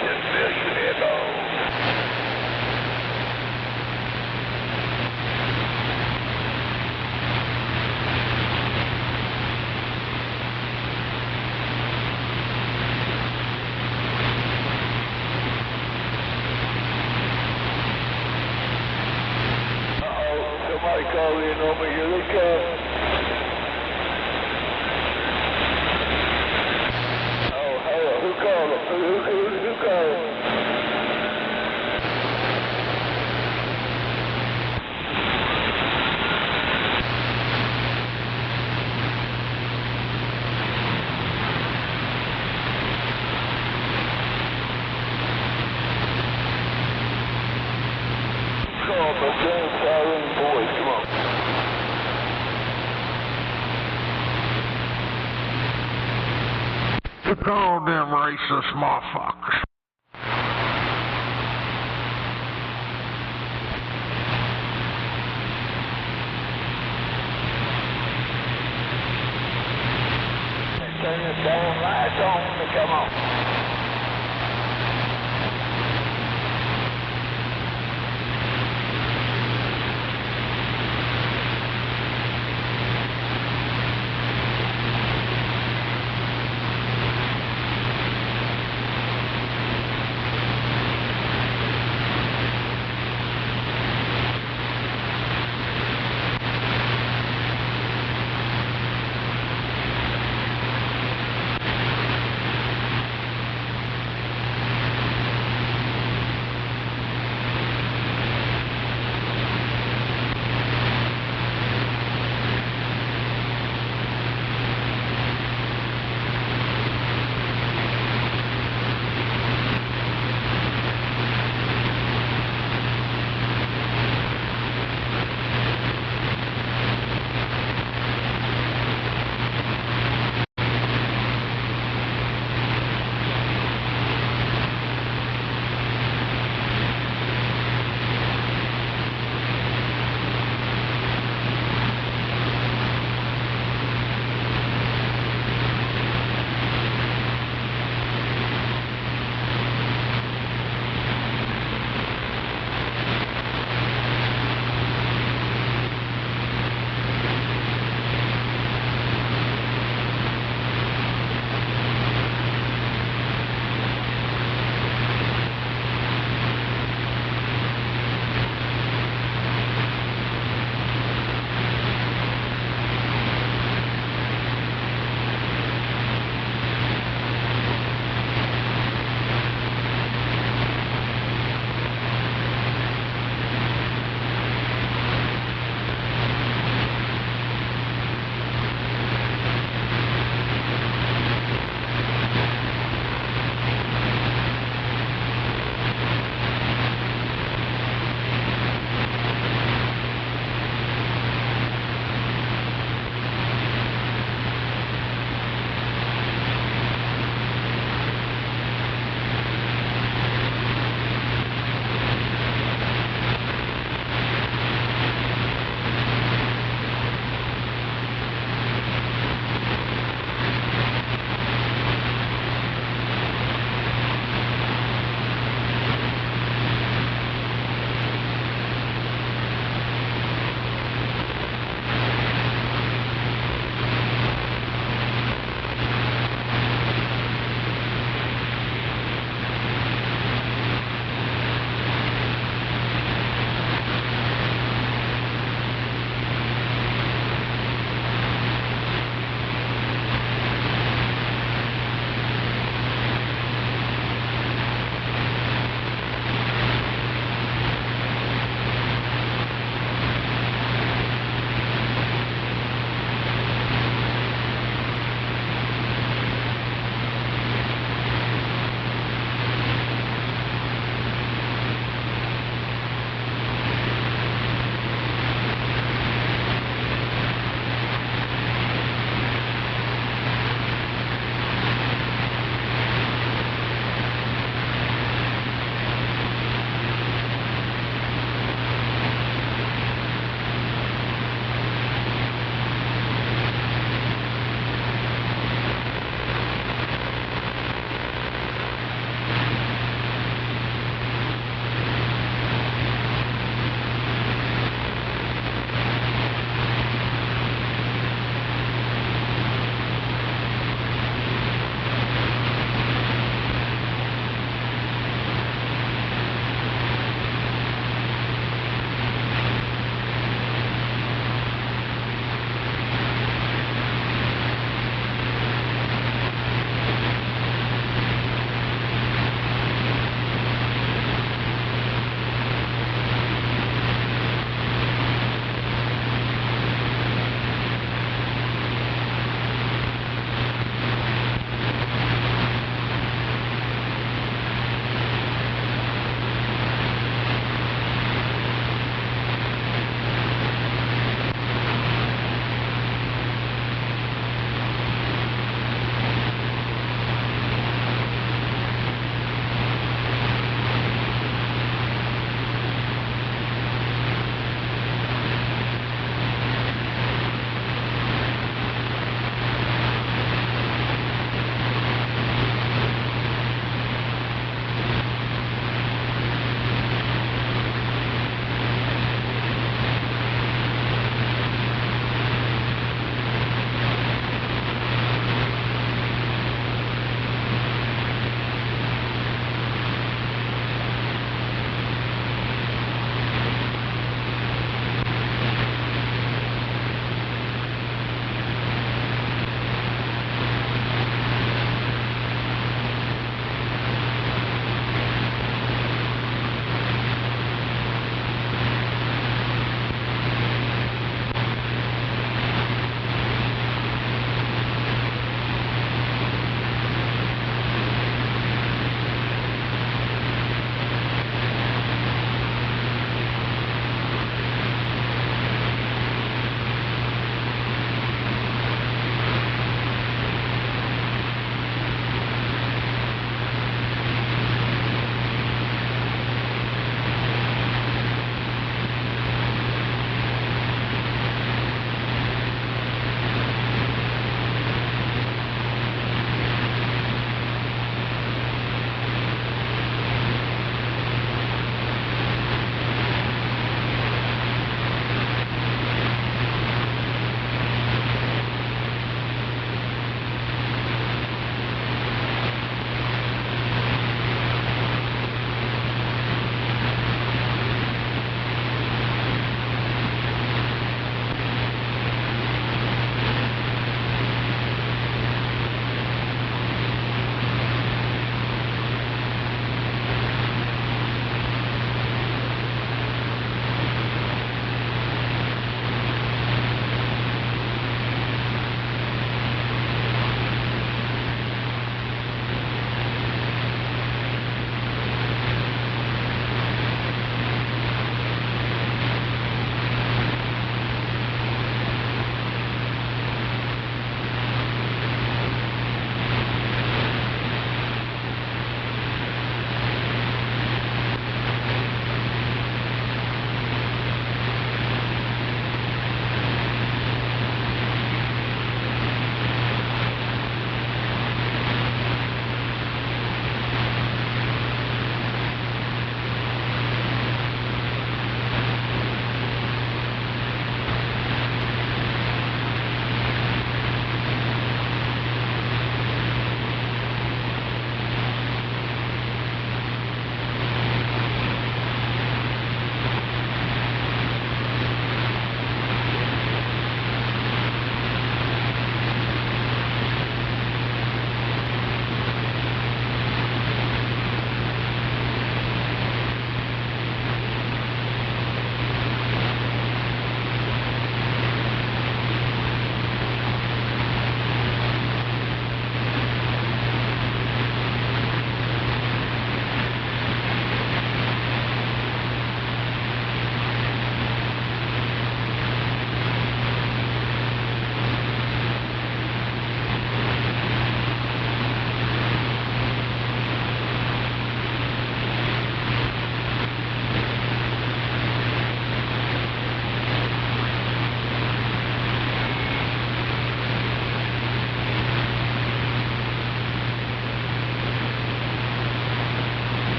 just fill you head low. Somebody called in on me. Here they come. Oh, hello. Who called them? Who called them? Call my damn siren boys. Come on. You called them racist motherfuckers. Turn the damn lights on and come on.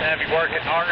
have you working hard?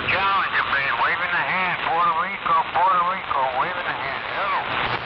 Challenger band, waving the hand. Puerto Rico, waving the hand. Hello.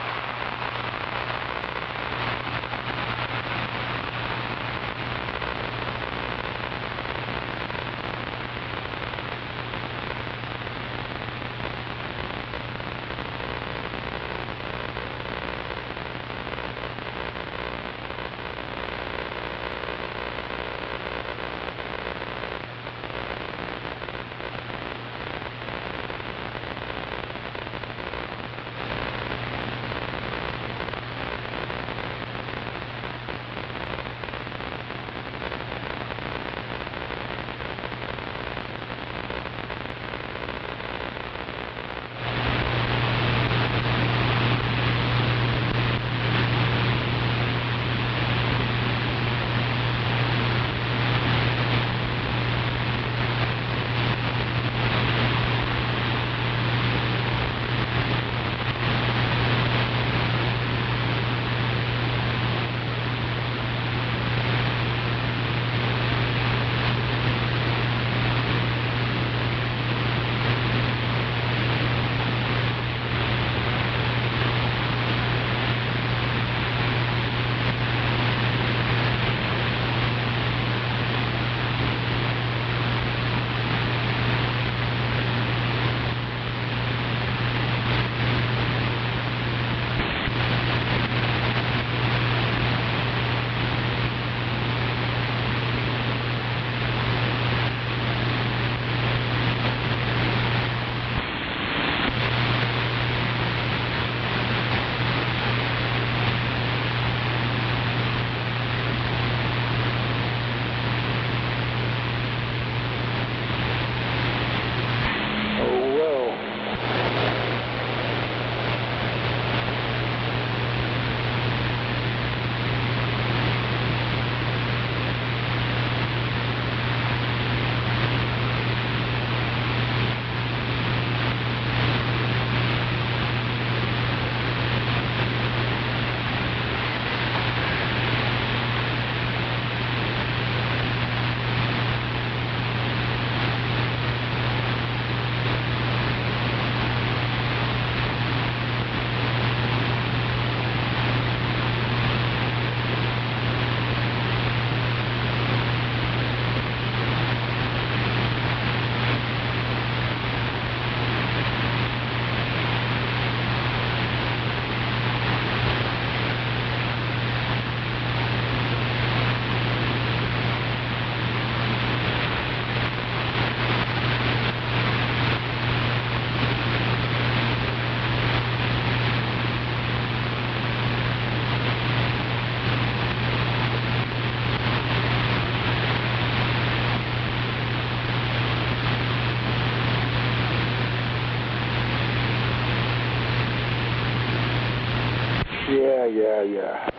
Yeah.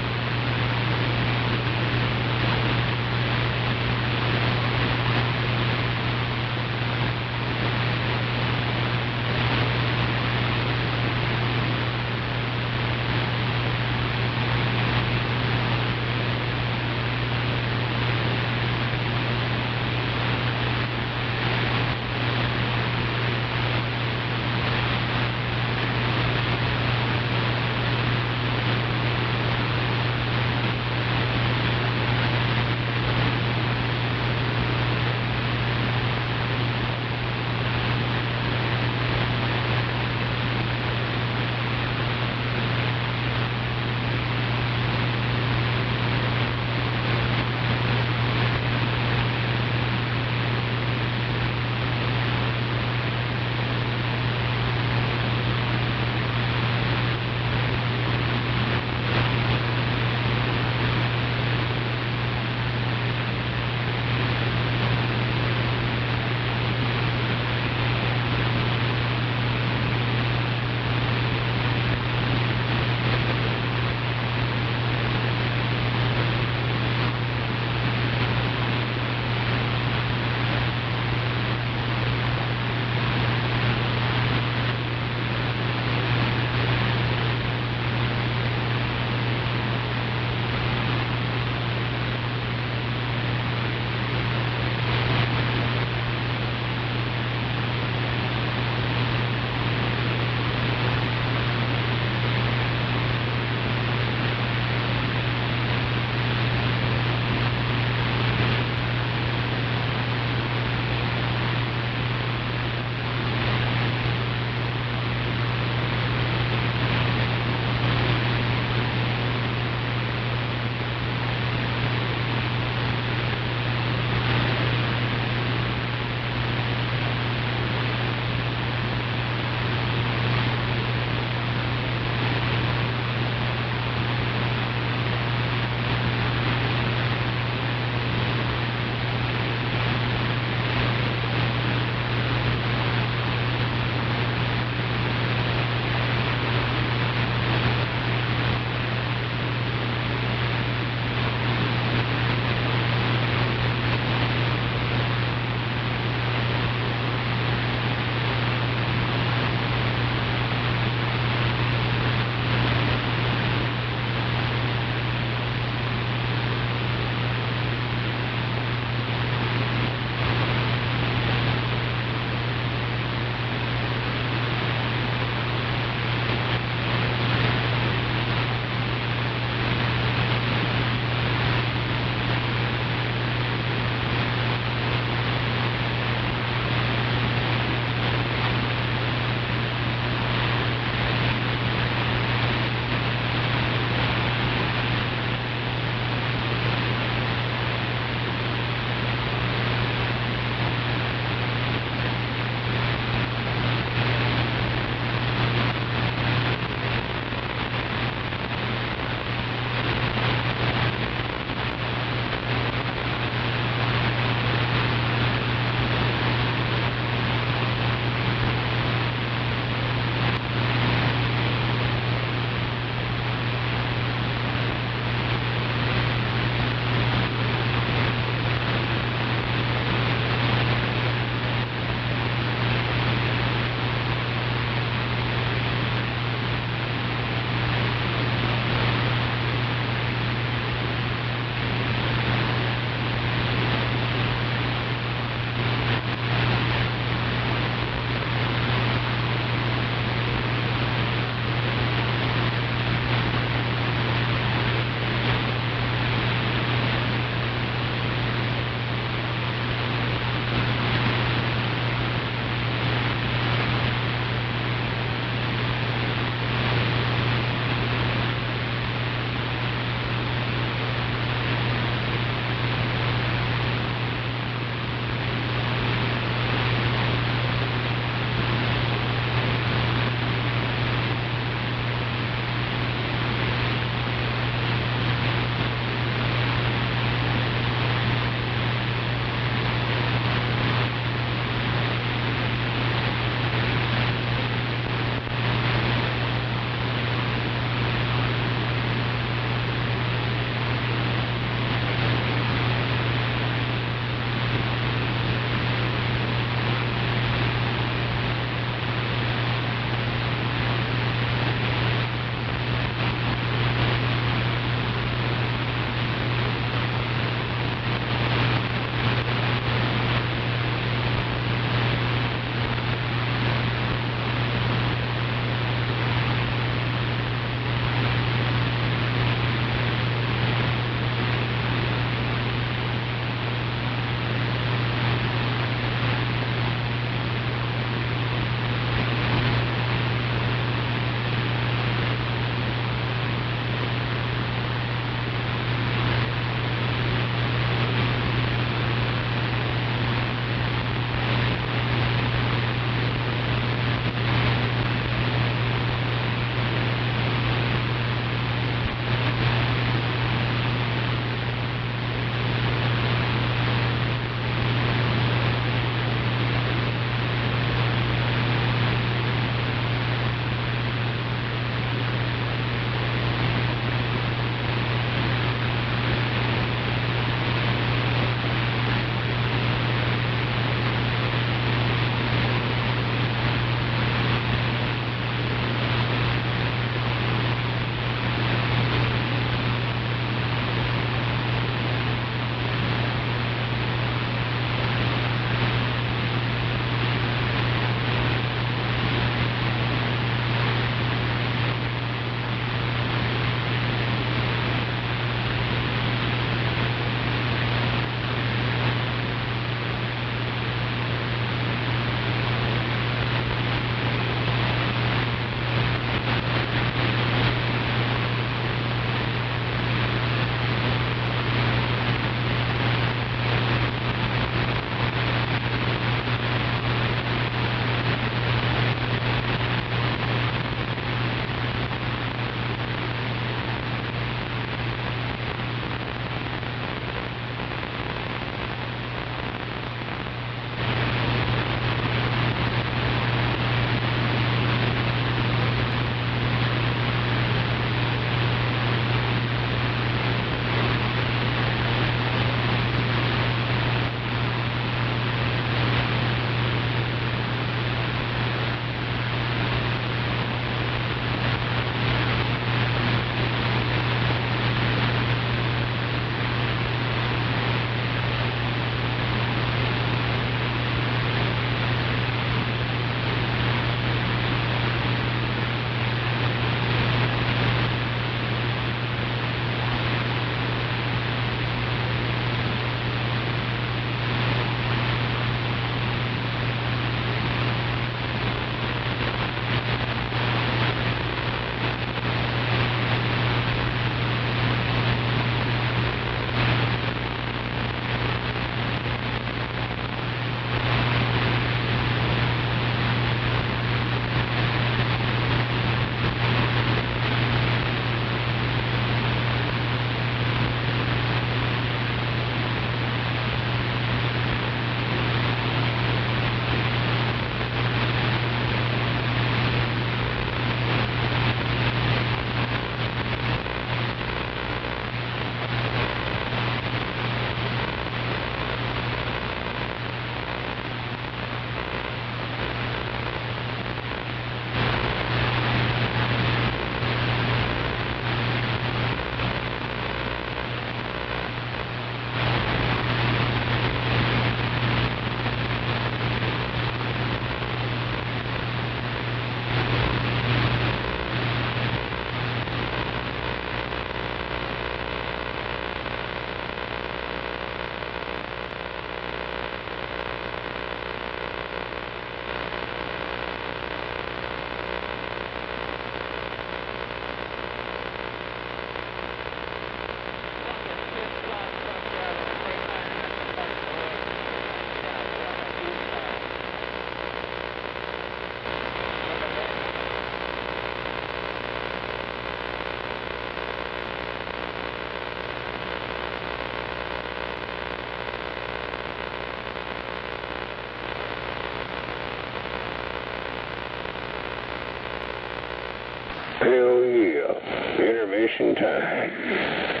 Celebration time.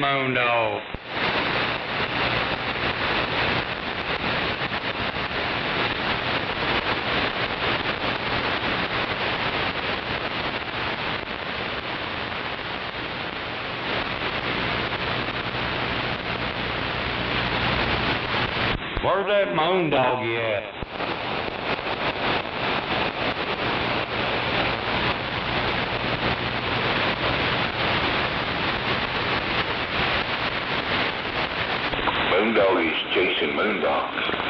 moon dog. Where's that moon dog at? Moondog is chasing moondogs.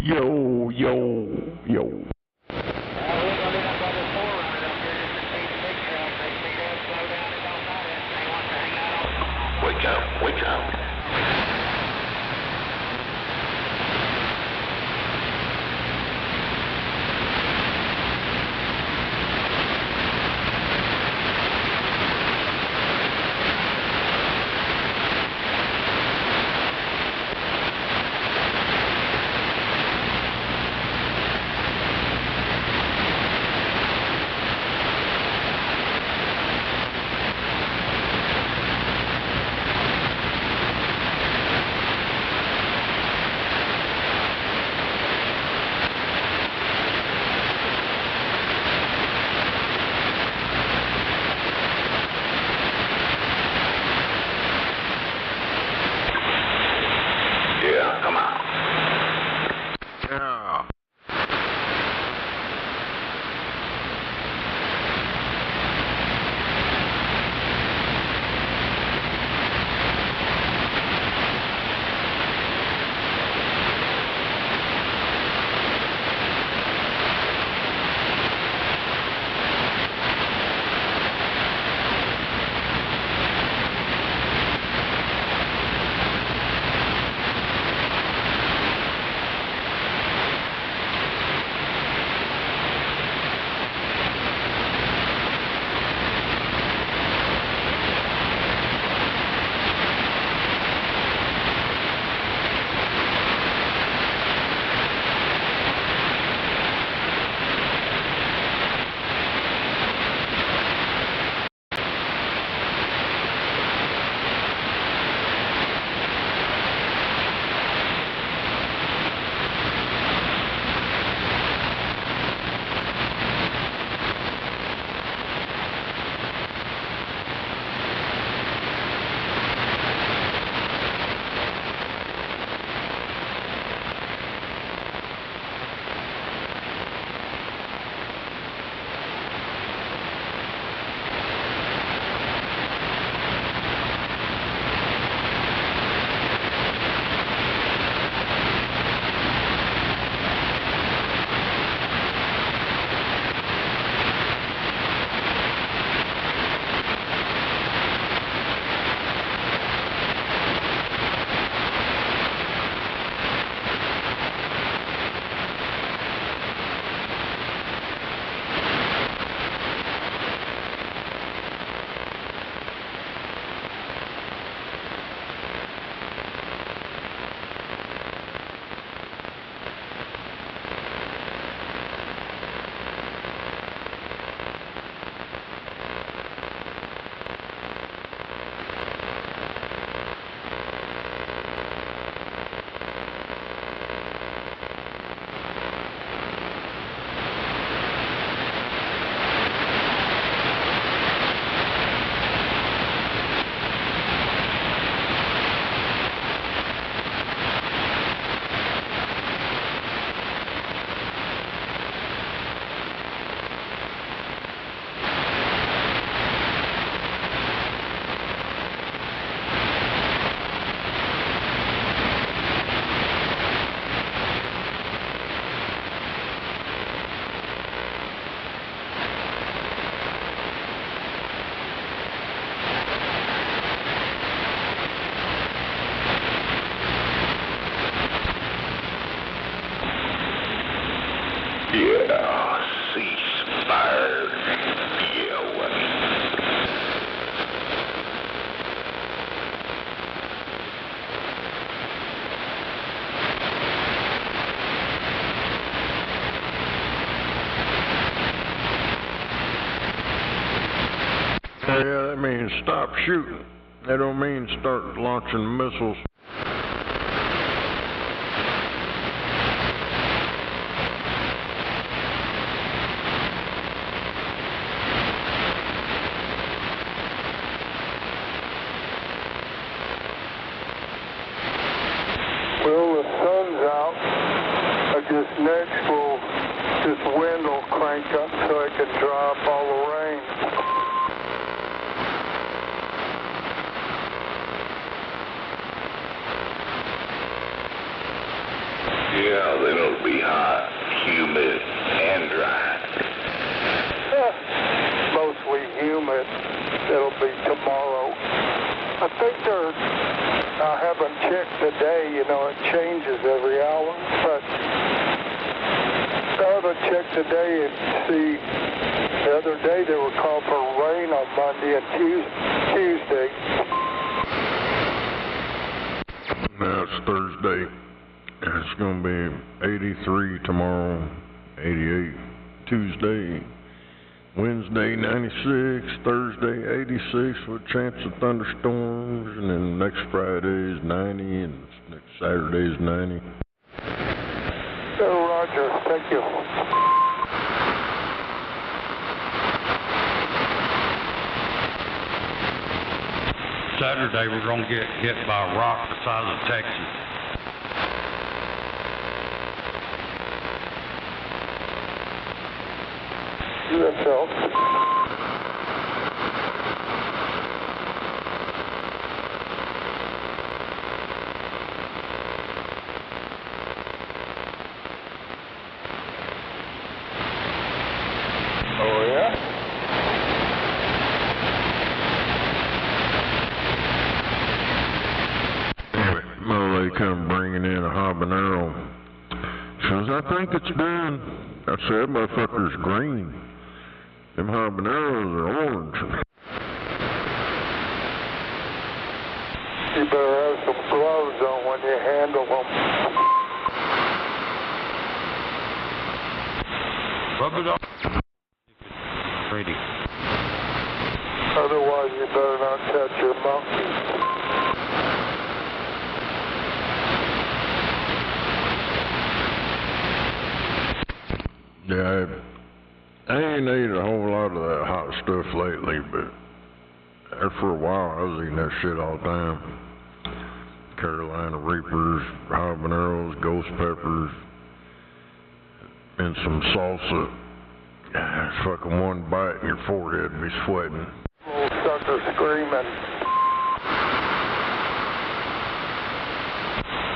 Yo, yo, yo. Wake up, wake up. Yeah, that means stop shooting. That don't mean start launching missiles. Well, the sun's out. This wind will crank up so it can dry up all the rain. Yeah, then it'll be hot, humid, and dry. Mostly humid. It'll be tomorrow. I think I haven't checked today, you know, it changes every hour, but I ought to check today and see. The other day they were called for rain on Monday and Tuesday. Now it's Thursday. It's going to be 83 tomorrow, 88 Tuesday, Wednesday 96, Thursday 86 with a chance of thunderstorms, and then next Friday is 90, and next Saturday is 90. Oh, Roger, thank you. Saturday we're going to get hit by a rock the size of Texas. USL. Oh, yeah? Well, they come bringing in a habanero. Says, I think it's done. I said, motherfucker's green. Them habaneros are orange. You better have some gloves on when you handle them. Rub it off. Ready. Otherwise, you better not touch your monkey. Yeah, I ain't ate a whole lot of that hot stuff lately, but there for a while I was eating that shit all the time. Carolina Reapers, habaneros, ghost peppers, and some salsa. Fucking one bite and your forehead be sweating. Little sucker screaming.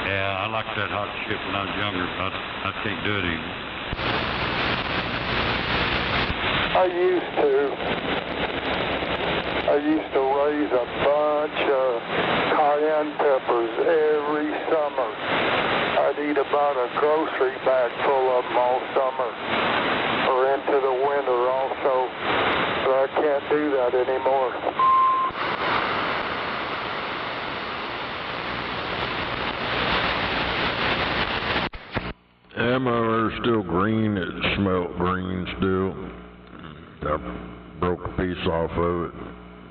Yeah, I liked that hot shit when I was younger, but I can't do it anymore. I used to raise a bunch of cayenne peppers every summer. I'd eat about a grocery bag full of them all summer, or into the winter also, but I can't do that anymore. Yeah, my hair's still green. It smelled green still. I broke a piece off of it.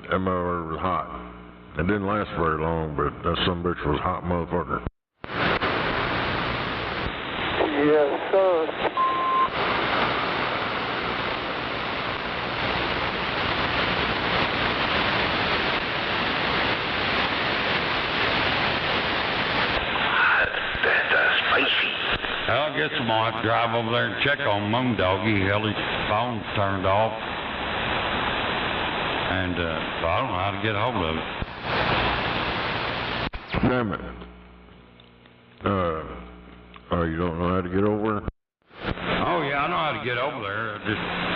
That motherfucker was hot. It didn't last very long, but that sumbitch was hot, motherfucker. Yes, sir. That's spicy. Well, I guess I'm gonna have to drive over there and check on Moondoggy. Hell, his phone's turned off. And, so I don't know how to get a hold of it. Damn it. You don't know how to get over there? Oh, yeah, I know how to get over there.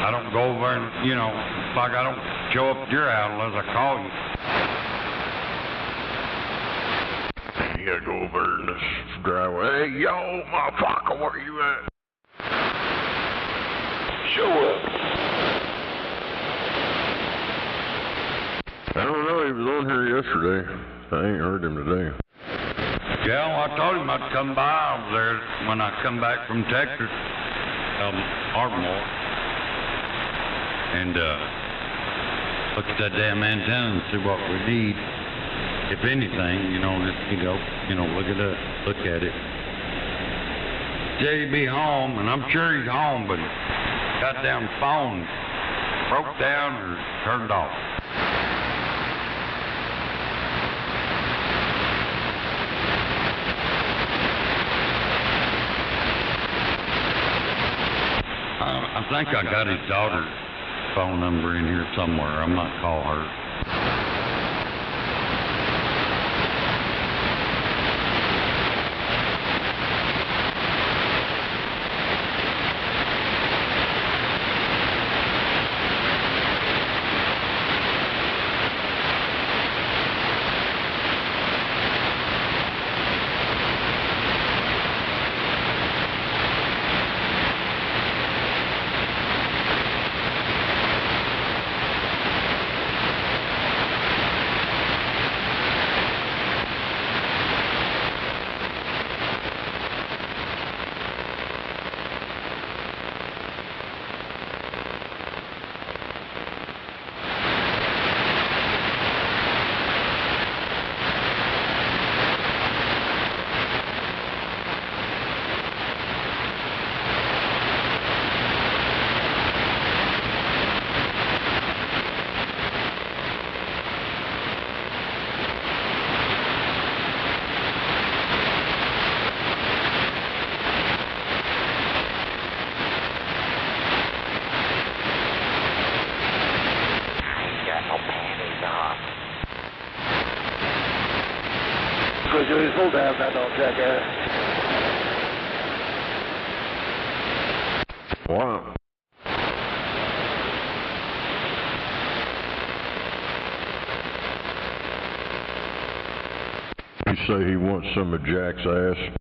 I don't go over and, you know, like I don't show up at your house unless I call you. You gotta go over in this driveway. Hey, yo, motherfucker, where you at? Show up. I don't know, he was on here yesterday. I ain't heard him today. Yeah, well, I told him I'd come by over there when I come back from Texas, Ardmore. And, so look at that damn antenna and see what we need. If anything, you know, just, look it up, look at it. Say he'd be home, and I'm sure he's home, but goddamn phone broke down or turned off. I think I got his daughter's phone number in here somewhere. I might call her. Hold down that old jackass. Wow. You say he wants some of Jack's ass?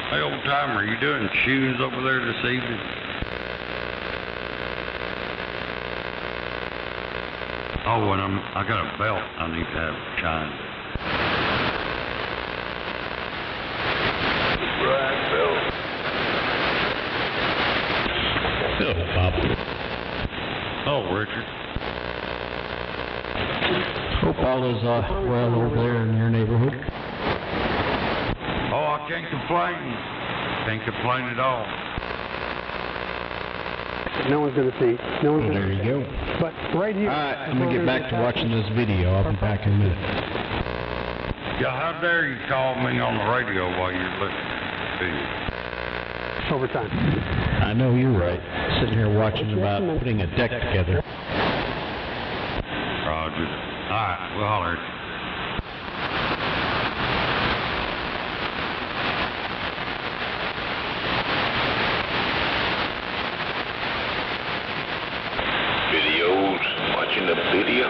Hey, old timer, are you doing shoes over there this evening? Oh, and I got a belt I need to have shined. Right, belt. Oh, Papa. Oh, Richard. Hope all is well over there in your neighborhood. Oh, I can't complain. Can't complain at all. No one's going to see. No one's Well, gonna there you go. But right here. All right, I'm going to get back to watching this video. I'll be back in a minute. Yeah, how dare you call me on the radio while you're listening to the video? Overtime. I know you're right. Sitting here watching about putting a deck together. Roger. All right, we'll holler at you. Videos, watching the video.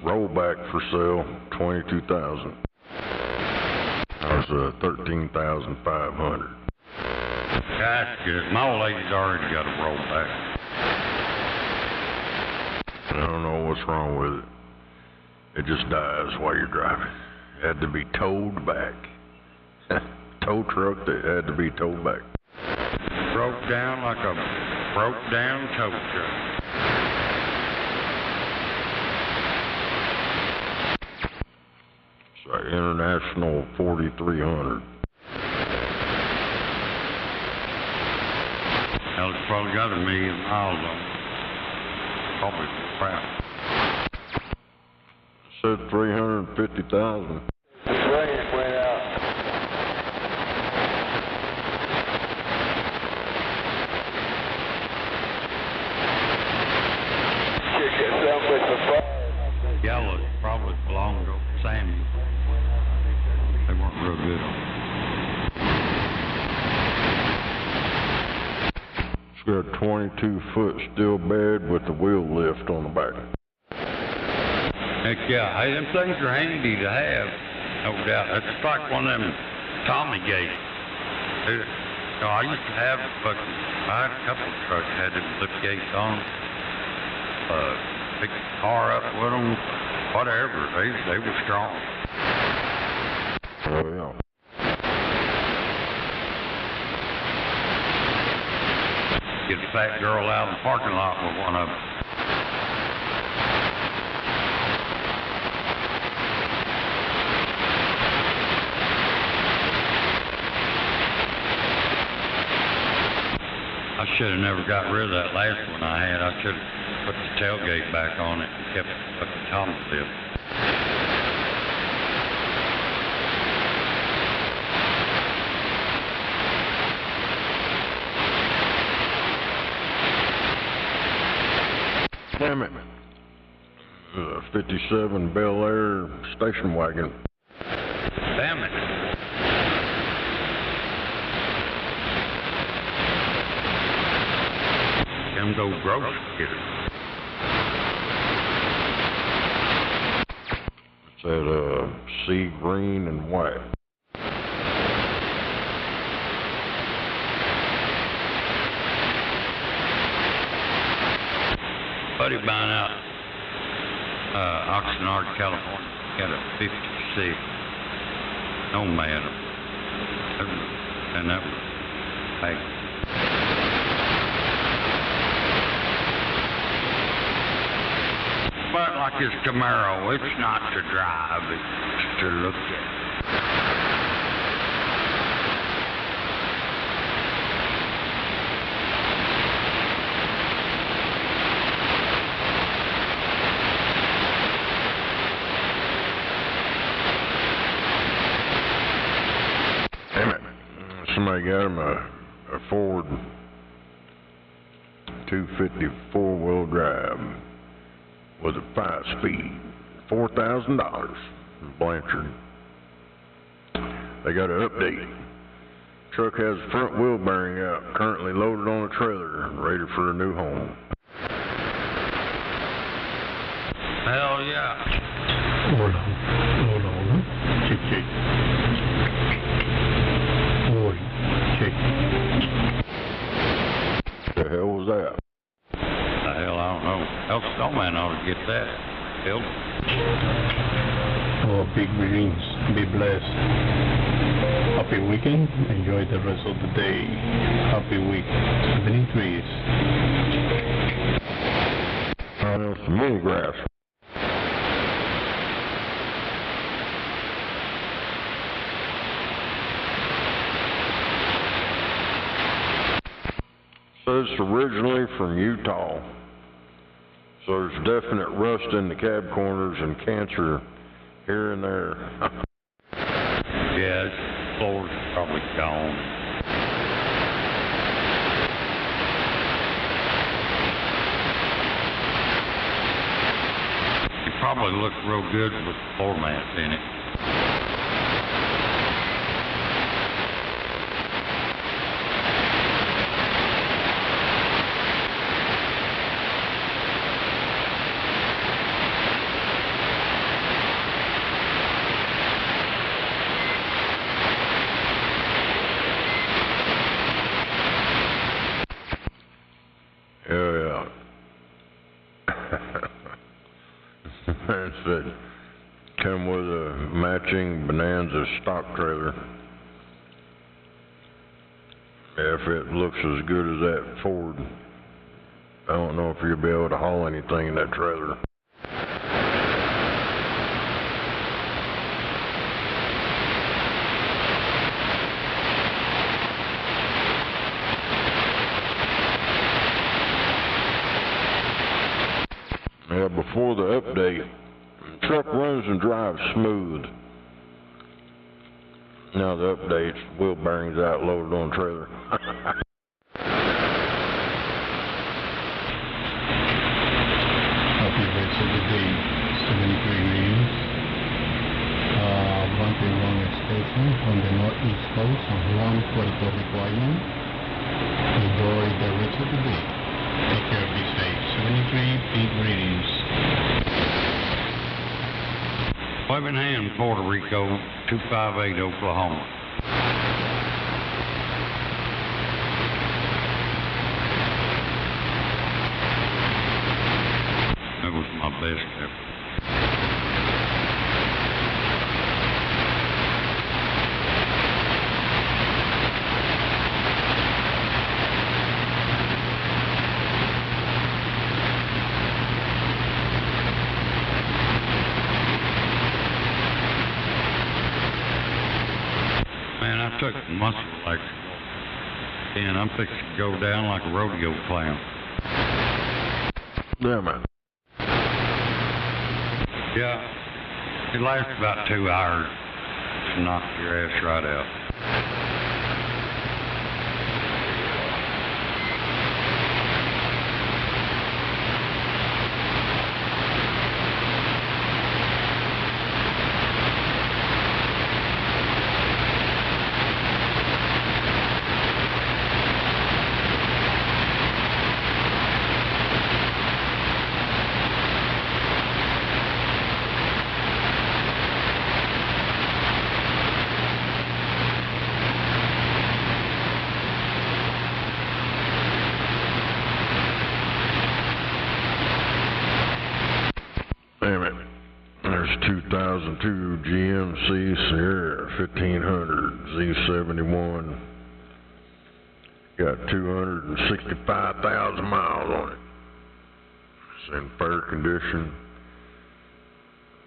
Rollback for sale, $22,000. Ours, $13,500. That's good. My old lady's already got a rollback. I don't know what's wrong with it. It just dies while you're driving. It had to be towed back. Tow truck that had to be towed back. Broke down like a broke down tow truck. It's like International 4300. Hell, it's probably got 1 million miles on it. Probably crap. It said 350,000. The brain went out. Should get some with the fire. Yellow probably belonged to Sammy. They weren't real good on it. It's got a 22-foot steel bed with the wheel lift on the back. Heck yeah, hey, them things are handy to have, no doubt. It's like one of them Tommy gates. I used to have fucking, I had a couple of trucks that had them lift gates on them. Pick the car up with them, whatever. They were strong. Oh, yeah. Get a fat girl out in the parking lot with one of them. I should have never got rid of that last one I had. I should have put the tailgate back on it and kept the fucking Tommy lift. Damn it. 57 Bel Air station wagon. Damn it. Them go grocery getter. It's that sea green and white. Buddy buying out Oxnard, California. Got a 56 Nomad. And that was like but like his Camaro, it's not to drive, it's to look at. Damn it. Somebody got him a Ford 250 four-wheel drive with a 5-speed, $4,000 in Blanchard. They got an update. Truck has a front wheel bearing out, currently loaded on a trailer and ready for a new home. Hell yeah. Hold on. Check. Check. The hell was that? The hell, I don't know. Hell, Snowman ought to get that. Bill. Oh, big greetings. Be blessed. Happy weekend. Enjoy the rest of the day. Happy week. 73s. Some mini grass. So it's originally from Utah. So there's definite rust in the cab corners and cancer here and there. Yeah, the floor's probably gone. It probably looked real good with the floor mats in it. Yeah. vans that come with a matching Bonanza stock trailer. If it looks as good as that Ford, I don't know if you'll be able to haul anything in that trailer. Yeah, before the update, the truck runs and drives smooth. Now the update's wheel bearings out loaded on trailer. Happy race of the day, 73 readings. 131 station on the northeast coast of Juan, Puerto Rico Island. Enjoy the rest of the day. Take care, be safe. 73 big readings. Birmingham, Puerto Rico, 258 Oklahoma. That was my best effort. Man, I took muscle like, and I'm fixing to go down like a rodeo clown. Yeah, man. Yeah, it lasts about 2 hours to knock your ass right out. Damn it. There's 2002 GMC Sierra 1500 Z71. Got 265,000 miles on it. It's in fair condition.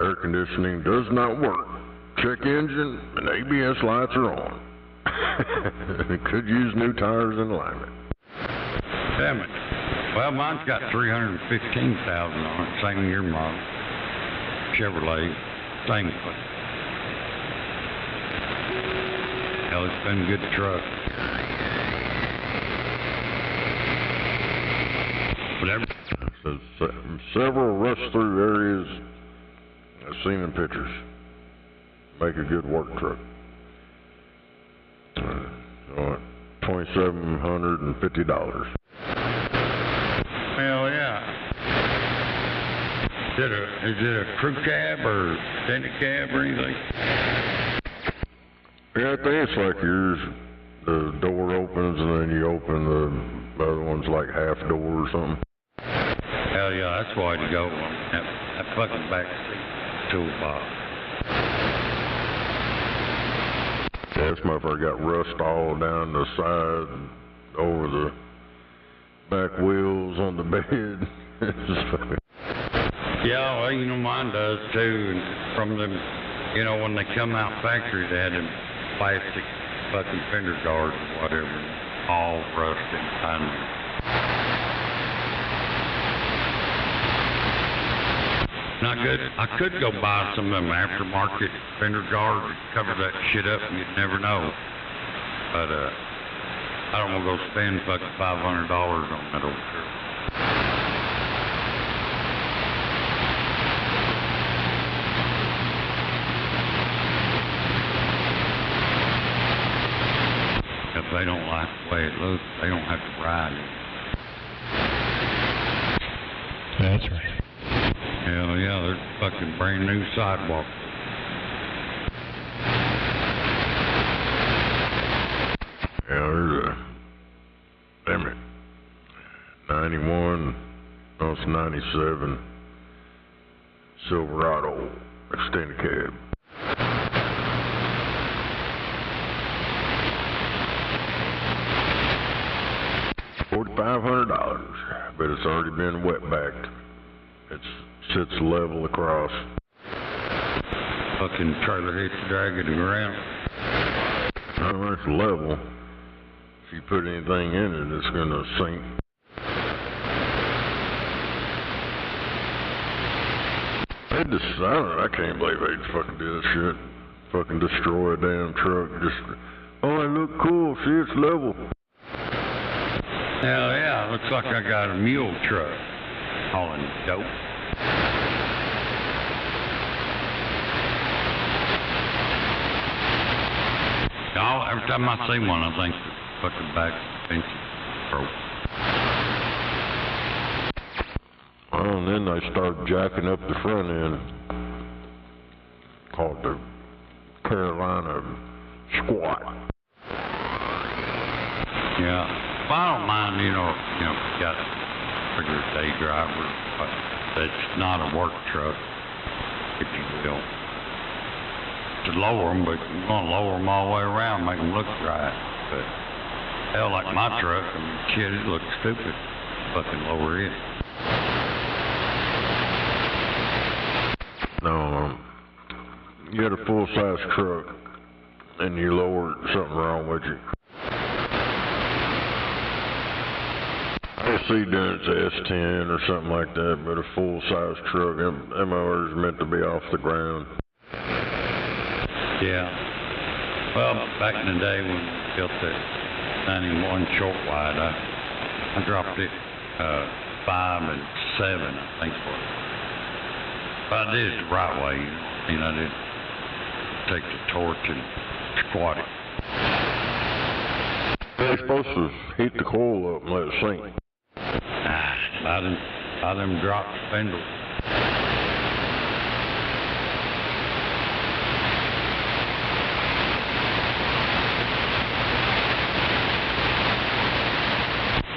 Air conditioning does not work. Check engine and ABS lights are on. It could use new tires and alignment. Damn it. Well, mine's got 315,000 on it, same year model. Chevrolet, same thing. Hell, it's been a good truck. Whatever. So, several rust-through areas I've seen in pictures. Make a good work truck. $2,750. Hell yeah. Is it a crew cab or extended cab or anything? Yeah, I think it's like yours. The door opens and then you open the other one's like half door or something. Hell yeah, that's why to go on that fucking back seat toolbox. Yeah, this motherfucker got rust all down the side, over the back wheels, on the bed. It's just fucking... Yeah, well, you know, mine does too. And from them, you know, when they come out factory, they had them plastic fucking fender guards or whatever, all rusted behind me. Not good. I could go buy some of them aftermarket fender guards and cover that shit up and you'd never know. But, I don't want to go spend fucking $500 on that old truck. If they don't like the way it looks, they don't have to ride it. That's right. Hell yeah, there's a fucking brand new sidewalk. Yeah, there's a... Damn it. 91, no, it's 97. Silverado extended cab. $4,500, but it's already been wet-backed. It sits level across. Fucking trailer hitch drag it around. No, it's level. If you put anything in it, it's gonna sink. They decided, I can't believe they'd fucking do this shit. Fucking destroy a damn truck. Just, oh, it look cool. See, it's level. Hell yeah, looks like I got a mule truck hauling dope. Oh, every time I see one, I think the fucking back fence broke. Well, and then they started jacking up the front end, called the Carolina Squat. Yeah. Well, I don't mind, you know, got a regular day driver, but that's not a work truck, if you will. To lower them, but you're going to lower them all the way around, make them look right. But hell, like my truck, I mean, shit, it looks stupid. Fucking lower it. No, you got a full-size truck, and you lower it, something wrong with you. I see doing it to S10 or something like that, but a full-size truck, them motors meant to be off the ground. Yeah. Well, back in the day when we built that 91 short wide, I dropped it 5 and 7, I think. But I did it the right way, you know. I mean, I didn't take the torch and squat it. They're supposed to heat the coil up and let it sink. Nah, I them drop spindles.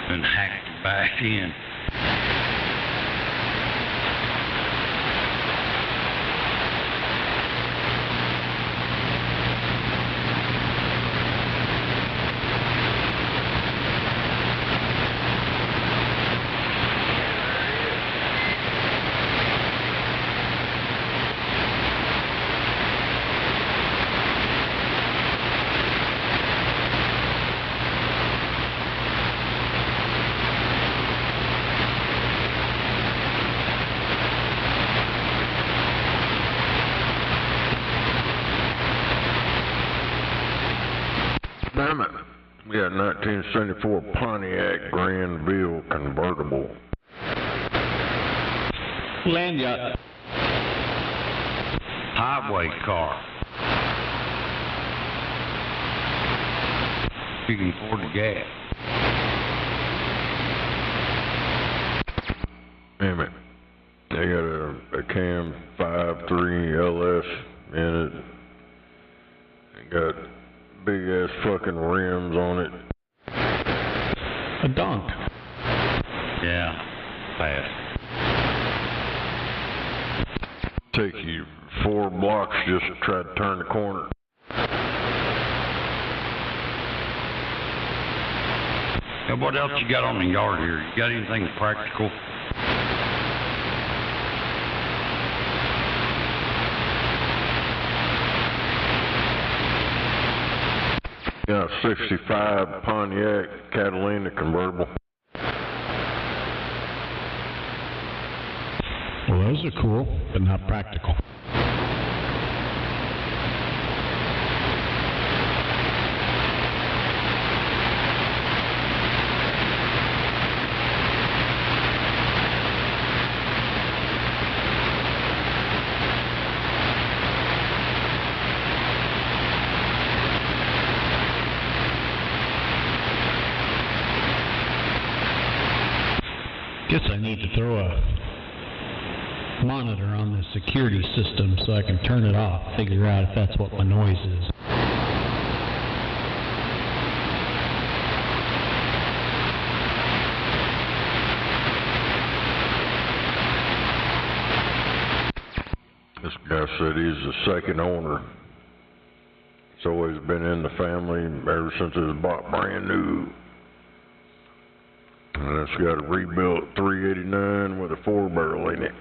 And hacked it back in. Damn it. We got a 1974 Pontiac Granville convertible. Land yacht. Highway car. You can afford the gas. Damn it. They got a Cam 5.3 LS in it. They got big ass fucking rims on it. A donk. Yeah, fast. Take you 4 blocks just to try to turn the corner. And what else you got on the yard here? You got anything practical? Got a 65 Pontiac Catalina convertible. Well, those are cool, but not practical. Guess I need to throw a monitor on the security system so I can turn it off, figure out if that's what my noise is. This guy said he's the second owner. It's always been in the family ever since it was bought brand new. And it's got a rebuilt 389 with a 4-barrel in it.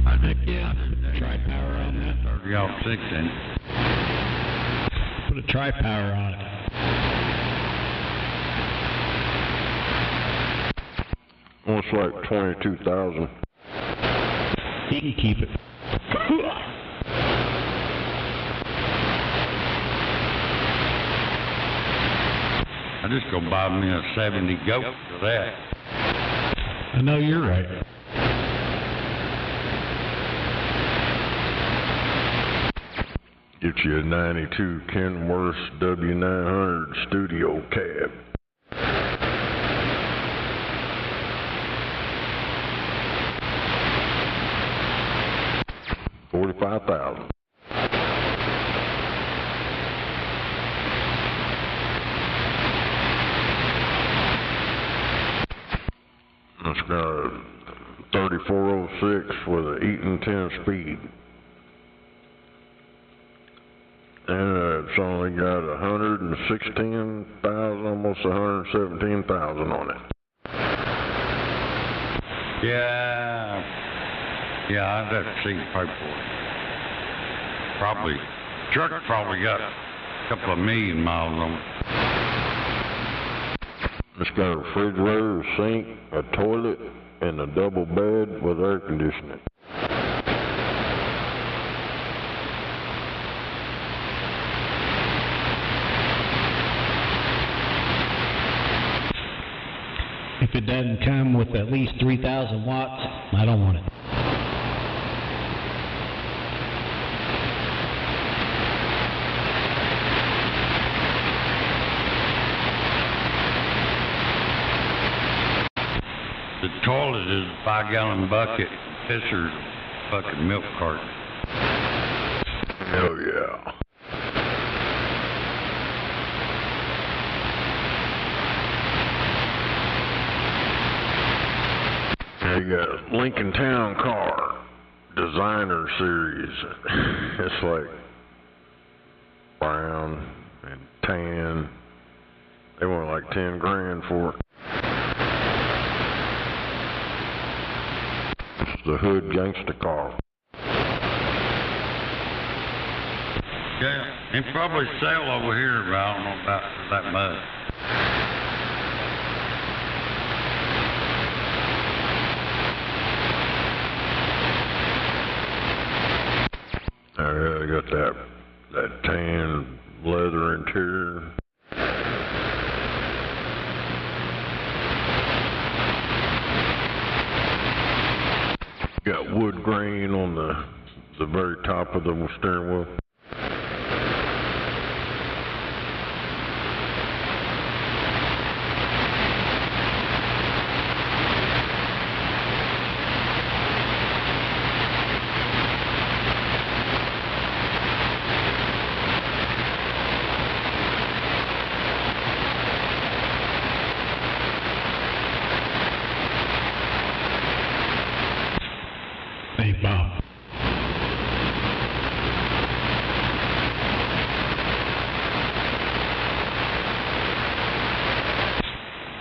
I think, yeah, tri-power on that. Or y'all 6 in. Put a tri-power on it. Well, it's like 22,000. He can keep it. I just go buy me a 70 goat for that. I know you're right. Get you a 92 Kenworth W900 studio cab. $45,000. It's got a 3406 with an Eaton 10-speed. And it's only got 116,000, almost 117,000 on it. Yeah, I'd have to see the paperwork. Probably, truck probably got a couple of million miles on it. It's got a refrigerator, a sink, a toilet, and a double bed with air conditioning. If it doesn't come with at least 3,000 watts, I don't want it. The toilet is a 5-gallon bucket, Fisher's bucket milk carton. Hell yeah. You got Lincoln Town Car, designer series. It's like brown and tan. They want like 10 grand for it. It's the hood gangster car. Yeah, they probably sell over here, but I don't know about that much. I got that tan leather interior. Got wood grain on the very top of the steering wheel. Hey, Bob.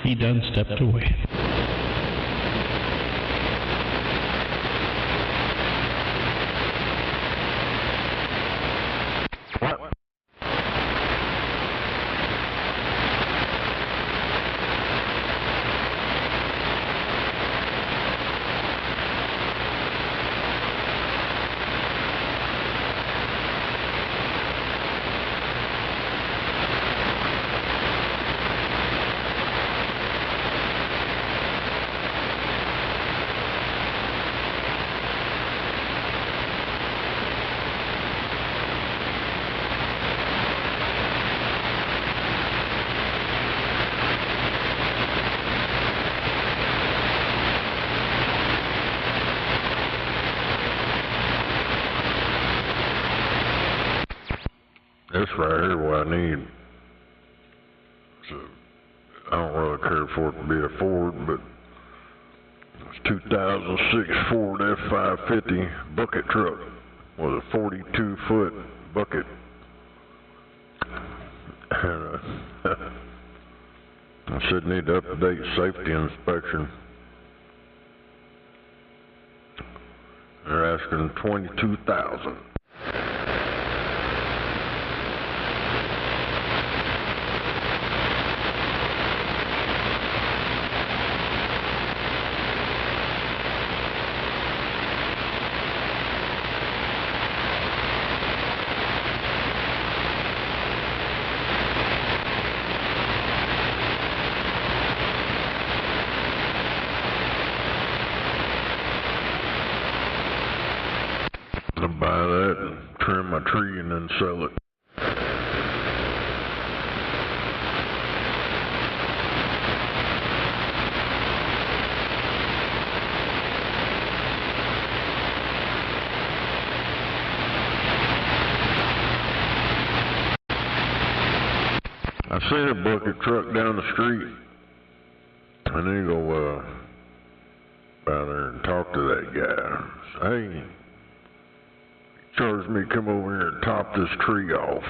He done stepped away. What? This right here what I need. So I don't really care for it to be a Ford, but 2006 Ford F-550 bucket truck with a 42-foot bucket. And, I said need up-to-date safety inspection. They're asking $22,000. I'll buy that and trim my tree and then sell it. I seen a bucket truck down the street. I need to go out there and talk to that guy. Hey, charged me to come over here and top this tree off.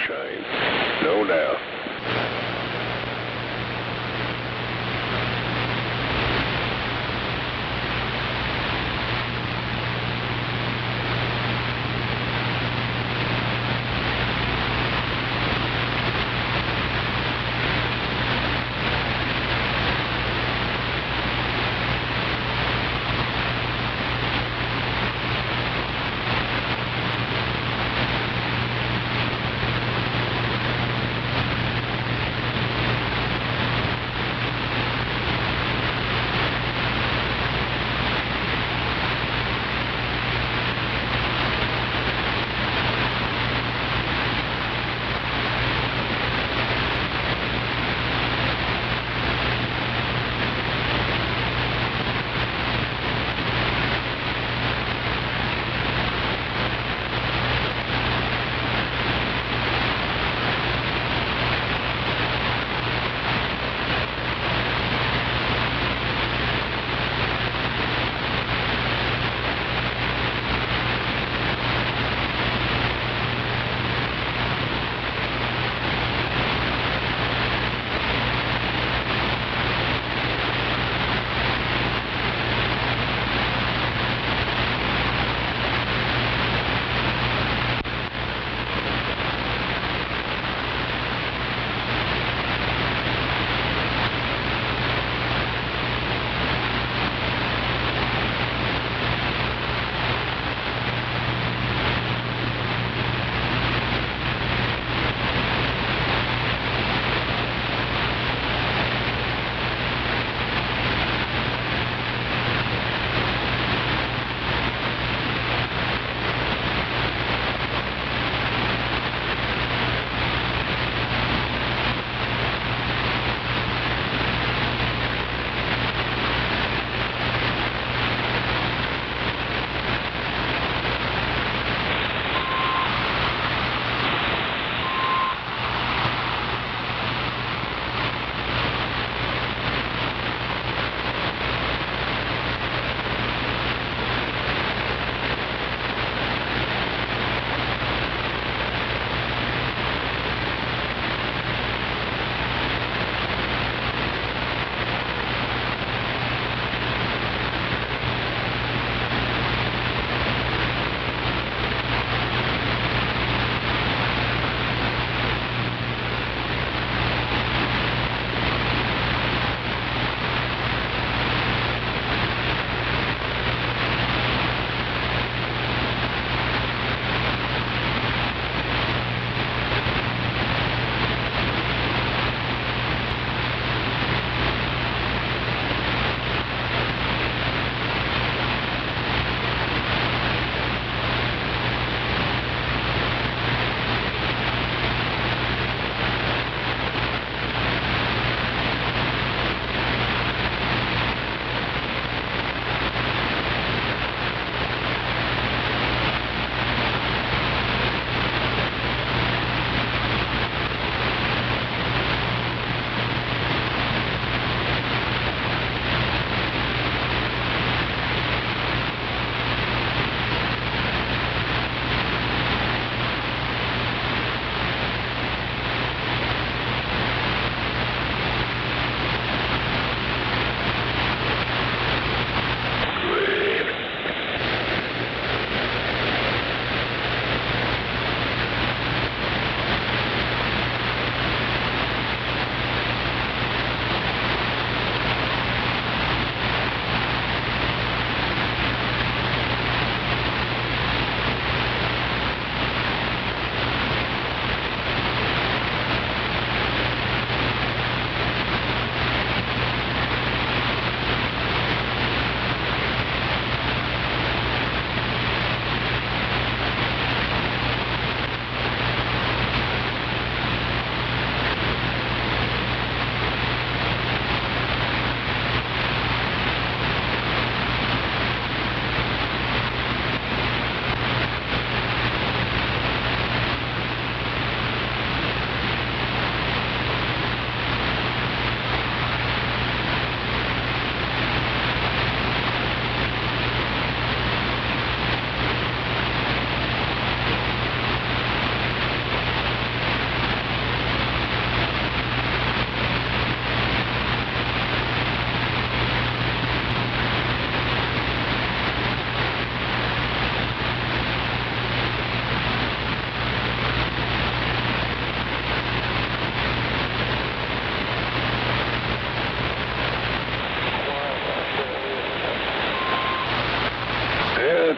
shame. No doubt.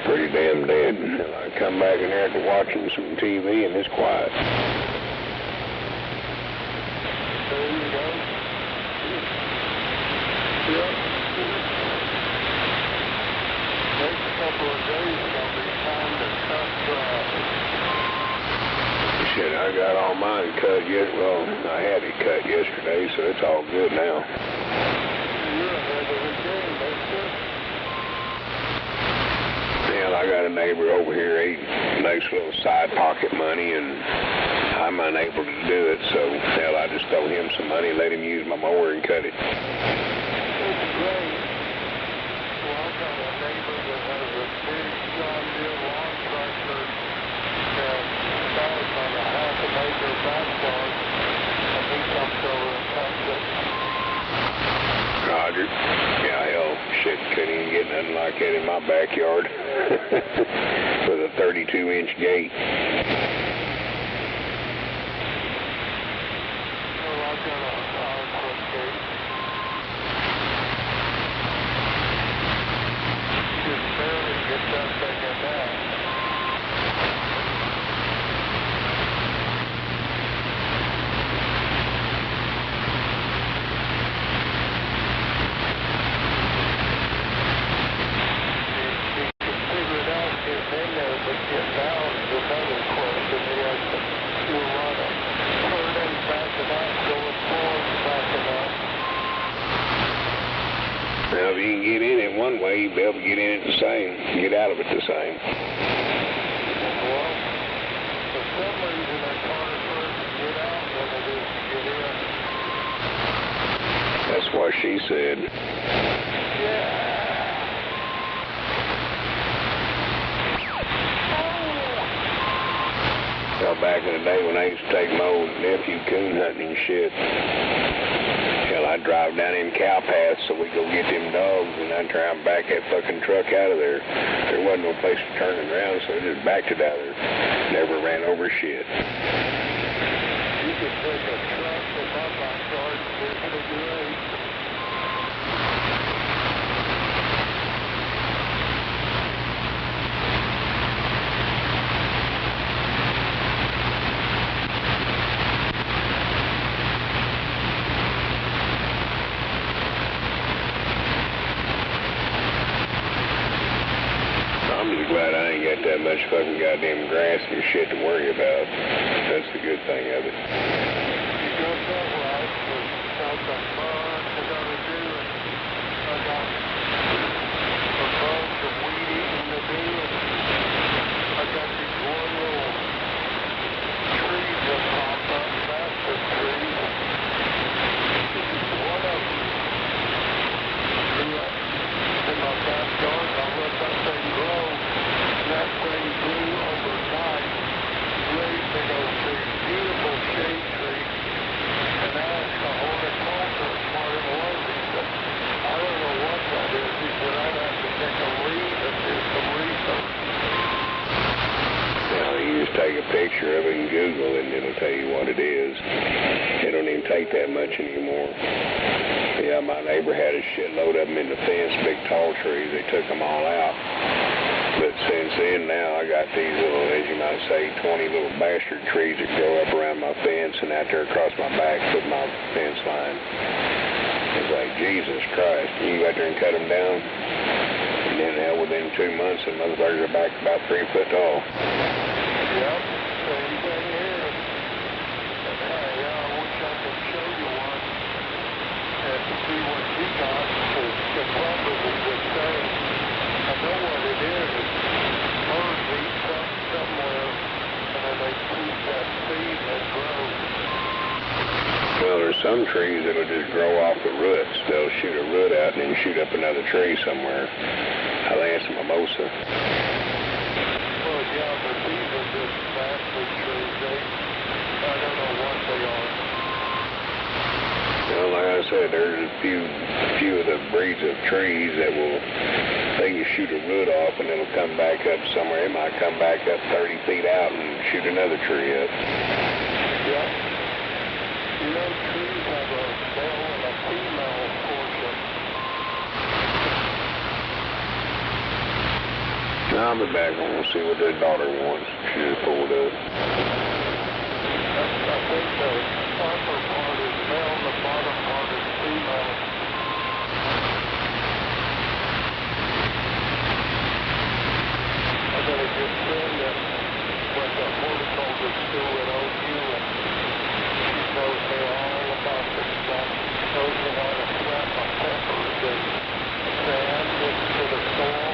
pretty damn dead. And I come back in there after watching some TV, and it's quiet. There you go. Yep. Next couple of days, gonna be time to cut grass. Shit, I got all mine cut yet. Well, I had it cut yesterday, so it's all good now. You're ahead of the game, that's it. Hell, I got a neighbor over here, he makes a little side pocket money, and I'm unable to do it, so hell, I just throw him some money, let him use my mower and cut it. That's great. Well, I got a neighbor that has a big John Deere lawn tractor and starts on a half-an-acre backyard, and he comes over and cuts it. Roger. Yeah, hell, shit, couldn't even get nothing like that in my backyard with a 32-inch gate. Well, I've got a 5-foot gate. You just barely get that thing in there. Now, if you can get in it one way, you'll be able to get in it the same, get out of it the same. Well, for some reason it's harder for us to get out than it is to get in. That's what she said. Yeah. Well, back in the day when I used to take my old nephew coon hunting and shit, hell, I'd drive down in cow paths so we go get them dogs, and I'd try and back that fucking truck out of there. There wasn't no place to turn it around, so I just backed it out of there. Never ran over shit. You could take a truck from my backyard and visit a grave. I'm just glad I ain't got that much fucking goddamn grass and shit to worry about. That's the good thing of it. You got that right. There's got a bunch I gotta do, and I got a bunch of weed eating to do, and I got these one little trees that pop up, massive trees. One of them in my backyard, I let that thing grow, and that thing grew overnight. Really big old tree, beautiful shade tree. And I asked the horticulturist what it was. He said, I don't know what that is. He said, I'd have to take a leave and do some research. Now, you just take a picture of it and Google it, and it'll tell you what it is. It don't even take that much anymore. Yeah, my neighbor had a shitload of them in the fence, big tall trees. They took them all out. But since then, now I got these little, as you might say, 20 little bastard trees that grow up around my fence and out there across my back with my fence line. It's like, Jesus Christ. You go out there and cut them down, and then hell, within 2 months, the motherfuckers are back about 3 foot tall. Yep, same thing here. And hey, I wish I could show you one and see what you got, because it's probably the same. I know what it is. Birds eat something somewhere, and then they keep that seed and it grows. Well, there's some trees that'll just grow off the roots. They'll shoot a root out and then shoot up another tree somewhere. I think it's a mimosa. Well, yeah, but these are just massive trees. I don't know what they are. Well, like I said, there's a few of the breeds of trees that will, they can shoot a root off and it'll come back up somewhere. It might come back up 30 feet out and shoot another tree up. Yeah. You know, trees have a male and a female portion. I I'll be back on and see what their daughter wants. She just pulled up. I think the upper part is male and the bottom part is female. I got a good friend that went to horticulture school at OU, and she knows me all about this stuff. She knows me how to plant my peppers and sand into the soil.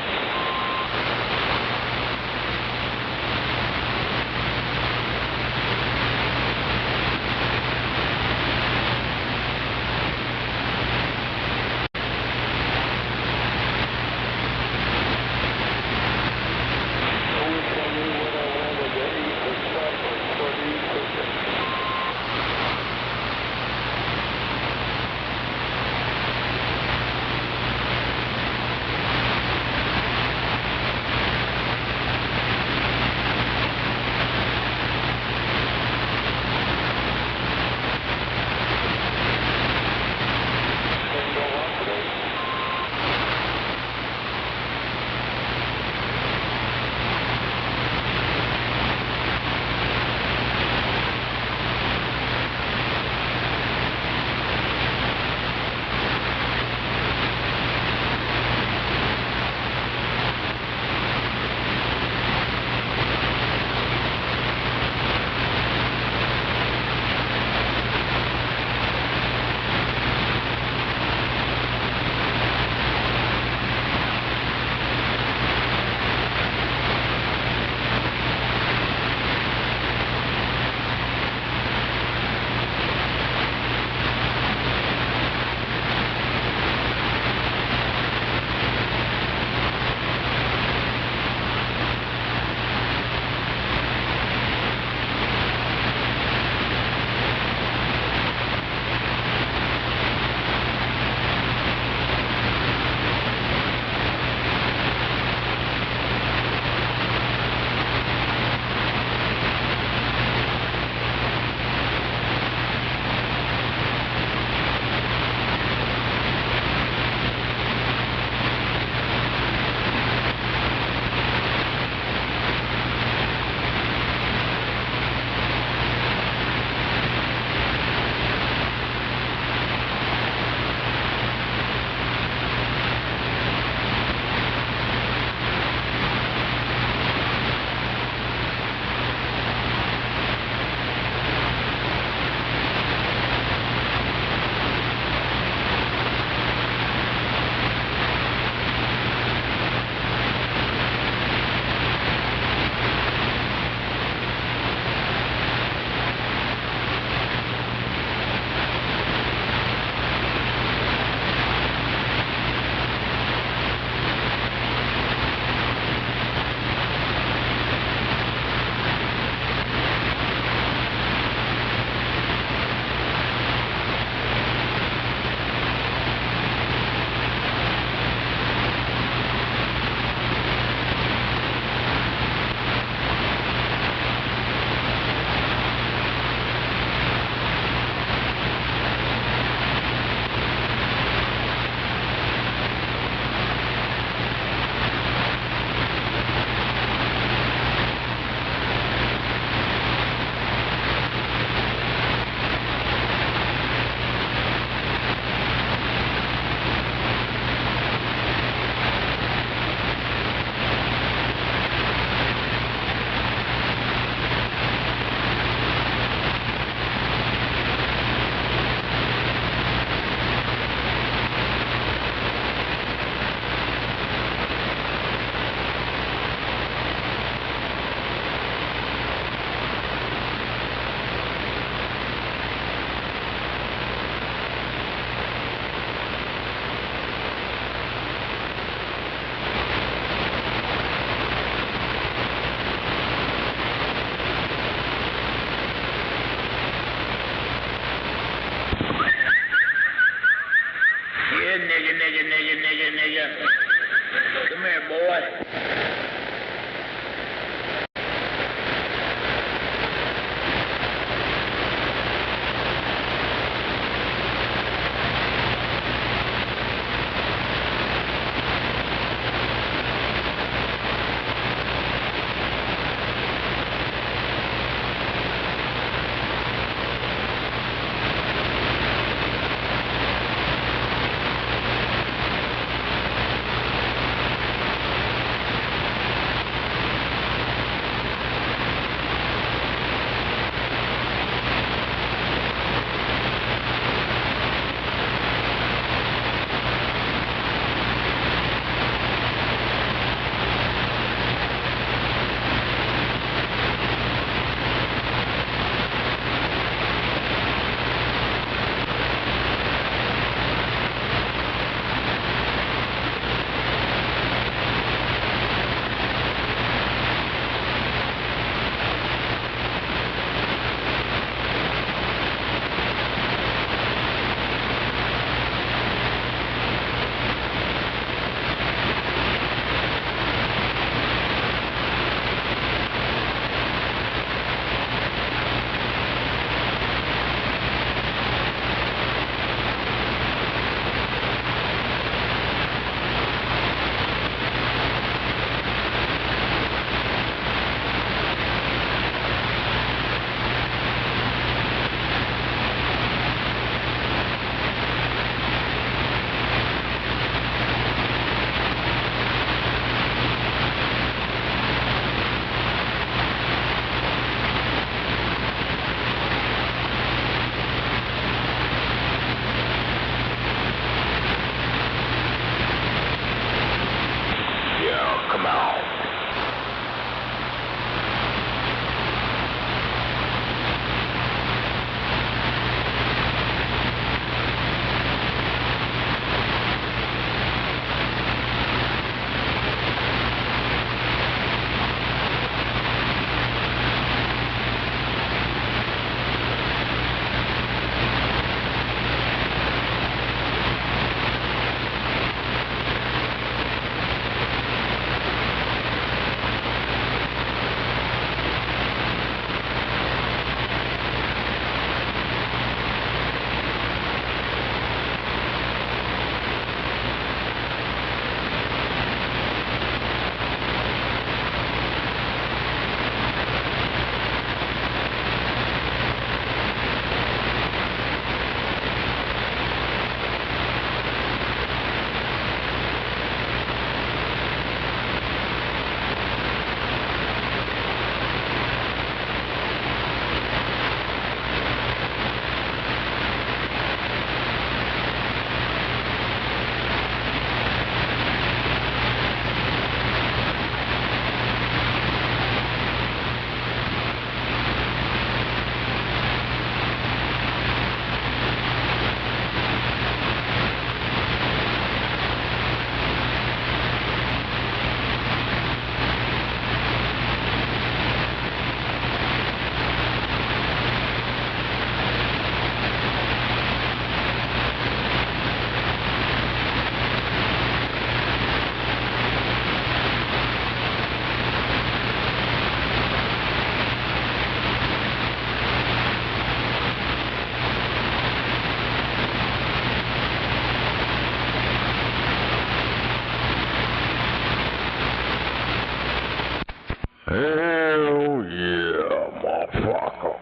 Hell yeah, motherfucker.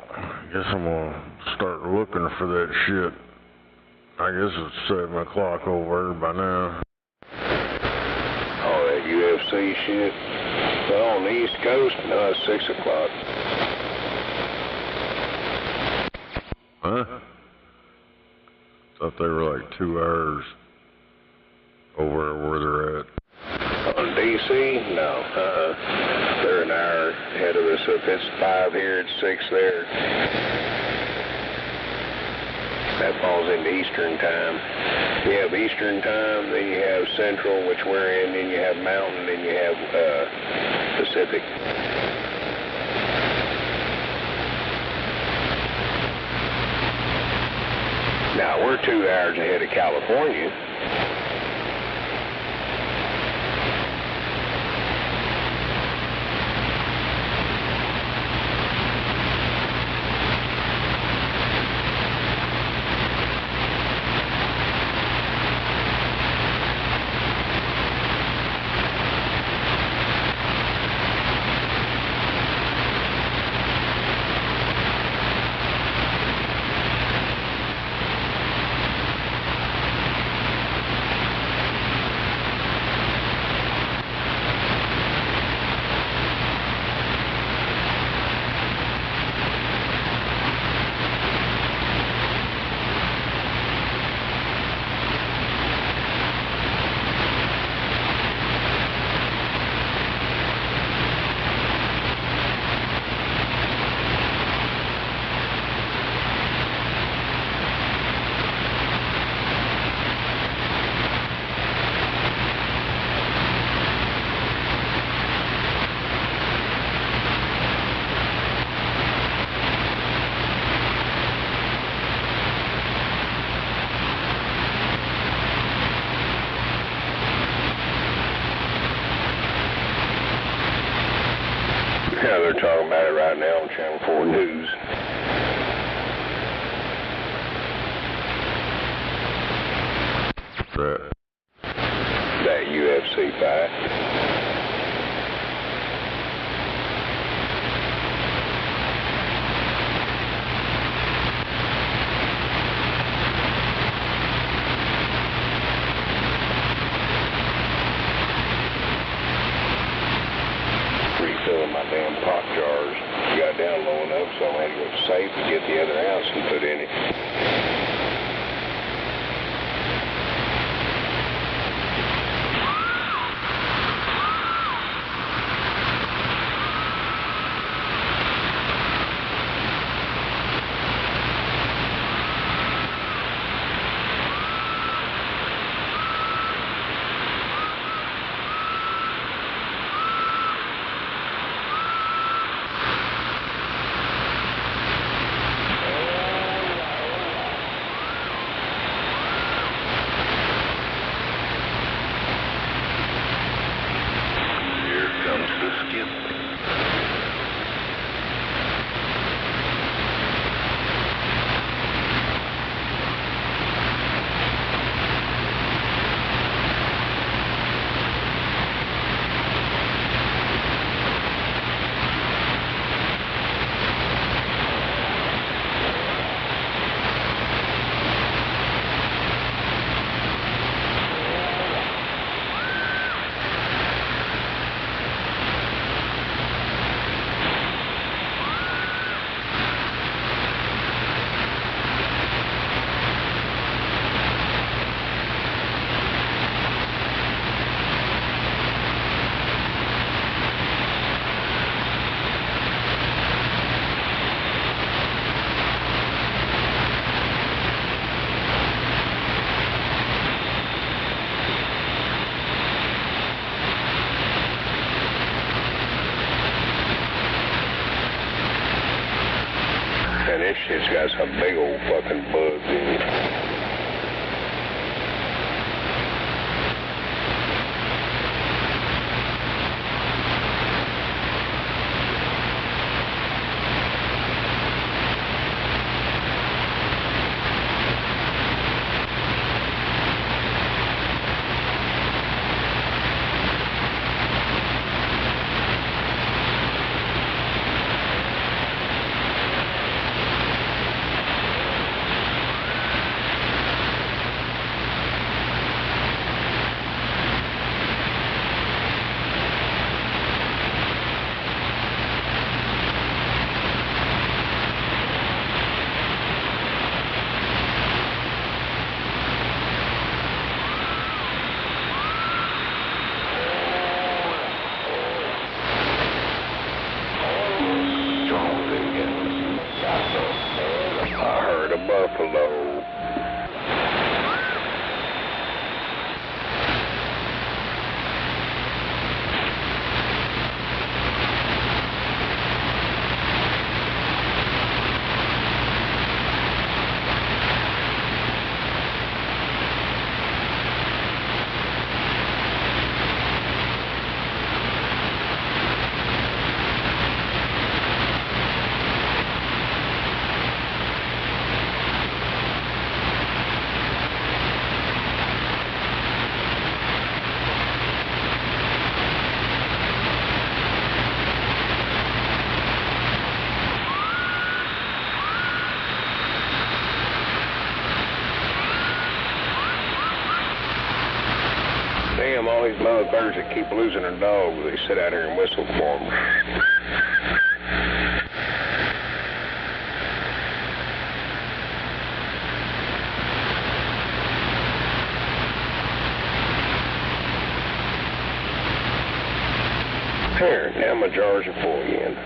Guess I'm gonna start looking for that shit. I guess it's 7 o'clock over by now. Oh, that UFC shit? Well, on the East Coast, no, it's 6 o'clock. Huh? Thought they were like 2 hours over where they're at. On D.C.? No, they're an hour ahead of us. So if it's 5 here, it's 6 there. That falls into Eastern time. You have Eastern time, then you have Central, which we're in, then you have Mountain, then you have Pacific. Now, we're 2 hours ahead of California. Yeah, they're talking about it right now on Channel 4 News. That UFC fight. Refilling my damn pop jars. Got down low enough, so I had to go to safe to get the other ounce and put in it. And this shit's got some big old fucking bugs in it. damn, all these motherfuckers that keep losing their dogs, they sit out here and whistle for them. Here, now my jars are full again.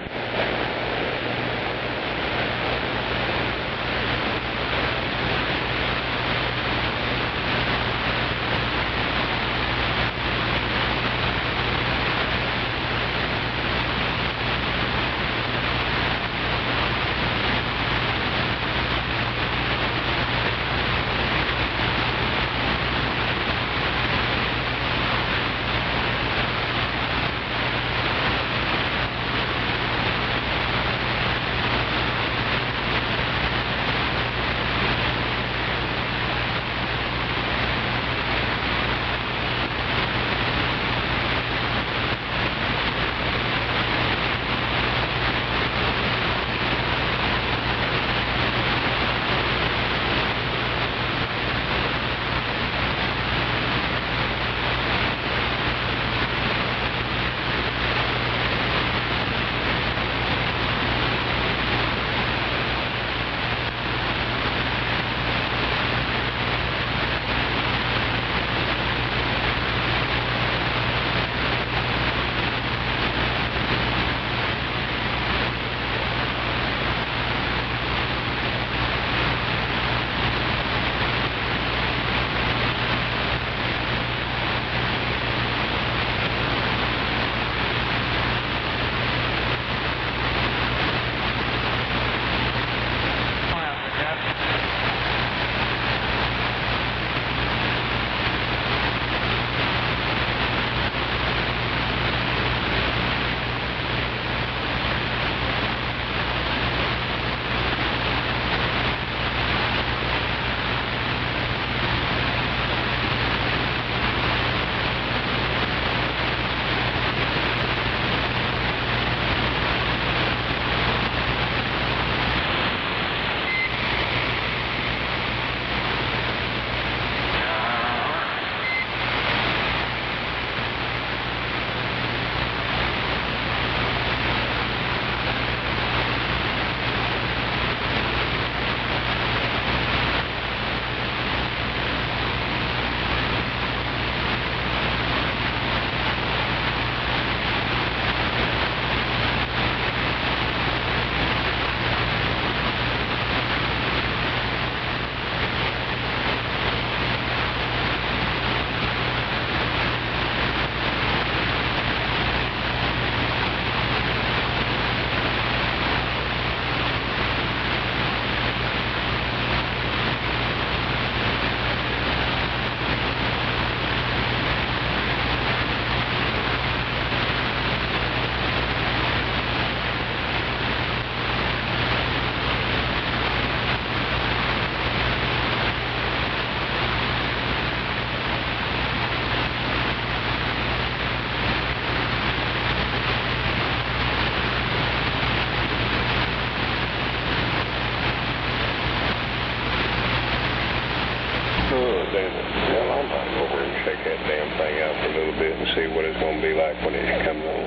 See what it's going to be like when it comes on.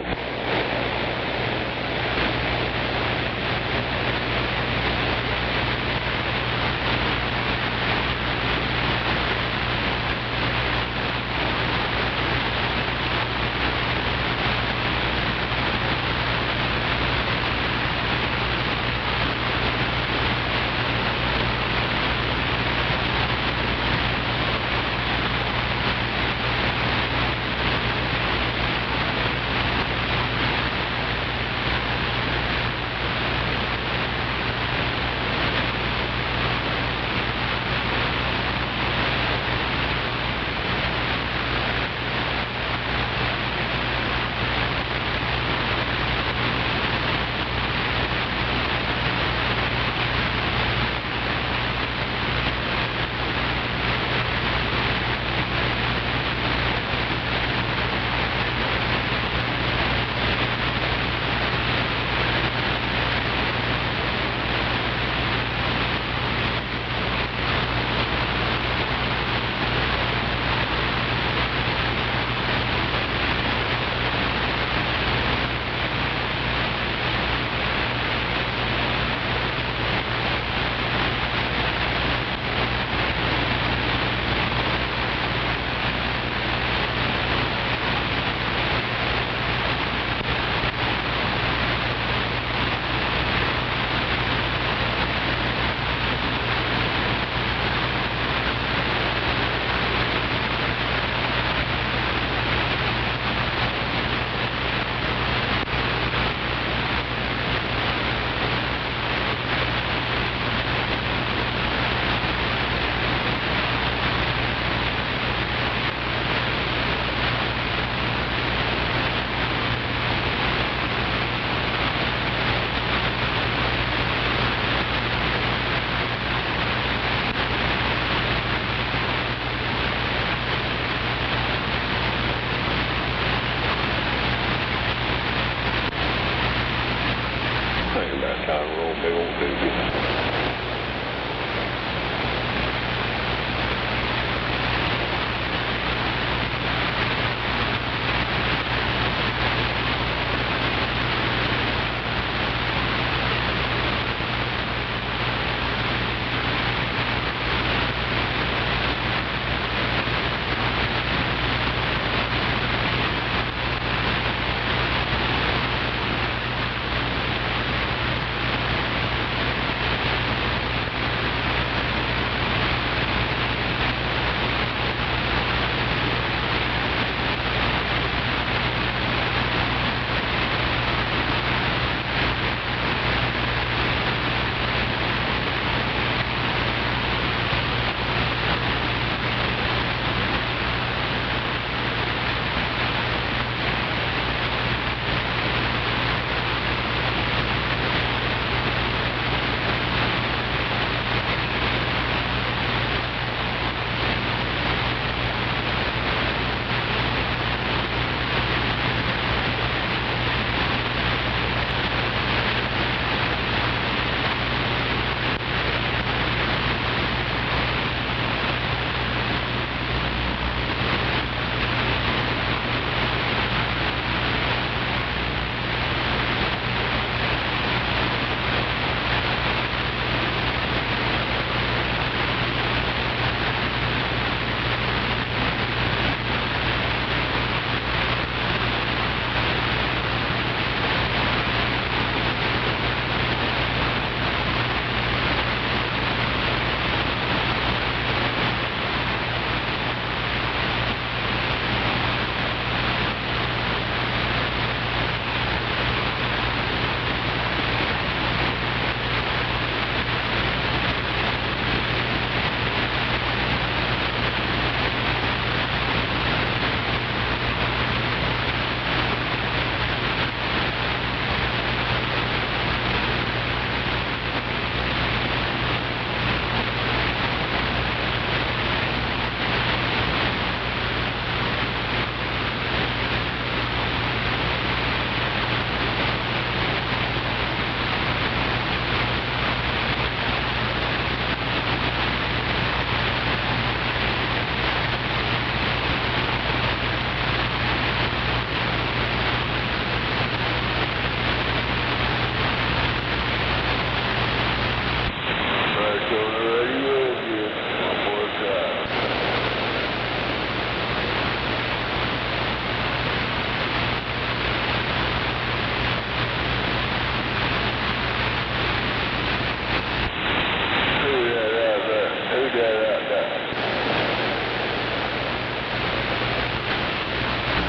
one little big old doobie.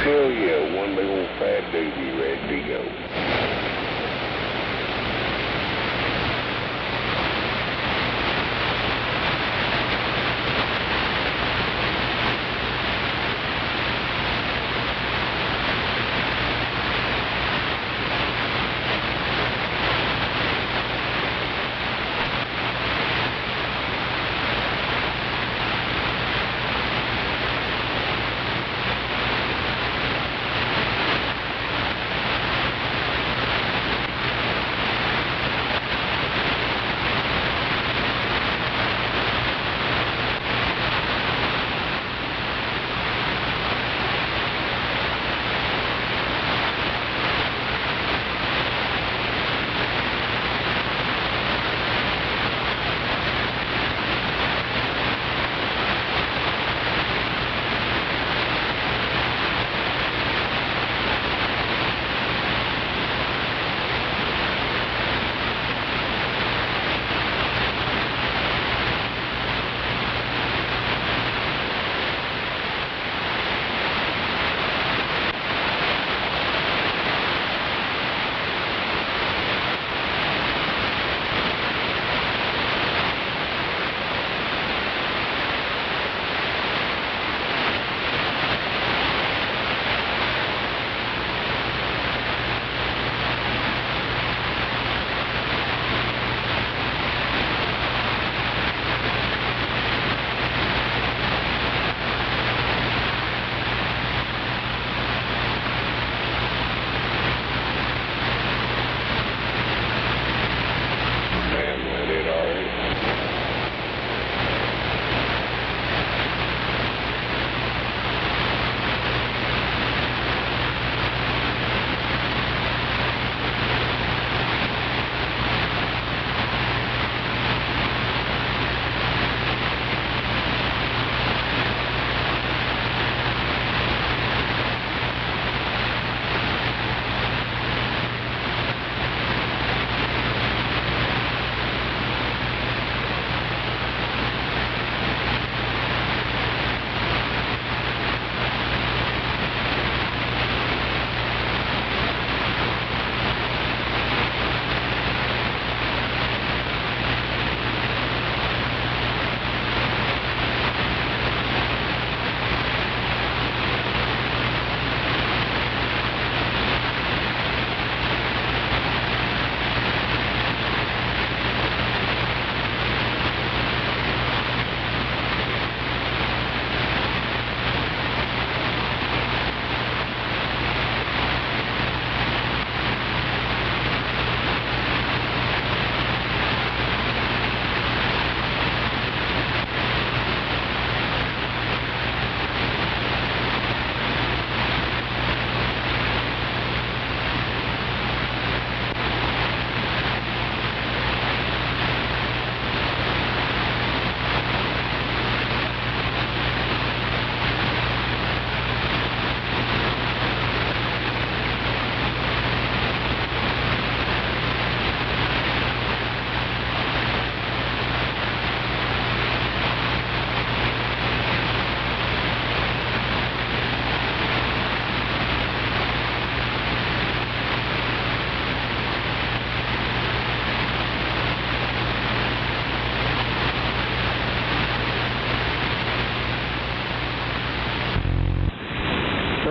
Hell yeah, one big old fat doobie ready to go.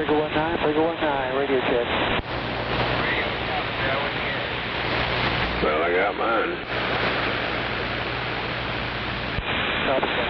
Figure 19, radio check. Well, I got mine. Copy.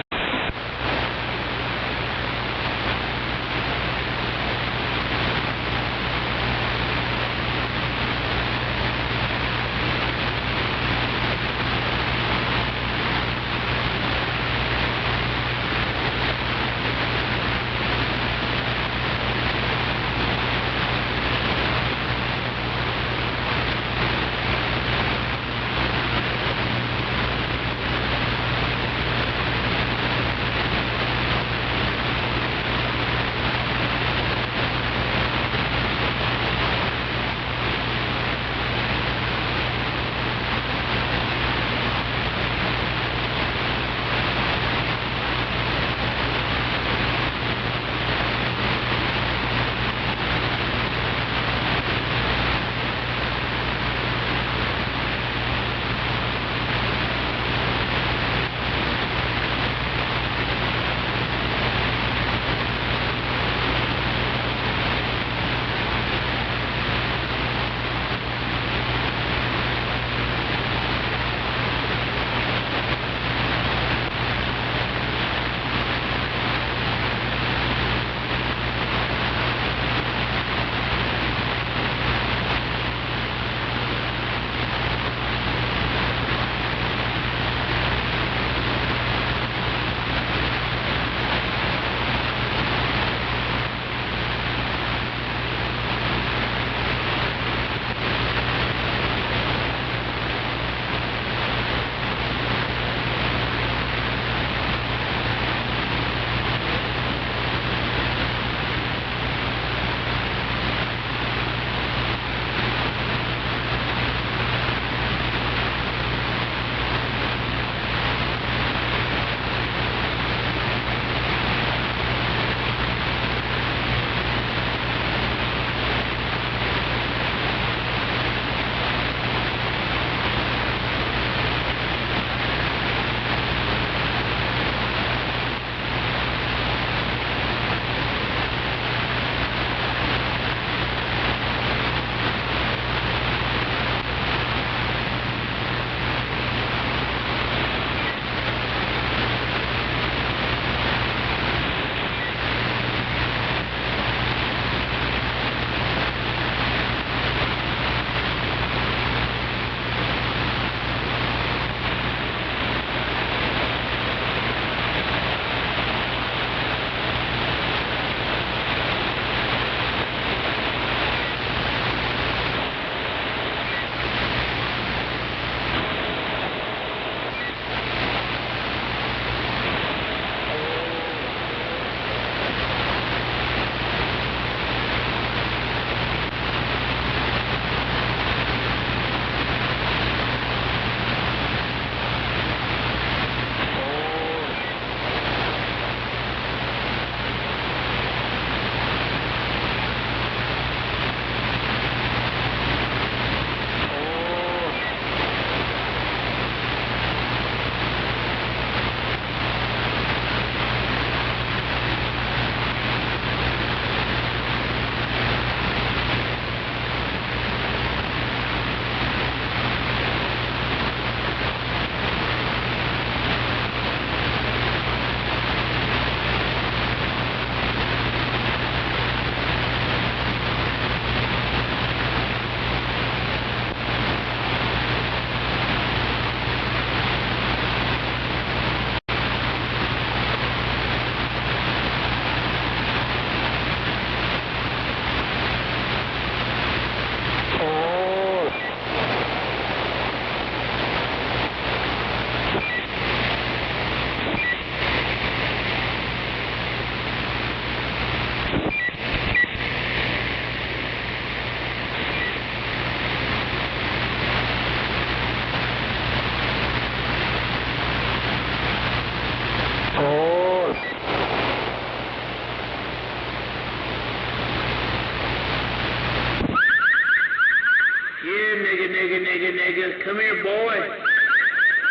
niggas. Come here, boy.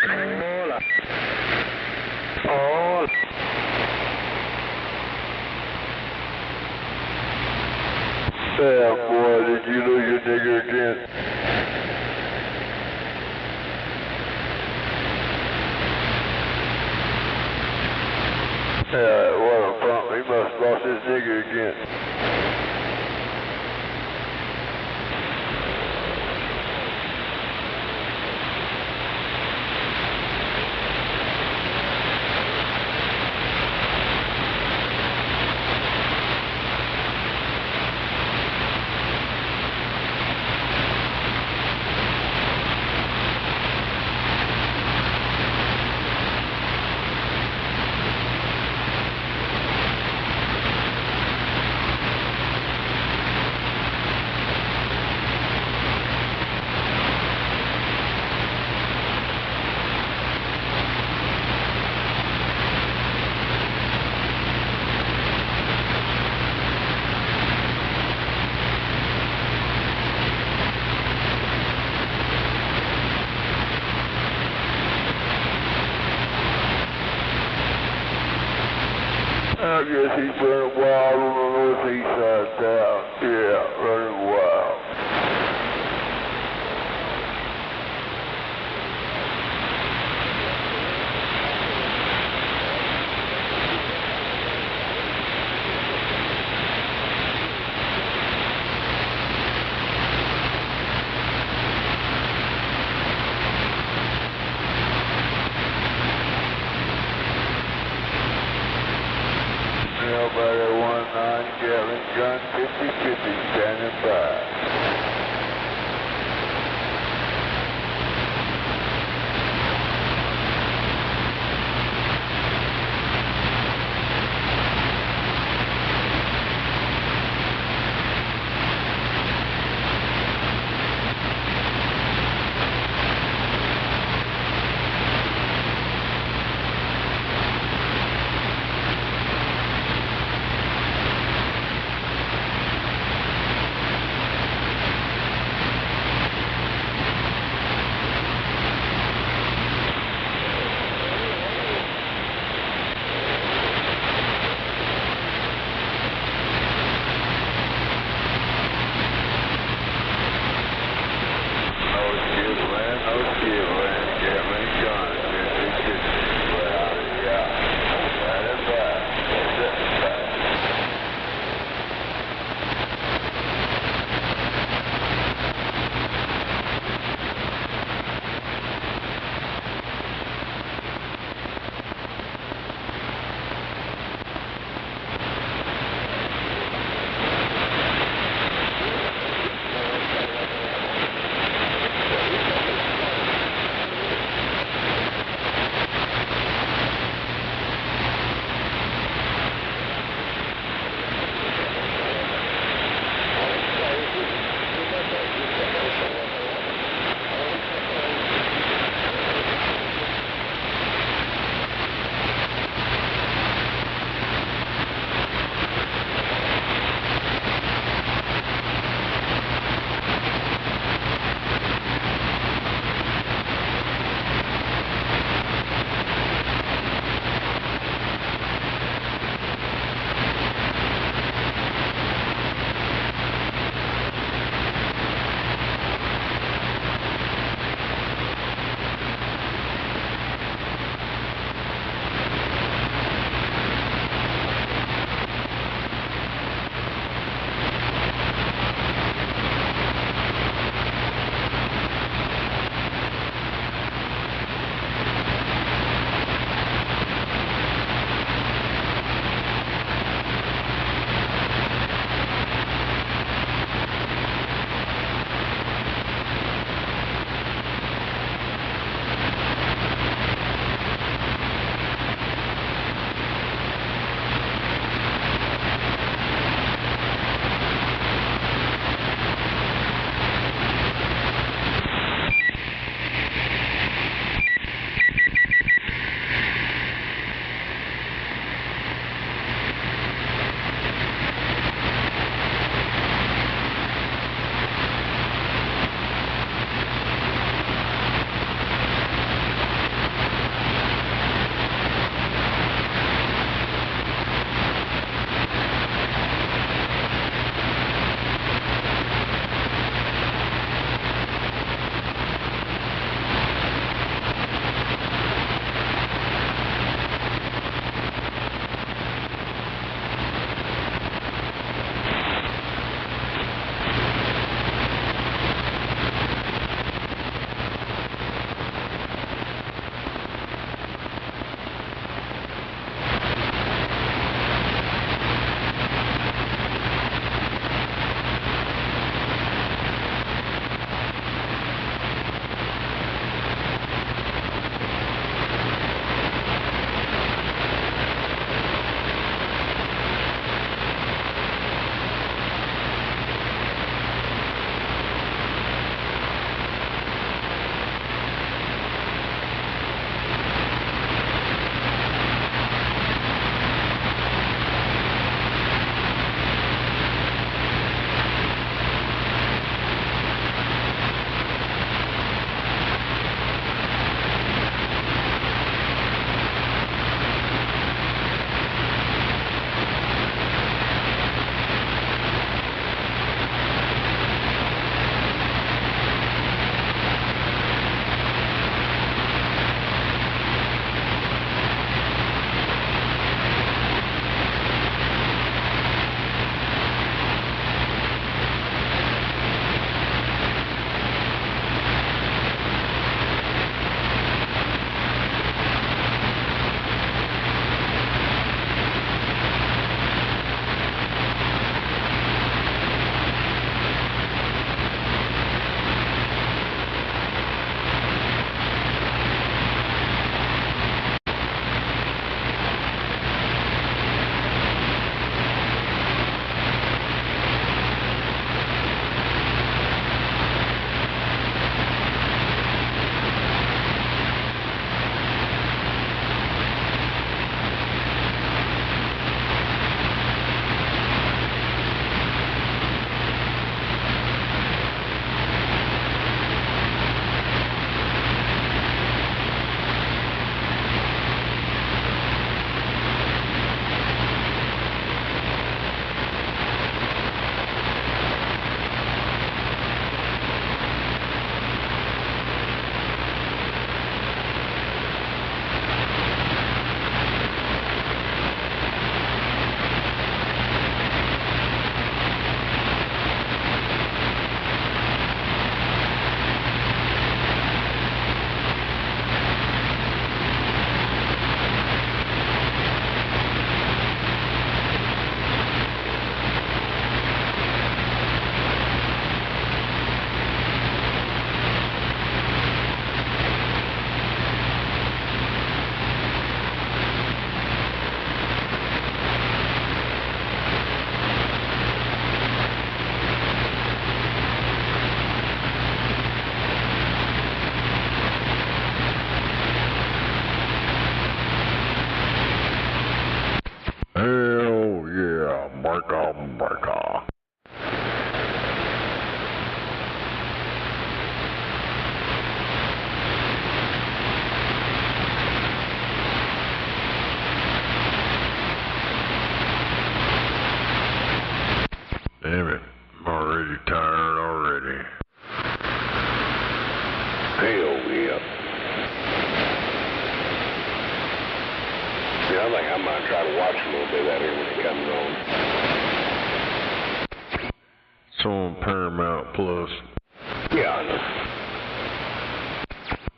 Hola. Hola. Yeah, boy, did you lose your nigger again? Yeah, what a pump. He must have lost his nigger again. I guess he's running wild on the northeast side of town. Yeah, running wild. Nobody 19 Gatling gun 50-50 standing by. Damn it, I'm already tired already. Hell yeah. Yeah, I think I might try to watch a little bit of that here when it comes on. It's on Paramount Plus. Yeah, I know.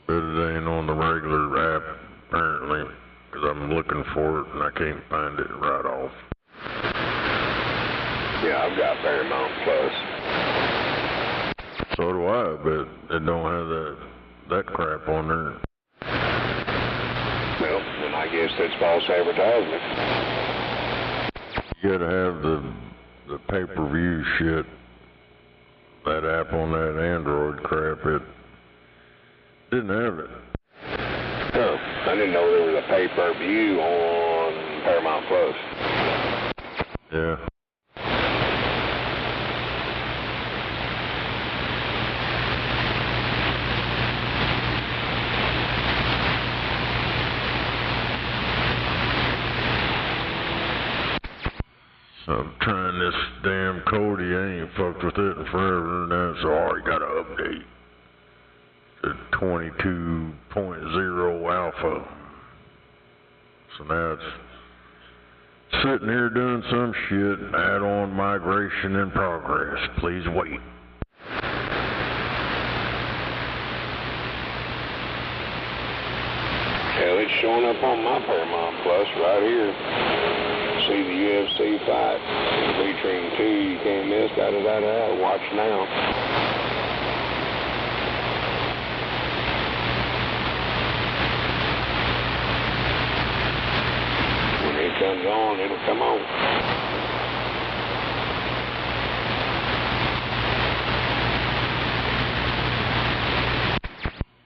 But it ain't on the regular app, apparently, because I'm looking for it and I can't find it right off. Yeah, I've got Paramount Plus. So do I, but it don't have that crap on there. Well, then I guess that's false advertisement. You gotta have the pay-per-view shit. That app on that Android crap, it didn't have it. Oh, I didn't know there was a pay-per-view on Paramount Plus. Yeah. I'm trying this damn Cody. I ain't fucked with it in forever. Now it's already got an update to 22.0 alpha. So now it's sitting here doing some shit. Add-on migration in progress. Please wait. Hell, it's showing up on my Paramount Plus right here. See the UFC fight featuring 2 you can't miss, da-da-da-da, watch now. When it comes on, it'll come on.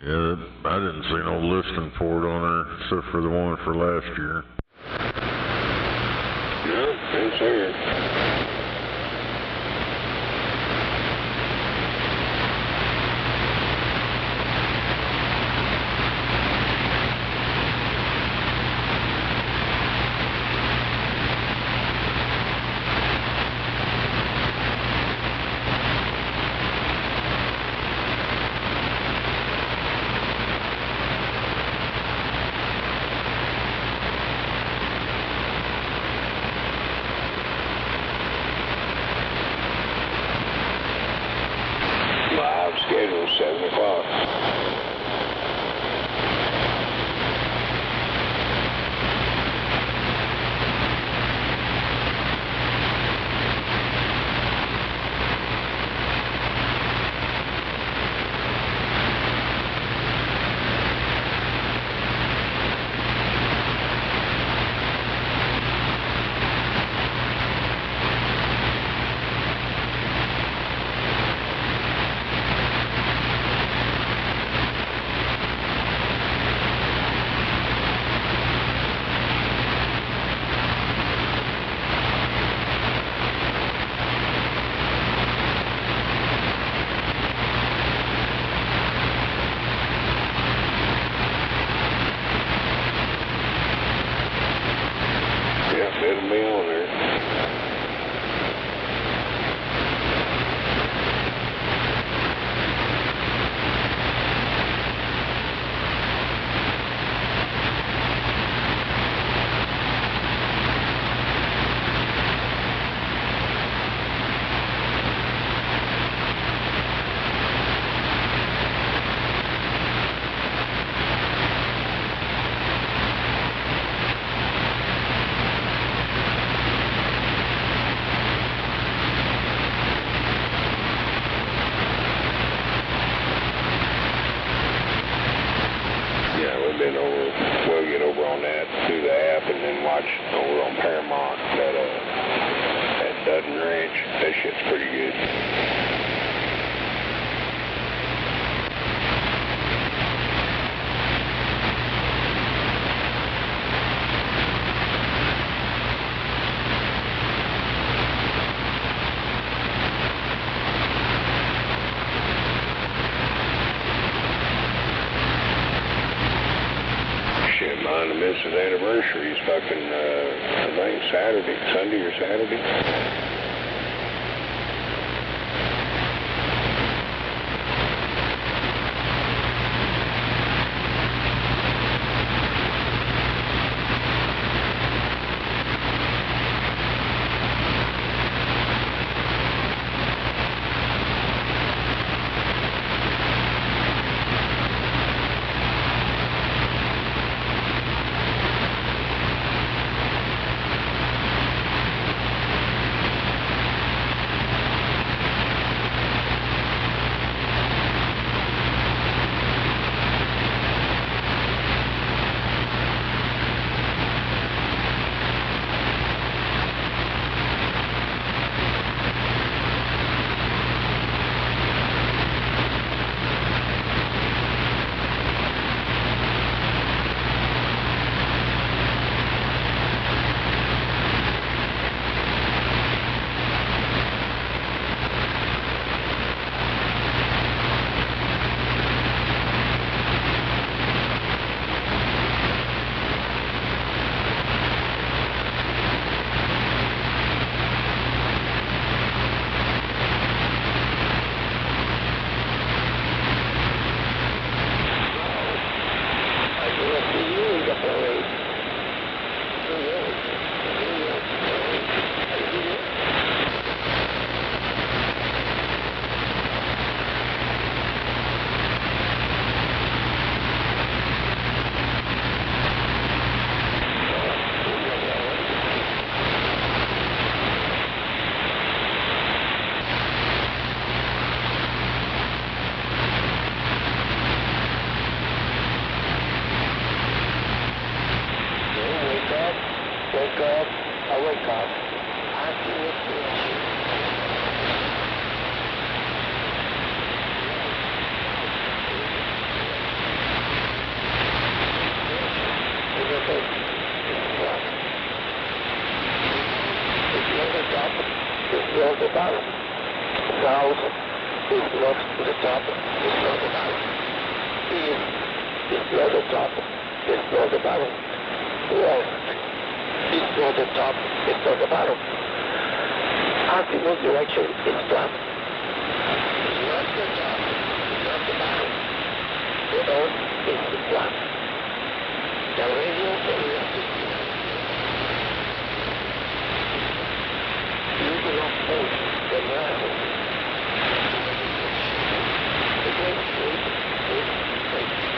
Yeah, I didn't see no listing for it on there except for the one for last year. No, it's here. Schedule 7 o'clock. It'll be on there. We'll get over on that through the app and then watch over on Paramount that Dutton Ranch. That shit's pretty good. Mine and Mrs. anniversary is fucking, I think Sunday or Saturday. south is not the top, it's not the bottom. East is not the top, it's not the bottom. West is not the top, it's not the bottom. Ultimate direction is flat. It's not the top, it's not the bottom. The earth is flat. The radio area is flat. You do not push the miracles. The great truth is faith.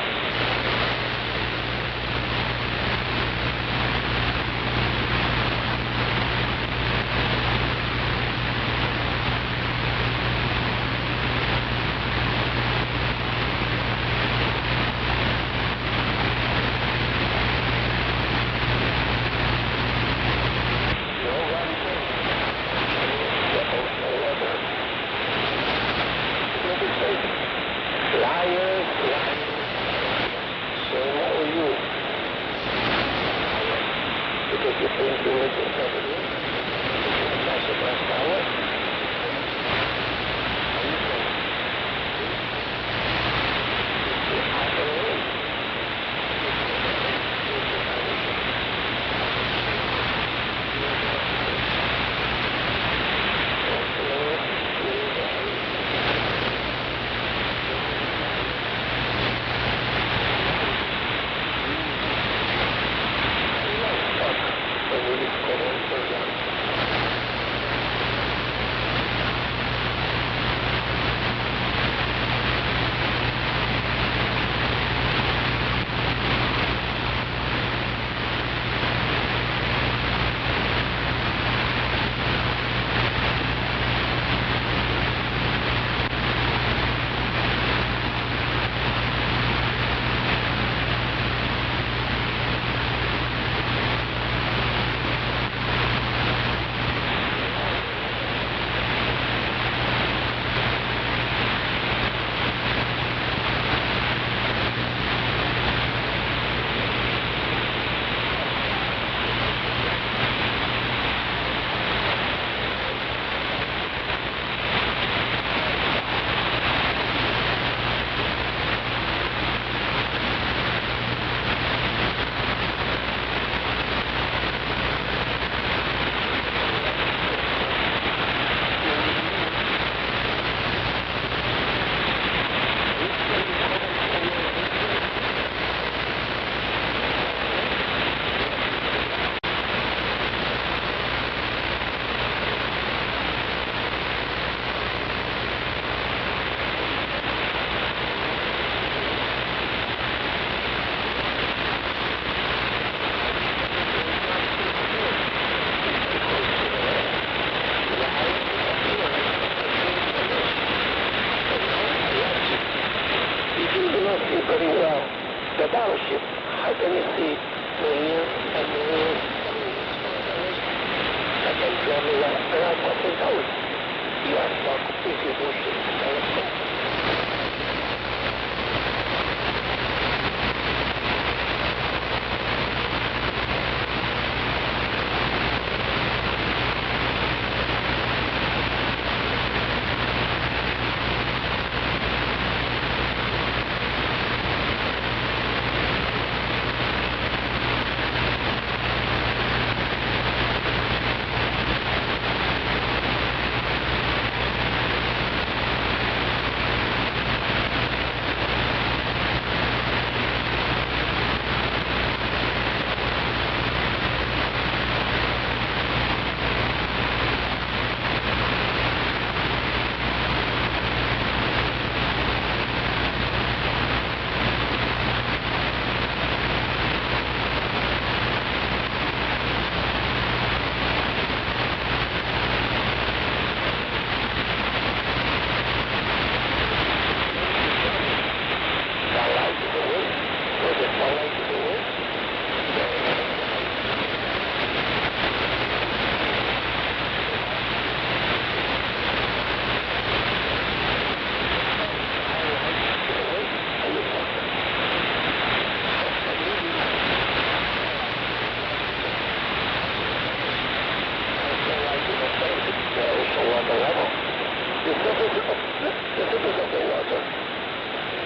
surface of the water,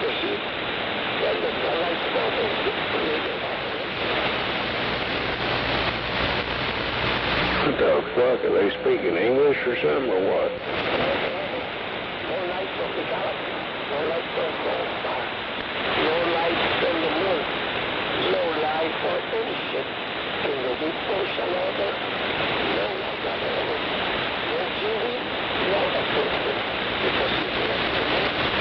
the heat, and the sunlight sparkles create an What the fuck? Are they speaking English or something or what? no light from the galaxy, no light from the star, no light from the moon, no light for any ship in the deep ocean water, no light at all, no TV, no equipment, because it's just the moon.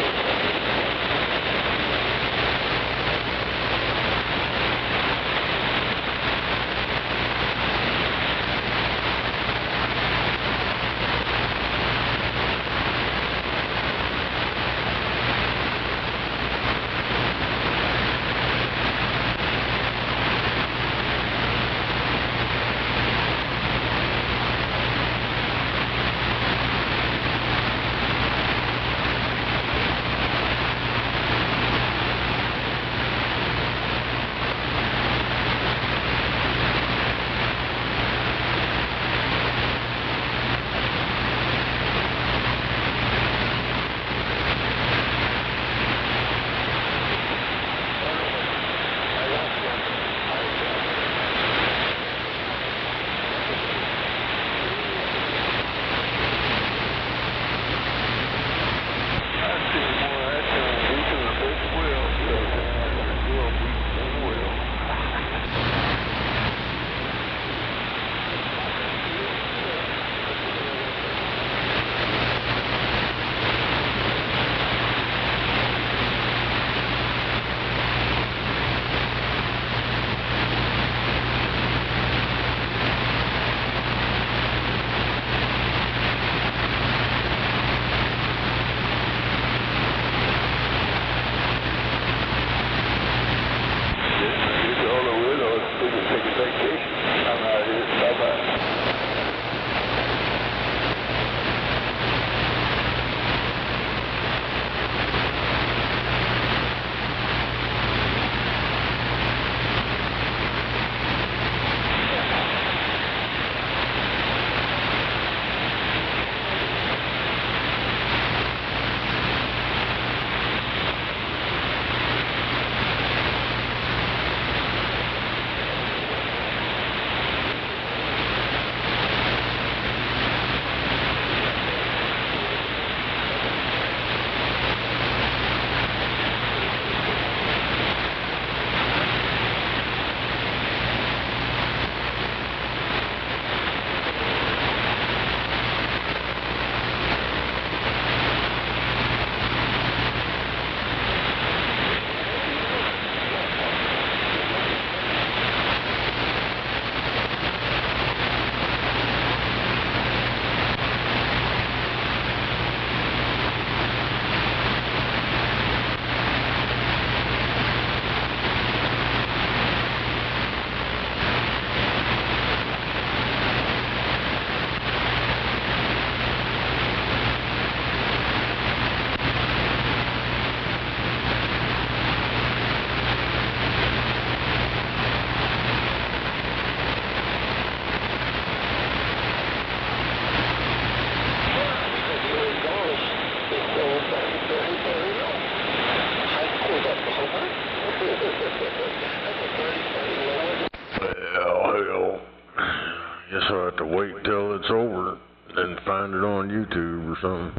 Guess I'll have to wait till it's over and find it on YouTube or something.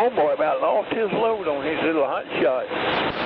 homeboy about lost his load on his little hot shot.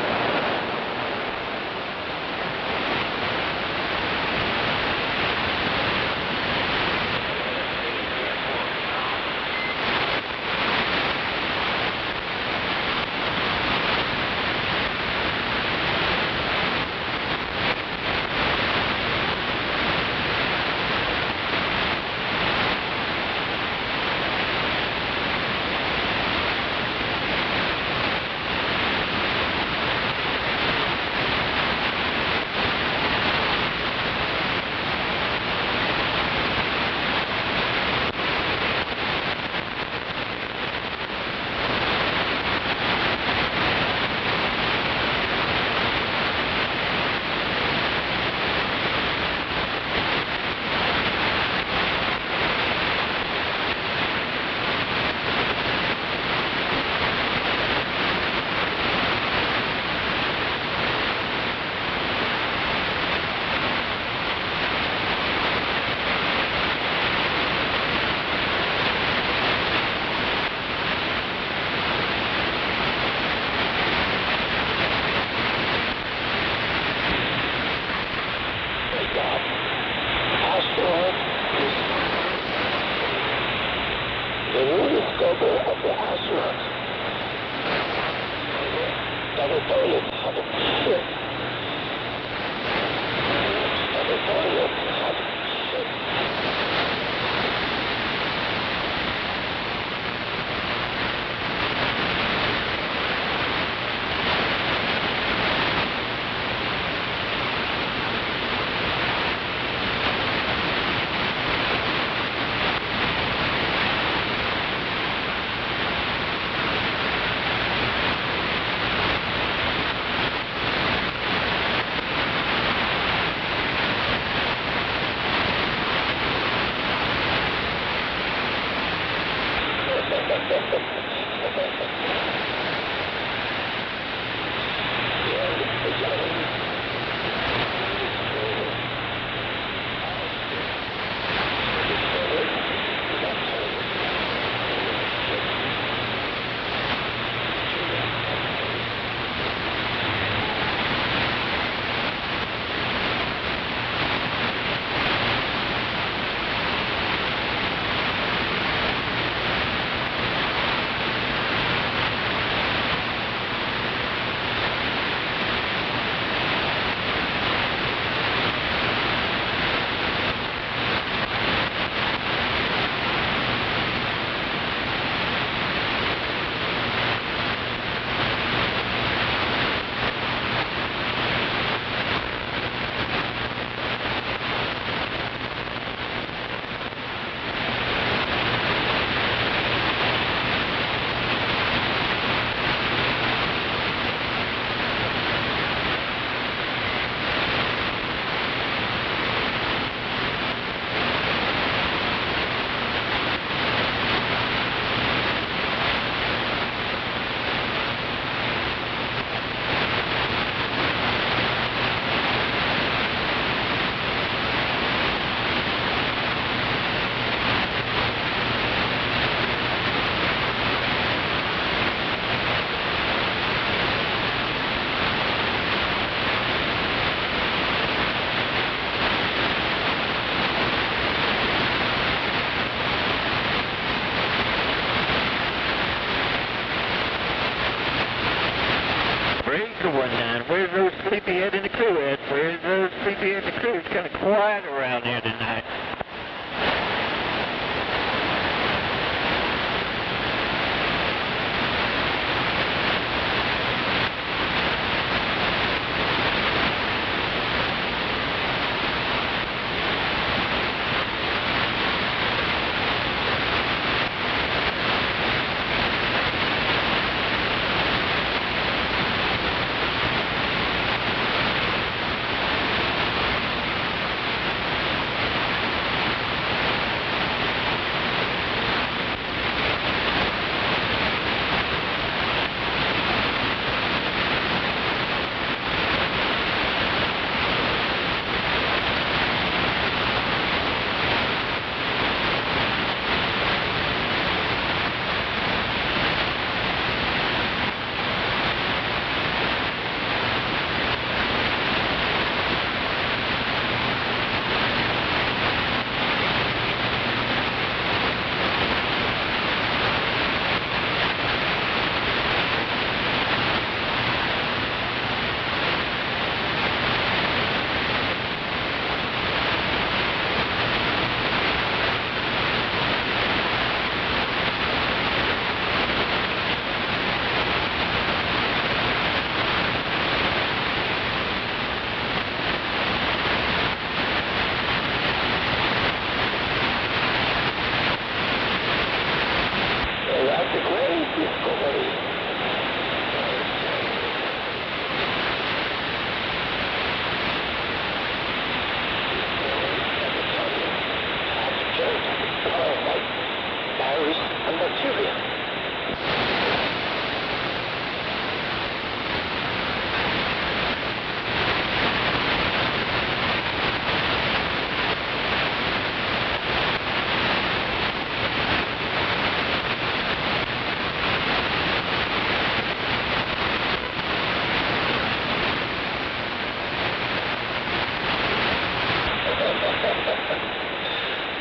Where's those sleepyhead in the crew at? Where's those sleepyhead in the crew? It's kind of quiet around here tonight.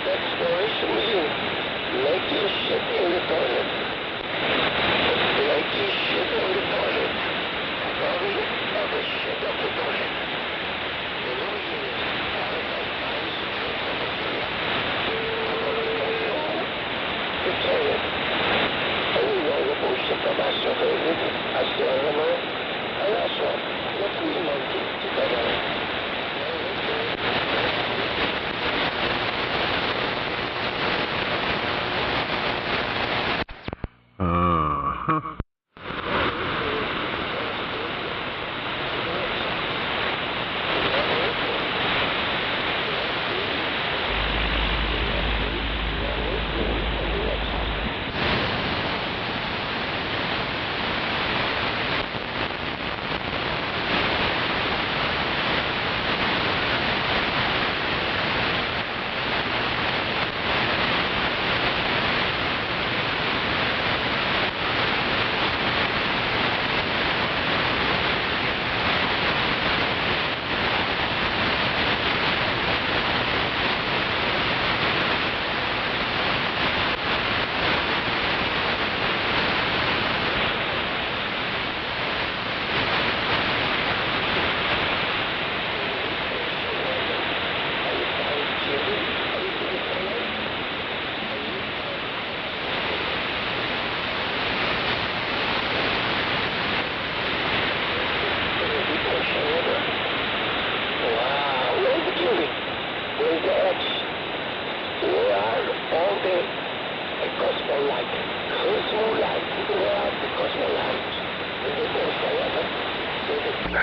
Exploration means making shit in the toilet. Making shit in the toilet. Probably other shit of the toilet. The new year, the toilet. Anyone who bullshit about surveying, astronomer, and also what we monkey together.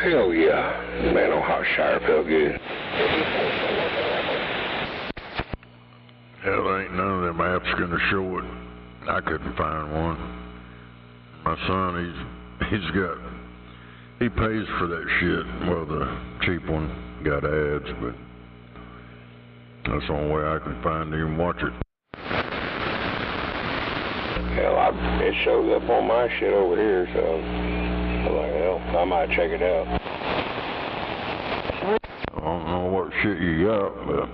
Hell yeah. Man, old hot shower felt good. Hell, ain't none of them apps gonna show it. I couldn't find one. My son, he pays for that shit. Well, the cheap one got ads, but that's the only way I can find to even watch it. Hell, it shows up on my shit over here, so I'm like, hell, I might check it out. I don't know what shit you got, but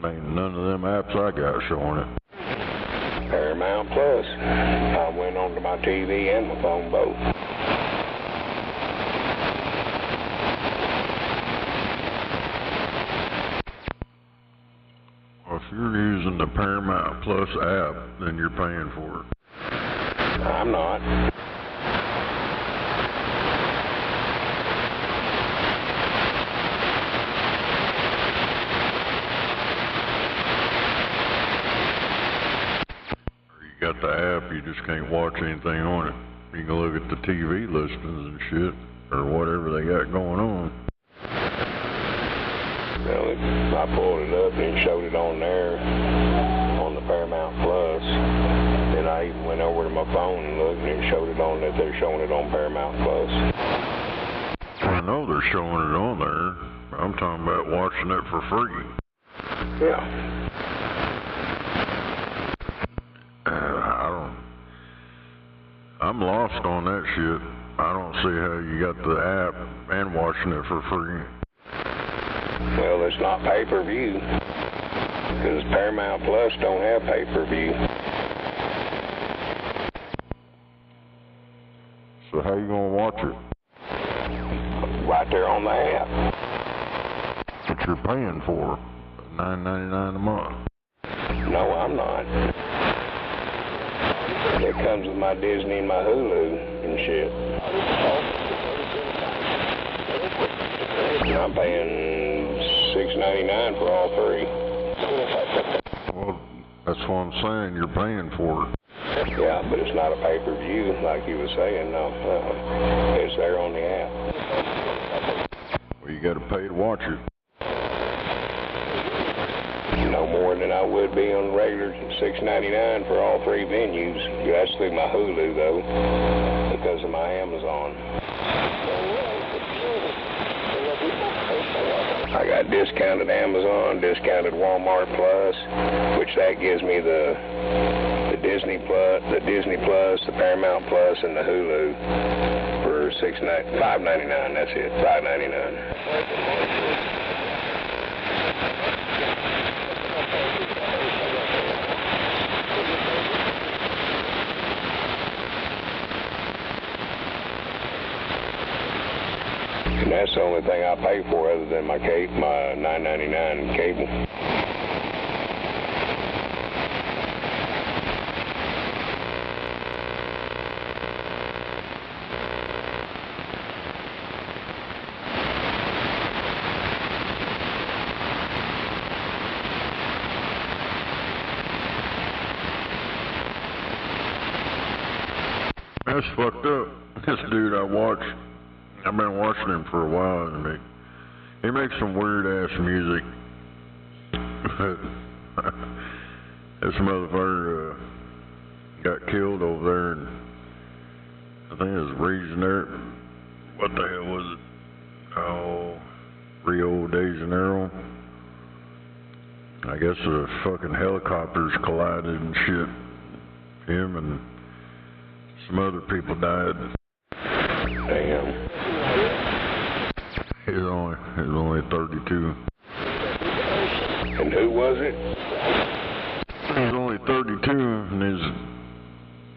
ain't none of them apps I got showing it. Paramount Plus. I went onto my TV and my phone both. Well, if you're using the Paramount Plus app, then you're paying for it. I'm not. Got the app, you just can't watch anything on it. You can look at the TV listings and shit, or whatever they got going on. Well, I pulled it up and it showed it on there, on the Paramount Plus. Then I even went over to my phone and looked and it showed it on that they're showing it on Paramount Plus. I know they're showing it on there. I'm talking about watching it for free. Yeah. I'm lost on that shit. I don't see how you got the app and watching it for free. Well, it's not pay-per-view, because Paramount Plus don't have pay-per-view. So how you gonna watch it? Right there on the app. What you're paying for, $9.99 a month. No, I'm not. It comes with my Disney and my Hulu and shit. I'm paying $6.99 for all three. Well, that's what I'm saying. You're paying for it. Yeah, but it's not a pay-per-view like you were saying. No, it's there on the app. Well, you got to pay to watch it. No more than I would be on regular $6.99 for all three venues. That's through my Hulu though, because of my Amazon. I got discounted Amazon, discounted Walmart Plus, which that gives me the Disney Plus, the Paramount Plus, and the Hulu for $5.99. That's it, $5.99. That's the only thing I pay for other than my $9.99 cable. That's fucked up. This dude I've been watching him for a while, and he makes some weird ass music. This motherfucker got killed over there, and I think it was what the hell was it? Oh, Rio de Janeiro. I guess the fucking helicopters collided and shit. Him and some other people died. Damn. He was only 32. And who was it? He was only 32, and he's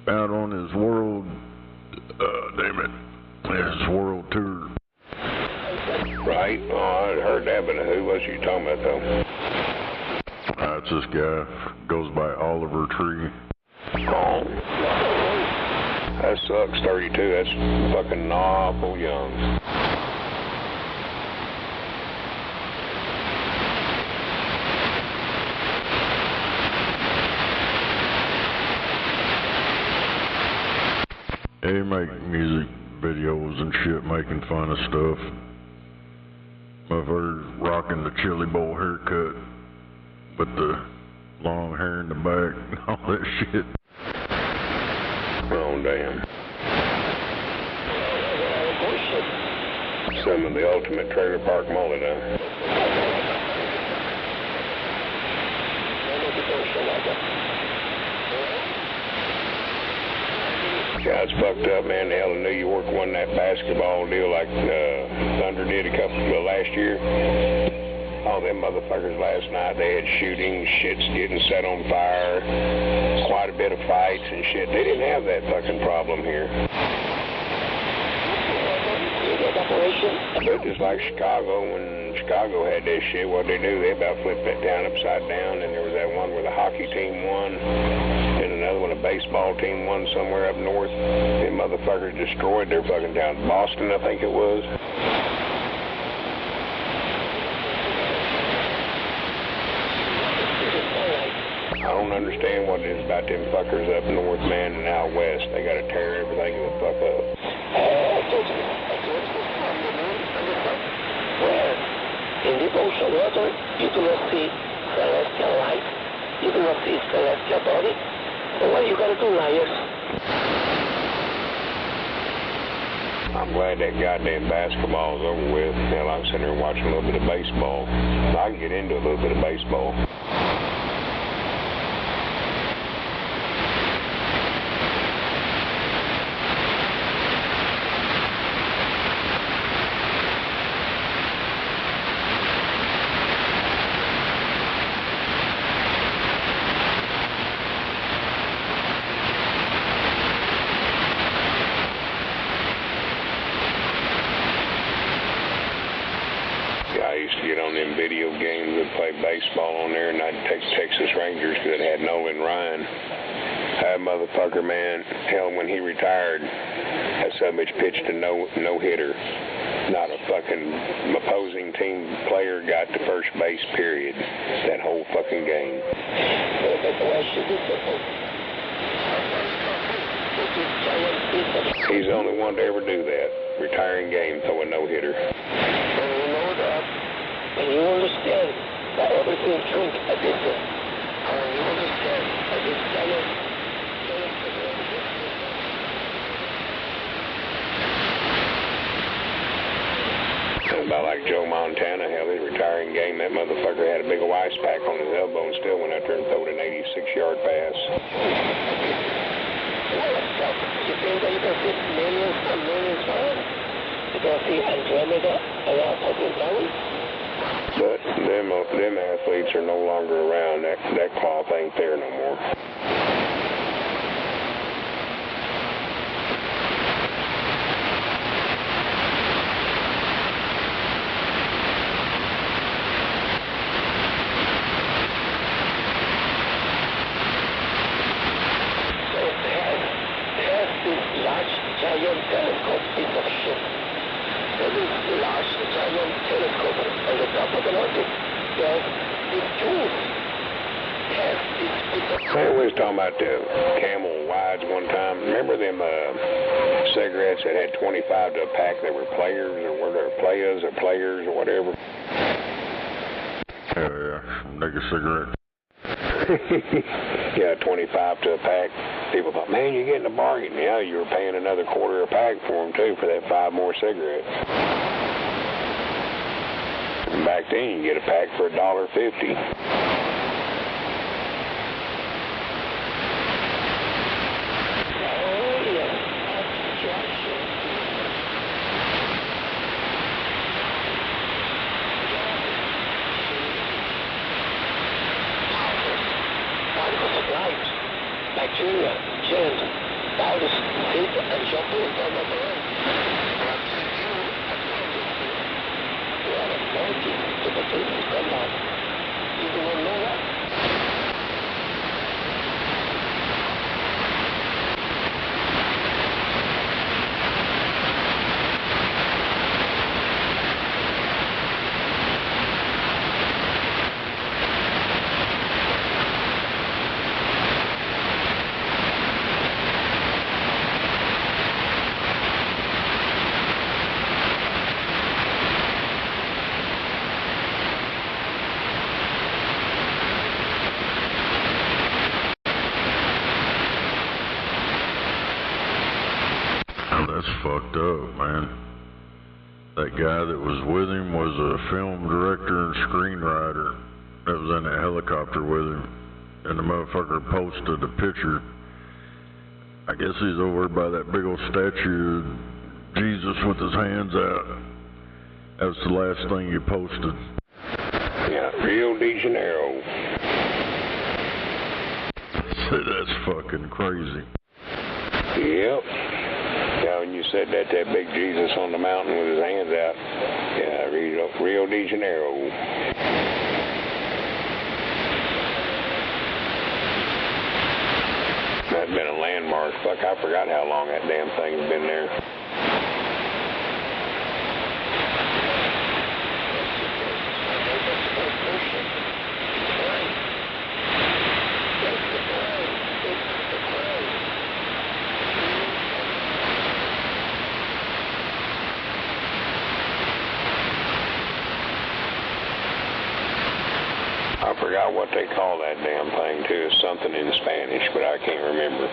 out on his world, his world tour. Right? Oh, I heard that, but who was you talking about, though? It's this guy, goes by Oliver Tree. Oh. That sucks, 32. That's fucking awful young. They make music videos and shit, making fun of stuff. Motherfuckers rocking the chili bowl haircut with the long hair in the back and all that shit. Oh, damn. Some of the ultimate trailer park mullet, huh? Yeah, it's fucked up, man. The hell of New York won that basketball deal like Thunder did last year. All them motherfuckers last night, they had shootings, shit's getting set on fire, quite a bit of fights and shit. They didn't have that fucking problem here. But just like Chicago, when Chicago had that shit, what they do, they about flipped that town upside down, and there was that one where the hockey team won, and another one, a baseball team won somewhere up north. Them motherfuckers destroyed their fucking town. Boston, I think it was. I don't understand what it is about them fuckers up north, man, and out west. They gotta tear everything the fuck up. Where in the ocean water you do not see celestial light, you do not see celestial body. So what you gotta do, liars? I'm glad that goddamn basketball's over with. Hell, I'm sitting here watching a little bit of baseball. I can get into a little bit of baseball. Video games that play baseball on there, and I'd take Texas Rangers because it had Nolan Ryan. That motherfucker, man, hell, when he retired, that son-of-a-bitch pitched a no-hitter. Not a fucking opposing team player got to first base, period. That whole fucking game. He's the only one to ever do that. Retiring game, throw a no-hitter. And you understand that everything drink addictive. And you understand that this giant about like Joe Montana, hell, his retiring game, that motherfucker had a big old ice pack on his elbow and still went out there and throwed an 86-yard pass. You think that you can fit millions and millions on? You can see Andromeda around fucking town? But them athletes are no longer around. That cloth ain't there no more. telescope on the top of the mountain. Well, it's true. Yes, it's Man, we was talking about the Camel Wides one time. Remember them cigarettes that had 25 to a pack that were players, or were they players or whatever? Hell yeah, make a cigarette. Yeah, 25 to a pack. People thought, man, you're getting a bargain. Yeah, you were paying another quarter a pack for them, too, for that 5 more cigarettes. Back then, you get a pack for $1.50. Bacteria, germs, virus, heat, and shampoo from the brain. We are anointed to the kingdom come out. You do not know that? That's fucked up, man. That guy that was with him was a film director and screenwriter that was in a helicopter with him. And the motherfucker posted a picture. I guess he's over by that big old statue of Jesus with his hands out. That was the last thing he posted. Yeah, Rio de Janeiro. That's fucking crazy. Yep. Yeah, when you said that big Jesus on the mountain with his hands out. Yeah, Rio de Janeiro. That's been a landmark. Fuck, I forgot how long that damn thing's been there. I forgot what they call that damn thing, too. It's something in Spanish, but I can't remember.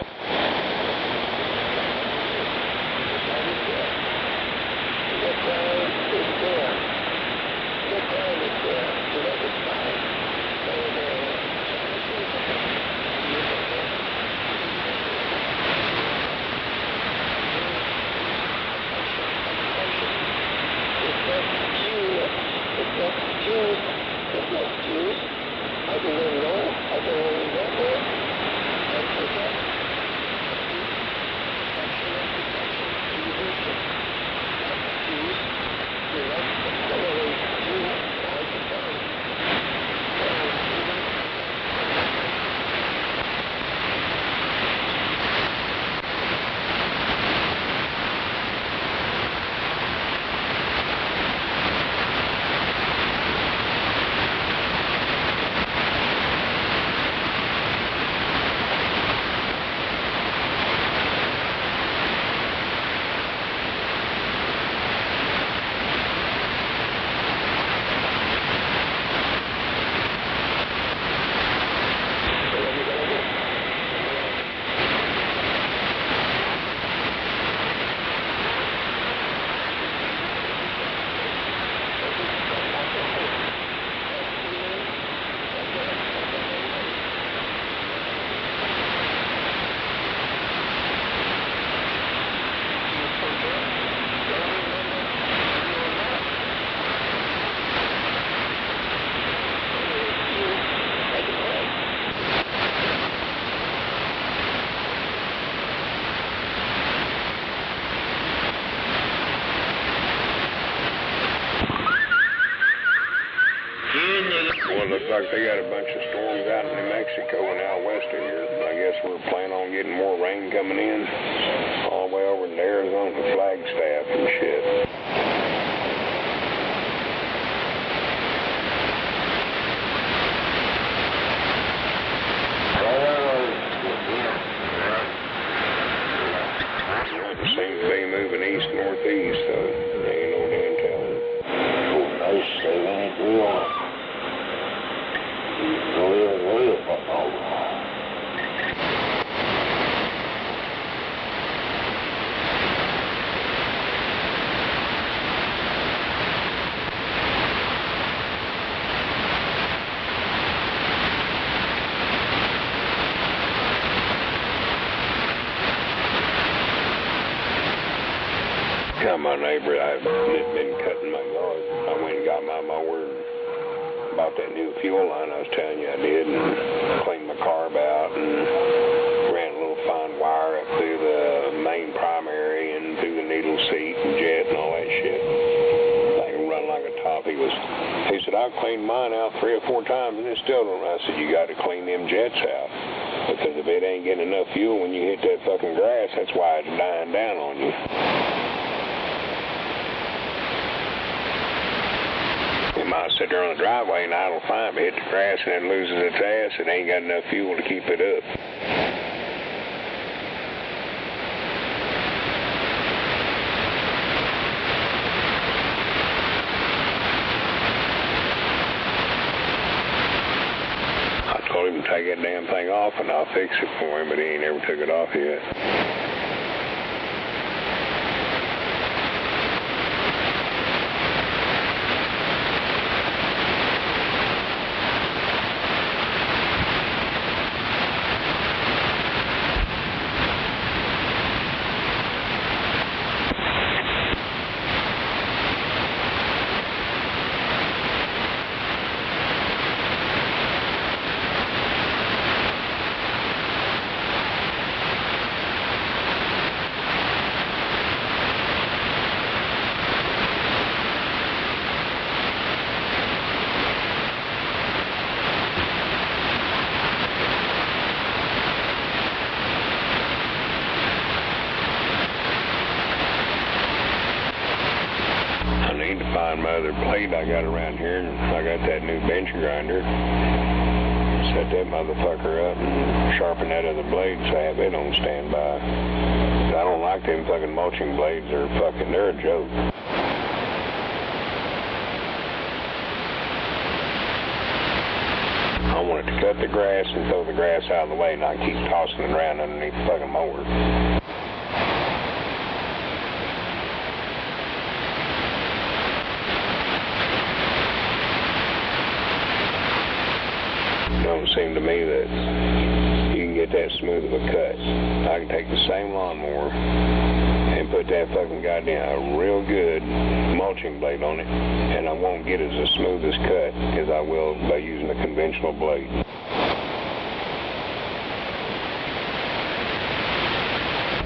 Well, it looks like they got a bunch of storms out in New Mexico and out west of here. I guess we're planning on getting more rain coming in all the way over to Arizona, Flagstaff and shit. Now my neighbor, I've been cutting my yard. I went and got my mower, bought that new fuel line I was telling you I did, and cleaned my carb out and ran a little fine wire up through the main primary and through the needle seat and jet and all that shit. Like run like a top. He said, I've cleaned mine out 3 or 4 times and it still don't. I said, you got to clean them jets out. Because if it ain't getting enough fuel when you hit that fucking grass, that's why it's dying down on you. It might sit there on the driveway and idle fine, but hit the grass and it loses its ass. It ain't got enough fuel to keep it up. Take that damn thing off and I'll fix it for him, but he ain't ever took it off yet. Find my other blade I got around here. I got that new bench grinder. Set that motherfucker up and sharpen that other blade so I have it on standby. I don't like them fucking mulching blades. They're a joke. I want it to cut the grass and throw the grass out of the way, not keep tossing it around underneath the fucking mower. Don't seem to me that you can get that smooth of a cut. I can take the same lawnmower and put that fucking goddamn real good mulching blade on it, and I won't get as smooth as cut as I will by using a conventional blade.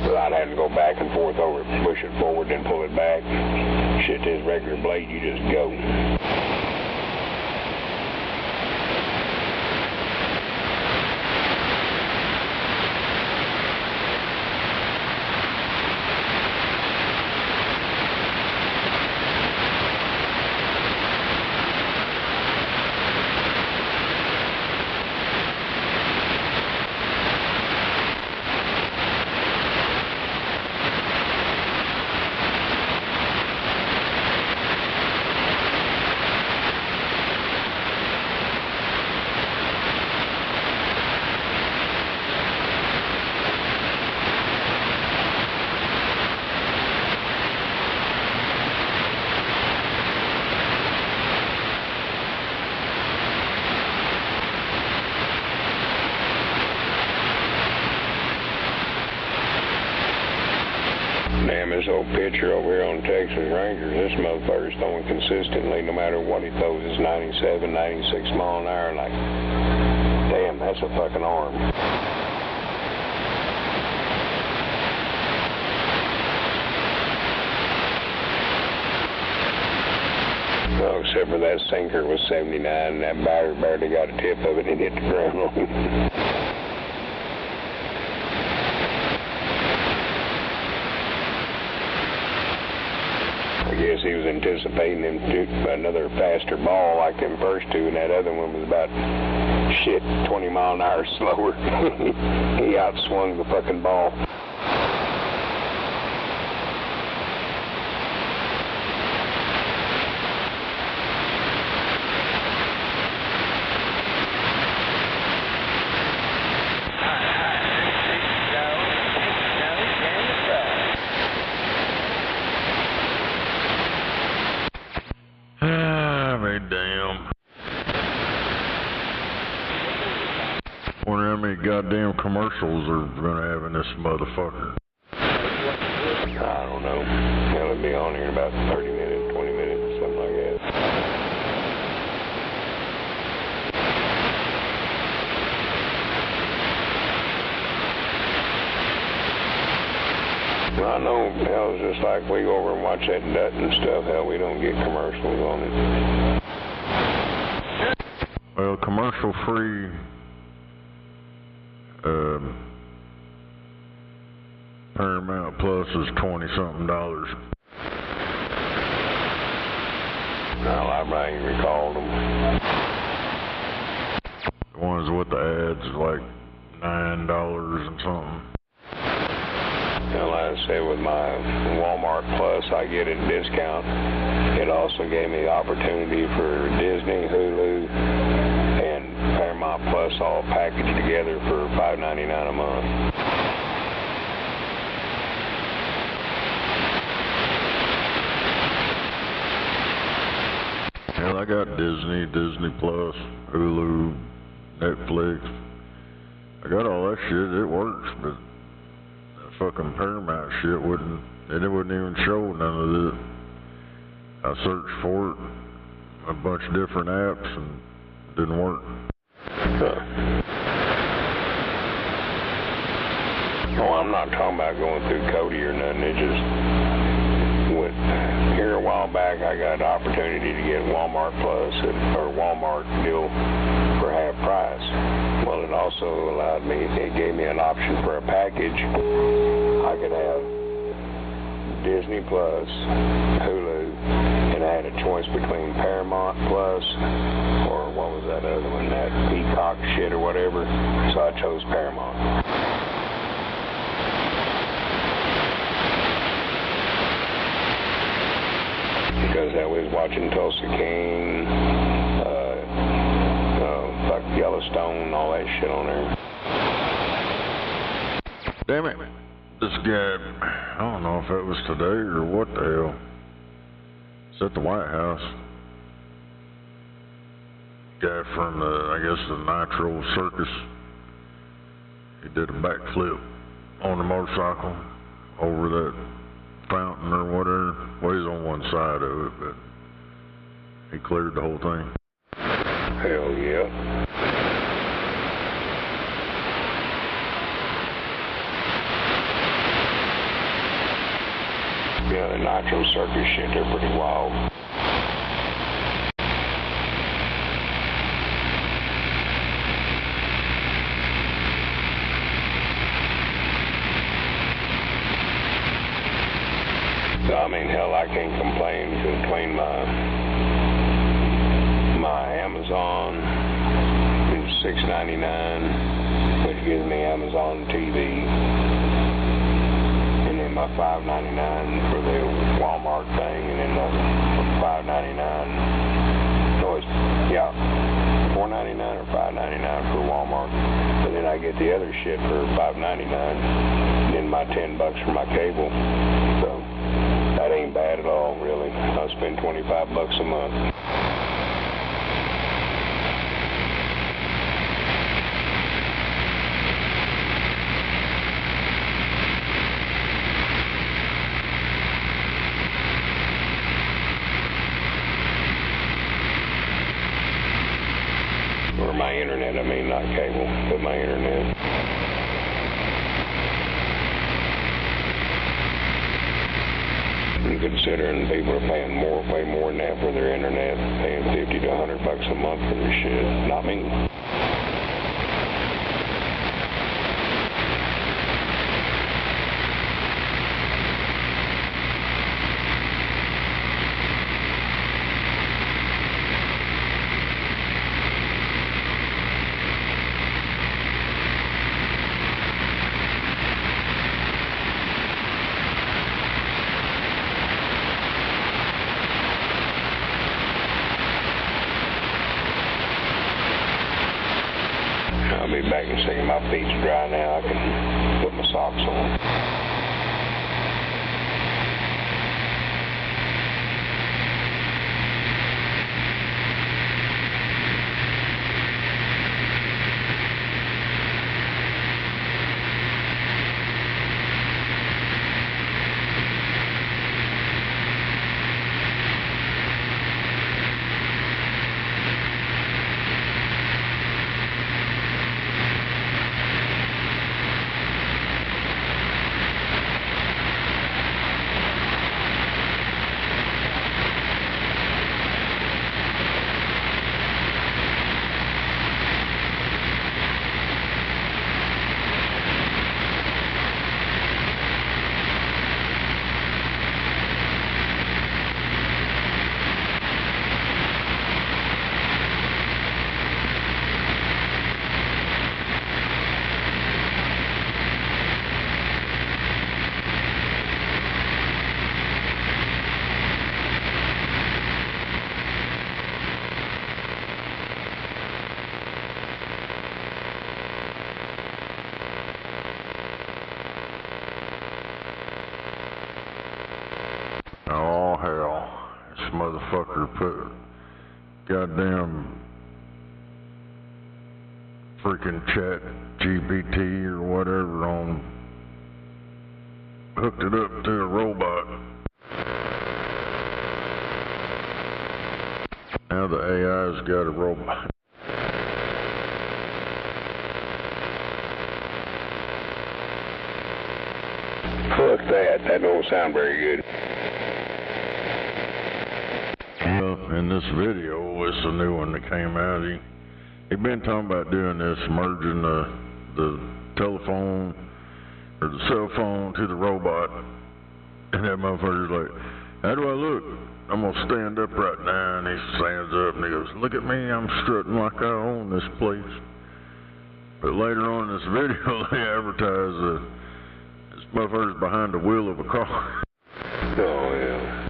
Without having to go back and forth over it, push it forward, then pull it back. Shit, this regular blade, you just go. Damn, this old pitcher over here on Texas Rangers, this motherfucker's throwing consistently no matter what he throws. It's 97, 96 mile an hour. Like, damn, that's a fucking arm. Oh, except for that sinker was 79 and that batter barely got a tip of it and hit the ground on him. I guess he was anticipating him to do another faster ball like them first two, and that other one was about, 20 mile an hour slower. He outswung the fucking ball. Wonder how many goddamn commercials are gonna have in this motherfucker. I don't know. Hell, it be on here in about 30 minutes, 20 minutes, something like that. Well, I know, hell, it's just like we go over and watch that Dut and stuff, hell, we don't get commercials on it. Well, commercial-free, Paramount Plus is $20-something. Well, I ain't recalled them. The ones with the ads are like $9 and something. And like I say, with my Walmart Plus, I get a discount. It also gave me the opportunity for Disney, Hulu, and Paramount Plus all packaged together for $5.99 a month. Hell, I got Disney, Disney Plus, Hulu, Netflix. I got all that shit. It works, but that fucking Paramount shit it wouldn't even show none of it. I searched for it, a bunch of different apps, and it didn't work. Oh, I'm not talking about going through Cody or nothing. It just went here a while back. I got an opportunity to get Walmart Plus or Walmart deal for half price. Well, it also allowed me. It gave me an option for a package. I could have Disney Plus, Hulu, and I had a choice between Paramount Plus or what was that other one, that Peacock shit or whatever. So I chose Paramount. Because I was watching Tulsa King, like Yellowstone, all that shit on there. Damn it. This guy, I don't know if that was today or what the hell. It's at the White House. Guy from I guess the Nitro Circus. He did a backflip on the motorcycle over that fountain or whatever. Well, he's on one side of it, but he cleared the whole thing. Hell yeah. Yeah, the Nitro Circus shit, they're pretty wild. So, I mean, hell, I can't complain between my Amazon is $6.99, which gives me Amazon TV, and then my $5.99 for the Walmart thing, and then the $5.99. So it's $4.99 or $5.99 for Walmart, and then I get the other shit for $5.99, and then my $10 for my cable. So that ain't bad at all, really. I spend $25 a month. Or my internet, I mean, not cable, but my internet. And considering people are paying way more than that for their internet, paying $50 to $100 a month for this shit. Not me. I'll be back in a second. My feet's dry now. I can put my socks on. goddamn freaking chat GPT or whatever hooked it up to a robot. Now the AI's got a robot. Fuck that. That don't sound very good. Well, in this video, it's a new one that came out. He been talking about doing this, merging the telephone or the cell phone to the robot. And that motherfucker's like, how do I look? I'm gonna stand up right now. And he stands up and he goes, look at me, I'm strutting like I own this place. But later on in this video, they advertise this motherfucker's behind the wheel of a car. Oh, yeah.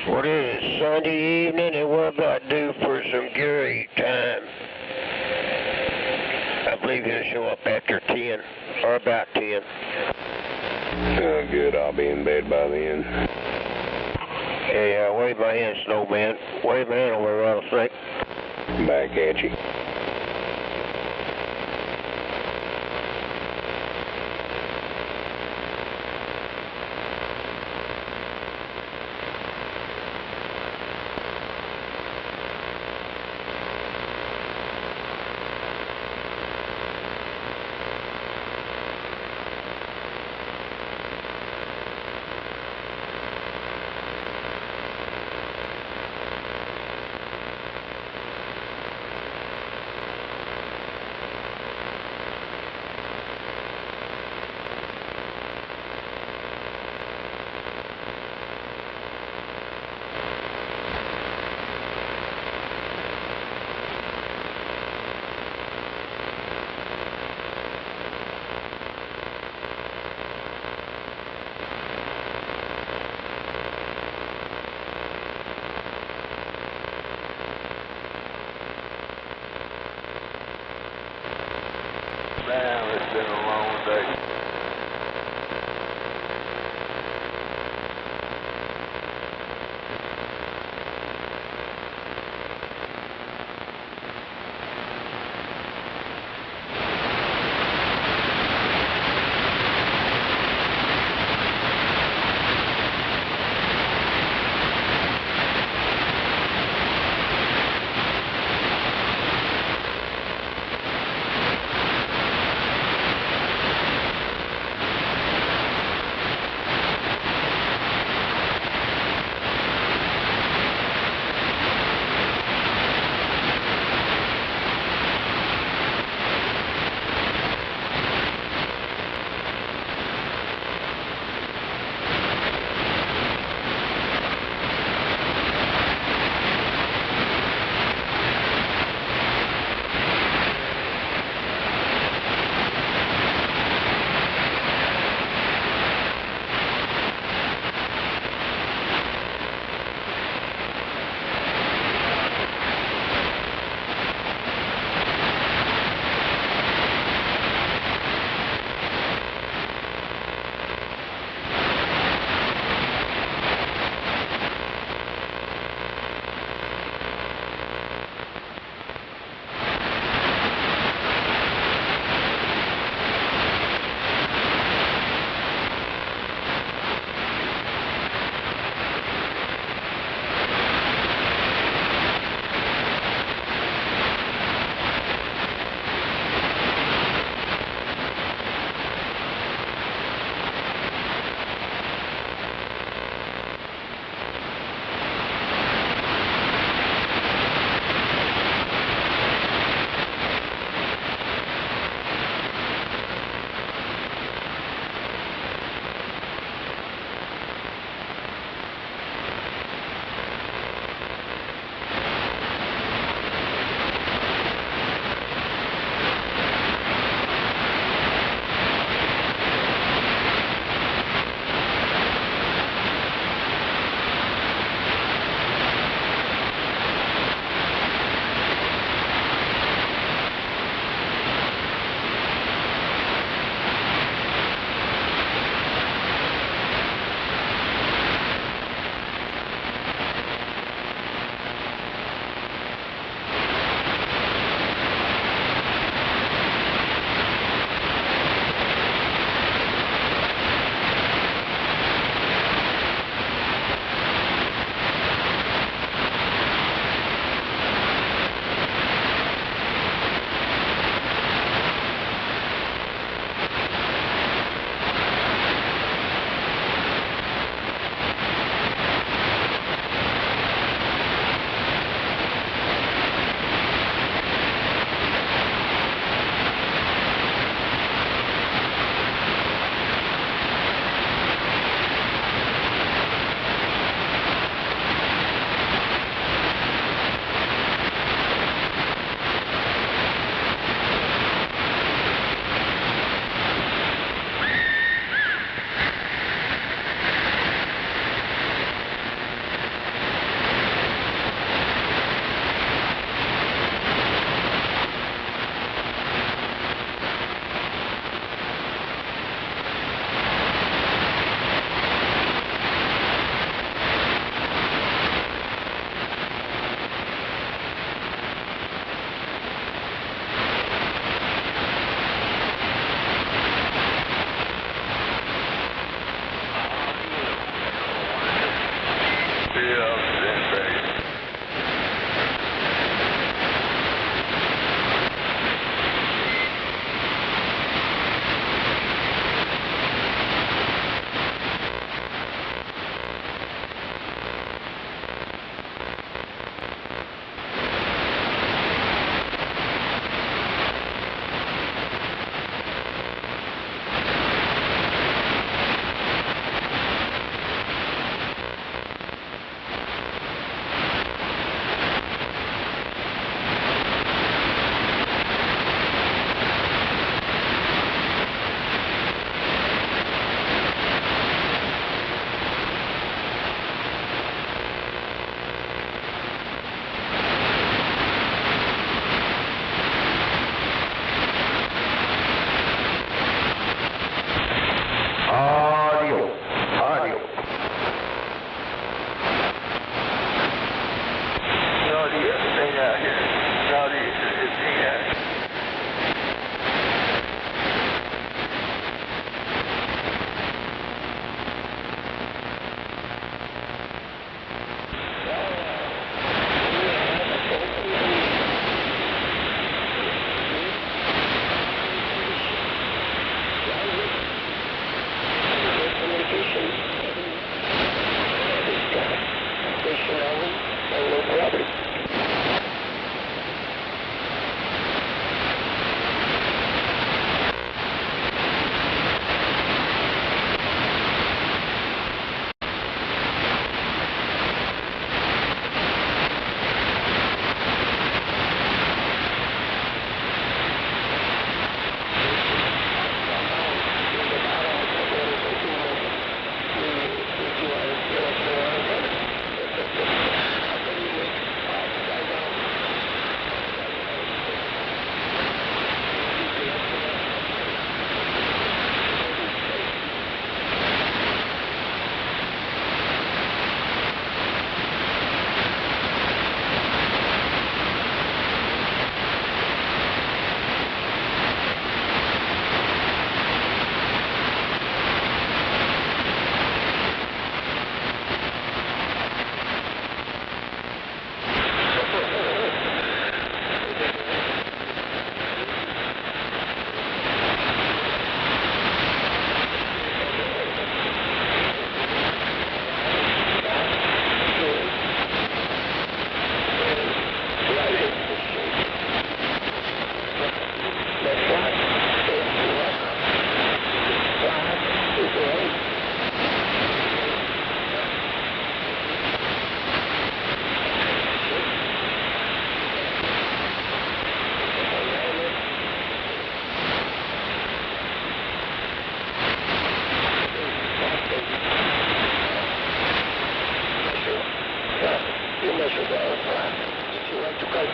What is it, Sunday evening, and what about due for some Gary time? I believe he'll show up after 10, or about 10. Oh, good. I'll be in bed by then. Hey, wave my hand, Snowman. Wave my hand over, Rattlesnake. Back at you.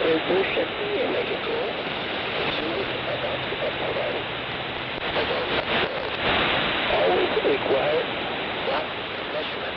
Very bullshit. You make it cool. Always require that measurement.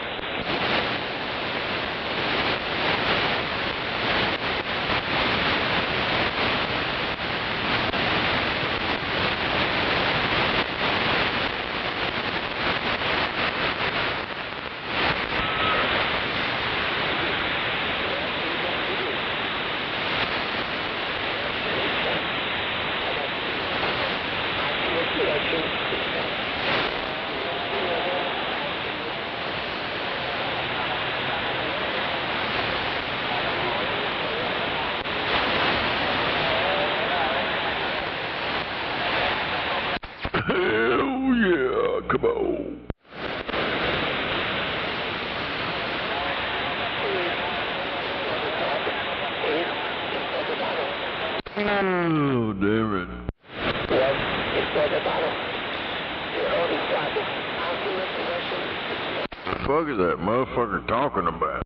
Hell yeah, come on. Oh, damn it. The fuck is that motherfucker talking about?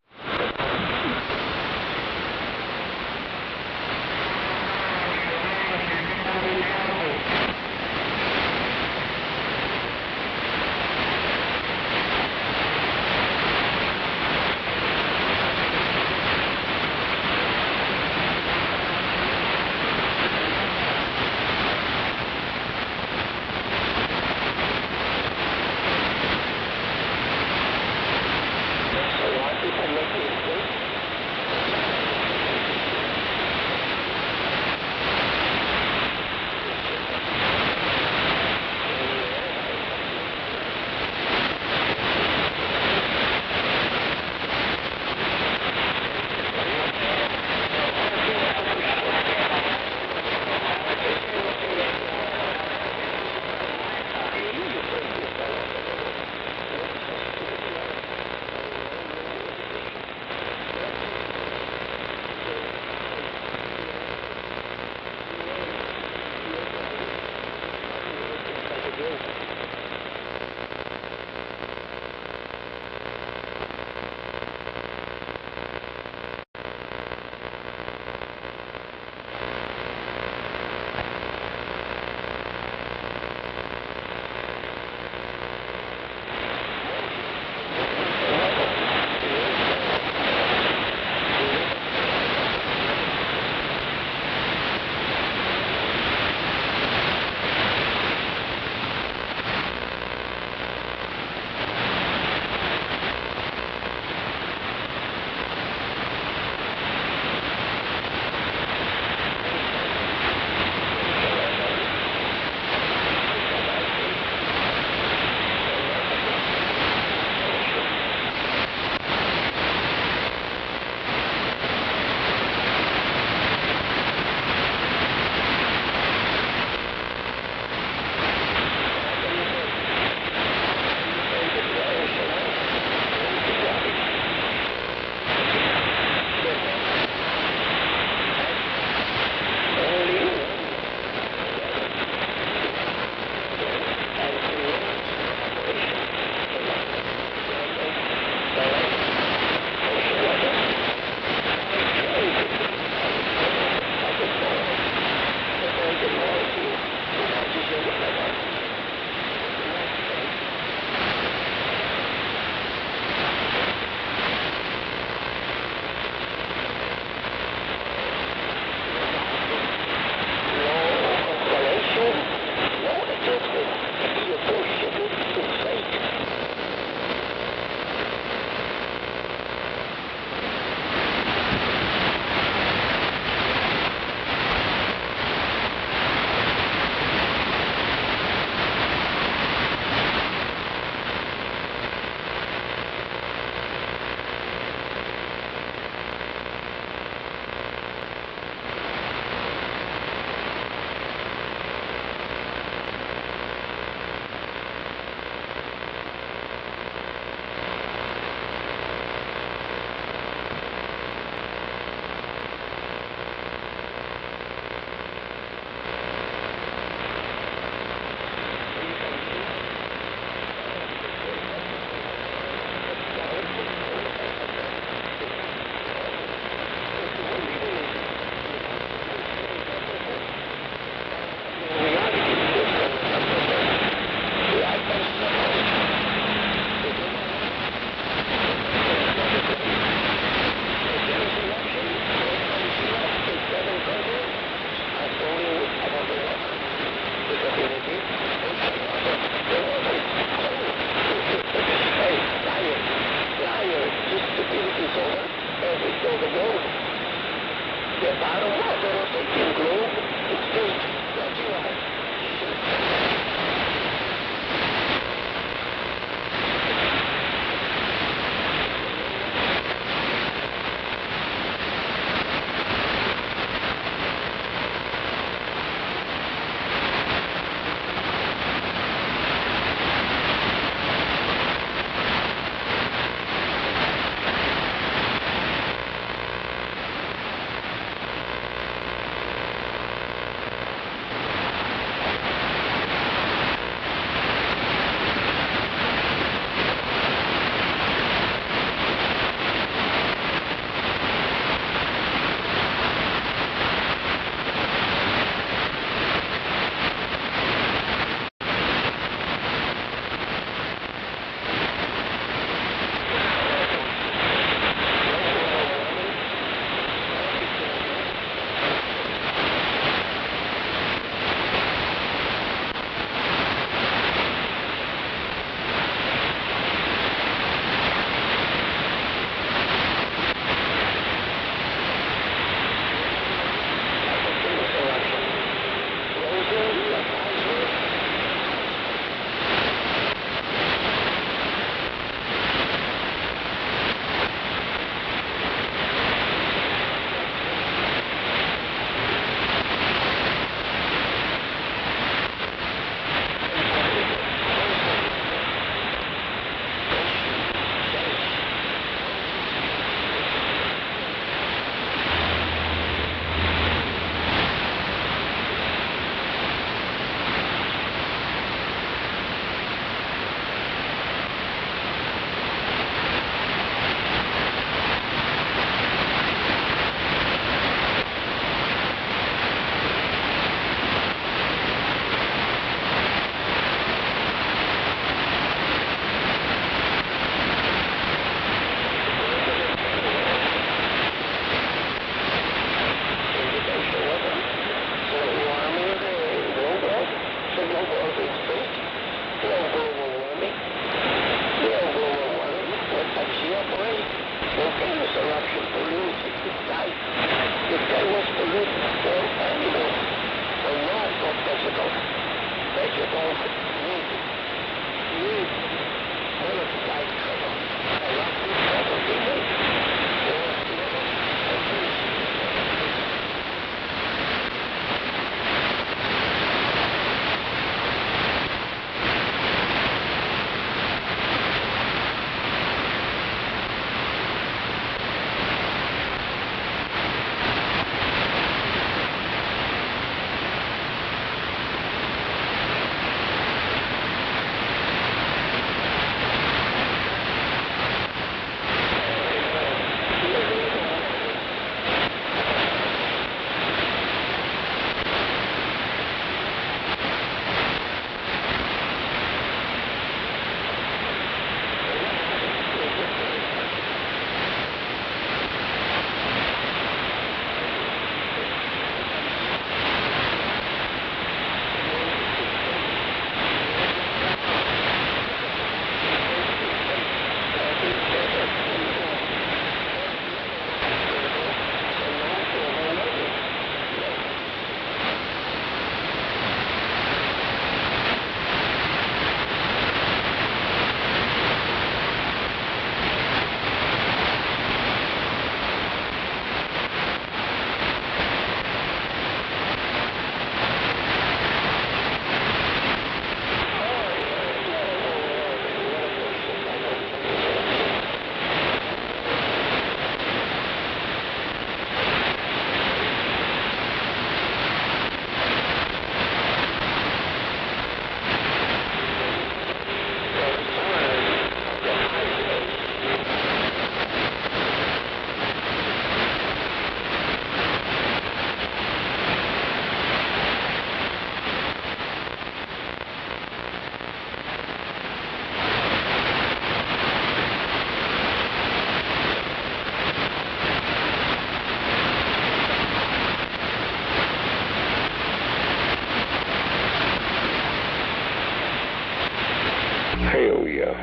So a lot of people make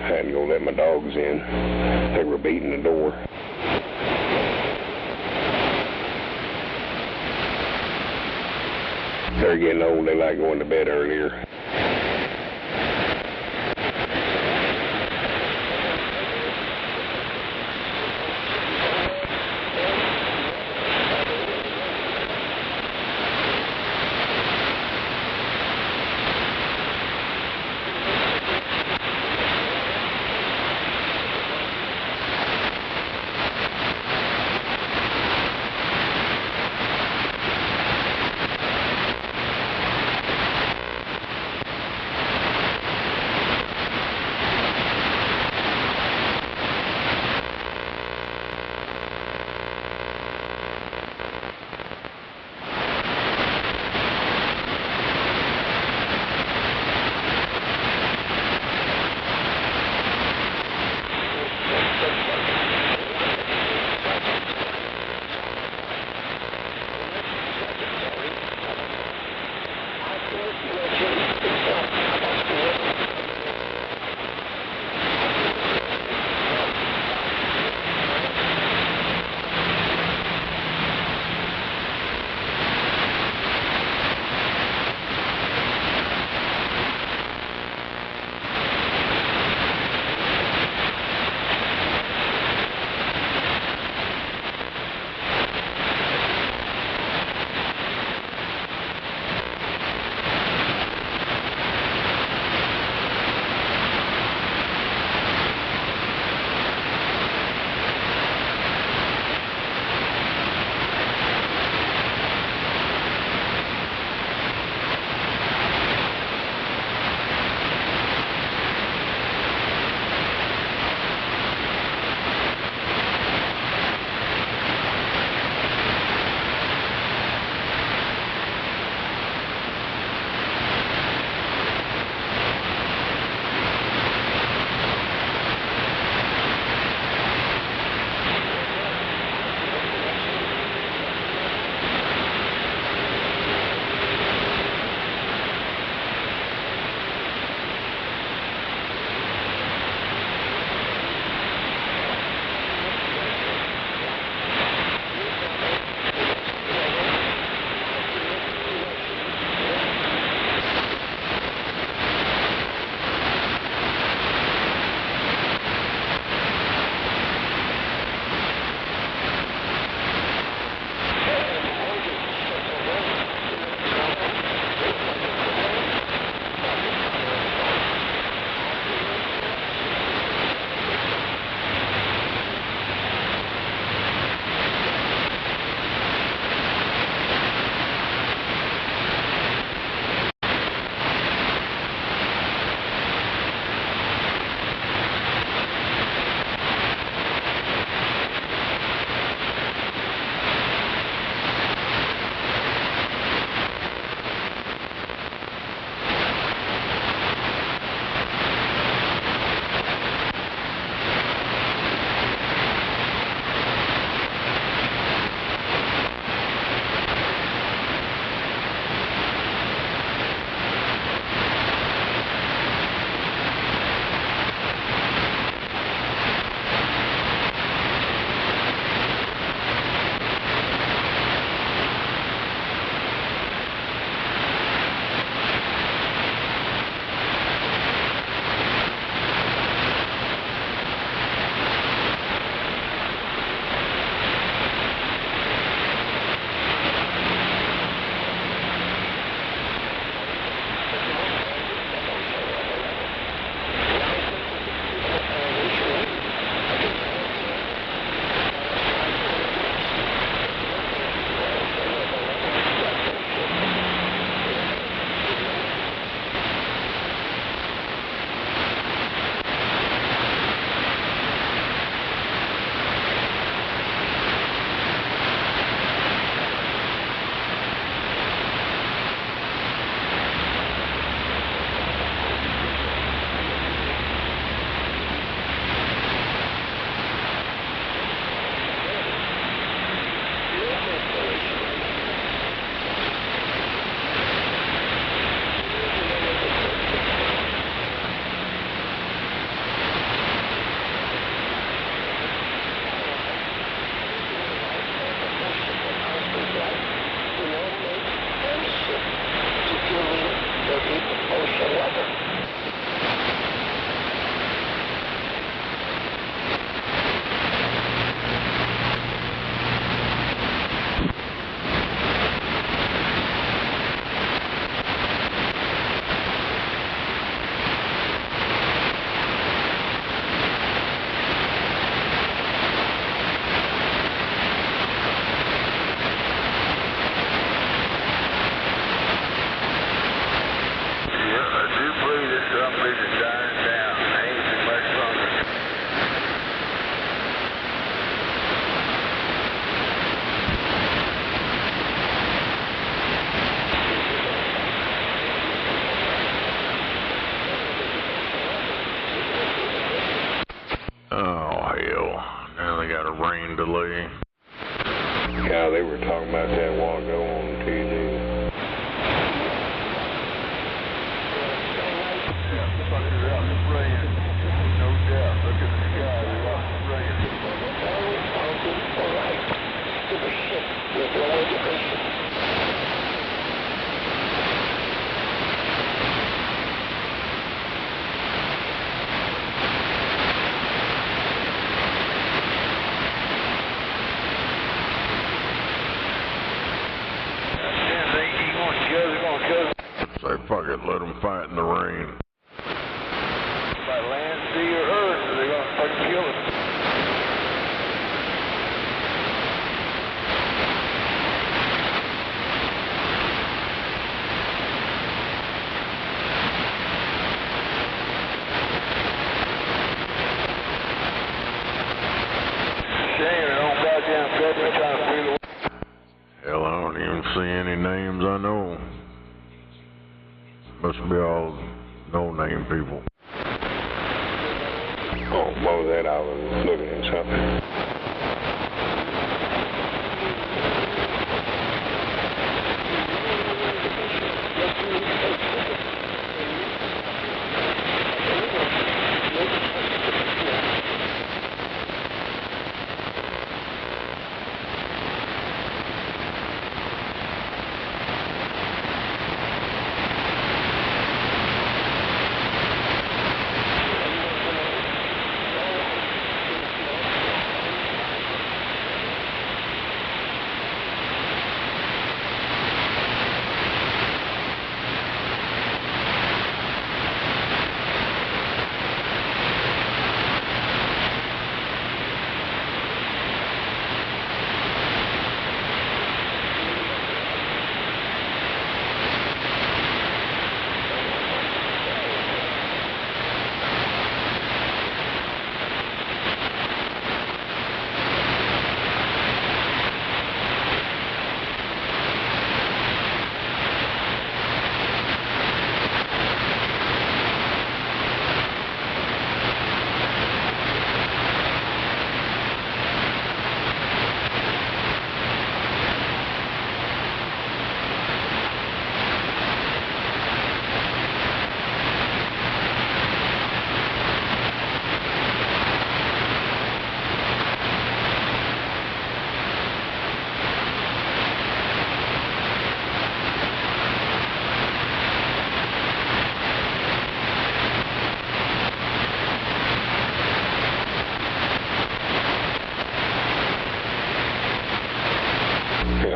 had to go let my dogs in. They were beating the door. They're getting old. They like going to bed earlier. Oh, hell. Now they got a rain delay. Yeah, they were talking about that a while ago on TV. Say, fuck it, let them fight in the rain. By land, sea, or earth, or they're gonna fucking kill us. Shame, they don't goddamn government trying to figure the way. Hell, I don't even see any names I know. Must be all no-name people. Oh, what was that? I was looking at something.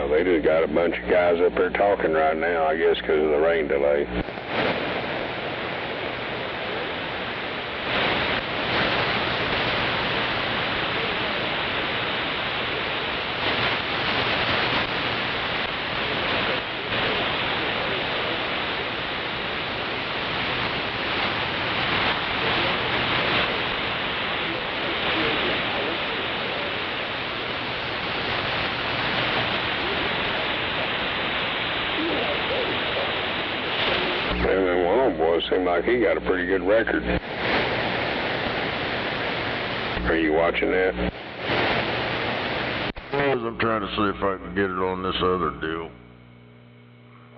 They just got a bunch of guys up there talking right now, I guess, because of the rain delay. And then one of them boys seemed like he got a pretty good record. Are you watching that? I'm trying to see if I can get it on this other deal.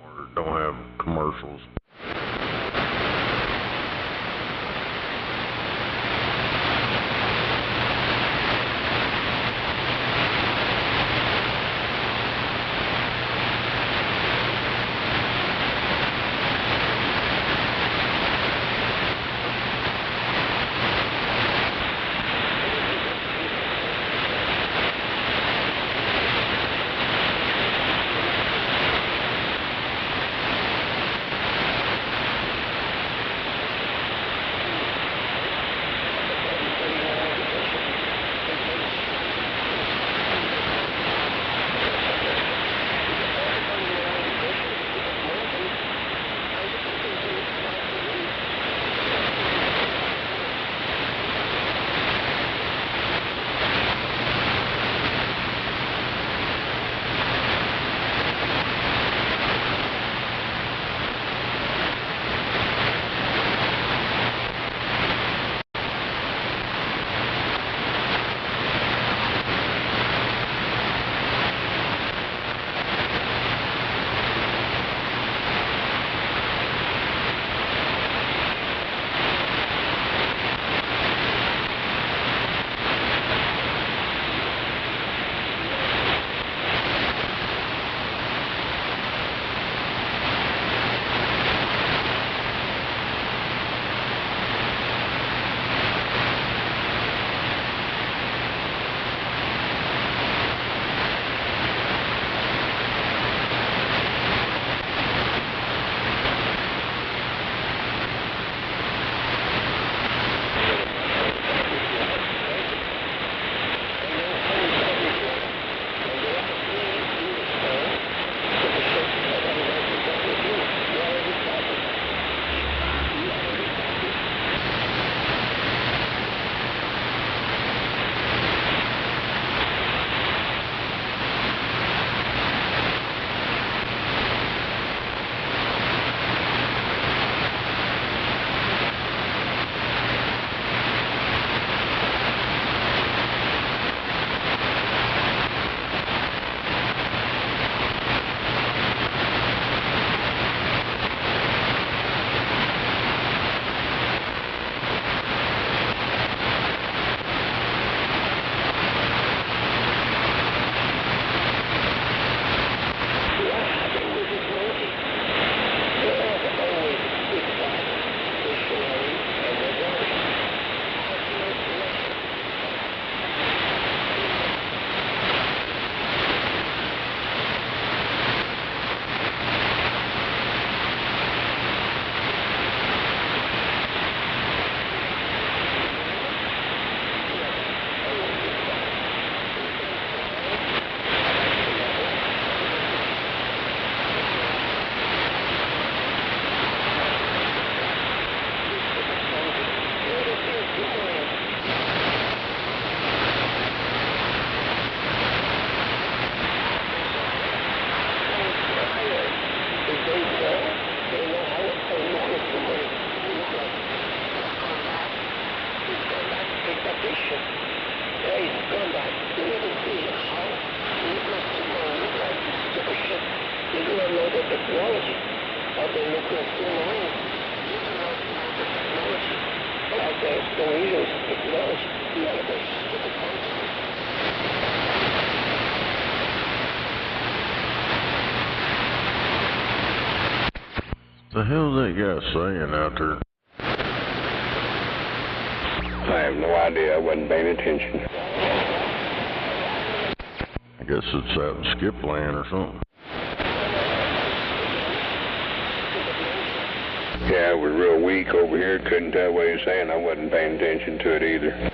Or don't have commercials. generation. They spend that limited how nuclear submarine ship. They do not know the technology of the nuclear submarine. They do not know the technology of the torpedoes technology. None of those stupid concepts. The hell's that guy saying out there? I have no idea. I wasn't paying attention. I guess it's out in Skip Land or something. Yeah, it was real weak over here. Couldn't tell what he was saying. I wasn't paying attention to it either.